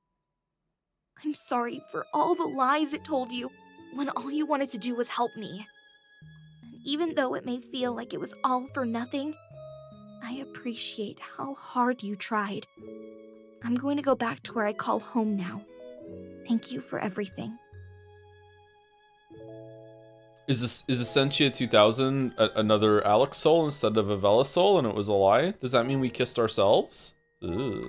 I'm sorry for all the lies it told you when all you wanted to do was help me. And even though it may feel like it was all for nothing, I appreciate how hard you tried. I'm going to go back to where I call home now. Thank you for everything. Is Essentia 2000 another Alex soul instead of a Vela soul, and it was a lie? Does that mean we kissed ourselves? Ugh.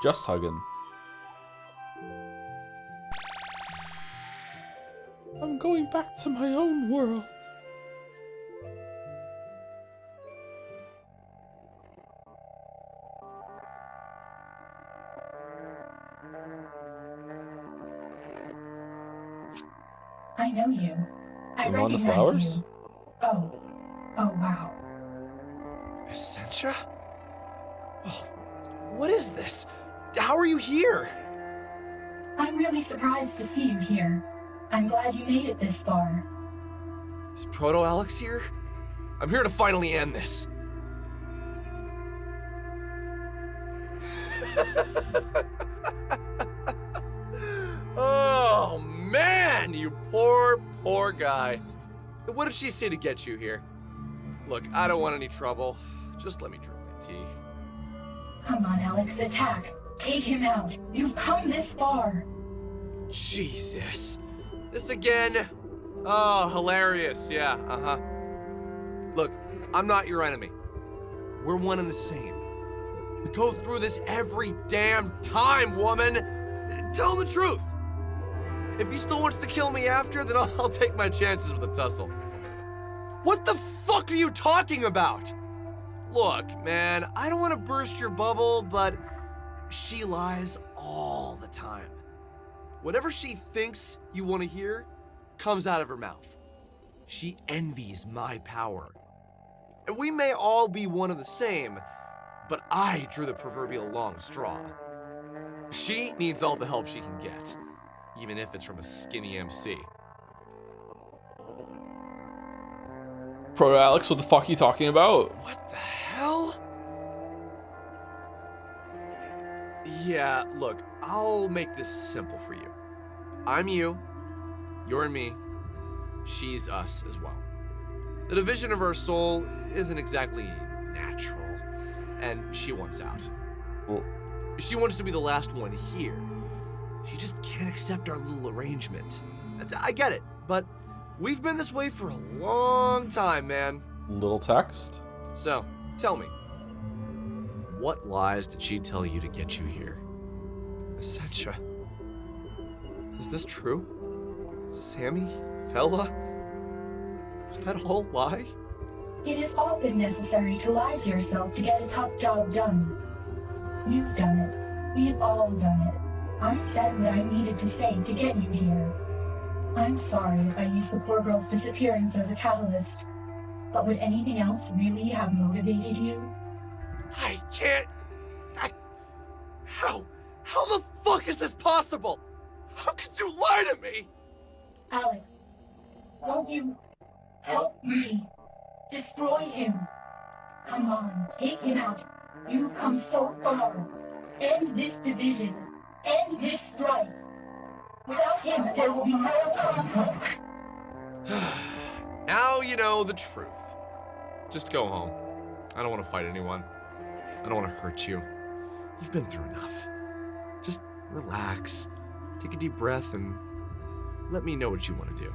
Just hugging. I'm going back to my own world. I know you. I You want the recognize flowers? you. Oh wow. Essentia? Oh, what is this? How are you here? I'm really surprised to see you here. I'm glad you made it this far. Is Proto Alex here? I'm here to finally end this. Oh, man, you poor guy. What did she say to get you here? Look, I don't want any trouble. Just let me drink my tea. Come on, Alex, attack. Take him out. You've come this far. Jesus. This again? Oh, hilarious. Yeah, uh-huh. Look, I'm not your enemy. We're one and the same. We go through this every damn time, woman. Tell him the truth. If he still wants to kill me after, then I'll take my chances with a tussle. What the fuck are you talking about? Look, man, I don't want to burst your bubble, but she lies all the time. Whatever she thinks you want to hear comes out of her mouth. She envies my power. And we may all be one and the same, but I drew the proverbial long straw. She needs all the help she can get, even if it's from a skinny MC. Proto Alex, what the fuck are you talking about? What the hell? Yeah, look, I'll make this simple for you. I'm you, you're me, she's us as well. The division of our soul isn't exactly natural, and she wants out. Well, she wants to be the last one here. She just can't accept our little arrangement. I get it, but we've been this way for a long time, man. little text. So, tell me, what lies did she tell you to get you here? Essentia, is this true? Sammy? Fella? Was that all a lie? It is often necessary to lie to yourself to get a tough job done. You've done it. We've all done it. I said what I needed to say to get you here. I'm sorry if I used the poor girl's disappearance as a catalyst, but would anything else really have motivated you? I can't... How the fuck is this possible? How could you lie to me? Alex, won't you help me? Destroy him. Come on, take him out. You've come so far. End this division. End this strife. Without him, there will be no conflict. Now you know the truth. Just go home. I don't want to fight anyone. I don't want to hurt you. You've been through enough. Just relax. Take a deep breath and let me know what you want to do.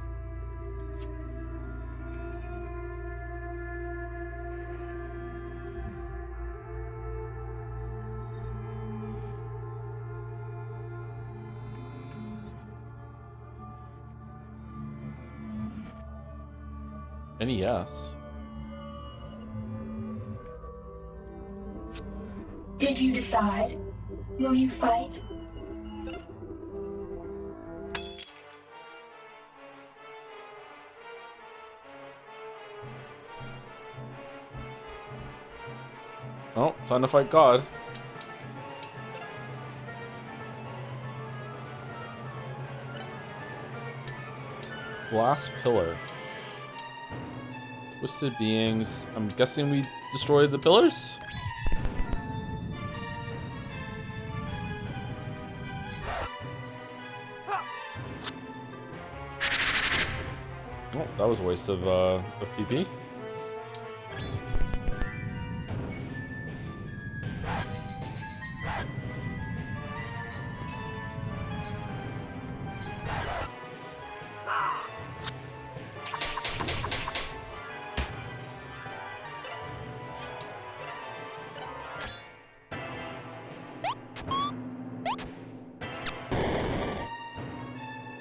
NES. Did you decide? Will you fight? Oh, time to fight God. Glass pillar. Twisted beings. I'm guessing we destroyed the pillars? Oh, that was a waste of PP.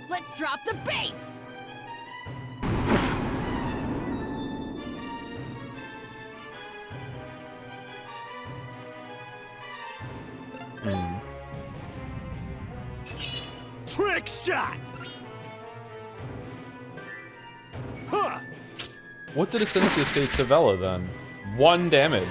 Let's drop the bass! Trick shot! Huh! What did Essentia say to Vela then? 1 damage.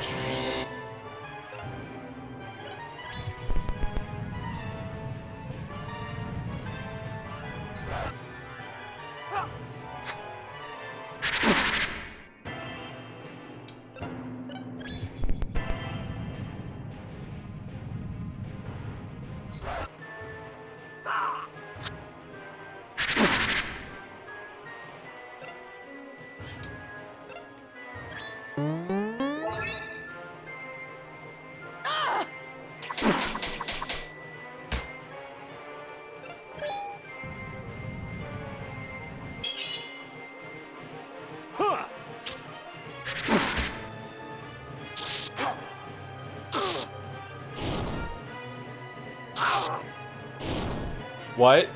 What?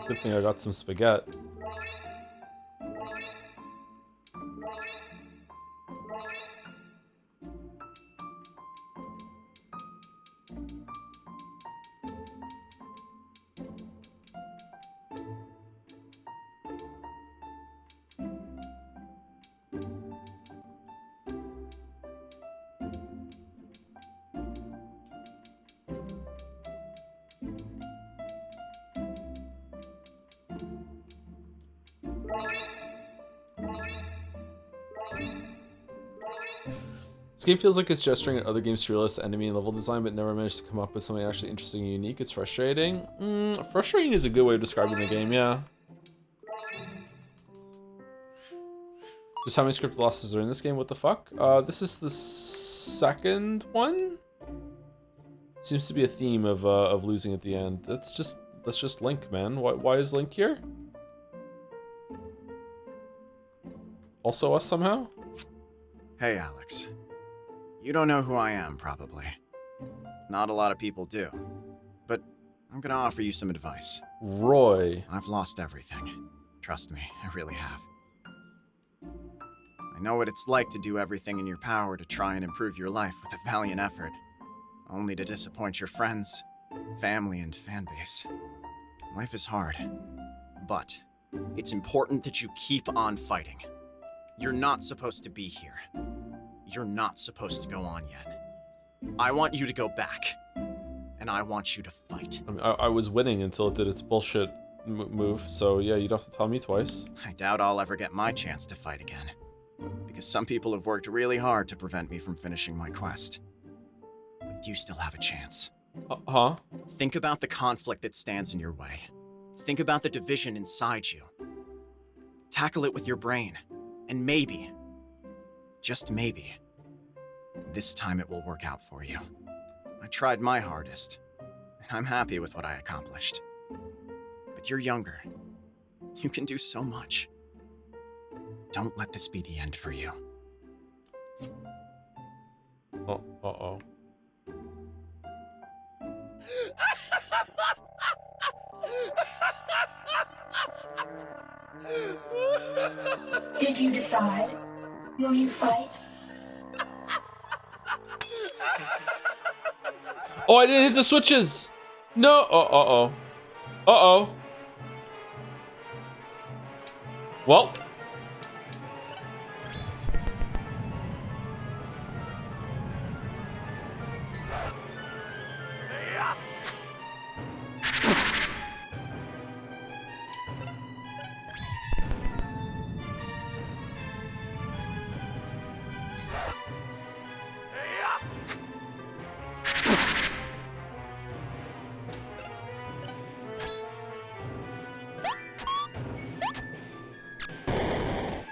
Good thing I got some spaghetti. This game feels like it's gesturing at other games to realize enemy and level design, but never managed to come up with something actually interesting and unique. It's frustrating. Frustrating is a good way of describing the game, yeah. Just how many script losses are in this game? What the fuck? This is the second one? Seems to be a theme of losing at the end. That's just Link, man. Why is Link here? Also us somehow? Hey, Alex. You don't know who I am, probably. Not a lot of people do. But I'm gonna offer you some advice. Roy. I've lost everything. Trust me, I really have. I know what it's like to do everything in your power to try and improve your life with a valiant effort, only to disappoint your friends, family, and fan base. Life is hard, but it's important that you keep on fighting. You're not supposed to be here. You're not supposed to go on yet. I want you to go back, and I want you to fight. I mean, I was winning until it did its bullshit move, so yeah, you don't have to tell me twice. I doubt I'll ever get my chance to fight again, because some people have worked really hard to prevent me from finishing my quest. But you still have a chance. Huh? Think about the conflict that stands in your way. Think about the division inside you. Tackle it with your brain, and maybe, just maybe, this time it will work out for you. I tried my hardest, and I'm happy with what I accomplished. But you're younger. You can do so much. Don't let this be the end for you. Oh, uh-oh. Did you decide? Will you fight? Oh, I didn't hit the switches. No. Uh-oh. Uh-oh. Well.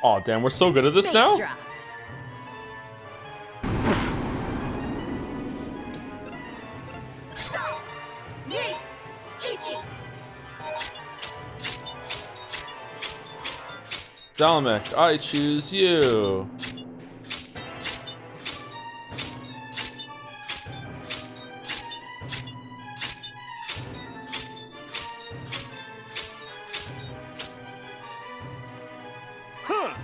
Oh, damn, we're so good at this now? Drop. Dalamek, I choose you. Huh.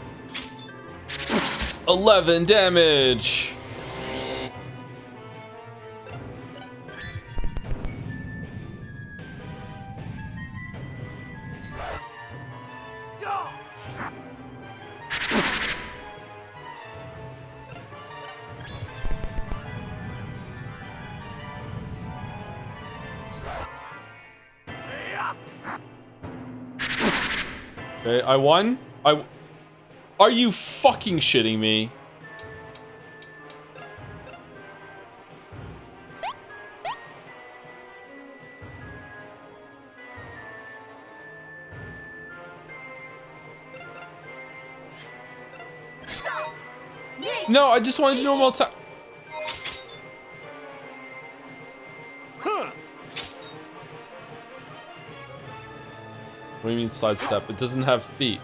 11 damage. Okay, I won. Are you fucking shitting me? No, I just wanted to normal attack. Huh. What do you mean sidestep? It doesn't have feet.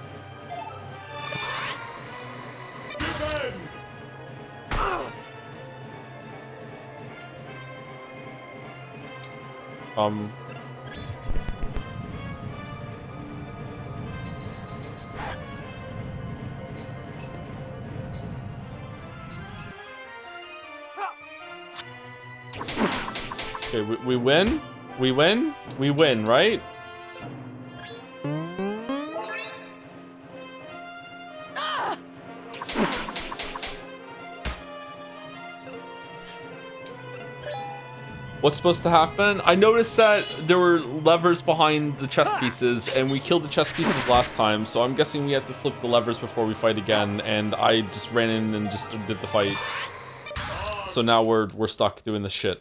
Okay, we win? We win? We win, right? What's supposed to happen? I noticed that there were levers behind the chess pieces, and we killed the chess pieces last time, so I'm guessing we have to flip the levers before we fight again, and I just ran in and just did the fight. So now we're stuck doing this shit.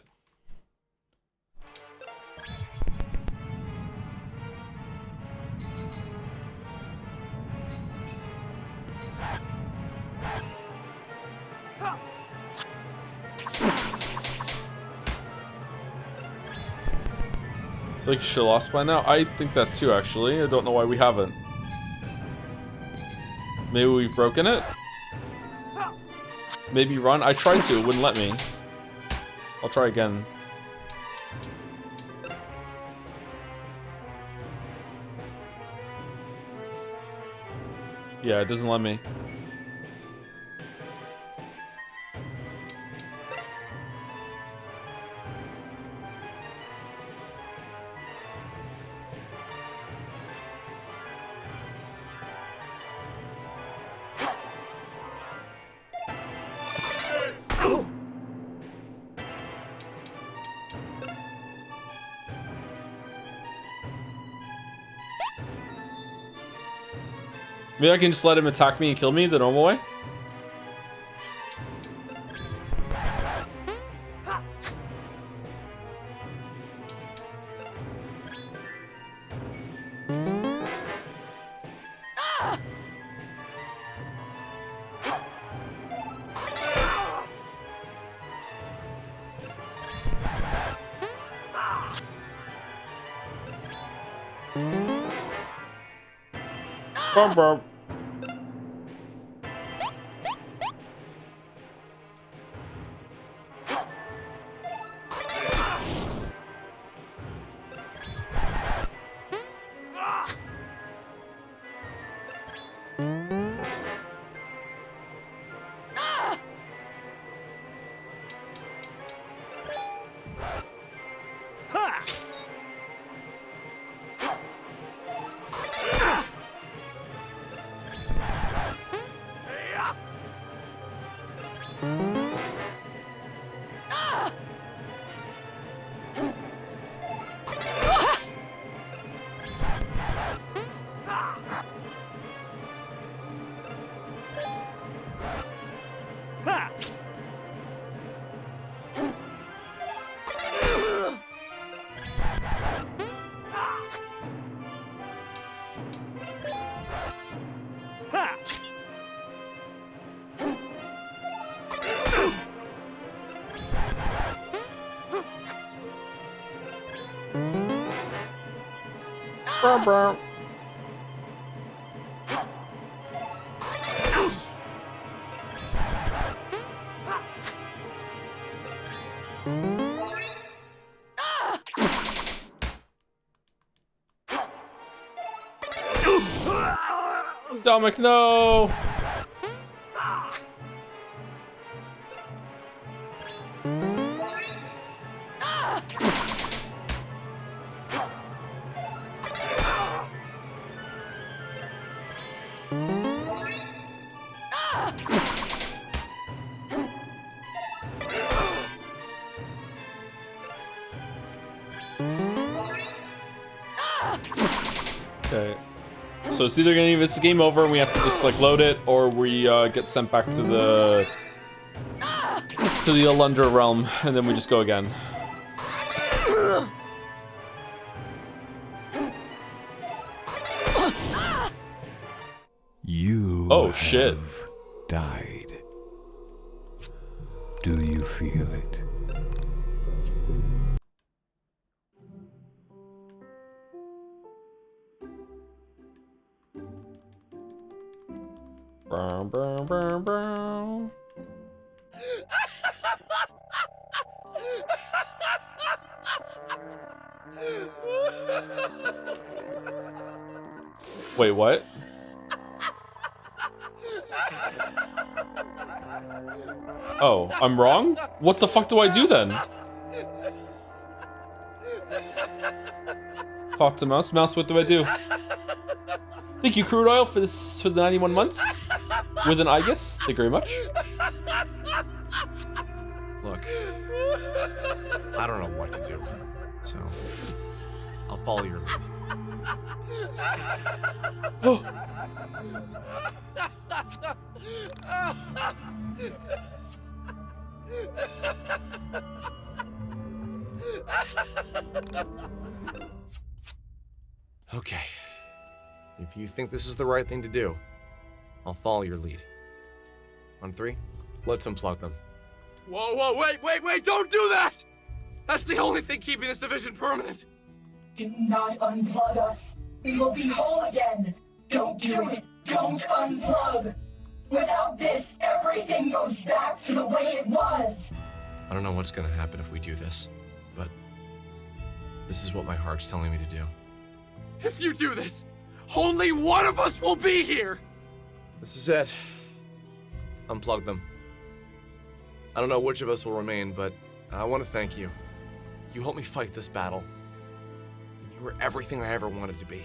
I feel like you should have lost by now. I think that too, actually. I don't know why we haven't. Maybe we've broken it? Maybe run? I tried to, it wouldn't let me. I'll try again. Yeah, it doesn't let me. Maybe I can just let him attack me and kill me the normal way? Bum, bum. Dominic, no! Okay. So it's either gonna give us a game over and we have to just like load it, or we get sent back to the Alundra realm and then we just go again. You shit. have died. Do you feel it? Brown, brown, brown, brown. Wait, what? Oh, I'm wrong? What the fuck do I do then? Talk to Mouse. Mouse, what do I do? Thank you, Crude Oil, for the 91 months. With an Igus. Thank you very much. Look, I don't know what to do, so I'll follow your lead. Okay. If you think this is the right thing to do, I'll follow your lead. On 3, let's unplug them. Whoa, wait, don't do that! That's the only thing keeping this division permanent. Do not unplug us. We will be whole again. Don't do it. Don't unplug. Without this, everything goes back to the way it was. I don't know what's gonna happen if we do this, but this is what my heart's telling me to do. If you do this, only one of us will be here! This is it. Unplug them. I don't know which of us will remain, but I want to thank you. You helped me fight this battle. You were everything I ever wanted to be.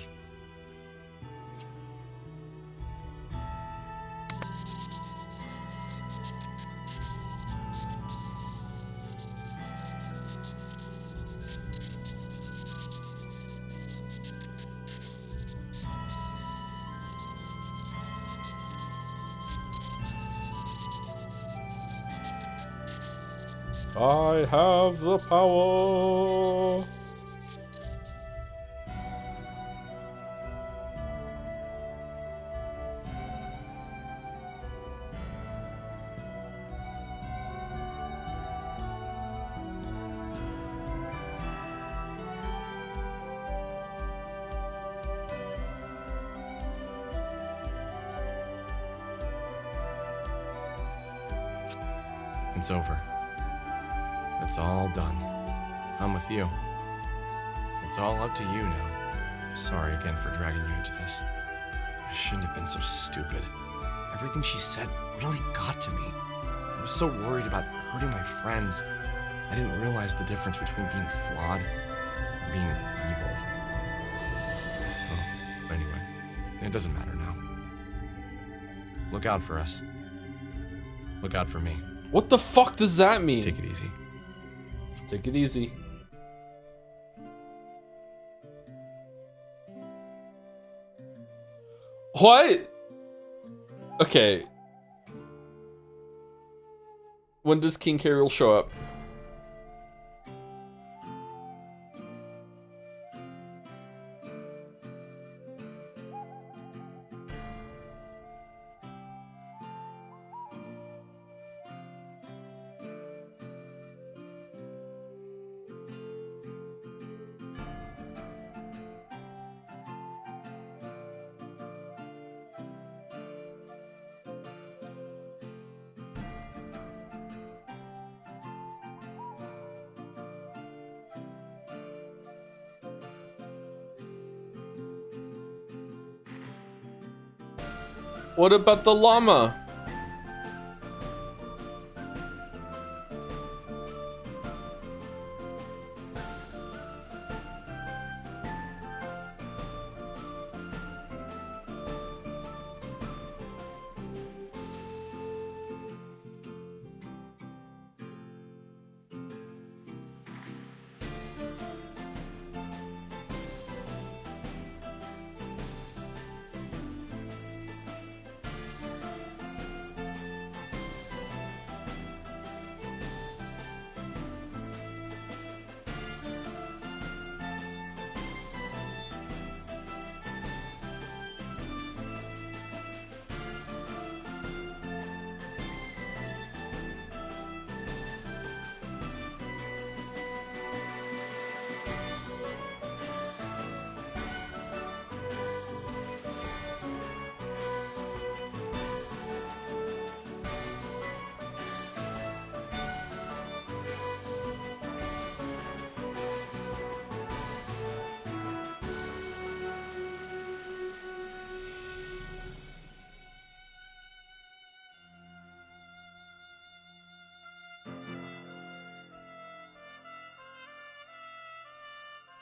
I have the power. It's over. It's all done. I'm with you. It's all up to you now. Sorry again for dragging you into this. I shouldn't have been so stupid. Everything she said really got to me. I was so worried about hurting my friends. I didn't realize the difference between being flawed and being evil. Well, anyway, it doesn't matter now. Look out for us. Look out for me. What the fuck does that mean? Take it easy. Take it easy. What? Okay. When does King K. Rool show up? What about the llama?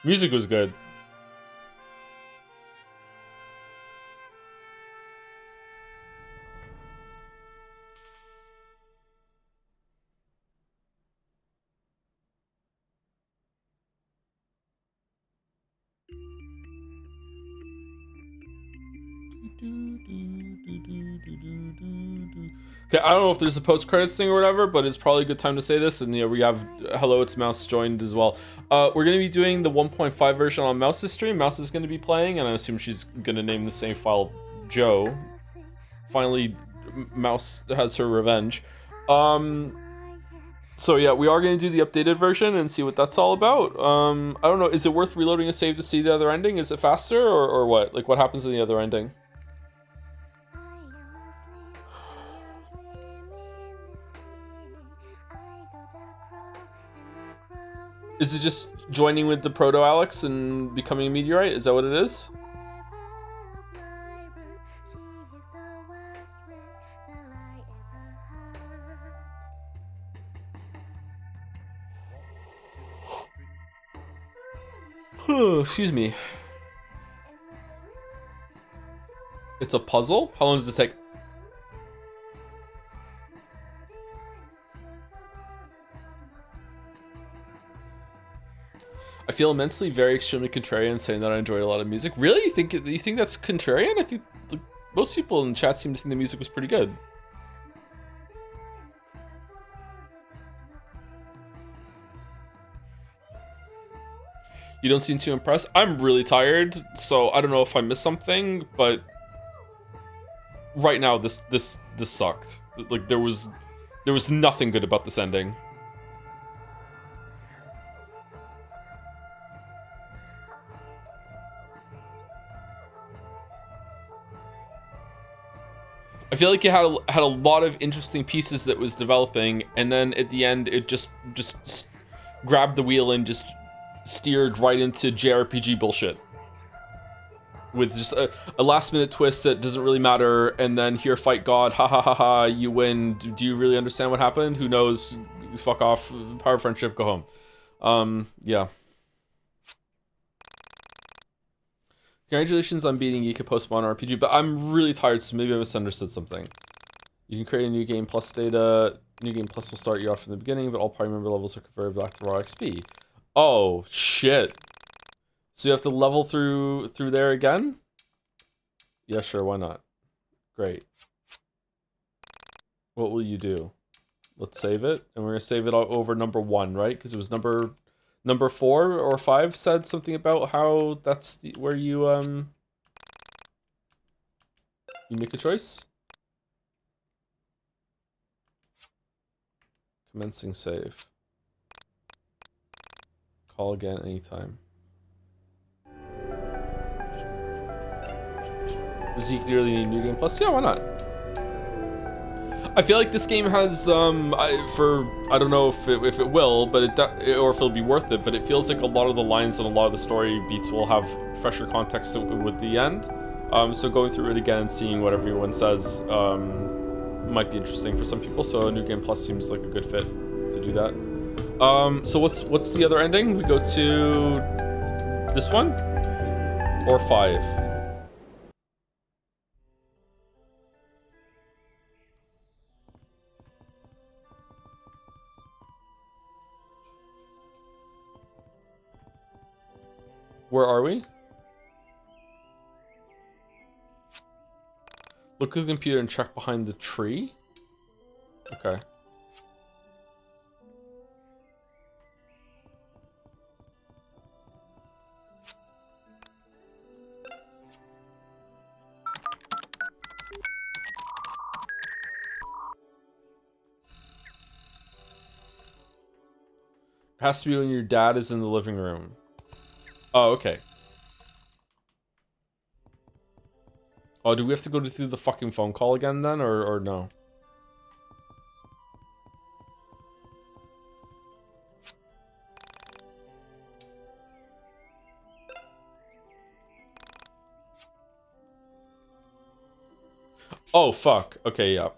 Music was good. Okay, I don't know if there's a post-credits thing or whatever, but it's probably a good time to say this. And you know, we have Hello, It's Mouse joined as well. We're gonna be doing the 1.5 version on Mouse's stream. Mouse is gonna be playing, and I assume she's gonna name the save file Joe. Finally, Mouse has her revenge. So yeah, we are gonna do the updated version and see what that's all about. I don't know, is it worth reloading a save to see the other ending? Is it faster or what? Like, what happens in the other ending? Is it just joining with the Proto Alex and becoming a meteorite? Is that what it is? Excuse me. It's a puzzle? How long does it take? I feel immensely very extremely contrarian saying that I enjoyed a lot of music. Really? You think that's contrarian? I think most people in chat seem to think the music was pretty good. You don't seem too impressed. I'm really tired, so I don't know if I missed something, but right now this sucked. Like there was nothing good about this ending. I feel like it had a lot of interesting pieces that was developing, and then at the end it just grabbed the wheel and just steered right into JRPG bullshit with just a last minute twist that doesn't really matter, and then here, fight God, ha ha ha ha, you win. Do you really understand what happened? Who knows? Fuck off. Power friendship, go home. Yeah. Congratulations on beating YIIK Postmon RPG, but I'm really tired, so maybe I misunderstood something. You can create a new game plus data. New game plus will start you off from the beginning, but all party member levels are converted back to raw XP. Oh, shit. So you have to level through there again? Yeah, sure, why not? Great. What will you do? Let's save it, and we're gonna save it over number 1, right? Because it was number 4 or 5 said something about how that's where you make a choice. Commencing save. Call again anytime. Does he clearly need New Game Plus? Yeah, why not? I feel like this game has, I don't know if it will, but or if it'll be worth it, but it feels like a lot of the lines and a lot of the story beats will have fresher context with the end. So going through it again and seeing what everyone says might be interesting for some people. So New Game Plus seems like a good fit to do that. So what's the other ending? We go to this one or 5? Where are we? Look at the computer and check behind the tree. Okay. It has to be when your dad is in the living room. Oh, okay. Oh, do we have to go through the fucking phone call again then, or no? Oh, fuck. Okay, yeah.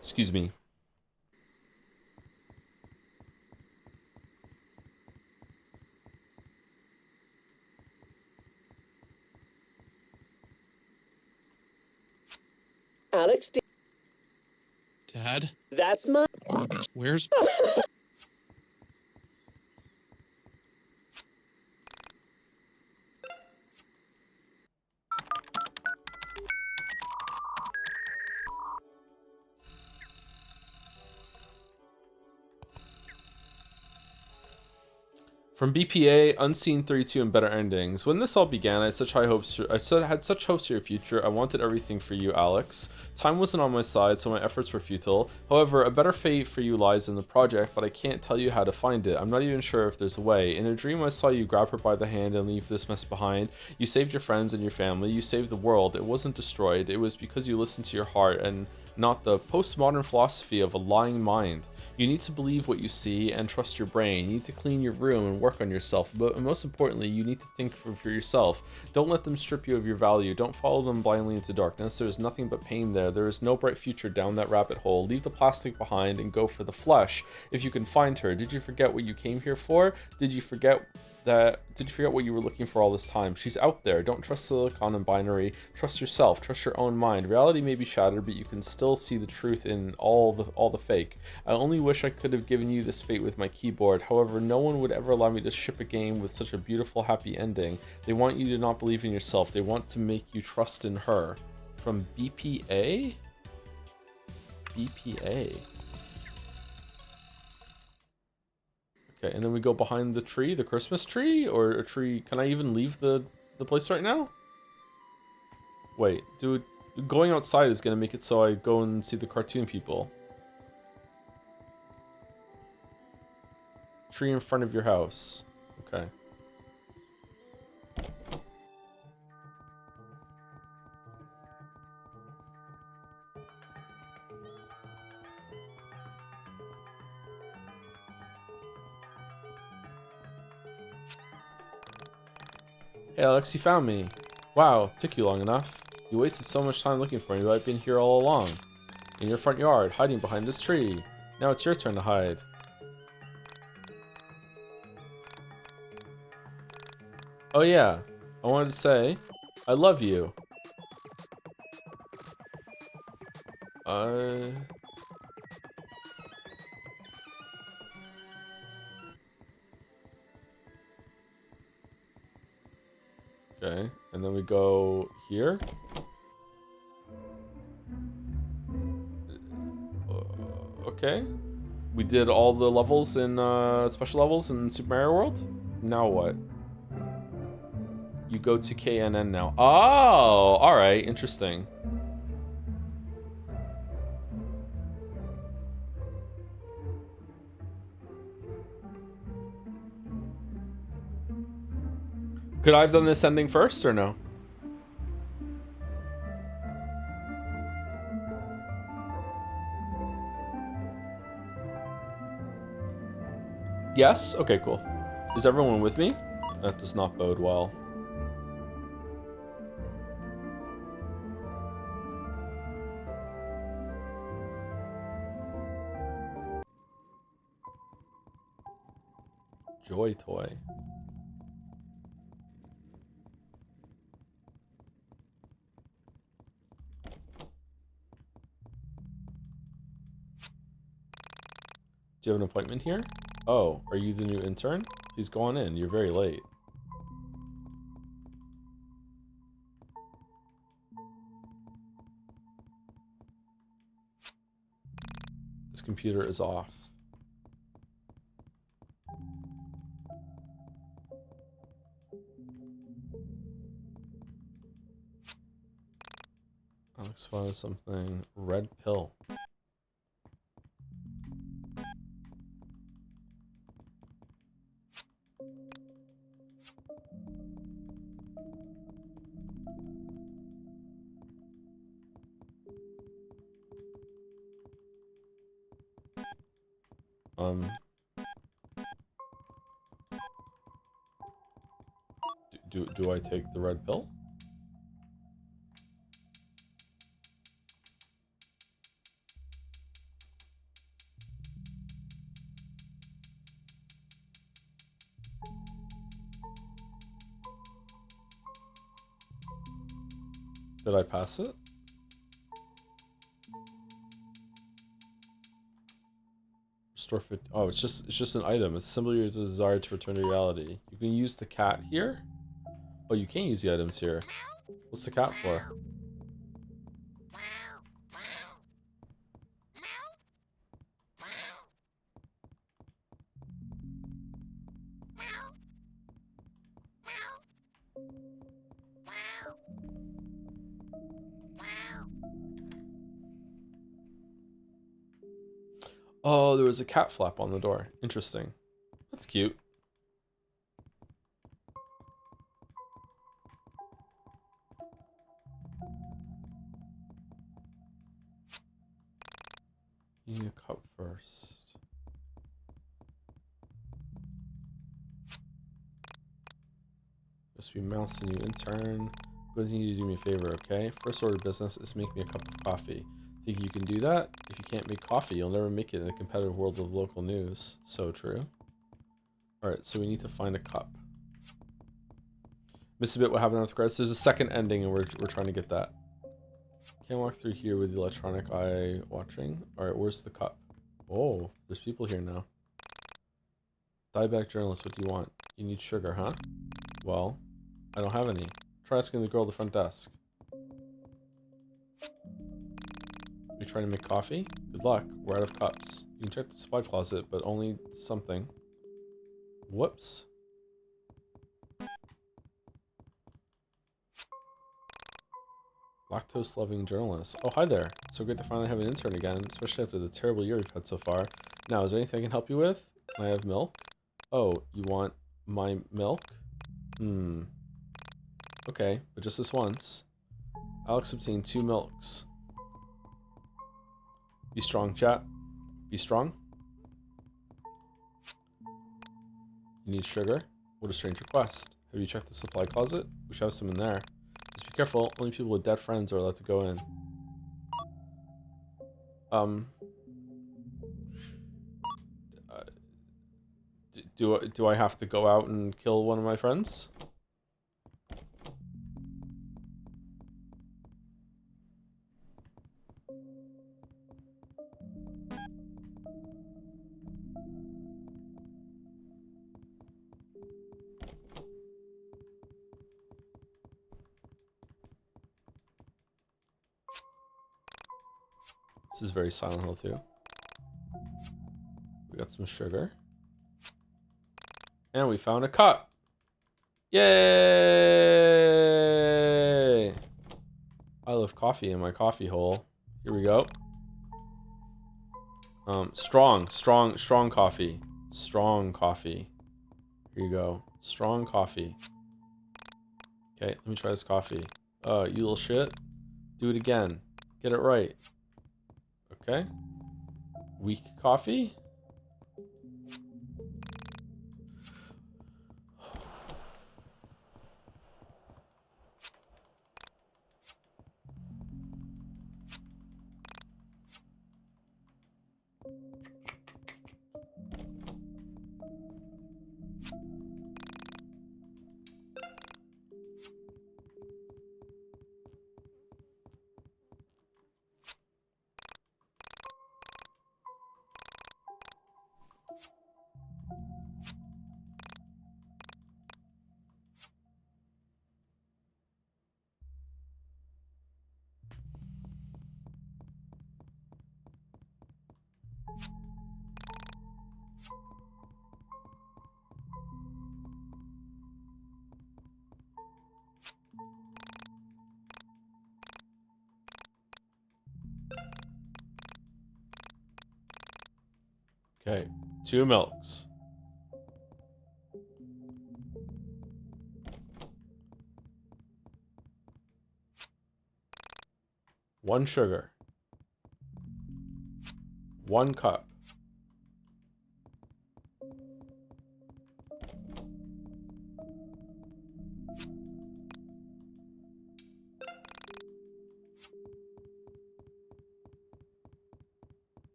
Excuse me. Alex, Dad? that's my... Where's... From BPA, Unseen 32 and Better Endings. When this all began, I had such high hopes for your future. I wanted everything for you, Alex. Time wasn't on my side, so my efforts were futile. However, a better fate for you lies in the project, but I can't tell you how to find it. I'm not even sure if there's a way. In a dream, I saw you grab her by the hand and leave this mess behind. You saved your friends and your family. You saved the world. It wasn't destroyed. It was because you listened to your heart and not the postmodern philosophy of a lying mind. You need to believe what you see and trust your brain. You need to clean your room and work on yourself. But most importantly, you need to think for yourself. Don't let them strip you of your value. Don't follow them blindly into darkness. There is nothing but pain there. There is no bright future down that rabbit hole. Leave the plastic behind and go for the flesh. If you can find her. Did you forget what you came here for? Did you forget what you were looking for all this time? She's out there. Don't trust silicon and binary. Trust yourself. Trust your own mind. Reality may be shattered, but you can still see the truth in all the fake. I only wish I could have given you this fate with my keyboard. However, no one would ever allow me to ship a game with such a beautiful, happy ending. They want you to not believe in yourself. They want to make you trust in her. From BPA? BPA. Okay, and then we go behind the tree, the Christmas tree, or a tree. Can I even leave the place right now? Wait, dude, going outside is gonna make it so I go and see the cartoon people. Tree in front of your house. Okay. Hey Alex, you found me. Wow, took you long enough. You wasted so much time looking for me, but I've been here all along. In your front yard, hiding behind this tree. Now it's your turn to hide. Oh yeah, I wanted to say, I love you. Okay, and then we go here. Okay. We did all the levels in, special levels in Super Mario World. Now what? You go to KNN now. Oh, alright, interesting. Could I have done this ending first or no? Yes? Okay, cool. Is everyone with me? That does not bode well. Joy toy. Do you have an appointment here? Oh, are you the new intern? Please go on in. You're very late. This computer is off. Alex finds something. Red pill. Do I take the red pill? Did I pass it? Restore 50. Oh, it's just an item. It's simply your desire to return to reality. You can use the cat here. Oh, you can't use the items here. What's the cat for? Oh, there was a cat flap on the door. Interesting. That's cute. You need a cup first. Must be mouse and you intern. But you need to do me a favor, okay? First order of business is make me a cup of coffee. Think you can do that? If you can't make coffee, you'll never make it in the competitive world of local news. So true. Alright, so we need to find a cup. Missed a bit what happened with regards. There's a second ending and we're trying to get that. Can't walk through here with the electronic eye watching. Alright, where's the cup? Oh, there's people here now. Diabetic journalist, what do you want? You need sugar, huh? Well, I don't have any. Try asking the girl at the front desk. You trying to make coffee? Good luck. We're out of cups. You can check the supply closet, but only something. Whoops. Lactose-loving journalist. Oh, hi there. So great to finally have an intern again, especially after the terrible year we've had so far. Now, is there anything I can help you with? Can I have milk? Oh, you want my milk? Okay, but just this once. Alex obtained 2 milks. Be strong, chat. Be strong. You need sugar? What a strange request. Have you checked the supply closet? We should have some in there. Just be careful. Only people with dead friends are allowed to go in. Do I have to go out and kill one of my friends? This is very Silent Hill too. We got some sugar. And we found a cup. Yay! I love coffee in my coffee hole. Here we go. Strong coffee. Strong coffee. Here you go. Strong coffee. Okay, let me try this coffee. You little shit. Do it again. Get it right. Okay. Weak coffee? Okay, 2 milks. One sugar. 1 cup.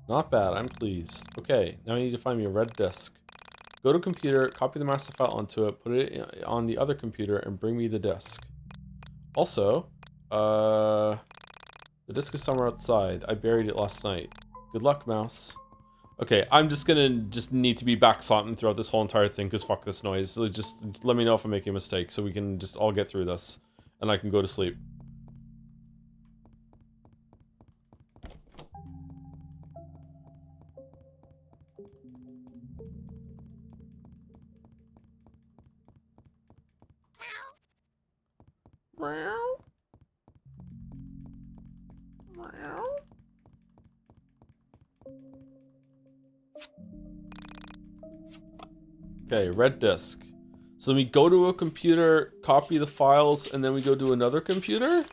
Not bad, I'm pleased. Okay, now I need to find me a red disk. Go to computer, copy the master file onto it, put it on the other computer, and bring me the disk. Also, the disk is somewhere outside. I buried it last night. Good luck, mouse. Okay, I'm just gonna need to be backslotting throughout this whole entire thing, because fuck this noise. So just let me know if I'm making a mistake, so we can just all get through this. And I can go to sleep. Okay, red disk. So then we go to a computer, copy the files, and then we go to another computer?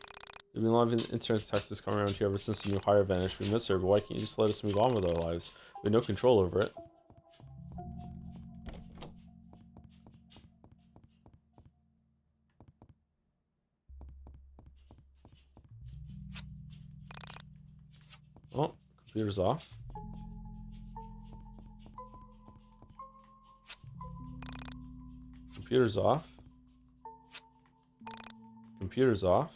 There's been a lot of internet detectives coming around here ever since the new hire vanished. We miss her, but why can't you just let us move on with our lives? We have no control over it. Oh, computer's off. Computer's off. Computer's off.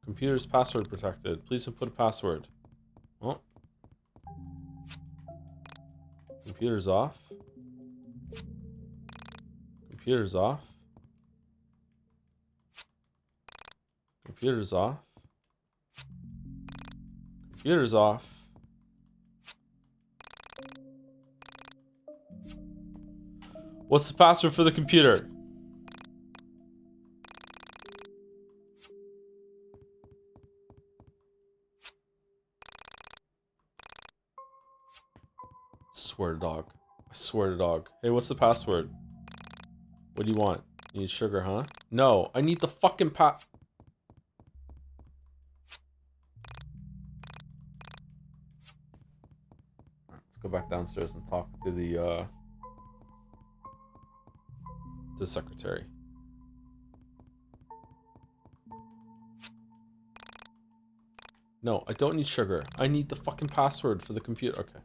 Computer's password protected. Please input a password. Oh. Computer's off. Computer's off. Computer's off. Computer's off. What's the password for the computer? Swear to dog. I swear to dog. Hey, what's the password? What do you want? You need sugar, huh? No, I need the fucking Let's go back downstairs and talk to the secretary. No, I don't need sugar. I need the fucking password for the computer. Okay.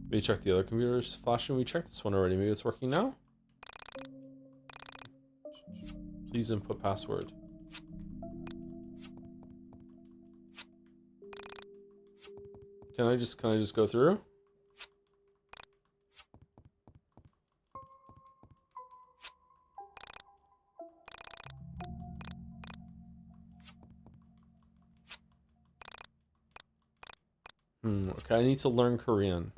Maybe check the other computer's flashing. We checked this one already. Maybe it's working now? Please input password. Can I just go through? Okay, I need to learn Korean.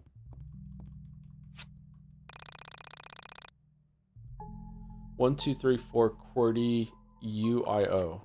1234 QWERTY UIO.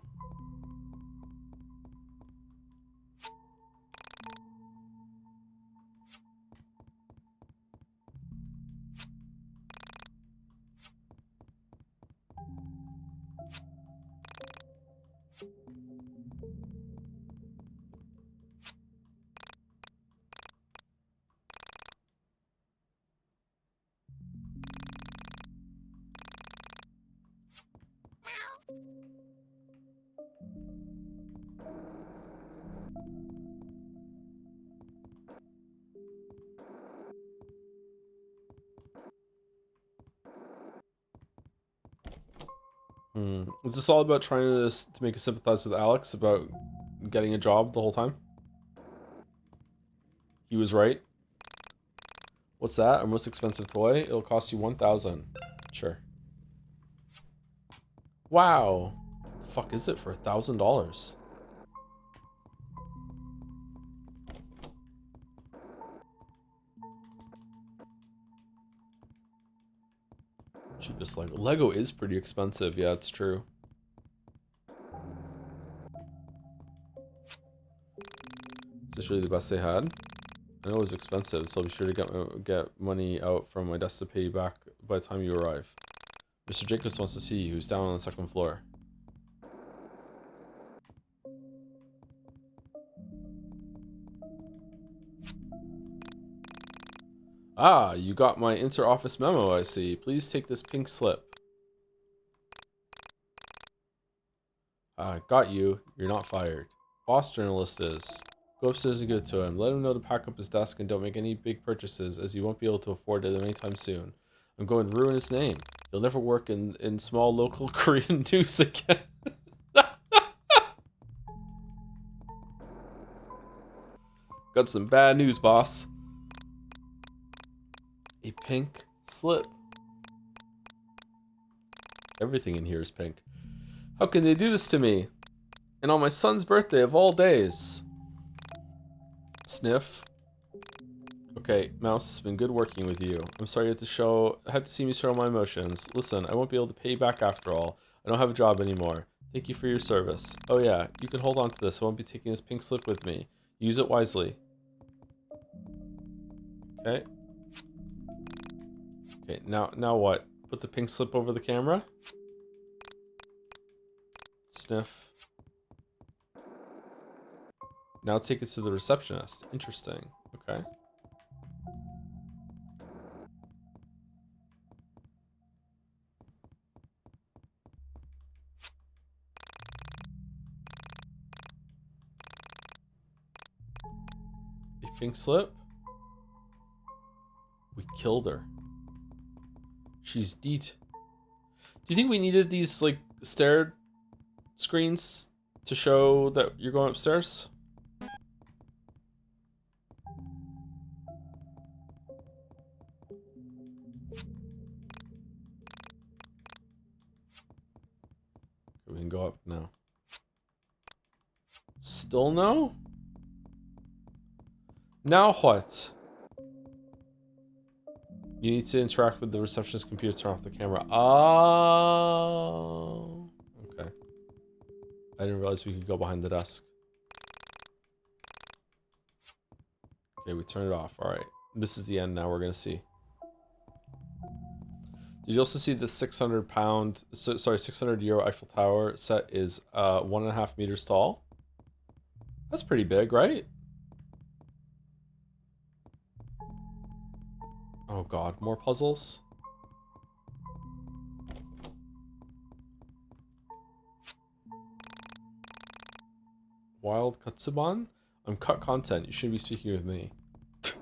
Is this all about trying to make us sympathize with Alex about getting a job the whole time? He was right. What's that? Our most expensive toy? It'll cost you 1,000. Sure. Wow. The fuck is it for $1,000? Cheapest Lego. Lego is pretty expensive. Yeah, it's true. Is this really the best they had? I know it was expensive, so I'll be sure to get money out from my desk to pay you back by the time you arrive. Mr. Jacobs wants to see you. He's down on the second floor. Ah, you got my inter-office memo, I see. Please take this pink slip. Got you. You're not fired. Boss journalist is. Go upstairs and give it to him. Let him know to pack up his desk and don't make any big purchases, as he won't be able to afford it anytime soon. I'm going to ruin his name. He'll never work in small local Korean news again. Got some bad news, boss. A pink slip. Everything in here is pink. How can they do this to me? And on my son's birthday of all days. Sniff. Okay, Mouse, it's been good working with you. I'm sorry you had to see me show my emotions. Listen, I won't be able to pay you back after all. I don't have a job anymore. Thank you for your service. Oh yeah, you can hold on to this. I won't be taking this pink slip with me. Use it wisely. Okay. Okay, now what? Put the pink slip over the camera? Sniff. Now take it to the receptionist. Interesting. Okay. A pink slip? We killed her. She's deet. Do you think we needed these, like, stair screens to show that you're going upstairs? We can go up now. Still no? Now what? You need to interact with the receptionist computer to turn off the camera. Oh. Okay. I didn't realize we could go behind the desk. Okay, we turned it off. Alright. This is the end now. We're going to see. Did you also see the 600 euro Eiffel Tower set is 1.5 meters tall? That's pretty big, right? Oh god, more puzzles? Wild Katsuban? I'm cut content. You shouldn't be speaking with me. It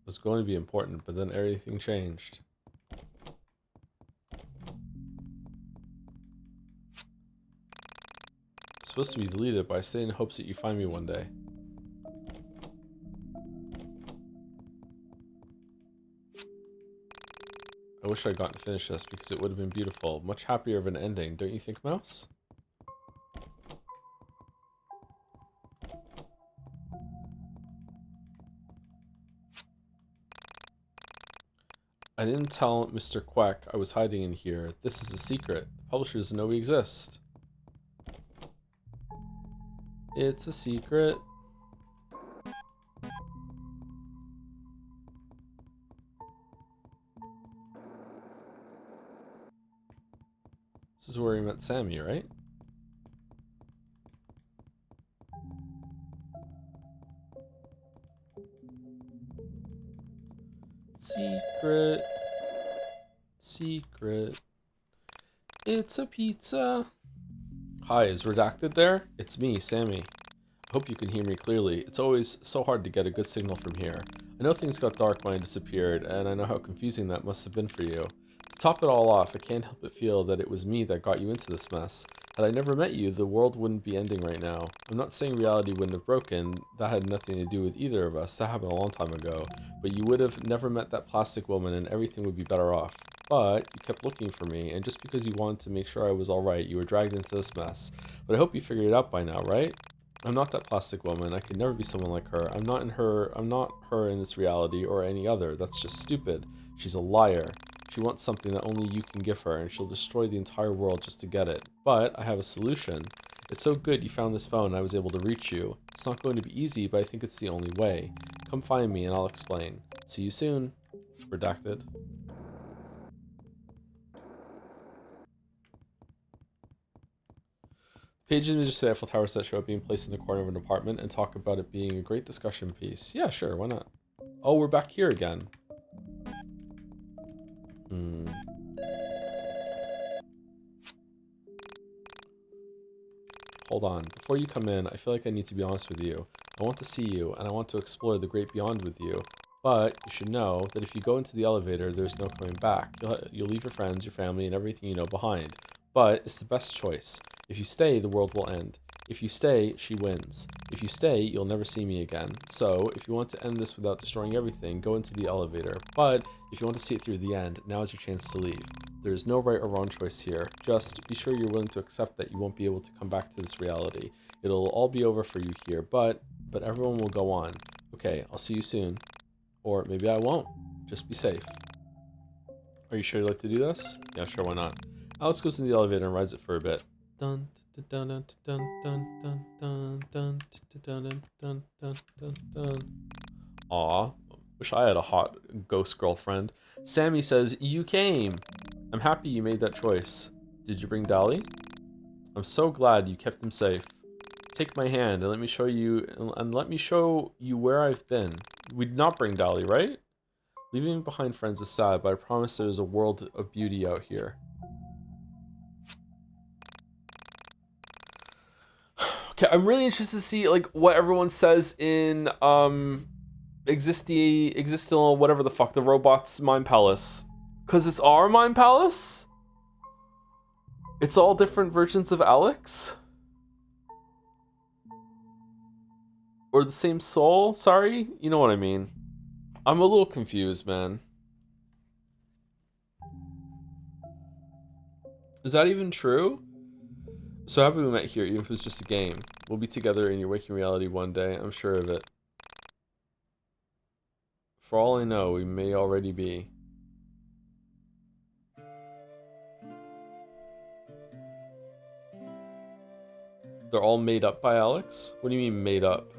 was going to be important, but then everything changed. It's supposed to be deleted, but I stay in hopes that you find me one day. I wish I'd gotten to finish this because it would have been beautiful. Much happier of an ending, don't you think, Mouse? I didn't tell Mr. Quack I was hiding in here. This is a secret. The publishers know we exist. It's a secret. This is where we met Sammy, right? Secret. Secret. It's a pizza. Hi, is Redacted there? It's me, Sammy. I hope you can hear me clearly. It's always so hard to get a good signal from here. I know things got dark when I disappeared, and I know how confusing that must have been for you. To top it all off, I can't help but feel that it was me that got you into this mess. Had I never met you, the world wouldn't be ending right now. I'm not saying reality wouldn't have broken. That had nothing to do with either of us. That happened a long time ago. But you would have never met that plastic woman, and everything would be better off. But you kept looking for me, and just because you wanted to make sure I was alright, you were dragged into this mess. But I hope you figured it out by now, right? I'm not that plastic woman. I could never be someone like her. I'm not her in this reality or any other. That's just stupid. She's a liar. She wants something that only you can give her, and she'll destroy the entire world just to get it. But I have a solution. It's so good you found this phone and I was able to reach you. It's not going to be easy, but I think it's the only way. Come find me and I'll explain. See you soon. Redacted. Page images to the Eiffel Tower set show it being placed in the corner of an apartment and talk about it being a great discussion piece. Yeah, sure, why not? Oh, we're back here again. Hold on. Before you come in, I feel like I need to be honest with you. I want to see you, and I want to explore the great beyond with you. But you should know that if you go into the elevator, there's no coming back. You'll leave your friends, your family, and everything you know behind. But it's the best choice. If you stay, the world will end. If you stay, she wins. If you stay, you'll never see me again. So, if you want to end this without destroying everything, go into the elevator. But, if you want to see it through the end, now is your chance to leave. There is no right or wrong choice here. Just be sure you're willing to accept that you won't be able to come back to this reality. It'll all be over for you here, but everyone will go on. Okay, I'll see you soon. Or maybe I won't. Just be safe. Are you sure you'd like to do this? Yeah, sure, why not? Alex goes in the elevator and rides it for a bit. Dun dun dun dun dun dun dun dun dun dun dun dun dun. Aw, wish I had a hot ghost girlfriend. Sammy says, you came. I'm happy you made that choice. Did you bring Dolly? I'm so glad you kept him safe. Take my hand and let me show you where I've been. We'd not bring Dolly, right? Leaving behind friends is sad, but I promise there's a world of beauty out here. Okay, I'm really interested to see like what everyone says in Existial, whatever the fuck, the robot's mind palace. Cause it's our mind palace? It's all different versions of Alex? Or the same soul? Sorry? You know what I mean. I'm a little confused, man. Is that even true? So happy we met here, even if it's just a game. We'll be together in your waking reality one day, I'm sure of it. For all I know, we may already be. They're all made up by Alex? What do you mean made up?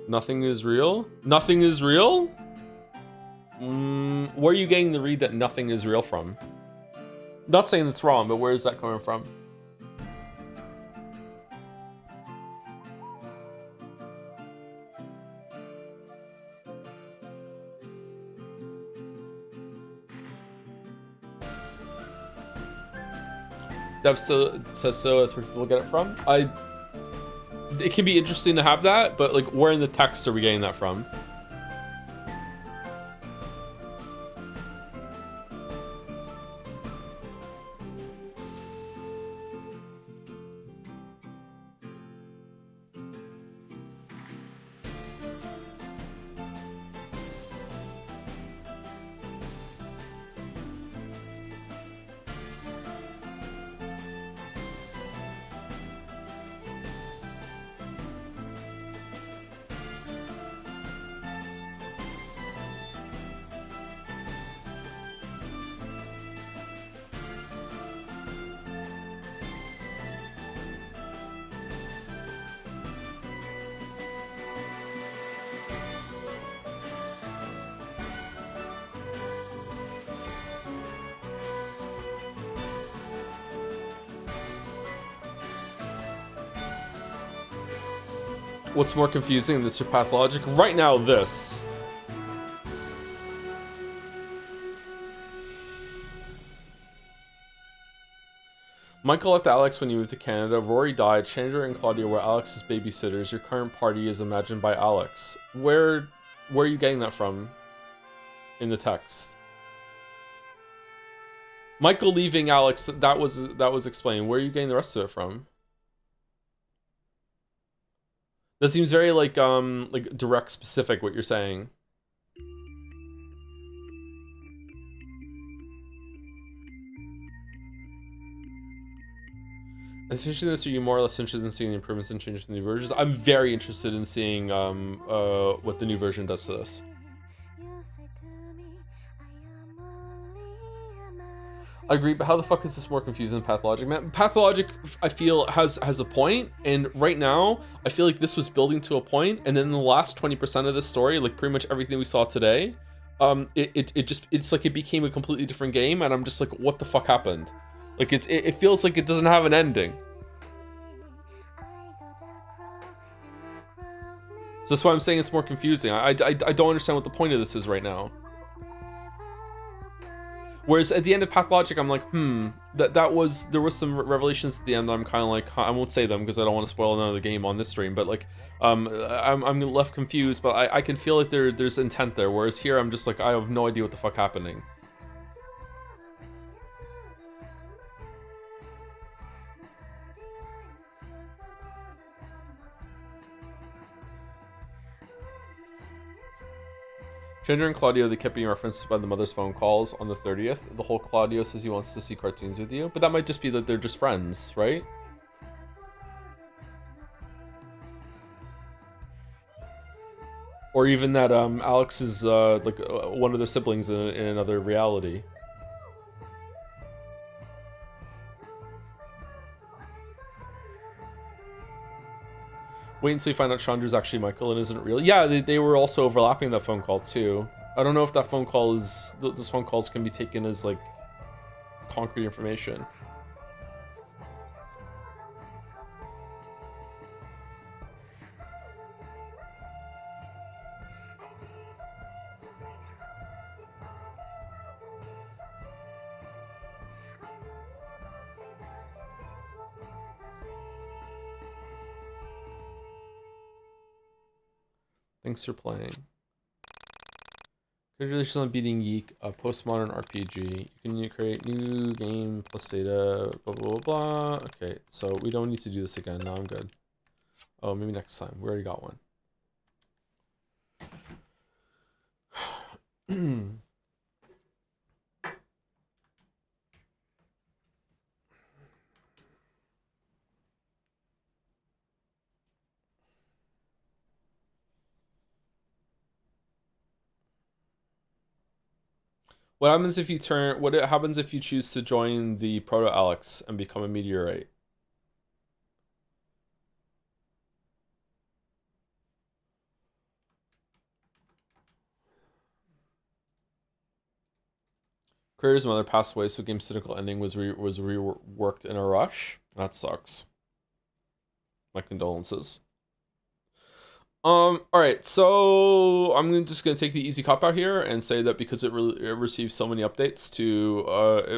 Nothing is real? Nothing is real? Where are you getting the read that nothing is real from? Not saying that's wrong, but where is that coming from? Dev says so, that's where people get it from. It can be interesting to have that, but like where in the text are we getting that from? What's more confusing than this or pathologic? Right now, this. Michael left Alex when he moved to Canada. Rory died. Chandra and Claudia were Alex's babysitters. Your current party is imagined by Alex. Where are you getting that from in the text? Michael leaving Alex, that was explained. Where are you getting the rest of it from? That seems very like direct, specific what you're saying. Finishing this, are you more or less interested in seeing the improvements and changes in the new versions? I'm very interested in seeing what the new version does to this. I agree, but how the fuck is this more confusing than Pathologic? Man, Pathologic, I feel, has a point, and right now, I feel like this was building to a point, and then in the last 20% of this story, like pretty much everything we saw today, it's like it became a completely different game, and I'm just like, what the fuck happened? Like, it feels like it doesn't have an ending. So that's why I'm saying it's more confusing. I don't understand what the point of this is right now. Whereas at the end of Pathologic, I'm like, there was some revelations at the end that I'm kind of like, I won't say them because I don't want to spoil another game on this stream, but like, I'm left confused, but I can feel like there's intent there. Whereas here, I'm just like, I have no idea what the fuck happening. Chandra and Claudio, they kept being referenced by the mother's phone calls on the 30th. The whole Claudio says he wants to see cartoons with you, but that might just be that they're just friends, right? Or even that Alex is like one of their siblings in another reality. Wait until you find out Chandra's actually Michael and isn't real. Yeah, they were also overlapping that phone call too. I don't know if that phone call is... Those phone calls can be taken as like concrete information. Thanks for playing. Congratulations on beating YIIK, a postmodern RPG. You can create new game plus data, blah, blah, blah, blah. Okay, so we don't need to do this again. No, I'm good. Oh, maybe next time. We already got one. What happens if you what happens if you choose to join the Proto Alex and become a meteorite? Creator's mother passed away, so game's cynical ending was reworked in a rush. That sucks. My condolences. All right, so I'm just gonna take the easy cop out here and say that because it received so many updates to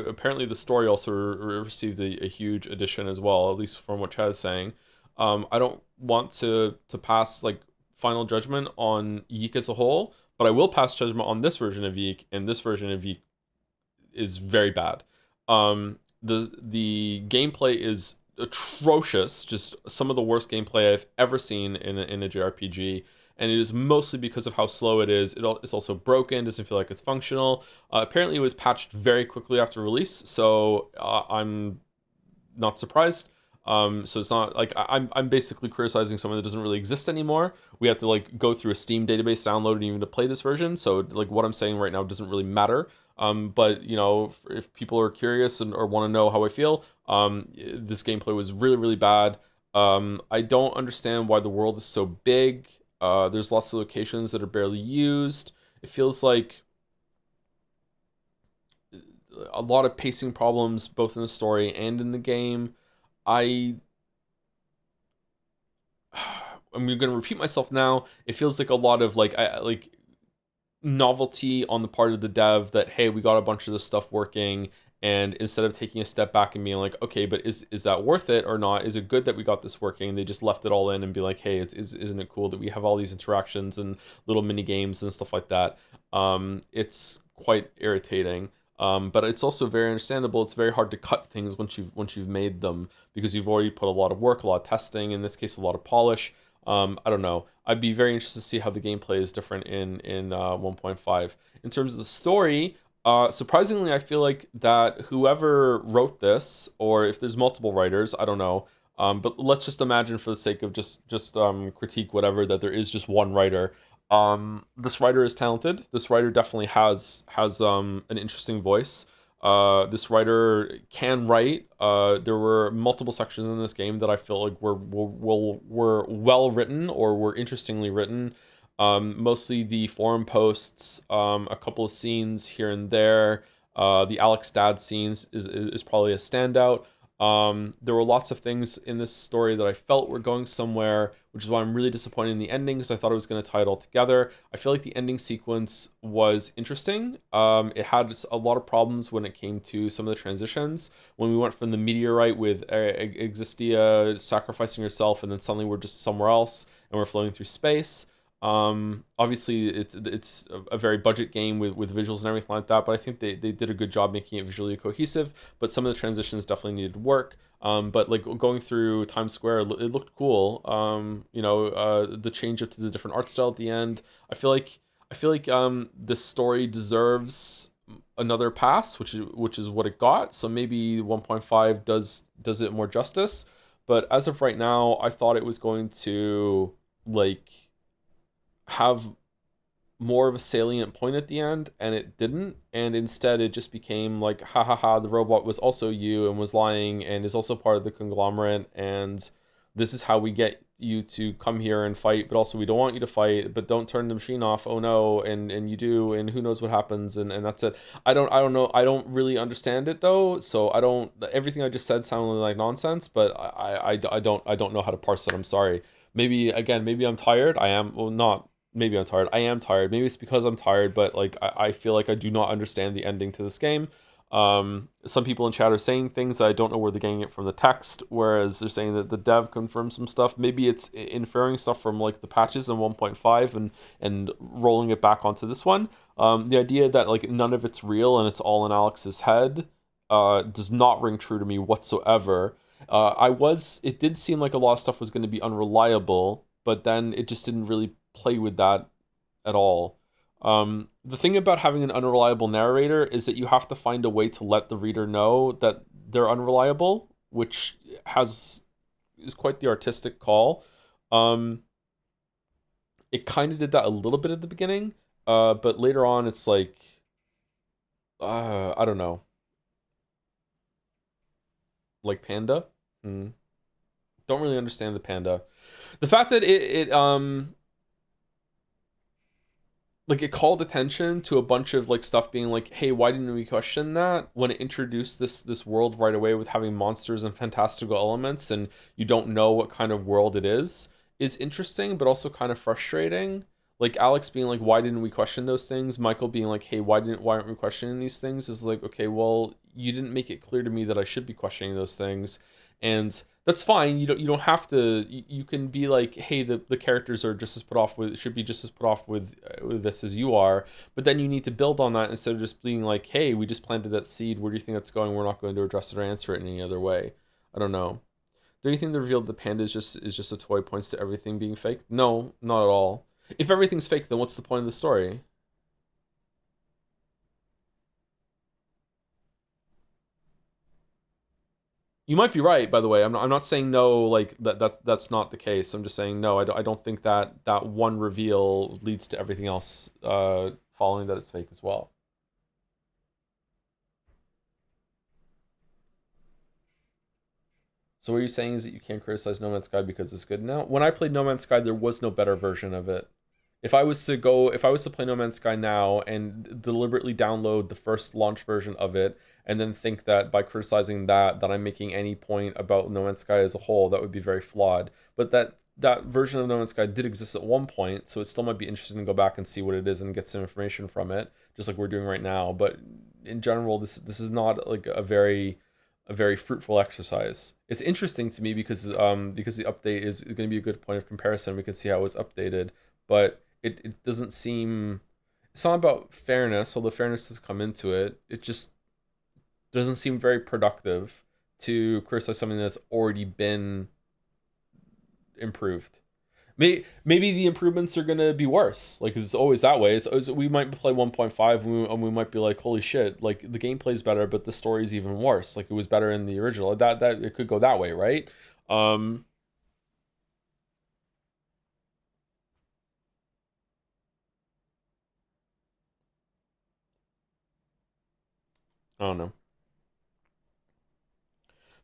apparently the story also received a huge addition as well, at least from what Chad is saying. I don't want to pass like final judgment on YIIK as a whole, but I will pass judgment on this version of YIIK, and this version of YIIK is very bad. The gameplay is atrocious, just some of the worst gameplay I've ever seen in a JRPG, and it is mostly because of how slow it is. It's also broken, doesn't feel like it's functional. Apparently it was patched very quickly after release, so I'm not surprised. So it's not like I'm basically criticizing something that doesn't really exist anymore. We have to like go through a Steam database download even to play this version, so like what I'm saying right now doesn't really matter. But you know, if people are curious or want to know how I feel, this gameplay was really, really bad. I don't understand why the world is so big. There's lots of locations that are barely used. It feels like a lot of pacing problems, both in the story and in the game. I'm going to repeat myself now. It feels like a lot of like novelty on the part of the dev that, hey, we got a bunch of this stuff working, and instead of taking a step back and being like, okay, but is that worth it or not? Is it good that we got this working? They just left it all in and be like, hey, isn't it cool that we have all these interactions and little mini games and stuff like that? It's quite irritating. But it's also very understandable. It's very hard to cut things once you've made them, because you've already put a lot of work, a lot of testing, in this case, a lot of polish. I don't know. I'd be very interested to see how the gameplay is different in 1.5. In terms of the story, surprisingly, I feel like that whoever wrote this, or if there's multiple writers, I don't know. But let's just imagine, for the sake of just critique whatever, that there is just one writer. This writer is talented. This writer definitely has an interesting voice. This writer can write. There were multiple sections in this game that I feel like were well written, or were interestingly written. Mostly the forum posts, a couple of scenes here and there. The Alex dad scenes is probably a standout. There were lots of things in this story that I felt were going somewhere, which is why I'm really disappointed in the ending, because I thought it was going to tie it all together. I feel like the ending sequence was interesting. It had a lot of problems when it came to some of the transitions. When we went from the meteorite with Existia sacrificing herself, and then suddenly we're just somewhere else and we're floating through space. Obviously it's a very budget game with visuals and everything like that, but I think they did a good job making it visually cohesive. But some of the transitions definitely needed work. But like going through Times Square, it looked cool. The change up to the different art style at the end. I feel like this story deserves another pass, which is what it got. So maybe 1.5 does it more justice. But as of right now, I thought it was going to like have more of a salient point at the end, and it didn't. And instead it just became like, ha ha ha, the robot was also you and was lying and is also part of the conglomerate, and this is how we get you to come here and fight, but also we don't want you to fight, but don't turn the machine off, oh no, and you do, and who knows what happens, and that's it. I don't know, I don't really understand it though, so everything I just said sounded like nonsense, but I don't know how to parse it. I'm sorry. Maybe I'm tired. I am, well, not maybe I'm tired. I am tired. Maybe it's because I'm tired, but like I feel like I do not understand the ending to this game. Some people in chat are saying things that I don't know where they're getting it from the text, whereas they're saying that the dev confirmed some stuff. Maybe it's inferring stuff from like the patches in 1.5 and rolling it back onto this one. The idea that like none of it's real and it's all in Alex's head does not ring true to me whatsoever. It did seem like a lot of stuff was going to be unreliable, but then it just didn't really play with that at all. The thing about having an unreliable narrator is that you have to find a way to let the reader know that they're unreliable, which is quite the artistic call. It kind of did that a little bit at the beginning, but later on it's like, I don't know. Like Panda? Don't really understand the Panda. The fact that it called attention to a bunch of like stuff being like, hey, why didn't we question that, when it introduced this world right away with having monsters and fantastical elements, and you don't know what kind of world it is interesting, but also kind of frustrating. Like Alex being like, why didn't we question those things? Michael being like, hey, why aren't we questioning these things? Is like, okay, well, you didn't make it clear to me that I should be questioning those things. And that's fine. You don't have to. You can be like, hey, the characters are just as put off with, should be just as put off with this as you are. But then you need to build on that instead of just being like, hey, we just planted that seed. Where do you think that's going? We're not going to address it or answer it in any other way. I don't know. Do you think the reveal that the panda is just a toy points to everything being fake? No, not at all. If everything's fake, then what's the point of the story? You might be right, by the way. I'm not saying no, like that's not the case. I'm just saying no. I don't think that one reveal leads to everything else following that it's fake as well. So what you're saying is that you can't criticize No Man's Sky because it's good now? When I played No Man's Sky, there was no better version of it. If I was to play No Man's Sky now and deliberately download the first launch version of it, and then think that by criticizing that I'm making any point about No Man's Sky as a whole, that would be very flawed. But that that version of No Man's Sky did exist at one point, so it still might be interesting to go back and see what it is and get some information from it, just like we're doing right now. But in general, this is not like a very fruitful exercise. It's interesting to me because the update is going to be a good point of comparison. We can see how it was updated, but it doesn't seem, it's not about fairness, although fairness has come into it. It just doesn't seem very productive to criticize something that's already been improved. Maybe the improvements are gonna be worse. Like, it's always that way. So we might play 1.5 and we might be like, holy shit, like the gameplay's better, but the story's even worse. Like, it was better in the original. That it could go that way, right? I don't know.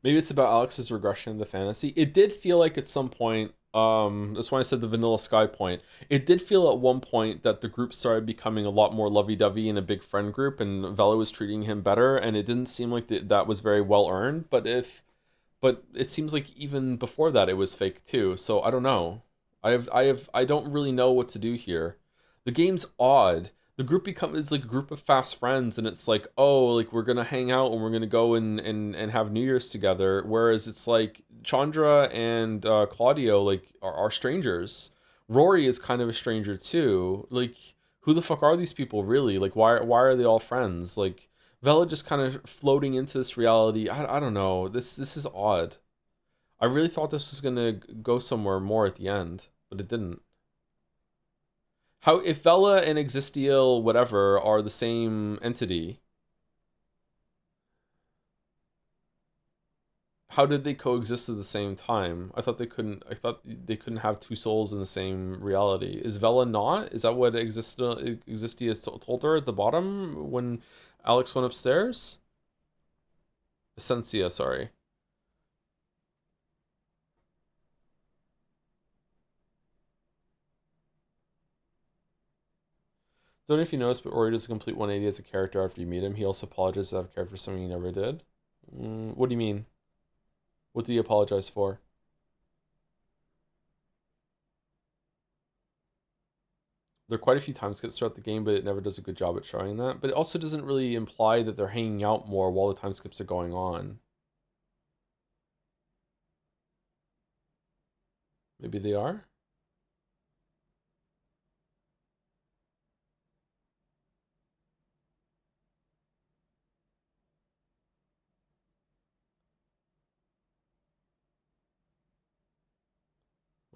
Maybe it's about Alex's regression into fantasy. It did feel like at some point, that's why I said the Vanilla Sky point. It did feel at one point that the group started becoming a lot more lovey-dovey in a big friend group, and Vela was treating him better, and it didn't seem like that was very well earned. But it seems like even before that it was fake too. So I don't know. I don't really know what to do here. The game's odd. The group it's like a group of fast friends, and it's like, oh, like we're gonna hang out and we're gonna go and have New Year's together. Whereas it's like Chandra and Claudio like are strangers. Rory is kind of a stranger too. Like, who the fuck are these people really? Like, why are they all friends? Like, Vela just kind of floating into this reality. I don't know. This is odd. I really thought this was gonna go somewhere more at the end, but it didn't. How, if Vela and Existiel whatever are the same entity, how did they coexist at the same time? I thought they couldn't. I thought they couldn't have two souls in the same reality. Is Vela not? Is that what Existia told her at the bottom when Alex went upstairs? Essentia, sorry. Don't know if you noticed, but Rory does a complete 180 as a character after you meet him. He also apologizes out of character for something he never did. What do you mean? What did he apologize for? There are quite a few time skips throughout the game, but it never does a good job at showing that. But it also doesn't really imply that they're hanging out more while the time skips are going on. Maybe they are?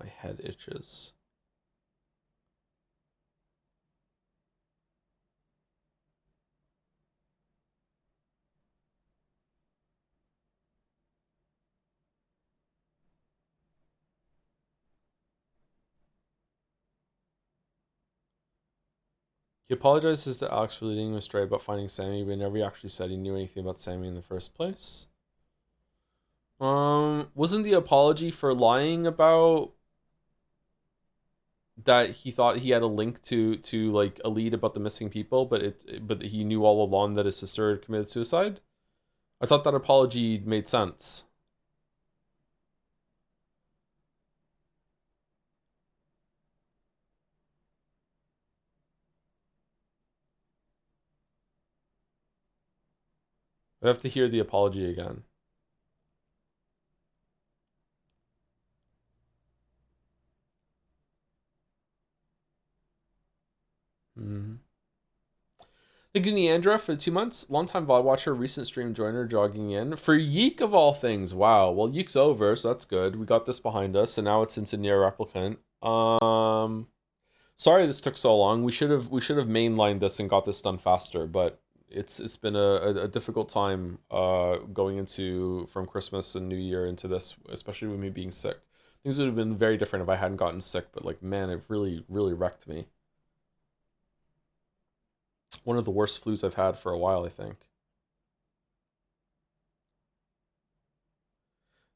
My head itches. He apologizes to Alex for leading him astray about finding Sammy, but never actually said he knew anything about Sammy in the first place. Wasn't the apology for lying about that he thought he had a link to like a lead about the missing people, but he knew all along that his sister had committed suicide? I thought that apology made sense. I have to hear the apology again. Thank you, Neandra, for the 2 months. Longtime VOD watcher, recent stream joiner, jogging in. For YIIK of all things. Wow. Well, YIIK's over, so that's good. We got this behind us, and now it's into Near Replicant. Sorry this took so long. We should have mainlined this and got this done faster, but it's been a difficult time going into from Christmas and New Year into this, especially with me being sick. Things would have been very different if I hadn't gotten sick, but like, man, it really wrecked me. One of the worst flus I've had for a while, I think.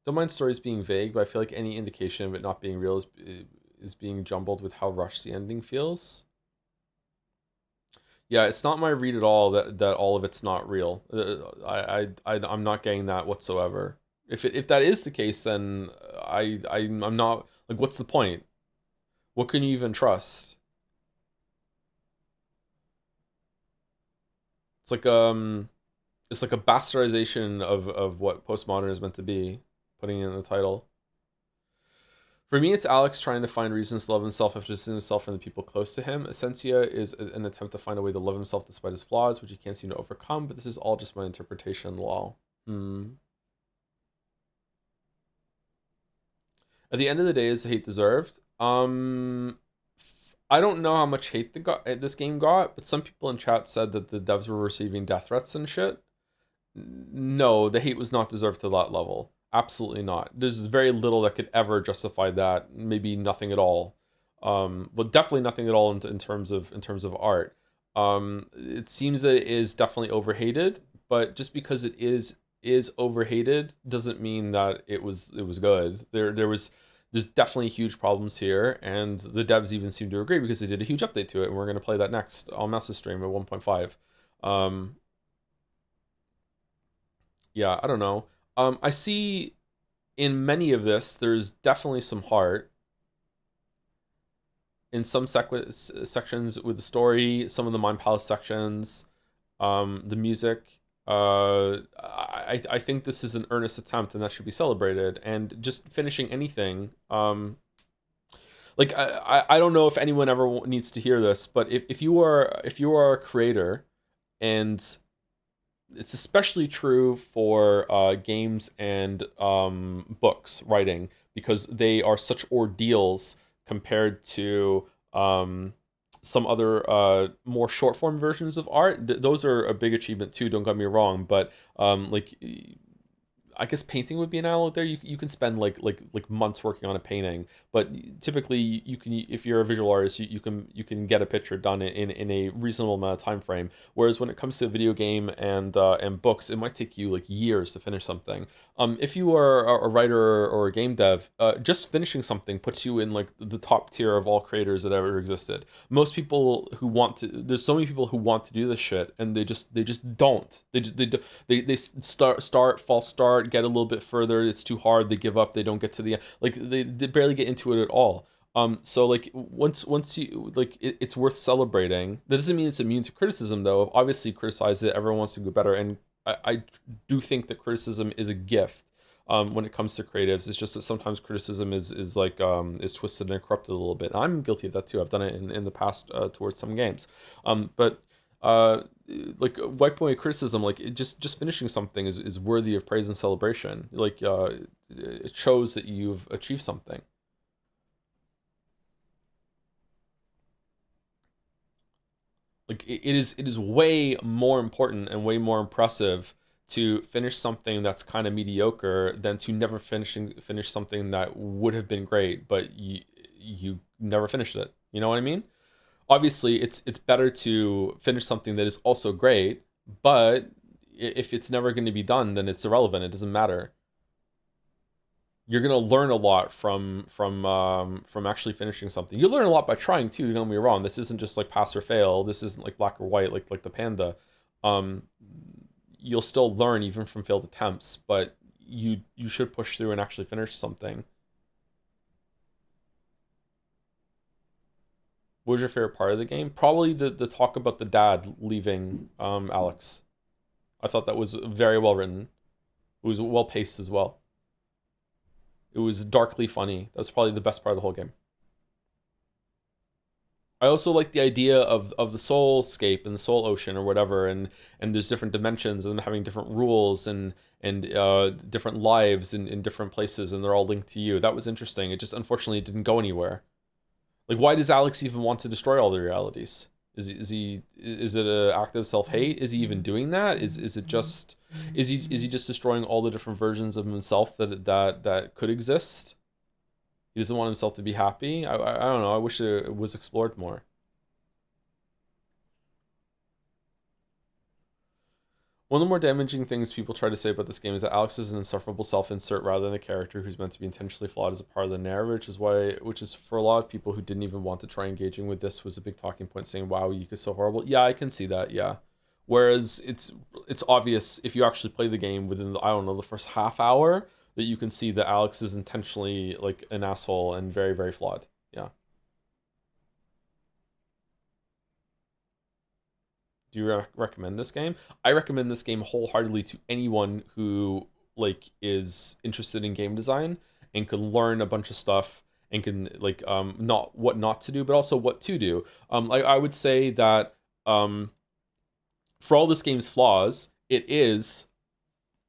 Don't mind stories being vague, but I feel like any indication of it not being real is being jumbled with how rushed the ending feels. Yeah, it's not my read at all that all of it's not real. I'm not getting that whatsoever. If that is the case, then I'm not Like, what's the point? What can you even trust? It's like a bastardization of what postmodern is meant to be, putting it in the title. For me, it's Alex trying to find reasons to love himself after distancing himself from the people close to him. Essentia is an attempt to find a way to love himself despite his flaws, which he can't seem to overcome, but this is all just my interpretation, lol. At the end of the day, is the hate deserved? I don't know how much hate this game got, but some people in chat said that the devs were receiving death threats and shit. No, the hate was not deserved to that level. Absolutely not. There's very little that could ever justify that. Maybe nothing at all. But definitely nothing at all in terms of art. It seems that it is definitely overhated, but just because it is overhated doesn't mean that it was good. There's definitely huge problems here, and the devs even seem to agree because they did a huge update to it, and we're going to play that next on Master Stream at 1.5. Yeah, I don't know. I see in many of this, there's definitely some heart. In some sections with the story, some of the Mind Palace sections, the music. I think this is an earnest attempt, and that should be celebrated. And just finishing anything, like I don't know if anyone ever needs to hear this, but if you are a creator, and it's especially true for games and books writing, because they are such ordeals compared to some other more short form versions of art. Those are a big achievement too, don't get me wrong, but like I guess painting would be an analog there. You can spend like months working on a painting, but typically you can, if you're a visual artist, you can get a picture done in a reasonable amount of time frame. Whereas when it comes to a video game and books, it might take you like years to finish something. If you are a writer or a game dev, just finishing something puts you in like the top tier of all creators that ever existed. Most people who want to, there's so many people who want to do this shit, and they just don't. They start, false start, get a little bit further, it's too hard, they give up, they don't get to the end, like they barely get into it at all. So like once you like it's worth celebrating. That doesn't mean it's immune to criticism though. Obviously criticize it, everyone wants to go better, and I do think that criticism is a gift when it comes to creatives. It's just that sometimes criticism is twisted and corrupted a little bit. I'm guilty of that too. I've done it in the past towards some games. But like wiping away criticism, like just finishing something is worthy of praise and celebration. Like it shows that you've achieved something. Like it is way more important and way more impressive to finish something that's kind of mediocre than to never finish something that would have been great, but you never finished it. You know what I mean? Obviously, it's better to finish something that is also great, but if it's never going to be done, then it's irrelevant. It doesn't matter. You're gonna learn a lot from actually finishing something. You learn a lot by trying too. Don't get me wrong. This isn't just like pass or fail. This isn't like black or white, like the panda. You'll still learn even from failed attempts, but you should push through and actually finish something. What was your favorite part of the game? Probably the talk about the dad leaving Alex. I thought that was very well written. It was well paced as well. It was darkly funny. That was probably the best part of the whole game. I also like the idea of the soulscape and the soul ocean or whatever, and there's different dimensions and them having different rules and different lives in different places, and they're all linked to you. That was interesting. It just unfortunately didn't go anywhere. Like, why does Alex even want to destroy all the realities? Is it an act of self-hate? Is he even doing that? Is he just destroying all the different versions of himself that could exist? He doesn't want himself to be happy. I don't know. I wish it was explored more. One of the more damaging things people try to say about this game is that Alex is an insufferable self-insert rather than a character who's meant to be intentionally flawed as a part of the narrative, which is for a lot of people who didn't even want to try engaging with this was a big talking point, saying, wow, YIIK is so horrible. Yeah, I can see that, yeah. Whereas it's obvious if you actually play the game within the, I don't know, the first half hour, that you can see that Alex is intentionally like an asshole and very, very flawed. Yeah. Do you recommend this game? I recommend this game wholeheartedly to anyone who like is interested in game design and can learn a bunch of stuff and can like not what not to do, but also what to do. Like I would say that for all this game's flaws, it is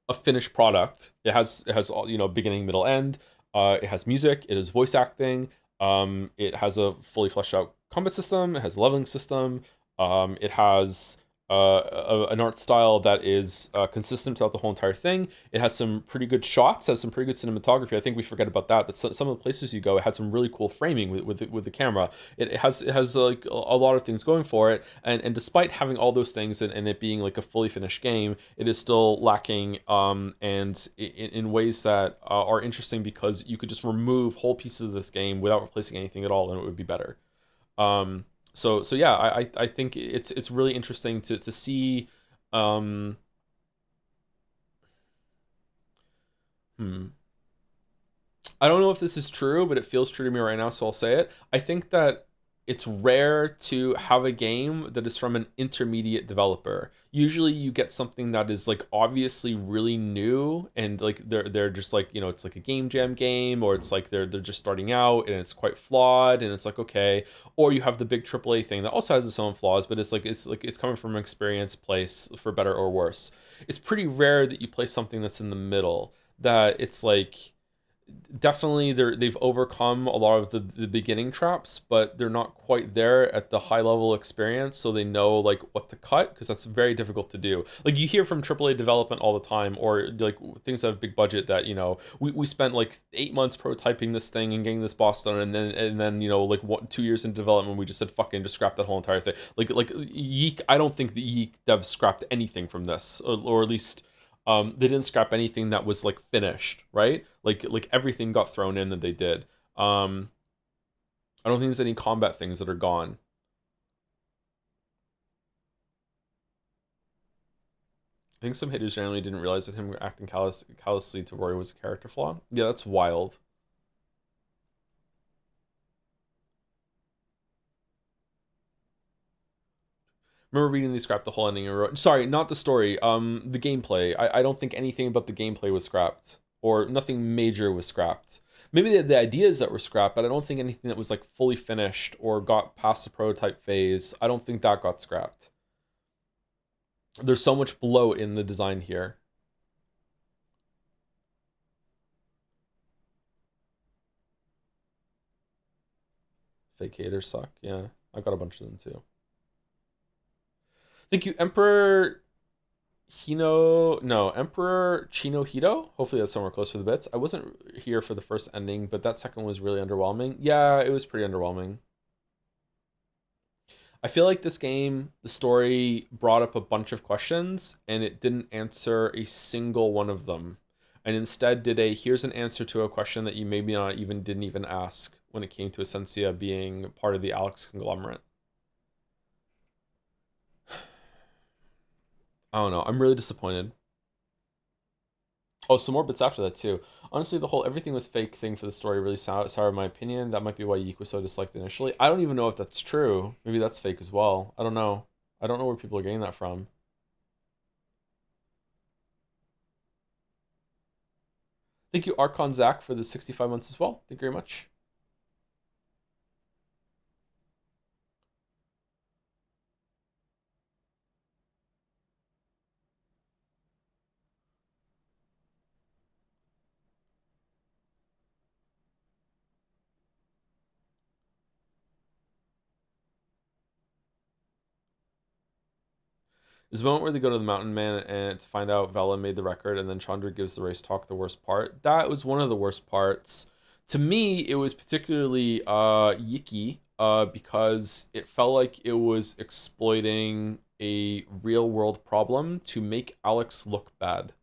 a finished product. It has all, you know, beginning, middle, end. It has music. It has voice acting. It has a fully fleshed out combat system. It has a leveling system. It has an art style that is consistent throughout the whole entire thing. It has some pretty good shots, has some pretty good cinematography. I think we forget about that. That some of the places you go, it had some really cool framing with the camera. It has like a lot of things going for it. And despite having all those things and it being like a fully finished game, it is still lacking and in ways that are interesting because you could just remove whole pieces of this game without replacing anything at all, and it would be better. So yeah, I think it's really interesting to see. I don't know if this is true, but it feels true to me right now, so I'll say it. I think that it's rare to have a game that is from an intermediate developer. Usually you get something that is like obviously really new and like they're just like, you know, it's like a game jam game, or it's like they're just starting out and it's quite flawed and it's like okay. Or you have the big AAA thing that also has its own flaws, but it's coming from an experienced place for better or worse. It's pretty rare that you play something that's in the middle, that it's like definitely they've overcome a lot of the beginning traps, but they're not quite there at the high level experience, so they know like what to cut, because that's very difficult to do. Like you hear from AAA development all the time, or like things that have big budget that, you know, we spent like 8 months prototyping this thing and getting this boss done, and then you know, like 2 years in development we just said fucking just scrap that whole entire thing. Like YIIK, I don't think the YIIK devs scrapped anything from this, or at least they didn't scrap anything that was like finished, right? Like everything got thrown in that they did. I don't think there's any combat things that are gone. I think some haters generally didn't realize that him acting callously to Rory was a character flaw. Yeah, that's wild. Remember reading they scrapped the whole ending and wrote, sorry, not the story, the gameplay. I don't think anything about the gameplay was scrapped, or nothing major was scrapped. Maybe the ideas that were scrapped, but I don't think anything that was like fully finished or got past the prototype phase, I don't think that got scrapped. There's so much bloat in the design here. Fake haters suck, yeah. I got a bunch of them too. Thank you, Emperor Emperor Chinohito. Hopefully that's somewhere close for the bits. I wasn't here for the first ending, but that second was really underwhelming. Yeah, it was pretty underwhelming. I feel like this game, the story brought up a bunch of questions and it didn't answer a single one of them. And instead did here's an answer to a question that you maybe not even didn't even ask when it came to Essentia being part of the Alex conglomerate. I don't know. I'm really disappointed. Oh, some more bits after that too. Honestly, the whole everything was fake thing for the story really soured in my opinion. That might be why YIIK was so disliked initially. I don't even know if that's true. Maybe that's fake as well. I don't know. I don't know where people are getting that from. Thank you, Archon Zach, for the 65 months as well. Thank you very much. There's a moment where they go to the Mountain Man and to find out Vela made the record, and then Chandra gives the race talk the worst part. That was one of the worst parts. To me, it was particularly yicky because it felt like it was exploiting a real world problem to make Alex look bad.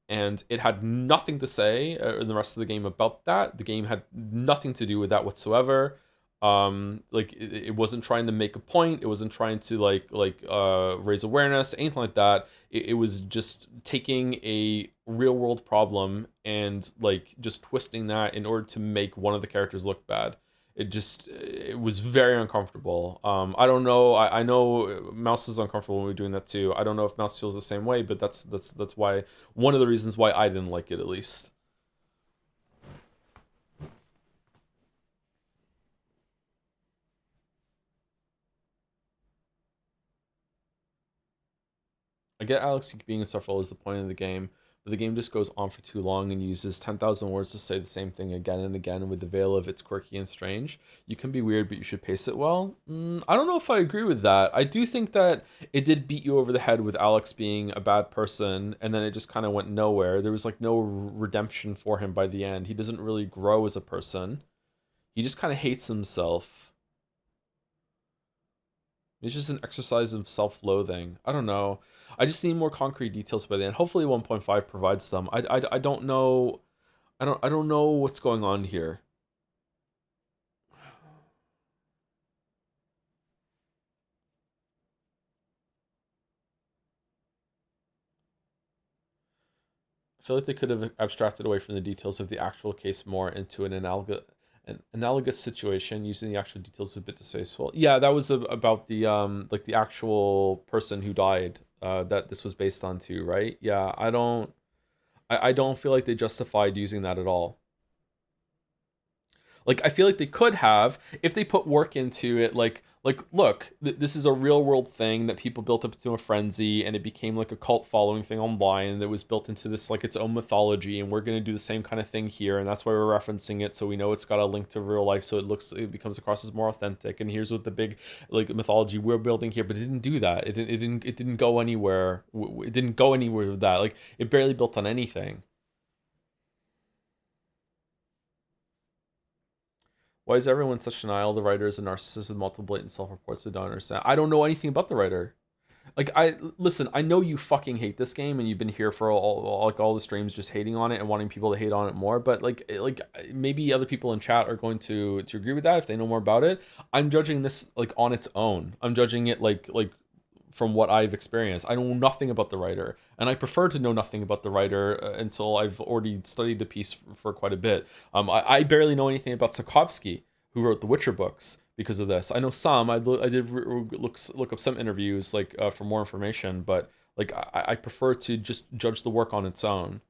And it had nothing to say in the rest of the game about that. The game had nothing to do with that whatsoever. Like it wasn't trying to make a point. It wasn't trying to raise awareness, anything like that. It was just taking a real world problem and like just twisting that in order to make one of the characters look bad. It was very uncomfortable. I don't know. I know Mouse is uncomfortable when we're doing that too. I don't know if Mouse feels the same way, but that's why, one of the reasons why I didn't like it, at least. I get Alex being insufferable is the point of the game, but the game just goes on for too long and uses 10,000 words to say the same thing again and again with the veil of it's quirky and strange. You can be weird, but you should pace it well. I don't know if I agree with that. I do think that it did beat you over the head with Alex being a bad person, and then it just kind of went nowhere. There was like no redemption for him by the end. He doesn't really grow as a person. He just kind of hates himself. It's just an exercise of self-loathing. I don't know. I just need more concrete details by the end. Hopefully 1.5 provides some. I don't know. I don't know what's going on here. I feel like they could have abstracted away from the details of the actual case more into an analogous situation, using the actual details a bit distasteful. Yeah, that was about the like the actual person who died, that this was based on too, right? Yeah, I don't feel like they justified using that at all. Like, I feel like they could have if they put work into it. Like look, this is a real world thing that people built up to a frenzy, and it became like a cult following thing online that was built into this like its own mythology, and we're gonna do the same kind of thing here, and that's why we're referencing it, so we know it's got a link to real life, so it becomes across as more authentic. And here's what the big like mythology we're building here, but it didn't do that. It didn't go anywhere. It didn't go anywhere with that. Like, it barely built on anything. Why is everyone such denial? The writer is a narcissist with multiple blatant self-reports that don't understand. I don't know anything about the writer. Like, listen, I know you fucking hate this game, and you've been here for all the streams just hating on it and wanting people to hate on it more. But like maybe other people in chat are going to agree with that if they know more about it. I'm judging this like on its own. I'm judging it like from what I've experienced. I know nothing about the writer, and I prefer to know nothing about the writer until I've already studied the piece for quite a bit. I barely know anything about Sokovsky, who wrote the Witcher books, because of this. I know some. I did look up some interviews like for more information, but like I prefer to just judge the work on its own.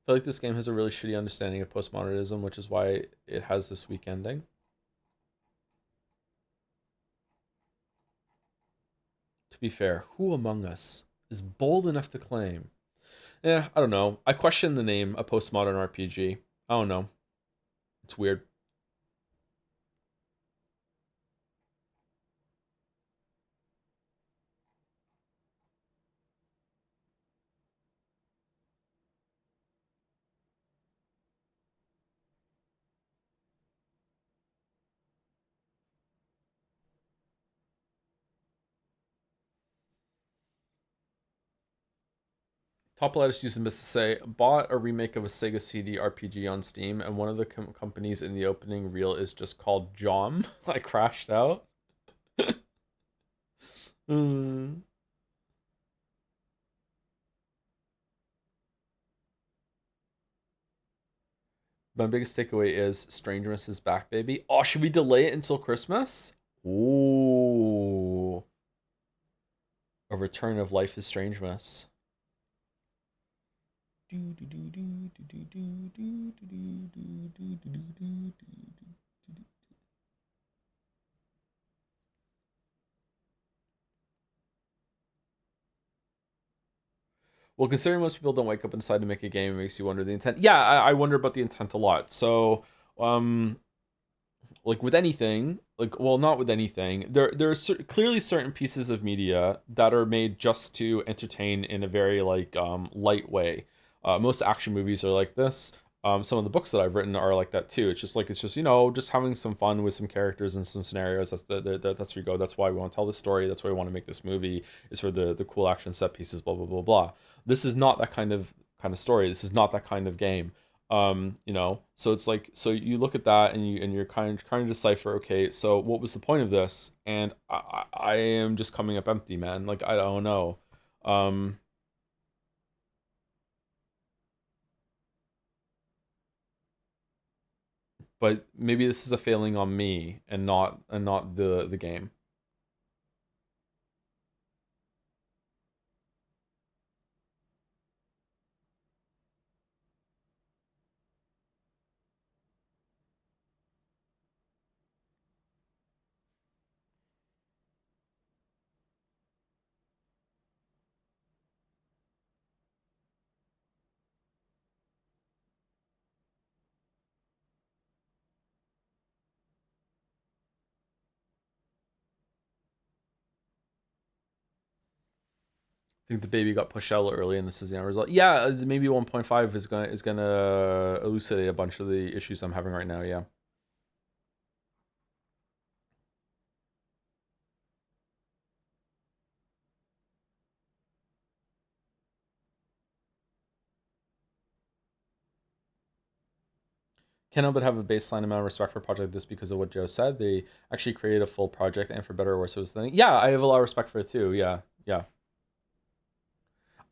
I feel like this game has a really shitty understanding of postmodernism, which is why it has this weak ending. To be fair, who among us is bold enough to claim? Yeah, I don't know. I question the name a postmodern RPG. I don't know. It's weird. Top Lettuce used this to say, bought a remake of a Sega CD RPG on Steam, and one of the companies in the opening reel is just called Jom. I crashed out. My biggest takeaway is Strangeness is back, baby. Oh, should we delay it until Christmas? Ooh. A return of Life is Strangeness. Well, considering most people don't wake up and decide to make a game, it makes you wonder the intent. Yeah, I wonder about the intent a lot. So, like with anything, like, well, not with anything, there are clearly certain pieces of media that are made just to entertain in a very like light way. Most action movies are like this. Some of the books that I've written are like that too. It's just you know, just having some fun with some characters and some scenarios. That's where you go. That's why we want to tell this story. That's why we want to make this movie, is for the cool action set pieces, blah blah blah blah. This is not that kind of story. This is not that kind of game. You know, so it's like, so you look at that and you're kind of trying to decipher, okay, so what was the point of this? And I am just coming up empty, man. Like, I don't know. But maybe this is a failing on me and not the game. I think the baby got pushed out early, and this is the end result. Yeah, maybe 1.5 is gonna elucidate a bunch of the issues I'm having right now. Yeah. Can't help but have a baseline amount of respect for a project like this because of what Joe said. They actually created a full project, and for better or worse, it was the thing. Yeah, I have a lot of respect for it too. Yeah, yeah.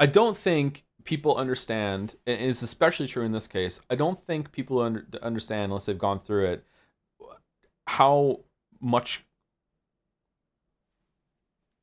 I don't think people understand, and it's especially true in this case. I don't think people understand, unless they've gone through it, how much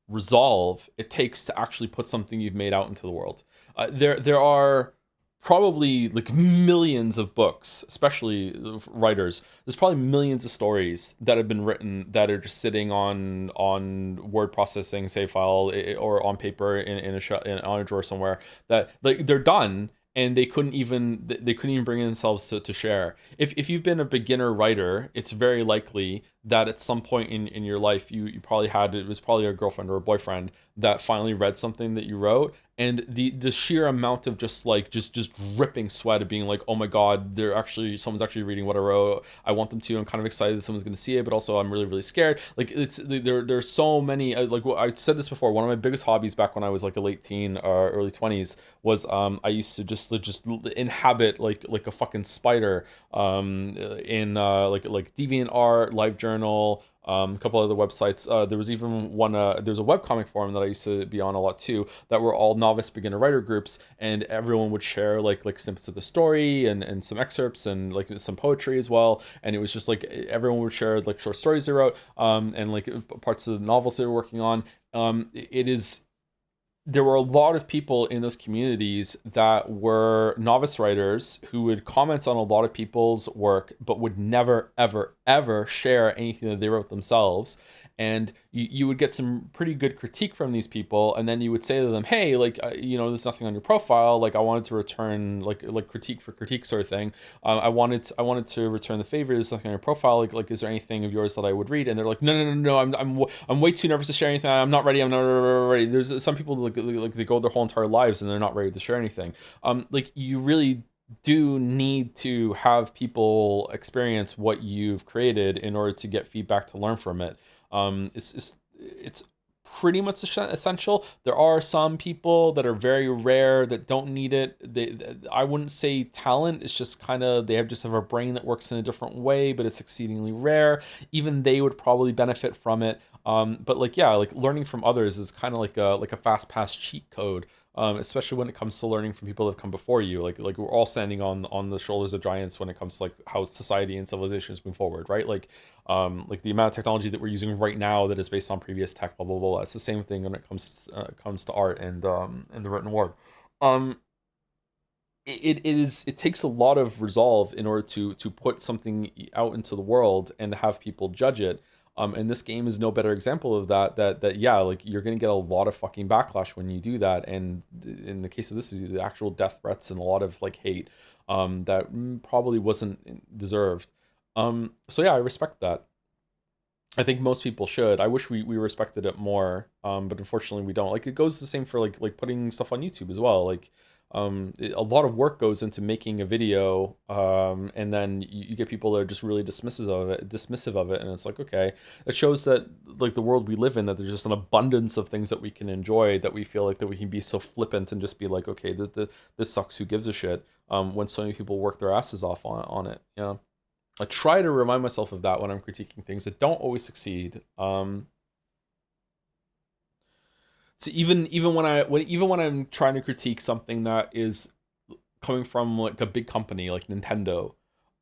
resolve it takes to actually put something you've made out into the world. There are probably like millions of books, especially writers. There's probably millions of stories that have been written that are just sitting on word processing save file, or on paper on a drawer somewhere, that like they're done, and they couldn't even bring themselves to share. If you've been a beginner writer, it's very likely that at some point in your life you probably had, it was probably a girlfriend or a boyfriend that finally read something that you wrote, and the sheer amount of just dripping sweat of being like, oh my god, someone's actually reading what I wrote. I want them to. I'm kind of excited that someone's going to see it, but also I'm really scared. Like, there's so many, like I said this before, one of my biggest hobbies back when I was like a late teen or early 20s was I used to just inhabit like a fucking spider in like DeviantArt, LiveJournal, a couple other websites. There was even one, there's a webcomic forum that I used to be on a lot too, that were all novice beginner writer groups, and everyone would share like snippets of the story and some excerpts and like some poetry as well. And it was just like everyone would share like short stories they wrote, and like parts of the novels they were working on. There were a lot of people in those communities that were novice writers who would comment on a lot of people's work, but would never, ever, ever share anything that they wrote themselves. And you would get some pretty good critique from these people, and then you would say to them, hey, like, there's nothing on your profile. Like, I wanted to return like critique for critique sort of thing. I wanted to return the favor. There's nothing on your profile. Like, is there anything of yours that I would read? And they're like, no. I'm way too nervous to share anything. I'm not ready. I'm not ready. There's some people like they go their whole entire lives and they're not ready to share anything. Like, you really do need to have people experience what you've created in order to get feedback, to learn from it. It's pretty much essential. There are some people that are very rare that don't need it. I wouldn't say talent. It's just kind of, they just have a brain that works in a different way, but it's exceedingly rare. Even they would probably benefit from it. But like, yeah, like learning from others is kind of like a fast pass cheat code. Especially when it comes to learning from people that have come before you. Like we're all standing on the shoulders of giants when it comes to like how society and civilizations move forward, right? Like the amount of technology that we're using right now that is based on previous tech, blah blah blah. It's the same thing when it comes to art and the written word. It takes a lot of resolve in order to put something out into the world and have people judge it. And this game is no better example of that yeah, like you're gonna get a lot of fucking backlash when you do that. And in the case of this, the actual death threats and a lot of like hate that probably wasn't deserved. So yeah, I respect that. I think most people should. I wish we respected it more, but unfortunately we don't. Like, it goes the same for like putting stuff on YouTube as well. Like A lot of work goes into making a video, and then you get people that are just really dismissive of it, and it's like, okay, it shows that like the world we live in, that there's just an abundance of things that we can enjoy, that we feel like that we can be so flippant and just be like, okay, this sucks, who gives a shit, when so many people work their asses off on it. Yeah, I try to remind myself of that when I'm critiquing things that don't always succeed. So even when I'm trying to critique something that is coming from like a big company like Nintendo,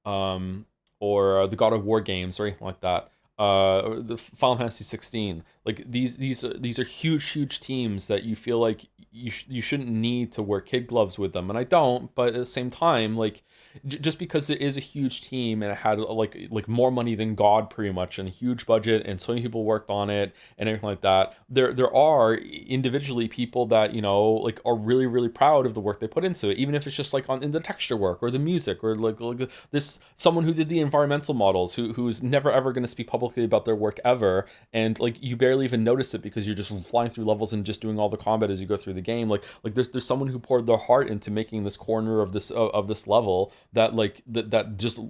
or the God of War games or anything like that, or the Final Fantasy 16, like these are huge teams that you feel like you shouldn't need to wear kid gloves with them, and I don't. But at the same time, like just because it is a huge team and it had like more money than God pretty much, and a huge budget, and so many people worked on it and everything like that, there are individually people that, you know, like are really proud of the work they put into it, even if it's just like in the texture work or the music, or like this someone who did the environmental models, who's never ever going to speak publicly about their work ever, and like you barely even notice it because you're just flying through levels and just doing all the combat as you go through the game. Like there's someone who poured their heart into making this corner of this level, that just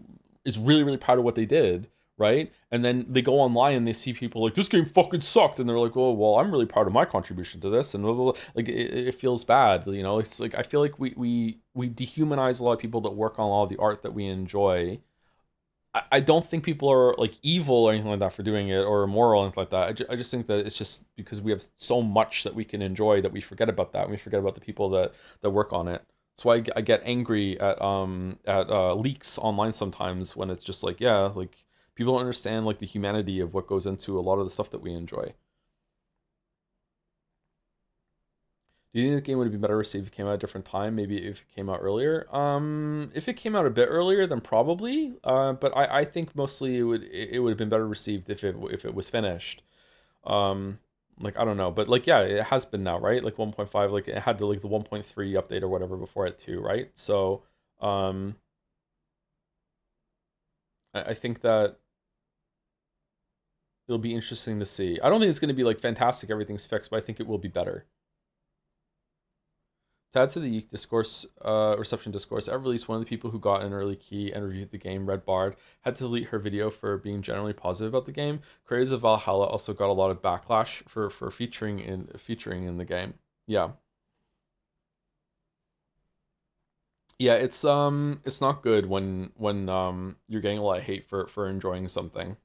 is really proud of what they did, right? And then they go online and they see people like, this game fucking sucked, and they're like, oh well, I'm really proud of my contribution to this, and blah, blah, blah. Like it feels bad, you know. It's like I feel like we dehumanize a lot of people that work on all the art that we enjoy. I don't think people are like evil or anything like that for doing it, or immoral or anything like that. I just think that it's just because we have so much that we can enjoy that we forget about that, and we forget about the people that work on it. That's why I get angry at leaks online sometimes, when it's just like, yeah, like people don't understand like the humanity of what goes into a lot of the stuff that we enjoy. Do you think the game would be better received if it came out at a different time? Maybe if it came out earlier. If it came out a bit earlier, then probably. But I think mostly it would have been better received if it was finished. Like I don't know, but like yeah, it has been now, right? Like 1.5, like it had to like the 1.3 update or whatever before it too, right? So I think that it'll be interesting to see. I don't think it's going to be like fantastic, everything's fixed, but I think it will be better. To add to the YIIK discourse, reception discourse, at release, one of the people who got an early key and reviewed the game, Red Bard, had to delete her video for being generally positive about the game. Creators of Valhalla also got a lot of backlash for featuring in the game. Yeah. Yeah, it's not good when you're getting a lot of hate for enjoying something.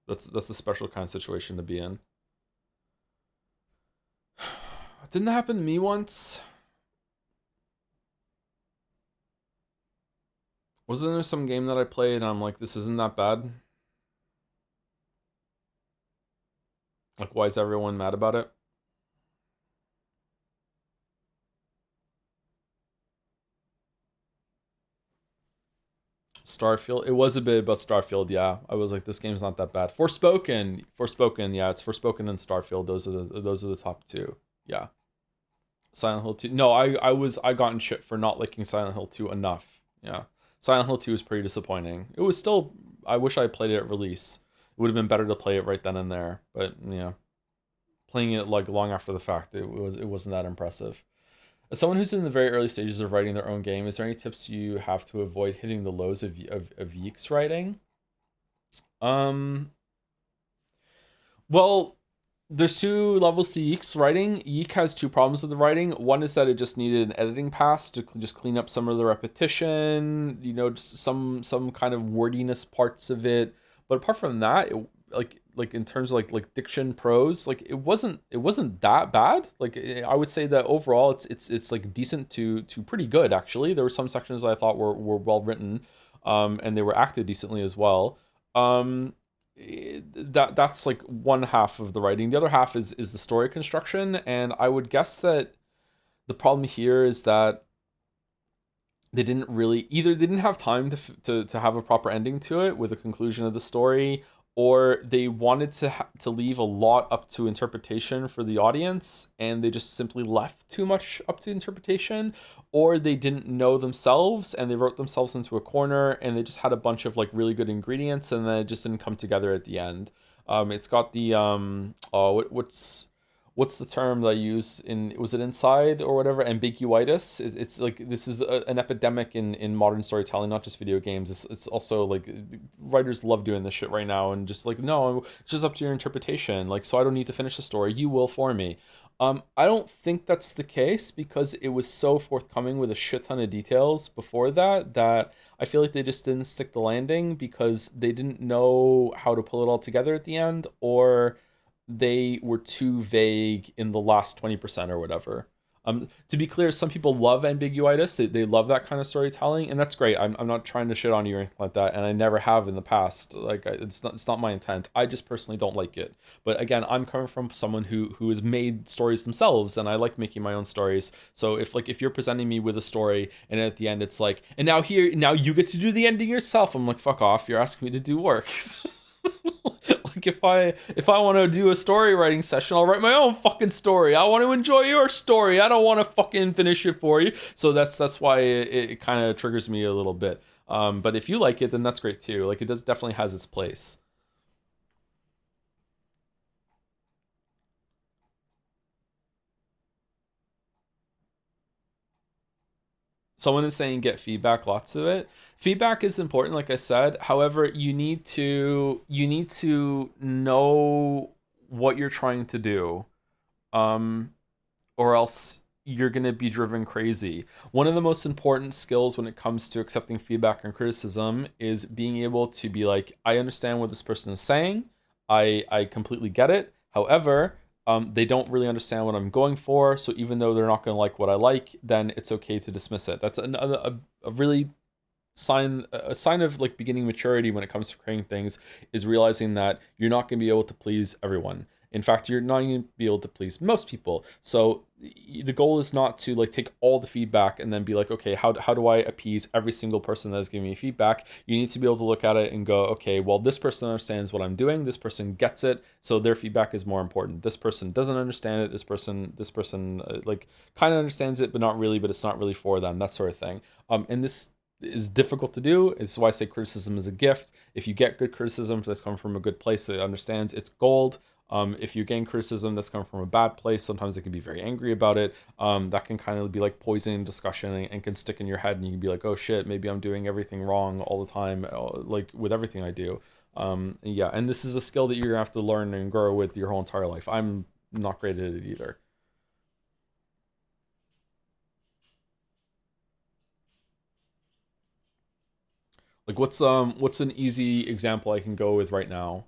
That's a special kind of situation to be in. Didn't that happen to me once? Wasn't there some game that I played and I'm like, this isn't that bad? Like, why is everyone mad about it? Starfield. It was a bit about Starfield, yeah. I was like, this game's not that bad. Forspoken, yeah, it's Forspoken and Starfield. Those are the top two. Yeah. Silent Hill 2. No, I gotten shit for not liking Silent Hill 2 enough. Yeah. Silent Hill 2 is pretty disappointing. It was still, I wish I played it at release. It would have been better to play it right then and there. But yeah, playing it like long after the fact, it wasn't that impressive. As someone who's in the very early stages of writing their own game, is there any tips you have to avoid hitting the lows of YIIK's writing? Well, there's two levels to YIIK's writing. YIIK has two problems with the writing. One is that it just needed an editing pass to just clean up some of the repetition, you know, just some kind of wordiness parts of it. But apart from that, like in terms of like diction, prose, like it wasn't that bad. Like I would say that overall it's like decent to pretty good actually. There were some sections I thought were well written, and they were acted decently as well. That's like one half of the writing. The other half is the story construction, and I would guess that the problem here is that they didn't have time to have a proper ending to it with a conclusion of the story, or they wanted to leave a lot up to interpretation for the audience, and they just simply left too much up to interpretation, or they didn't know themselves and they wrote themselves into a corner, and they just had a bunch of like really good ingredients, and then it just didn't come together at the end. It's got the what's the term that I used in, was it inside or whatever, ambiguitis? It's like, this is an epidemic in modern storytelling, not just video games. It's also like, writers love doing this shit right now, and just like, no, it's just up to your interpretation. Like, so I don't need to finish the story, you will for me. I don't think that's the case, because it was so forthcoming with a shit ton of details before that I feel like they just didn't stick the landing because they didn't know how to pull it all together at the end, or they were too vague in the last 20% or whatever. To be clear, some people love ambiguitis. They love that kind of storytelling, and that's great. I'm not trying to shit on you or anything like that, and I never have in the past. Like, it's not my intent. I just personally don't like it. But again, I'm coming from someone who has made stories themselves, and I like making my own stories. So if you're presenting me with a story, and at the end it's like, and now you get to do the ending yourself, I'm like, fuck off. You're asking me to do work. Like, if I want to do a story writing session, I'll write my own fucking story. I want to enjoy your story. I don't want to fucking finish it for you. So that's why it kind of triggers me a little bit. But if you like it, then that's great too. Like, it definitely has its place. Someone is saying get feedback, lots of it. Feedback is important, like I said. However, you need to know what you're trying to do, or else you're going to be driven crazy. One of the most important skills when it comes to accepting feedback and criticism is being able to be like, I understand what this person is saying. I completely get it. However, they don't really understand what I'm going for. So even though they're not going to like what I like, then it's okay to dismiss it. That's a really sign of like beginning maturity when it comes to creating things, is realizing that you're not going to be able to please everyone. In fact, you're not going to be able to please most people. So the goal is not to like take all the feedback and then be like, okay, how do I appease every single person that is giving me feedback? You need to be able to look at it and go, okay, well, this person understands what I'm doing. This person gets it. So their feedback is more important. This person doesn't understand it. This person like kind of understands it, but not really, but it's not really for them, that sort of thing. And this is difficult to do. It's why I say criticism is a gift. If you get good criticism that's coming from a good place that understands, it's gold. If you gain criticism that's coming from a bad place, sometimes they can be very angry about it. That can kind of be like poisoning discussion, and can stick in your head, and you can be like, oh shit, maybe I'm doing everything wrong all the time, like with everything I do. Yeah, and this is a skill that you're gonna have to learn and grow with your whole entire life. I'm not great at it either. Like, what's an easy example I can go with right now?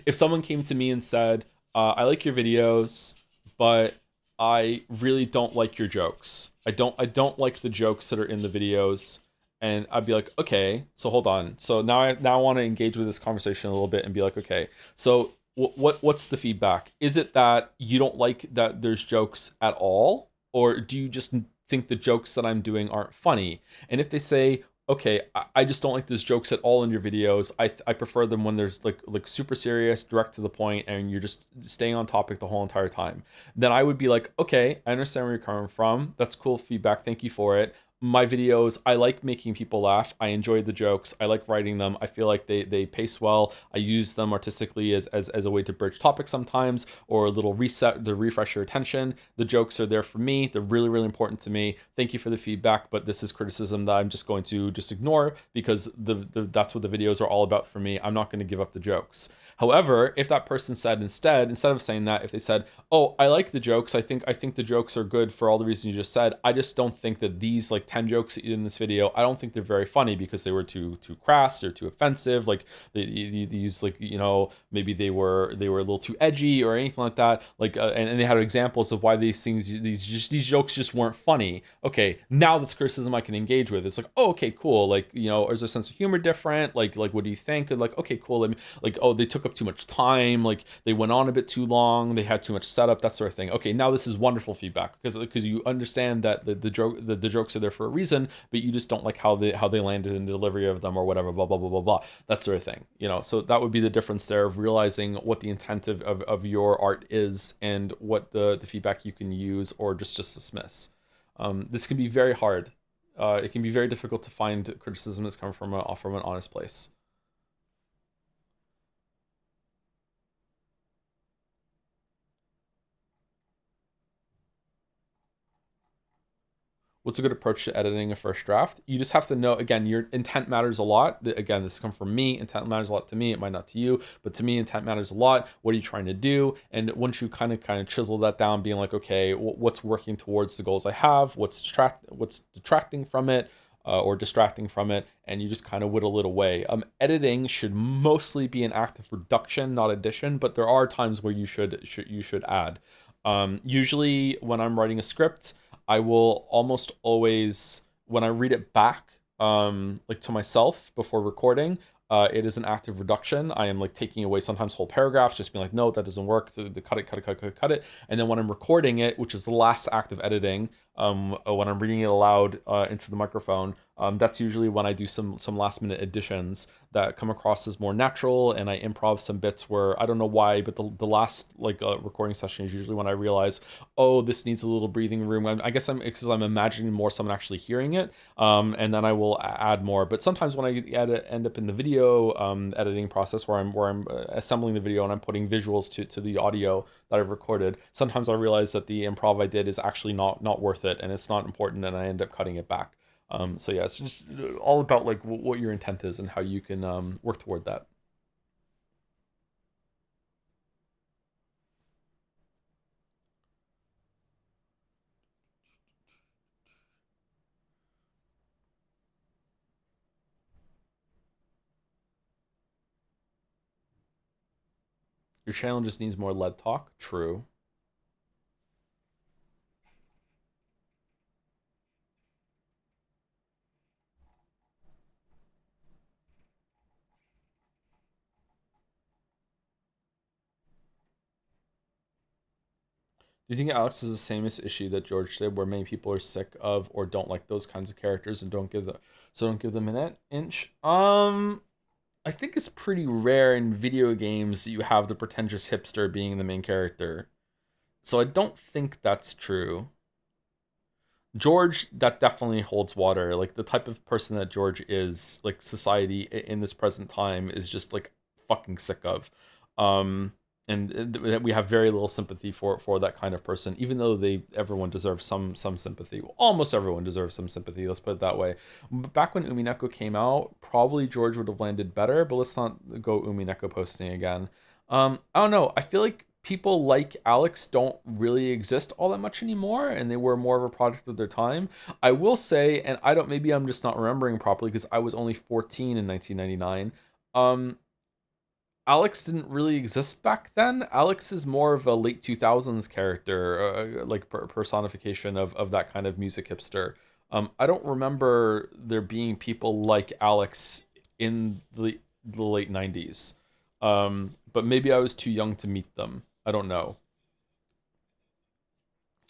If someone came to me and said, I like your videos, but I really don't like your jokes. I don't like the jokes that are in the videos. And I'd be like, okay, so hold on. So now I want to engage with this conversation a little bit and be like, okay, so what's the feedback? Is it that you don't like that there's jokes at all? Or do you just think the jokes that I'm doing aren't funny? And if they say, okay, I just don't like those jokes at all in your videos. I prefer them when there's like super serious, direct to the point, and you're just staying on topic the whole entire time. Then I would be like, okay, I understand where you're coming from. That's cool feedback. Thank you for it. My videos, I like making people laugh. I enjoy the jokes. I like writing them. I feel like they pace well. I use them artistically as a way to bridge topics sometimes, or a little reset to refresh your attention. The jokes are there for me. They're really, really important to me. Thank you for the feedback, but this is criticism that I'm just going to just ignore, because that's what the videos are all about for me. I'm not going to give up the jokes. However, if that person said instead of saying that, if they said, oh, I like the jokes, I think the jokes are good for all the reasons you just said, I just don't think that these like 10 jokes in this video, I don't think they're very funny because they were too crass or too offensive. Like they used, like, you know, maybe they were a little too edgy or anything like that. Like and they had examples of why these jokes just weren't funny. Okay, now that's criticism I can engage with. It's like, oh, okay, cool. Like, you know, is their sense of humor different? Like what do you think? And like, okay, cool. Let me, like, oh, they took up too much time. Like they went on a bit too long. They had too much setup, that sort of thing. Okay, now this is wonderful feedback because you understand that the jokes are there for a reason, but you just don't like how they landed in the delivery of them or whatever, blah blah blah blah blah, that sort of thing. You know, so that would be the difference there, of realizing what the intent of your art is and what the feedback you can use or just dismiss. This can be very hard. It can be very difficult to find criticism that's coming from an honest place. What's a good approach to editing a first draft? You just have to know, again, your intent matters a lot. Again, this comes from me. Intent matters a lot to me. It might not to you, but to me, intent matters a lot. What are you trying to do? And once you kind of chisel that down, being like, okay, what's working towards the goals I have? What's detracting from it? Or distracting from it, and you just kind of whittle it away. Editing should mostly be an act of reduction, not addition, but there are times where you should add. Usually when I'm writing a script, I will almost always, when I read it back, like to myself before recording, it is an act of reduction. I am like taking away sometimes whole paragraphs, just being like, no, that doesn't work. Cut it. And then when I'm recording it, which is the last act of editing, when I'm reading it aloud into the microphone, that's usually when I do some last minute additions that come across as more natural, and I improv some bits where I don't know why, but the last recording session is usually when I realize, oh, this needs a little breathing room. I guess because I'm imagining more someone actually hearing it, and then I will add more. But sometimes when I end up in the video editing process where I'm assembling the video and I'm putting visuals to the audio that I've recorded, sometimes I realize that the improv I did is actually not worth it, and it's not important, and I end up cutting it back. So yeah, it's just all about like what your intent is and how you can work toward that. Your channel just needs more lead talk. True. Do you think Alex has the same issue that George did, where many people are sick of or don't like those kinds of characters and don't give them an inch? I think it's pretty rare in video games that you have the pretentious hipster being the main character. So I don't think that's true. George, that definitely holds water. Like the type of person that George is, like society in this present time is just like fucking sick of. And we have very little sympathy for that kind of person, even though everyone deserves some sympathy. Almost everyone deserves some sympathy, let's put it that way. Back when Umineko came out, probably George would have landed better, but let's not go Umineko posting again. I don't know. I feel like people like Alex don't really exist all that much anymore, and they were more of a product of their time. I will say, and maybe I'm just not remembering properly because I was only 14 in 1999. Alex didn't really exist back then. Alex is more of a late 2000s character, like personification of that kind of music hipster. I don't remember there being people like Alex in the late 90s. But maybe I was too young to meet them. I don't know.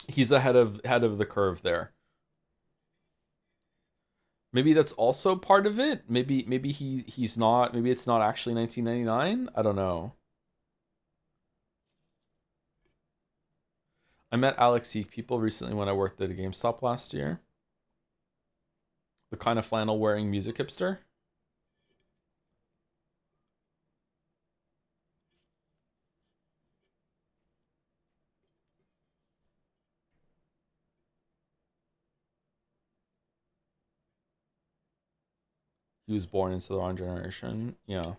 He's ahead of the curve there. Maybe that's also part of it. Maybe he's not. Maybe it's not actually 1999. I don't know. I met Alex YIIK people recently when I worked at a GameStop last year. The kind of flannel wearing music hipster. He was born into the wrong generation. Yeah.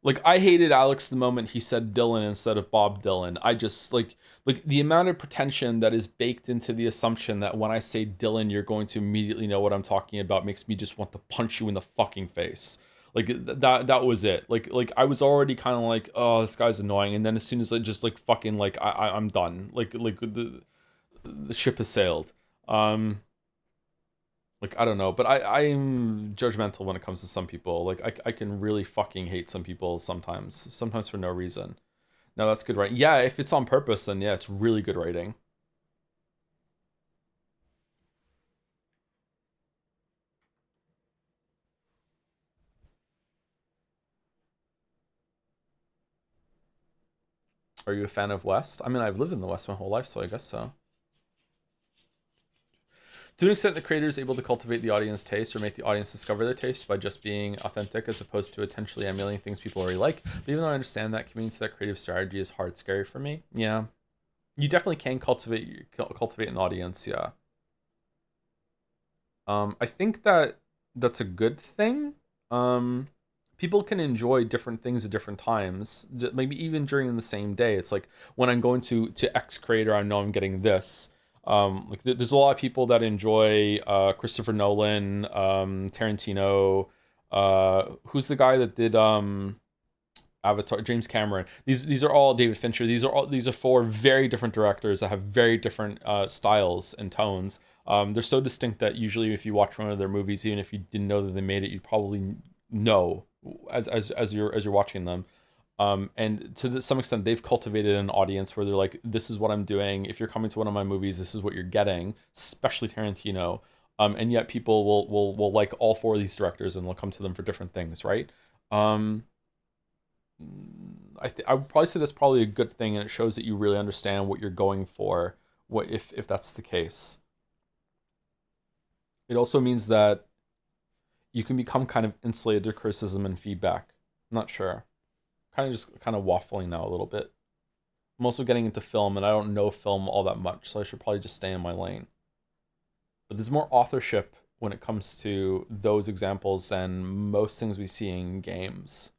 Like, I hated Alex the moment he said Dylan instead of Bob Dylan. I just, like the amount of pretension that is baked into the assumption that when I say Dylan, you're going to immediately know what I'm talking about makes me just want to punch you in the fucking face. Like, that was it. Like I was already kind of like, oh, this guy's annoying. And then as soon as I just, like, fucking, like, I'm done. Like the ship has sailed. Like, I don't know, but I'm judgmental when it comes to some people. Like, I can really fucking hate some people sometimes for no reason. No, that's good writing. Yeah, if it's on purpose, then yeah, it's really good writing. Are you a fan of West? I mean, I've lived in the West my whole life, so I guess so. To an extent, the creator is able to cultivate the audience taste or make the audience discover their taste by just being authentic as opposed to intentionally emulating things people already like. But even though I understand that, committing to that creative strategy is hard, scary for me. Yeah. You definitely can cultivate an audience, yeah. I think that's a good thing. People can enjoy different things at different times, maybe even during the same day. It's like when I'm going to X creator, I know I'm getting this. Like there's a lot of people that enjoy Christopher Nolan, Tarantino. Who's the guy that did Avatar? James Cameron. These are all David Fincher. These are four very different directors that have very different styles and tones. They're so distinct that usually if you watch one of their movies, even if you didn't know that they made it, you'd probably know as you're watching them. And to some extent, they've cultivated an audience where they're like, this is what I'm doing. If you're coming to one of my movies, this is what you're getting, especially Tarantino. And yet people will like all four of these directors and they'll come to them for different things, right? I would probably say that's probably a good thing, and it shows that you really understand what you're going for, what if that's the case. It also means that you can become kind of insulated to criticism and feedback. I'm not sure. Kind of waffling now a little bit. I'm also getting into film, and I don't know film all that much, so I should probably just stay in my lane. But there's more authorship when it comes to those examples than most things we see in games.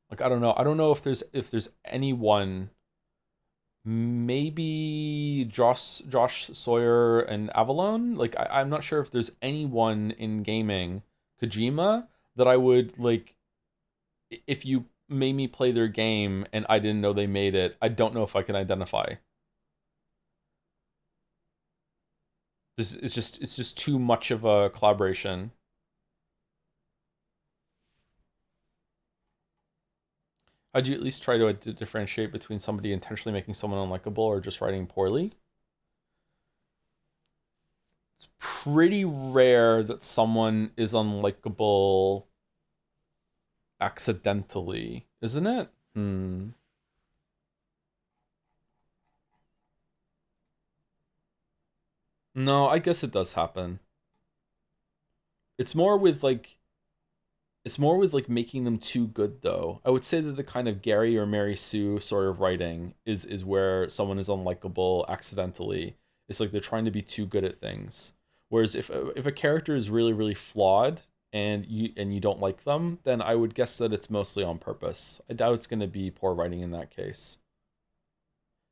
Like I don't know if there's anyone, maybe Josh Sawyer and Avalon. Like I'm not sure if there's anyone in gaming, Kojima, that I would like. If you made me play their game and I didn't know they made it, I don't know if I can identify. It's just too much of a collaboration. How'd you at least try to differentiate between somebody intentionally making someone unlikable or just writing poorly? It's pretty rare that someone is unlikable accidentally, isn't it? No, I guess it does happen. It's more with like making them too good though. I would say that the kind of Gary or Mary Sue sort of writing is where someone is unlikable accidentally. It's like they're trying to be too good at things. Whereas if a character is really really flawed and you don't like them, then I would guess that it's mostly on purpose. I doubt it's going to be poor writing in that case.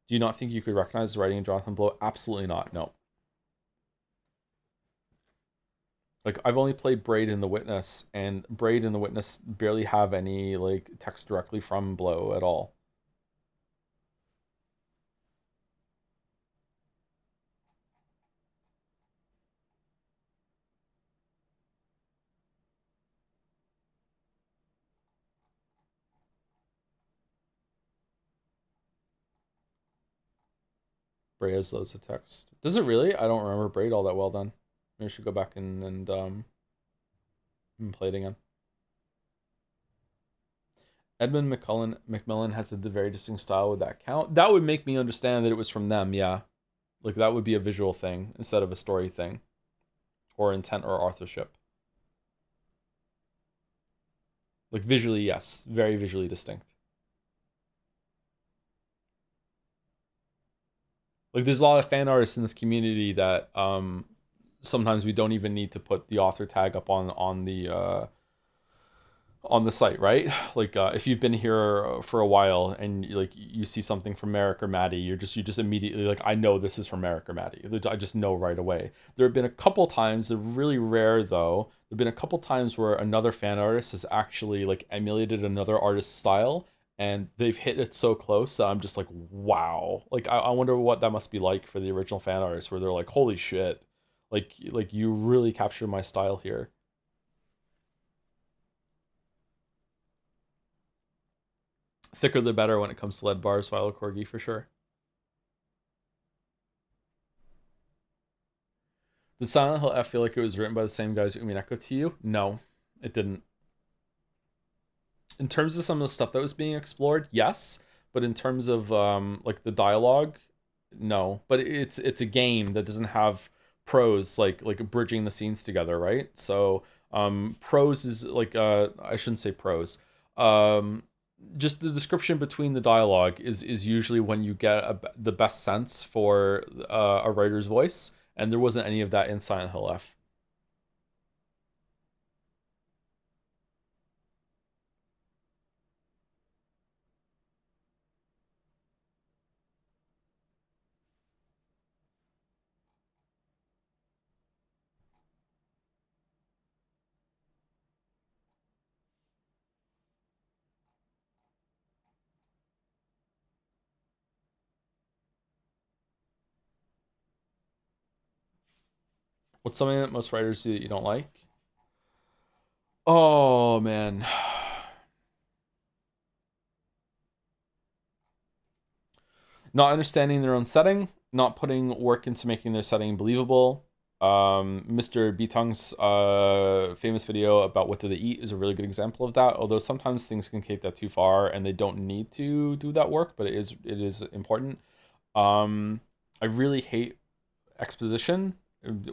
Do you not think you could recognize the writing in Jonathan Blow? Absolutely not. No. Like I've only played Braid and the Witness, and Braid and the Witness barely have any like text directly from Blow at all. Braid has loads of text. Does it really? I don't remember Braid all that well then. Maybe I should go back and play it again. Edmund McMillan has a very distinct style. Would that count? That would make me understand that it was from them, yeah. Like that would be a visual thing instead of a story thing. Or intent or authorship. Like visually, yes. Very visually distinct. Like there's a lot of fan artists in this community that sometimes we don't even need to put the author tag up on the site, right? Like if you've been here for a while and like you see something from Merrick or Maddie, you just immediately like, I know this is from Merrick or Maddie. I just know right away. There have been a couple times, they're really rare though. There've been a couple times where another fan artist has actually like emulated another artist's style, and they've hit it so close that I'm just like, wow. Like I wonder what that must be like for the original fan artist, where they're like, holy shit, like you really captured my style here. Thicker the better when it comes to lead bars, Viola Corgi for sure. Did Silent Hill F feel like it was written by the same guys who Umineko to you? No, it didn't. In terms of some of the stuff that was being explored, yes, but in terms of like the dialogue, no. But it's a game that doesn't have prose like bridging the scenes together, right? So prose is like I shouldn't say prose. just the description between the dialogue is usually when you get the best sense for a writer's voice, and there wasn't any of that in Silent Hill F. What's something that most writers do that you don't like? Oh man. Not understanding their own setting, not putting work into making their setting believable. Mr. Bitung's famous video about what do they eat is a really good example of that. Although sometimes things can take that too far and they don't need to do that work, but it is important. I really hate exposition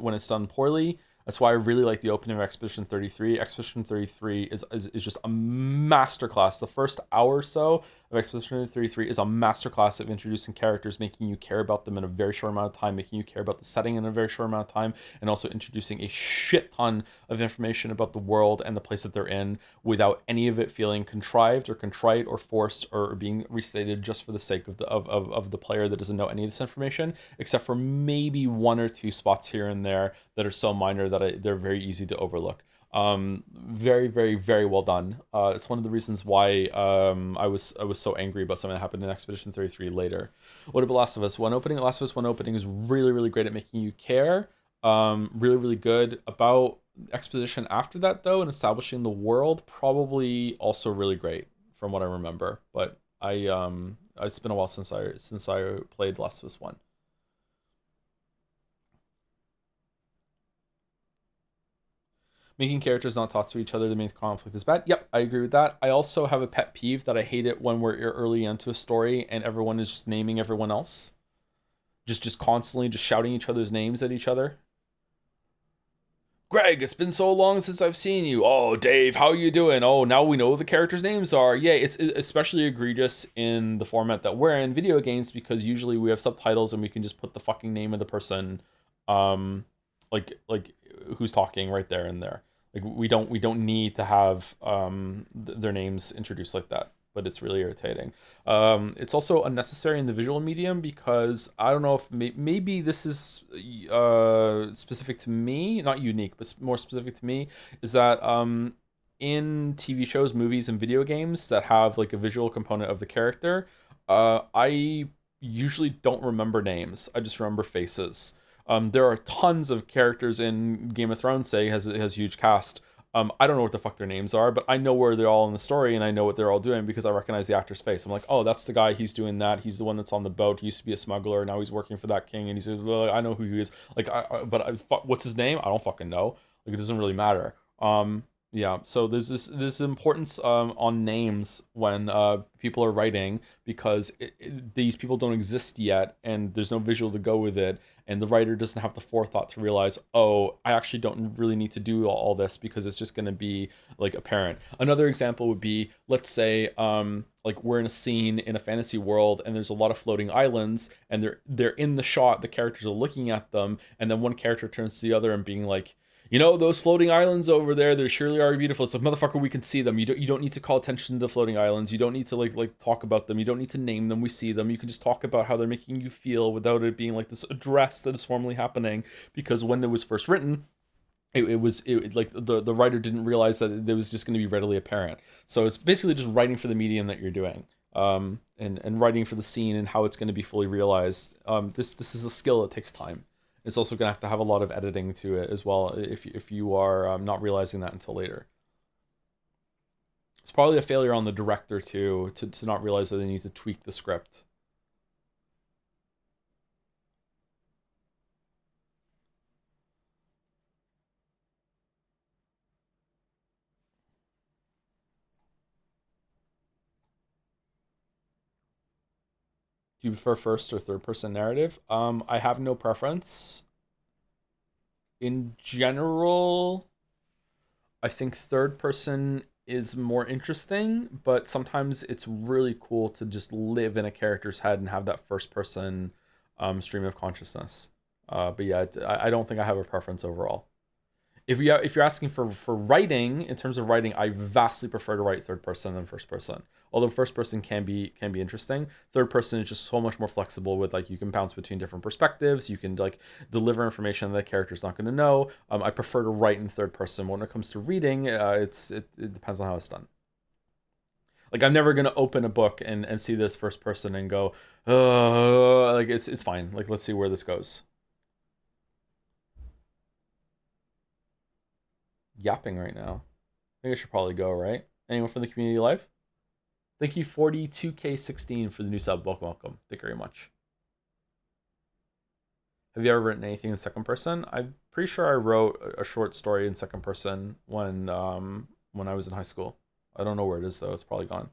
when it's done poorly. That's why I really like the opening of Expedition 33. Expedition 33 is just a masterclass. The first hour or so of Expedition 33 is a masterclass of introducing characters, making you care about them in a very short amount of time, making you care about the setting in a very short amount of time, and also introducing a shit ton of information about the world and the place that they're in without any of it feeling contrived or contrite or forced or being restated just for the sake of the player that doesn't know any of this information, except for maybe one or two spots here and there that are so minor that they're very easy to overlook. Very, very, very well done. It's one of the reasons why I was so angry about something that happened in Expedition 33 later. What about Last of Us 1 opening? Last of Us 1 opening is really, really great at making you care. Really, really good. About exposition after that though, and establishing the world, probably also really great from what I remember. But it's been a while since I played Last of Us 1. Making characters not talk to each other, the main conflict is bad. Yep, I agree with that. I also have a pet peeve that I hate it when we're early into a story and everyone is just naming everyone else. Just constantly just shouting each other's names at each other. Greg, it's been so long since I've seen you. Oh, Dave, how you doing? Oh, now we know what the characters' names are. Yeah, it's especially egregious in the format that we're in, video games, because usually we have subtitles and we can just put the fucking name of the person, like who's talking right there and there. Like we don't need to have their names introduced like that, but it's really irritating. It's also unnecessary in the visual medium because I don't know if maybe this is specific to me, not unique, but more specific to me, is that in TV shows, movies, and video games that have like a visual component of the character, I usually don't remember names. I just remember faces. There are tons of characters in Game of Thrones, say, has a huge cast. I don't know what the fuck their names are, but I know where they're all in the story and I know what they're all doing because I recognize the actor's face. I'm like, oh, that's the guy, he's doing that. He's the one that's on the boat. He used to be a smuggler. Now he's working for that king. And he's, I know who he is. Like, what's his name? I don't fucking know. Like, it doesn't really matter. Yeah, so there's this importance on names when people are writing because these people don't exist yet and there's no visual to go with it, and the writer doesn't have the forethought to realize, oh, I actually don't really need to do all this because it's just going to be like apparent. Another example would be, let's say like we're in a scene in a fantasy world and there's a lot of floating islands and they're in the shot, the characters are looking at them, and then one character turns to the other and being like, you know, those floating islands over there, they surely are beautiful. It's like, motherfucker, we can see them. You don't need to call attention to the floating islands. You don't need to like talk about them. You don't need to name them. We see them. You can just talk about how they're making you feel without it being like this address that is formally happening. Because when it was first written, it was like the writer didn't realize that it was just going to be readily apparent. So it's basically just writing for the medium that you're doing. And writing for the scene and how it's going to be fully realized. This is a skill that takes time. It's also going to have a lot of editing to it as well if you are not realizing that until later. It's probably a failure on the director too, to not realize that they need to tweak the script. Do you prefer first or third person narrative? I have no preference. In general, I think third person is more interesting, but sometimes it's really cool to just live in a character's head and have that first person stream of consciousness. But yeah, I don't think I have a preference overall. If you're asking for writing, in terms of writing, I vastly prefer to write third person than first person. Although first person can be interesting, third person is just so much more flexible with, like, you can bounce between different perspectives. You can, like, deliver information that the character's not going to know. I prefer to write in third person. When it comes to reading, it depends on how it's done. Like, I'm never going to open a book and see this first person and go, like, it's fine. Like, let's see where this goes. Yapping right now. I think I should probably go, right? Anyone from the community live? Thank you, 42K16 for the new sub. Welcome. Thank you very much. Have you ever written anything in second person? I'm pretty sure I wrote a short story in second person when I was in high school. I don't know where it is though. It's probably gone.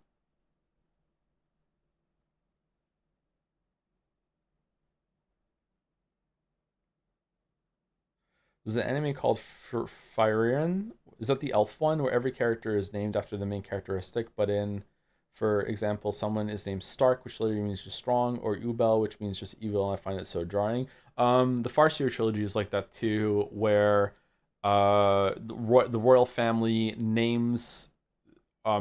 There's an anime called Firian. Is that the elf one where every character is named after the main characteristic? But for example, someone is named Stark, which literally means just strong, or Ubel, which means just evil, and I find it so drawing. The Farseer trilogy is like that too, where the royal family names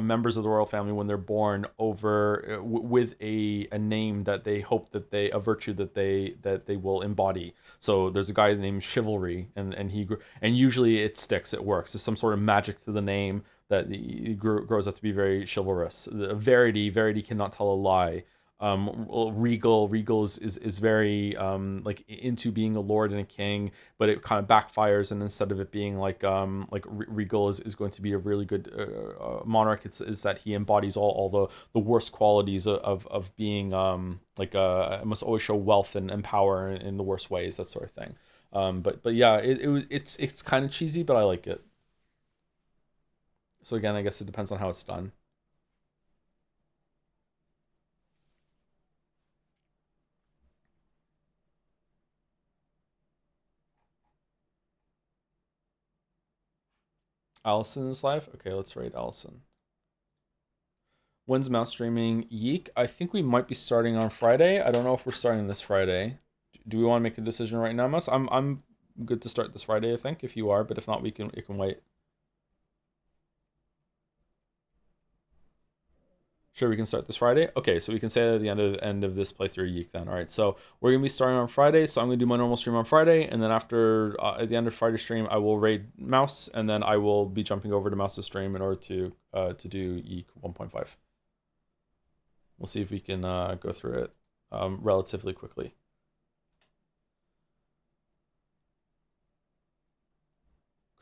members of the royal family when they're born over with a name that they hope that a virtue that they will embody. So there's a guy named Chivalry, and usually it sticks, it works. There's some sort of magic to the name that he grows up to be very chivalrous. Verity cannot tell a lie. Regal is very like into being a lord and a king, but it kind of backfires, and instead of it being like Regal is going to be a really good monarch, is that he embodies all the worst qualities of being must always show wealth and power in the worst ways, that sort of thing. But yeah, it's kind of cheesy, but I like it. So again, I guess it depends on how it's done. Allison is live? Okay, let's rate Allison. When's mouse streaming YIIK? I think we might be starting on Friday. I don't know if we're starting this Friday. Do we want to make a decision right now, Mouse? I'm good to start this Friday, I think, if you are, but if not, it can wait. Sure, we can start this Friday. Okay, so we can say that at the end of this playthrough YIIK then. All right, so we're gonna be starting on Friday. So I'm gonna do my normal stream on Friday, and then after at the end of Friday stream, I will raid Mouse, and then I will be jumping over to Mouse's stream in order to do YIIK 1.5. We'll see if we can go through it relatively quickly.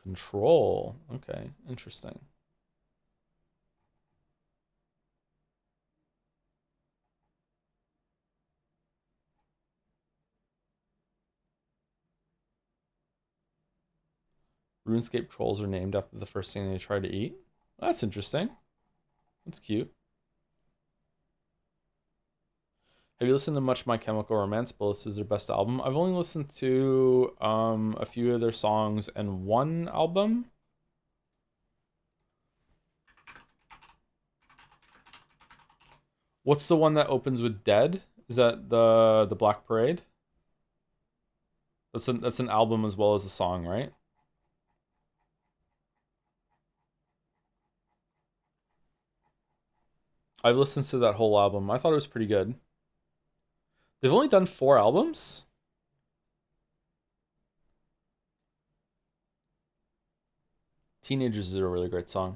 Control. Okay, interesting. RuneScape trolls are named after the first thing they try to eat. That's interesting. That's cute. Have you listened to much My Chemical Romance? Bullets is their best album. I've only listened to a few of their songs and one album. What's the one that opens with Dead? Is that the Black Parade? That's an album as well as a song, right? I've listened to that whole album. I thought it was pretty good. They've only done 4 albums? Teenagers is a really great song.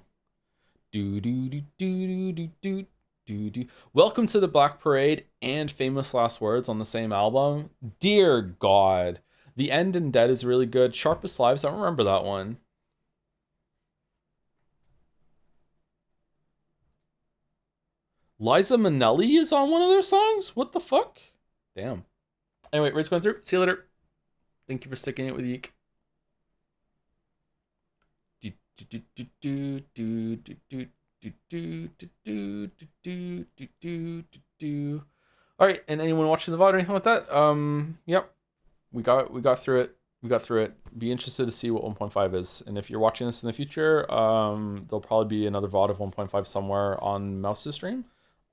Do do do do do do do do. Welcome to the Black Parade and Famous Last Words on the same album. Dear God. The End and Dead is really good. Sharpest Lives, I don't remember that one. Liza Minnelli is on one of their songs? What the fuck? Damn. Anyway, Rate's going through. See you later. Thank you for sticking it with YIIK. All right, and anyone watching the VOD or anything like that? Yep, we got through it. we got through it. Be interested to see what 1.5 is. And if you're watching this in the future, there'll probably be another VOD of 1.5 somewhere on Mouse's stream.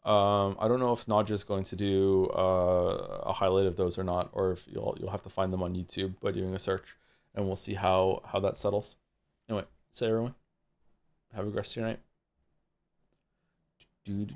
I don't know if Nadja is going to do a highlight of those or not, or if you'll have to find them on YouTube by doing a search, and we'll see how that settles. Anyway, say everyone, have a good rest of your night. Do